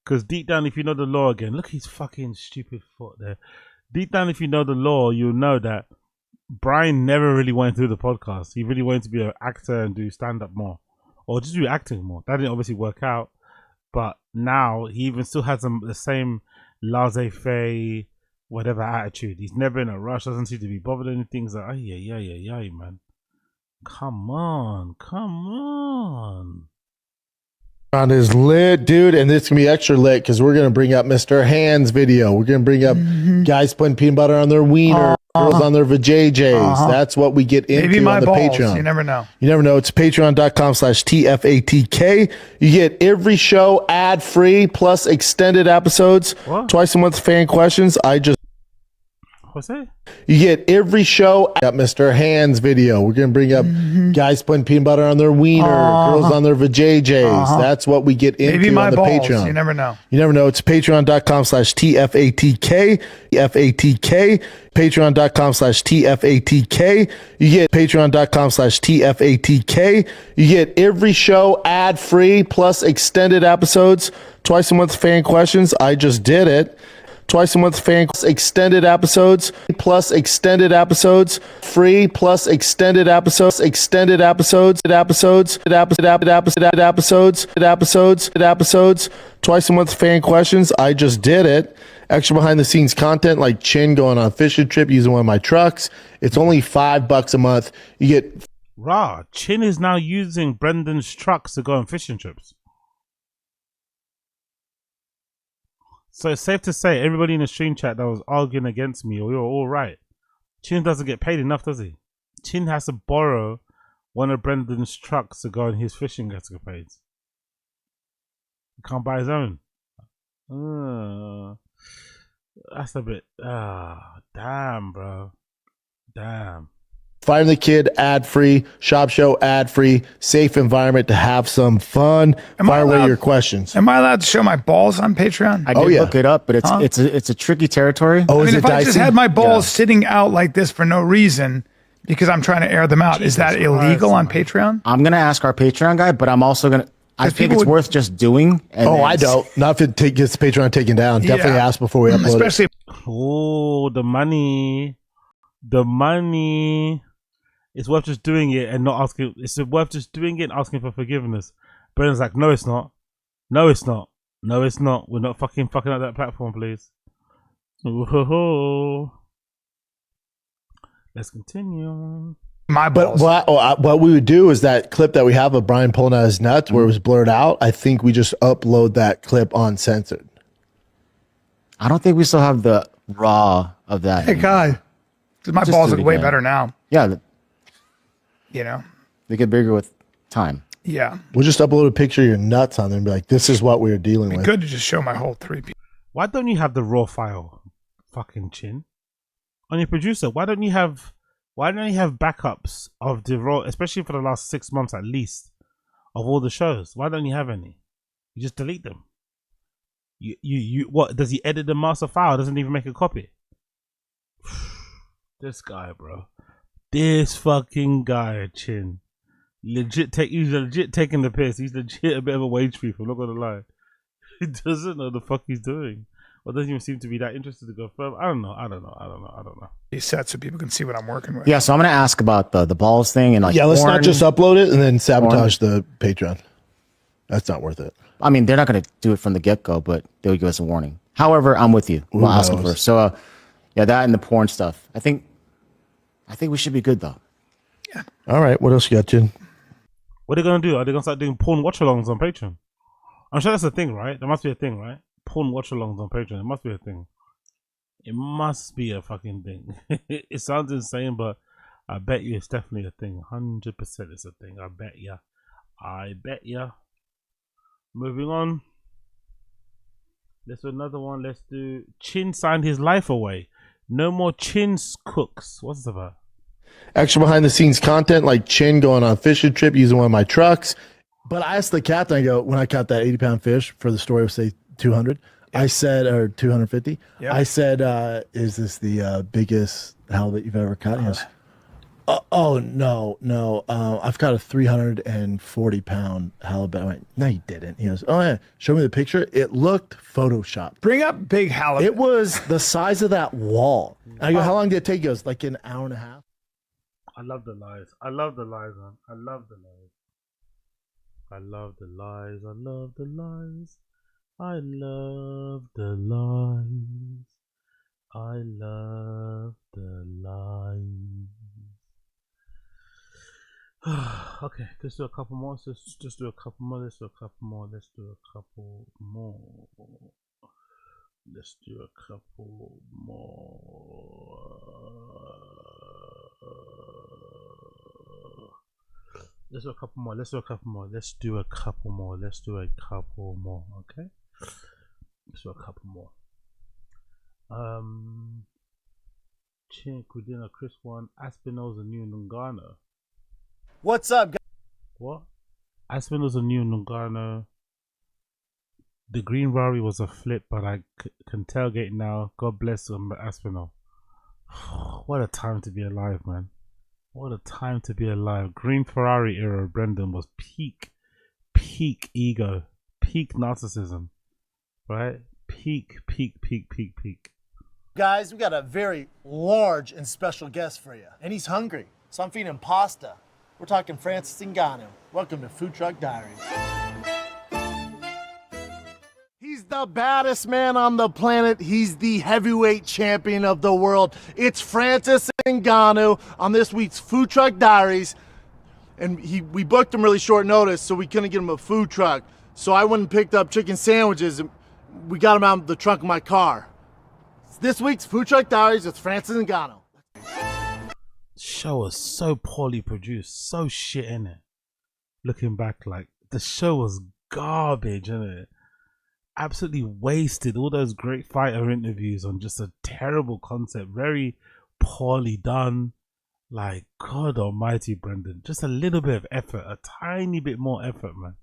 Because deep down, if you know the law again, look at his fucking stupid foot there. Deep down, if you know the law, you'll know that Brian never really went through the podcast. He really wanted to be an actor and do stand-up more. Or just do acting more. That didn't obviously work out. But now, he even still has the same laissez-faire, whatever attitude. He's never in a rush, doesn't seem to be bothered with anything. He's like, yeah, man. Come on. On is lit, dude, and this can be extra lit because we're gonna bring up Mr. Hands video. We're gonna bring up guys putting peanut butter on their wiener, girls on their vajayjays. That's what we get into Maybe my on the balls. Patreon. You never know. You never know. It's patreon.com/TFATK. You get every show ad free plus extended episodes. Twice a month fan questions. What's that? You get every show at Mr. Hands video. We're going to bring up guys putting peanut butter on their wiener, girls on their vajayjays. That's what we get into Maybe my on the balls. Patreon. You never know. You never know. It's patreon.com/TFATK. FATK. Patreon.com/TFATK. You get patreon.com/TFATK. You get every show ad free plus extended episodes. Twice a month fan questions. I just did it. Twice a month fan extended episodes plus extended episodes free plus extended episodes twice a month fan questions. I just did it. Extra behind the scenes content like Chin going on a fishing trip using one of my trucks. It's only $5 a month. You get Chin is now using Brendan's trucks to go on fishing trips. So it's safe to say everybody in the stream chat that was arguing against me, or you're all right. Chin doesn't get paid enough, does he? Chin has to borrow one of Brendan's trucks to go on his fishing escapades. He can't buy his own. That's a bit. Damn, bro. Damn. Find the Kid ad free, Shop Show ad free, safe environment to have some fun. Fire away your questions. Am I allowed to show my balls on Patreon? I did look it up, but it's a tricky territory. I mean, if I just had my balls sitting out like this for no reason because I'm trying to air them out, is that illegal on Patreon? I'm gonna ask our Patreon guy, but I'm also gonna. I think it's worth just doing. I don't. Not if it gets Patreon taken down. Definitely ask before we upload Especially it. Oh, the money. The money. It's worth just doing it and not asking. It's worth just doing it and asking for forgiveness. Brendan's like, no, it's not. No, it's not. No, it's not. We're not fucking up that platform, please. Ooh. Let's continue. But what we would do is that clip that we have of Brian pulling out his nuts where it was blurred out. I think we just upload that clip uncensored. I don't think we still have the raw of that. Hey, guy. My Just balls do it look way again. better now. Yeah. You know? They get bigger with time. Yeah. We'll just upload a picture of your nuts on there and be like, this is what we were dealing with. Good to just show my whole 3P. Why don't you have the raw file, fucking Chin? On your producer, why don't you have backups of the raw, especially for the last 6 months at least, of all the shows? Why don't you have any? You just delete them. You what? Does he edit the master file? Doesn't even make a copy. This guy, bro. This fucking guy, Chin. He's legit taking the piss. He's legit a bit of a wage thief, I'm not gonna lie. He doesn't know the fuck he's doing. Or doesn't even seem to be that interested to go further. I don't know. These sets so people can see what I'm working with. Yeah, so I'm gonna ask about the balls thing and like. Yeah, let's porn. not just upload it and then sabotage the Patreon. That's not worth it. I mean, they're not gonna do it from the get go, but they'll give us a warning. However, I'm with you. We'll ask them first. So, yeah, that and the porn stuff. I think we should be good though. Yeah. All right. What else you got, Chin? What are they gonna do? Are they gonna start doing porn watch-alongs on Patreon? I'm sure that's a thing, right? There must be a thing, right? Porn watch-alongs on Patreon. It must be a thing. It must be a fucking thing. It sounds insane, but I bet you it's definitely a thing. 100% it's a thing. I bet ya. Moving on. Let's do another one. Let's do Chin signed his life away. No more Chin's cooks. What's this about? Extra behind the scenes content like Chin going on a fishing trip using one of my trucks. But I asked the captain, I go, when I caught that 80-pound fish for the story of, say, 200, I said, or 250, I said, is this the biggest halibut you've ever caught? He goes, no. I've caught a 340-pound halibut. I went, no, you didn't. He goes, oh, yeah. Show me the picture. It looked Photoshopped. Bring up big halibut. It was the size of that wall. I go, how long did it take? He goes, like an hour and a half. I love the lies. I love the lies, man. I love the lies. I love the lies. I love the lies. I love the lies. I love the lies. Okay, let's do a couple more. Let's just do a couple more. Let's do a couple more. Let's do a couple more. Let's do a couple more. Let's do a couple more. Let's do a couple more. Let's do a couple more. Let's do a couple more. Okay. Let's do a couple more. Chink within a Chris one. Aspinall's a new Nungano. What's up, guys? What? Aspinall's a new Nungano. The green Rari was a flip, but I can tailgate now. God bless Aspinall. What a time to be alive, man. What a time to be alive. Green Ferrari era Brendan was peak ego, peak narcissism, right? Peak. Guys, we got a very large and special guest for you. And he's hungry, so I'm feeding him pasta. We're talking Francis Ngannou. Welcome to Food Truck Diaries. He's the baddest man on the planet. He's the heavyweight champion of the world. It's Francis Ngannou on this week's Food Truck Diaries. And we booked him really short notice, so we couldn't get him a food truck. So I went and picked up chicken sandwiches, and we got him out of the trunk of my car. It's this week's Food Truck Diaries with Francis Ngannou. Show was so poorly produced, so shit in it. Looking back, like the show was garbage, innit? Absolutely wasted. All those great fighter interviews on just a terrible concept, very poorly done. Like, God almighty, Brendan, just a little bit of effort, a tiny bit more effort, man.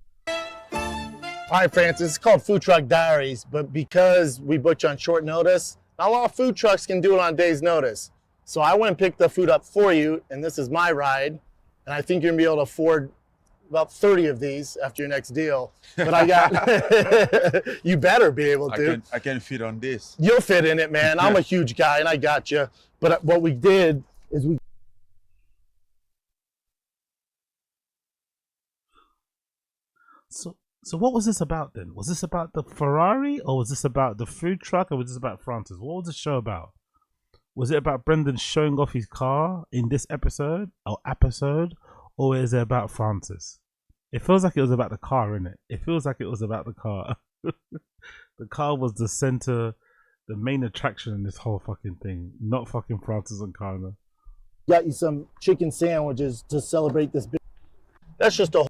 All right, Francis, it's called Food Truck Diaries, but because we booked you on short notice, not a lot of food trucks can do it on a day's notice. So I went and picked the food up for you, and this is my ride, and I think you're gonna be able to afford about 30 of these after your next deal. But I got, you better be able to. I can fit on this. You'll fit in it, man. I'm a huge guy, and I got you. But what we did is we. So what was this about then? Was this about the Ferrari, or was this about the food truck, or was this about Francis? What was the show about? Was it about Brendan showing off his car in this episode, or is it about Francis? It feels like it was about the car, innit? It feels like it was about the car. The car was the center, the main attraction in this whole fucking thing, not fucking Francis and Carla. Got you some chicken sandwiches to celebrate this big. That's just a.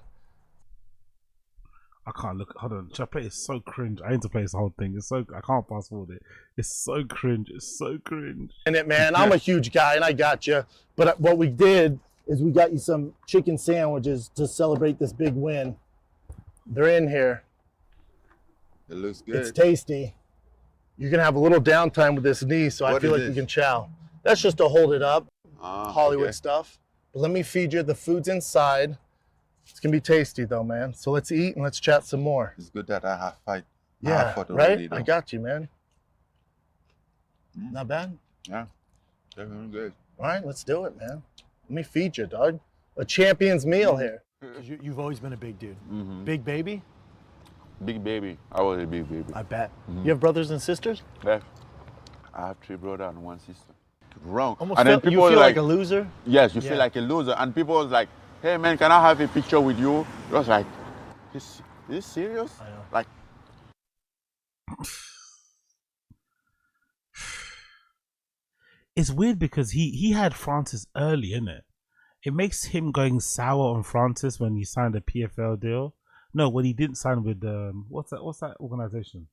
I can't look. Hold on. Should I play? It's so cringe. I need to play this whole thing. It's so. I can't fast forward it. It's so cringe. It's so cringe. In it, man. I'm a huge guy, and I got you. But what we did is we got you some chicken sandwiches to celebrate this big win. They're in here. It looks good. It's tasty. You're gonna have a little downtime with this knee, so I feel like we can chow. That's just to hold it up. Hollywood stuff. But let me feed you. The food's inside. It's gonna be tasty though, man. So let's eat and let's chat some more. It's good that I have fight. Yeah, right? I got you, man. Not bad? Yeah, definitely good. All right, let's do it, man. Let me feed you, dog. A champion's meal here. You've always been a big dude. Big baby? Big baby. I was a big baby. I bet. You have brothers and sisters? Yeah. I have 3 brothers and 1 sister. Wrong. Almost and then people you feel like a loser? Yes, you feel like a loser. And people was like, hey man, can I have a picture with you? It was like, is this serious? I know. Like, it's weird because he had Francis early, innit? It makes him going sour on Francis when he signed a PFL deal. No, when he didn't sign with what's that organization?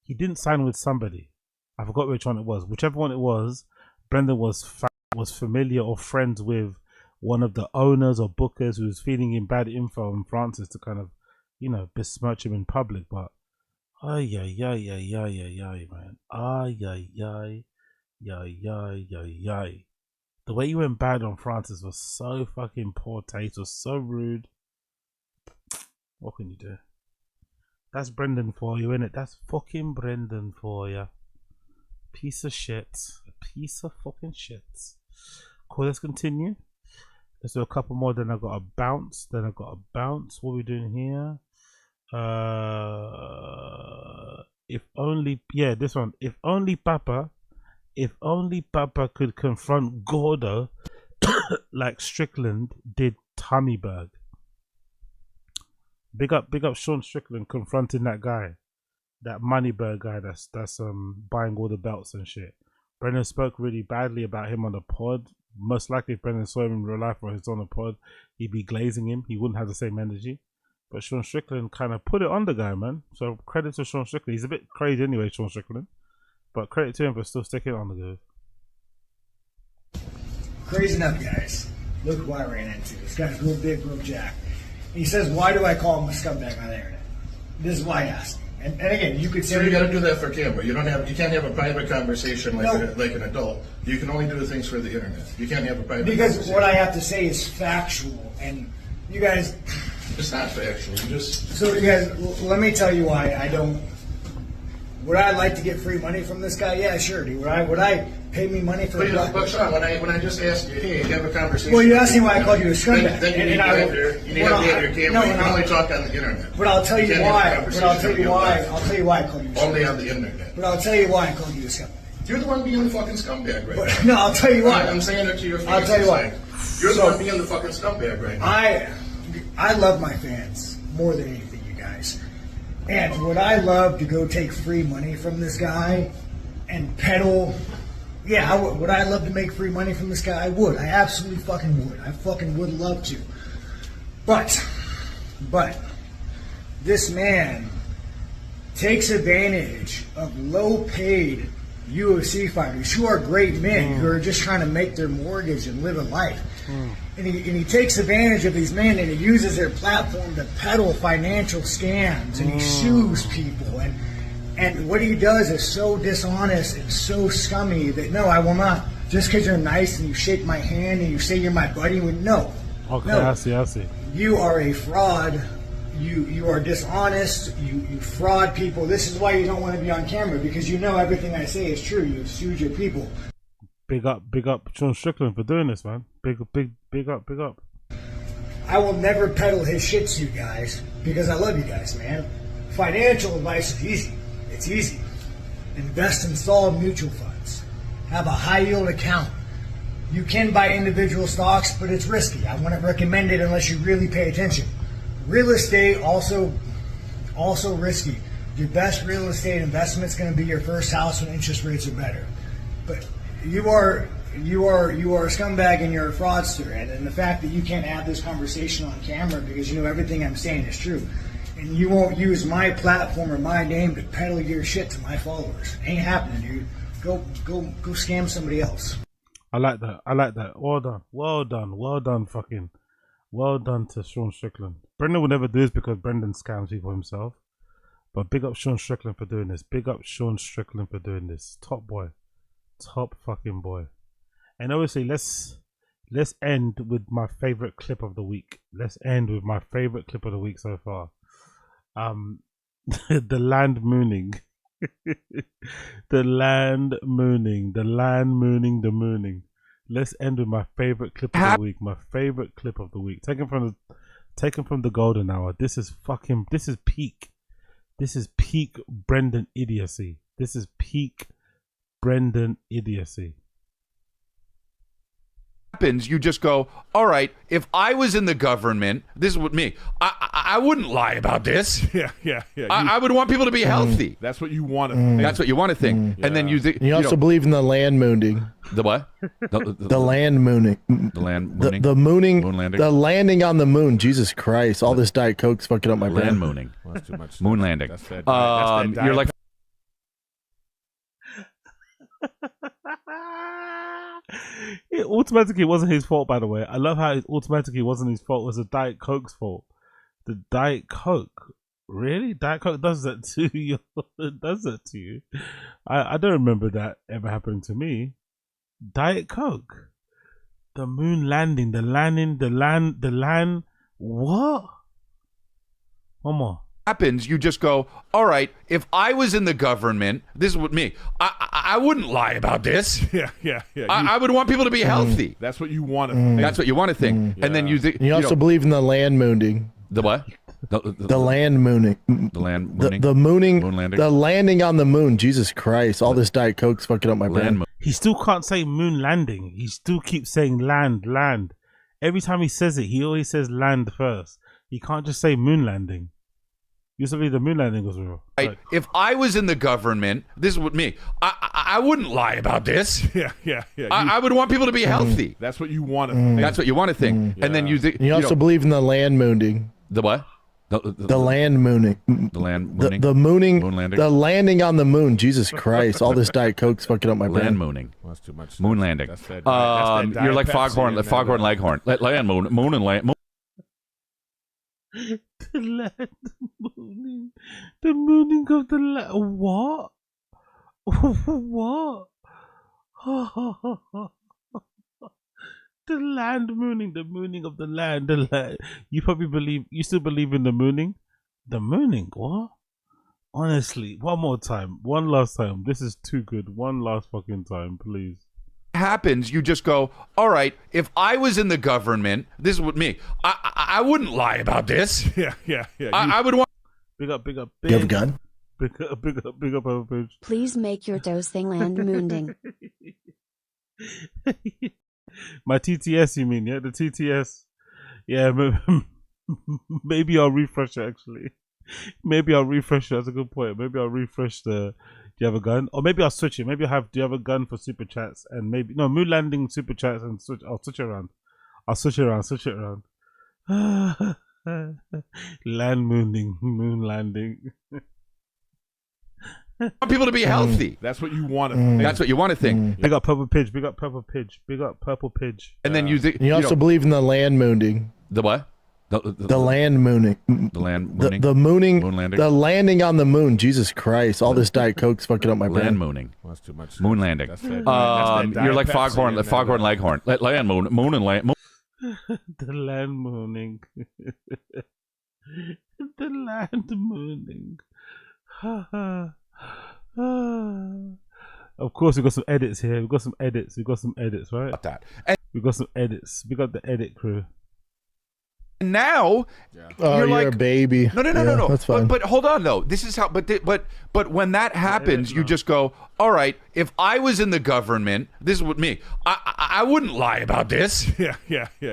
He didn't sign with somebody. I forgot which one it was. Whichever one it was, Brendan was familiar or friends with one of the owners or bookers who was feeding him bad info on Francis to kind of, you know, besmirch him in public. But man. The way you went bad on Francis was so fucking poor taste, was so rude. What can you do? That's Brendan for you, innit? That's fucking Brendan for you. Piece of shit. A piece of fucking shit. Cool, let's continue. Let's do a couple more, then I got a bounce. What are we doing here? If only, yeah, this one. If only Papa could confront Gordo like Strickland did Tommyberg. Big up Sean Strickland confronting that guy, that Moneyberg guy that's buying all the belts and shit. Brendan spoke really badly about him on the pod. Most likely if Brendan saw him in real life or he's on the pod, he'd be glazing him. He wouldn't have the same energy. But Sean Strickland kind of put it on the guy, man. So credit to Sean Strickland. He's a bit crazy anyway, Sean Strickland. But credit to him for still sticking it on the go. Crazy enough, guys. Look who I ran into. This guy's real big, real jack. He says, why do I call him a scumbag on the internet? This is why I asked him. And again, you could say... So you got to do that for camera. You can't have a private conversation like an adult. You can only do things for the internet. You can't have a private because conversation. What I have to say is factual. And you guys... It's not factual. You just... So you guys, let me tell you why I don't... Would I like to get free money from this guy? Yeah, sure, dude. Would I pay me money for... But Sean, when I just asked you, hey, have a conversation... Well, you asked me why I called you a scumbag. Then you need to have your camera. You can only talk on the internet. But I'll tell you why. I'll tell you why I called you a scumbag. Only on the internet. But I'll tell you why I called you a scumbag. You're the one being the fucking scumbag right now. No, I'll tell you why. I'm saying it to your face. I'll tell you why. You're the one being the fucking scumbag right now. I love my fans more than anything, you guys. And would I love to go take free money from this guy and peddle? Yeah, would I love to make free money from this guy? I would. I absolutely fucking would. I fucking would love to. But this man takes advantage of low-paid UFC fighters who are great men who are just trying to make their mortgage and live a life. And he takes advantage of these men and he uses their platform to peddle financial scams and he sues people and what he does is so dishonest and so scummy that no, I will not. Just because you're nice and you shake my hand and you say you're my buddy, no. Okay, no. I see. You are a fraud. You are dishonest. You fraud people. This is why you don't want to be on camera because you know everything I say is true. You've sued your people. Big up Sean Strickland for doing this, man. Big up. I will never peddle his shit to you guys because I love you guys, man. Financial advice is easy. It's easy. Invest in solid mutual funds. Have a high yield account. You can buy individual stocks, but it's risky. I wouldn't recommend it unless you really pay attention. Real estate also risky. Your best real estate investment is going to be your first house when interest rates are better. But you are a scumbag and you're a fraudster, and the fact that you can't have this conversation on camera because you know everything I'm saying is true, and you won't use my platform or my name to peddle your shit to my followers. Ain't happening, dude. Go scam somebody else. I like that. Well done to Sean Strickland. Brendan would never do this because Brendan scams people himself. But big up Sean Strickland for doing this. Top boy. Top fucking boy. And obviously let's end with my favorite clip of the week. So far. The land mooning. The land mooning. Let's end with my favorite clip of the week. Taken from the golden hour. This is peak. This is peak Brendan idiocy. Happens, you just go, all right, if I was in the government, this is what me, I wouldn't lie about this. Yeah. I would want people to be healthy. That's what you want to think. That's what you want to think. And then you also believe in the land mooning. The what? The land mooning. The land mooning? The mooning. Moon landing? The landing on the moon. Jesus Christ. All this Diet Coke's fucking up my brain. Land mooning. Well, that's too much. Moon landing. That's that you're like... It automatically wasn't his fault, by the way. I love how it automatically wasn't his fault. It was the Diet Coke's fault. The Diet Coke. Really? Diet Coke does that to you? It does that to you? I don't remember that ever happening to me. Diet Coke. The moon landing. The land. What? One more. Happens, you just go, all right, if I was in the government, this is what me, I wouldn't lie about this. Yeah. I would want people to be healthy. That's what you want to think. That's what you want to think. And then You also believe in the land mooning. The what? The land mooning. The land mooning? The mooning. Moon landing? The landing on the moon. Jesus Christ. All this Diet Coke's fucking up my brain. He still can't say moon landing. He still keeps saying land. Every time he says it, he always says land first. He can't just say moon landing. You used to believe the moon landing was real. Right. If I was in the government, this is what me, I wouldn't lie about this. Yeah. I would want people to be healthy. That's what you want to think. That's what you want to think. And then You also believe in the land mooning. The what? The land mooning. The land mooning? The mooning. Moon landing? The landing on the moon. Jesus Christ. All this Diet Coke's fucking up my brain. Land mooning. Well, that's too much. Moon landing. That's that Diet You're like Pepsi Foghorn and Foghorn that, Leghorn. Land moon and land. The land mooning. The mooning of the land. What? What? The land mooning. The mooning of the land. The land. You still believe in the mooning? The mooning? What? Honestly, one more time. One last time. This is too good. One last fucking time, please. Happens, you just go, all right, if I was in the government, this is what me, I wouldn't lie about this. Yeah. I would want. Big up. You have a gun? Big up, page. Please make your dosing land moonding. My TTS, you mean? Yeah, the TTS. Yeah, maybe I'll refresh it, actually. Maybe I'll refresh it. That's a good point. Maybe I'll refresh the... Do you have a gun? Or maybe I'll switch it. Maybe do you have a gun for super chats? And maybe... No, moon landing super chats and I'll switch it around. Switch it around. Land mooning. Moon landing. I want people to be healthy. That's what you want to think. That's what you want to think. Big up Purple Pidge. And then you also believe in the land mooning. The what? The land mooning. The land mooning? The mooning. Moon landing? The landing on the moon. Jesus Christ. All this Diet Coke's fucking up my brain. Land mooning. Well, that's too much. Moon landing. That's that You're like Diet Pepsi Foghorn and that, Leghorn. Land moon and land. The land mooning. The land mooning. Of course, we've got some edits here. We've got some edits, right? About that. We've got some edits. We got the edit crew. And now, you're like a baby. No. That's fine. But hold on though. This is how. But when that happens, you just go, all right. If I was in the government, this is what me, I wouldn't lie about this. Yeah.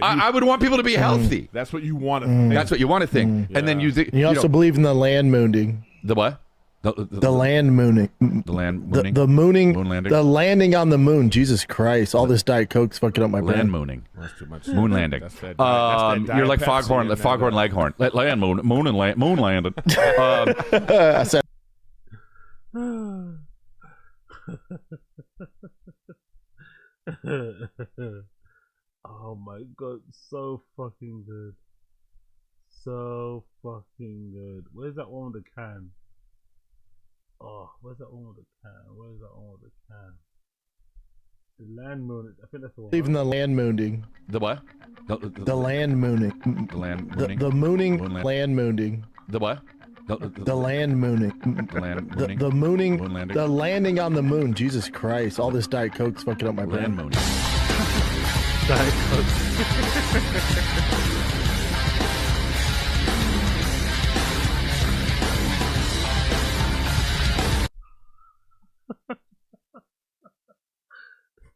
I would want people to be healthy. That's what you want to think. That's what you want to think. And then You also believe in the land mooning. The what? The land mooning. The land mooning? The mooning. Moon landing? The landing on the moon. Jesus Christ. All this Diet Coke's fucking up my brain. Land mooning. Well, that's too much. Moon landing. That's that Diet You're like Pepsi Foghorn and Foghorn that, Leghorn. Land moon and land. Moon landed. I said. Oh my god, so fucking good. So fucking good. Where's that one with the can? Oh, where's that one with the can? The land mooning. I think that's the one. Even the land mooning. The what? The land mooning. The land mooning? The mooning. Land mooning. The what? The land mooning. The land mooning? The mooning. Moon landing? The landing on the moon. Jesus Christ. All this Diet Coke's fucking up my brain. Land mooning. Diet Coke.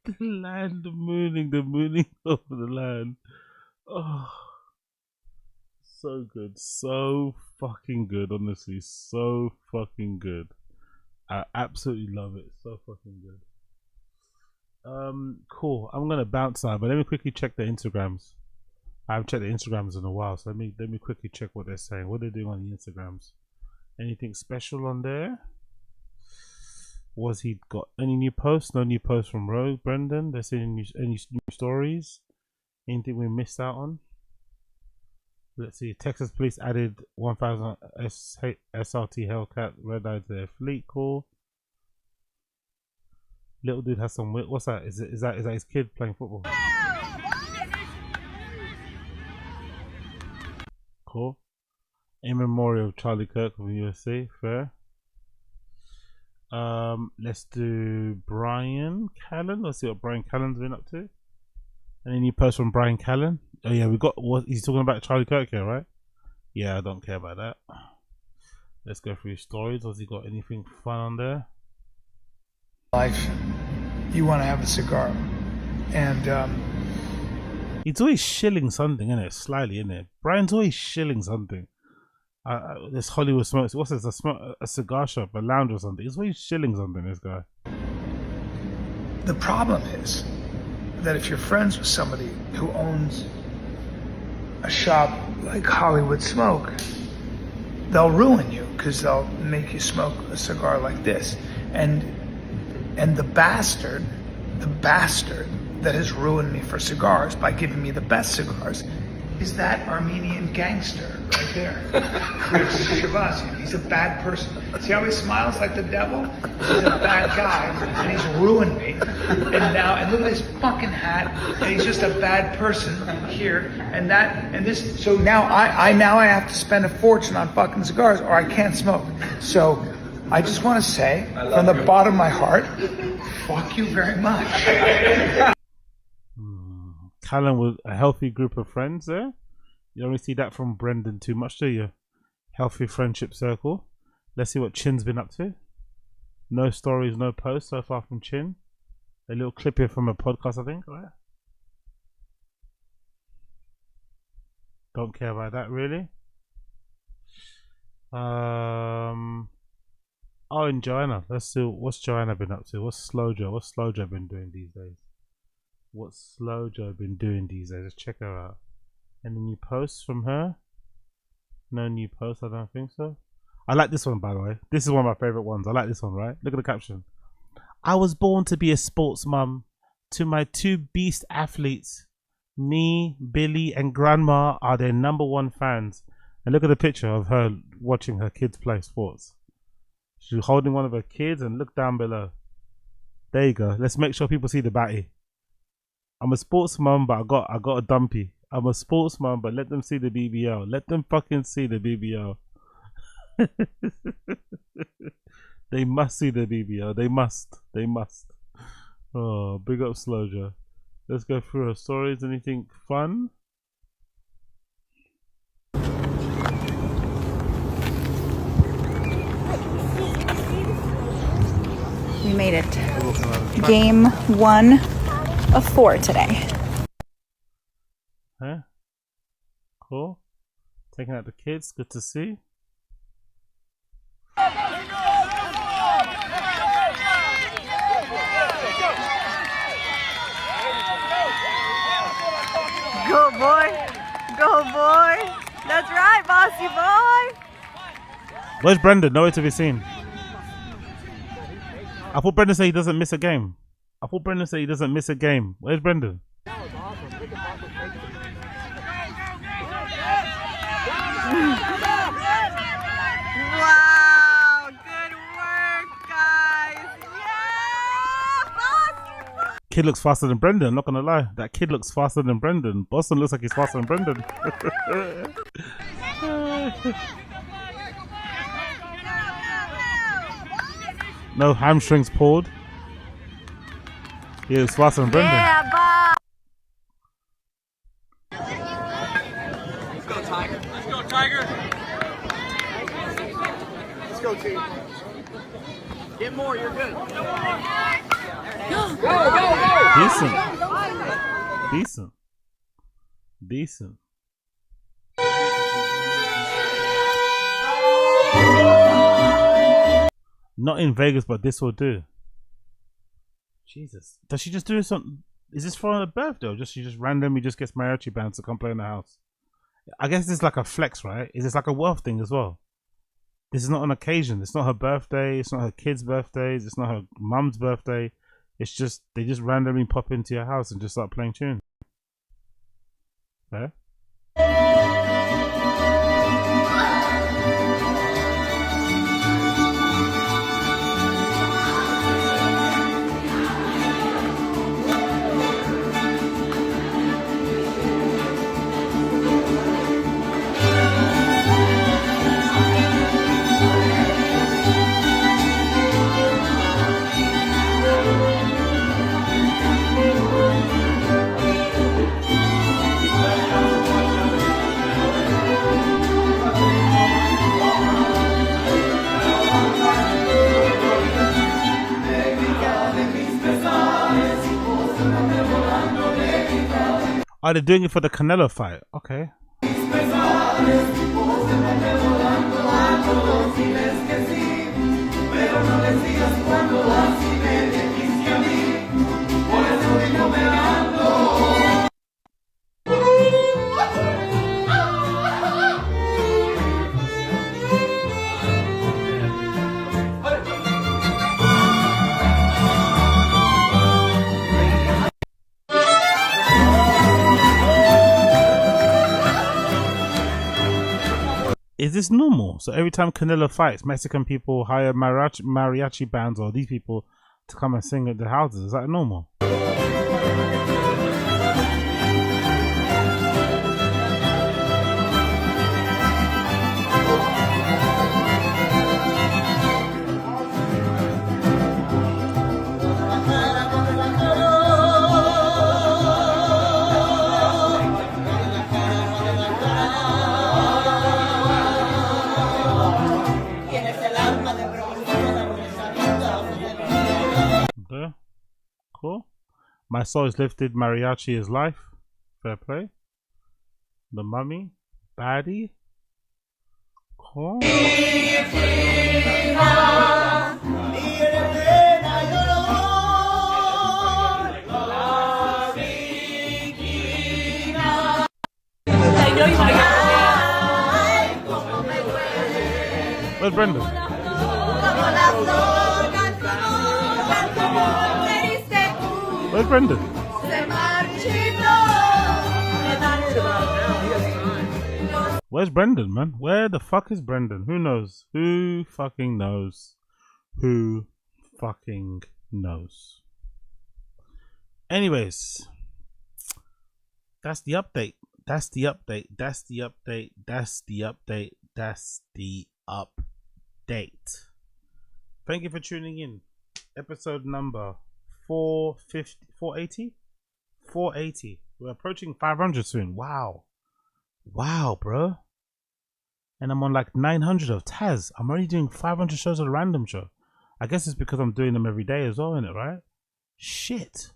The land mooning, the mooning of the land. Oh, so good, so fucking good. Honestly, so fucking good. I absolutely love it. So fucking good. Cool. I'm gonna bounce now, but let me quickly check the Instagrams. I haven't checked the Instagrams in a while, so let me quickly check what they're saying. What they're doing on the Instagrams. Anything special on there? Was he got any new posts? No new posts from Rogue Brendan. There's any new stories? Anything we missed out on? Let's see. Texas police added 1,000 SRT Hellcat red eye to their fleet. Cool. Little dude has some. What's that? Is that his kid playing football? Cool. In memorial of Charlie Kirk from USA. Fair. Let's do Brian Callen. Let's see what Brian Callen's been up to. Any new post from Brian Callen? Oh yeah, we got what he's talking about Charlie Kirk here, right? Yeah, I don't care about that. Let's go through his stories. Has he got anything fun on there? Life, you want to have a cigar, and he's always shilling something, isn't it? Slightly, isn't it? Brian's always shilling something. This Hollywood smokes. What's this? A cigar shop, a lounge or something. He's always shilling something. This guy. the problem is that if you're friends with somebody who owns a shop like Hollywood Smoke, they'll ruin you because they'll make you smoke a cigar like this. And the bastard that has ruined me for cigars by giving me the best cigars is that Armenian gangster right there. Chris Shabazzian. He's a bad person. See how he smiles like the devil? He's a bad guy, and he's ruined me. And look at his fucking hat, and he's just a bad person here. So now I have to spend a fortune on fucking cigars, or I can't smoke. So I just want to say, from the bottom of my heart, fuck you very much. Callan with a healthy group of friends there. You only see that from Brendan too much, do you? Healthy friendship circle. Let's see what Chin's been up to. No stories, no posts so far from Chin. A little clip here from a podcast, I think, right? Don't care about that really. Oh, and Joanna. Let's see what's Joanna been up to. What's Slojo been doing these days? What's Slojo been doing these days? Let's check her out. Any new posts from her? No new posts, I don't think so. I like this one, by the way. This is one of my favorite ones. I like this one, right? Look at the caption. I was born to be a sports mum. To my two beast athletes, me, Billy, and Grandma are their #1 fans. And look at the picture of her watching her kids play sports. She's holding one of her kids, and look down below. There you go. Let's make sure people see the batty. I'm a sports mum, but I got a dumpy. I'm a sports mum, but let them see the BBL. Let them fucking see the BBL. They must see the BBL. They must. Oh, big up Slojo. Let's go through her stories. Anything fun? We made it. Game 1 of 4 today. Huh? Cool. Taking out the kids. Good to see. Go boy. Go boy. That's right, bossy boy. Where's Brendan? Nowhere to be seen. I thought Brendan said he doesn't miss a game. Where's Brendan? Wow, good work, guys. Yeah, Kid looks faster than Brendan, I'm not gonna lie. That kid looks faster than Brendan. Boston looks like he's faster than Brendan. No hamstrings pulled. He looks faster than Brendan. Yeah, Bob. Let's go, Tiger. Let's go, Tiger. Let's go, team. Get more, you're good. Go, go, go. Decent. Not in Vegas, but this will do. Jesus. Does she just do something? Is this for her birthday or she just randomly just gets mariachi bands to come play in the house? I guess it's like a flex, right? Is this like a wealth thing as well? This is not an occasion. It's not her birthday. It's not her kids' birthdays. It's not her mum's birthday. It's just they just randomly pop into your house and just start playing tunes. Fair? Oh, they're doing it for the Canelo fight. Okay. Is this normal? So every time Canelo fights, Mexican people hire mariachi bands or these people to come and sing at the houses. Is that normal? Okay. Cool. My soul is lifted. Mariachi is life. Fair play. The Mummy. Baddie. Cool. Where's Brendan? Where's Brendan? Where's Brendan, man? Where the fuck is Brendan? Who knows? Who fucking knows? Who fucking knows? Anyways, that's the update. That's the update. That's the update. That's the update. That's the update. Thank you for tuning in. Episode number 450, 480? 480. We're approaching 500 soon. Wow. Wow, bro. And I'm on like 900 of Taz. I'm already doing 500 shows on a random show. I guess it's because I'm doing them every day as well, innit, right? Shit.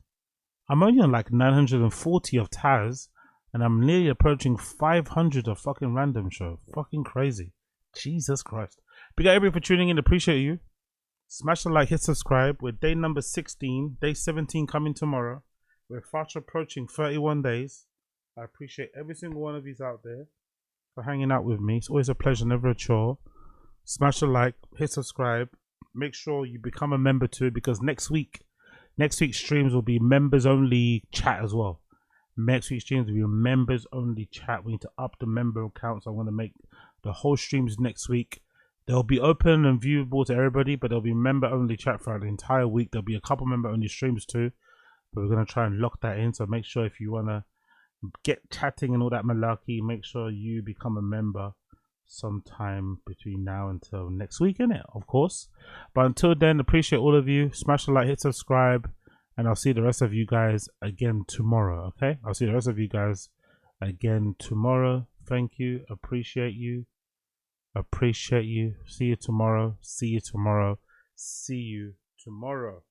I'm only on like 940 of Taz. And I'm nearly approaching 500 of fucking random show. Fucking crazy. Jesus Christ. Big up everybody for tuning in. Appreciate you. Smash the like, hit subscribe. We're day number 16. Day 17 coming tomorrow. We're fast approaching 31 days. I appreciate every single one of you out there for hanging out with me. It's always a pleasure, never a chore. Smash the like, hit subscribe. Make sure you become a member too, because next week's streams will be members only chat as well. Next week's streams will be members only chat. We need to up the member count, so I want to make the whole streams next week. They'll be open and viewable to everybody, but there'll be member only chat for the entire week. There'll be a couple member only streams too, but we're going to try and lock that in. So make sure if you want to get chatting and all that malarkey, make sure you become a member sometime between now until next week, innit? Of course. But until then, appreciate all of you. Smash the like, hit subscribe, and I'll see the rest of you guys again tomorrow, okay? I'll see the rest of you guys again tomorrow. Thank you. Appreciate you. Appreciate you. See you tomorrow. See you tomorrow. See you tomorrow.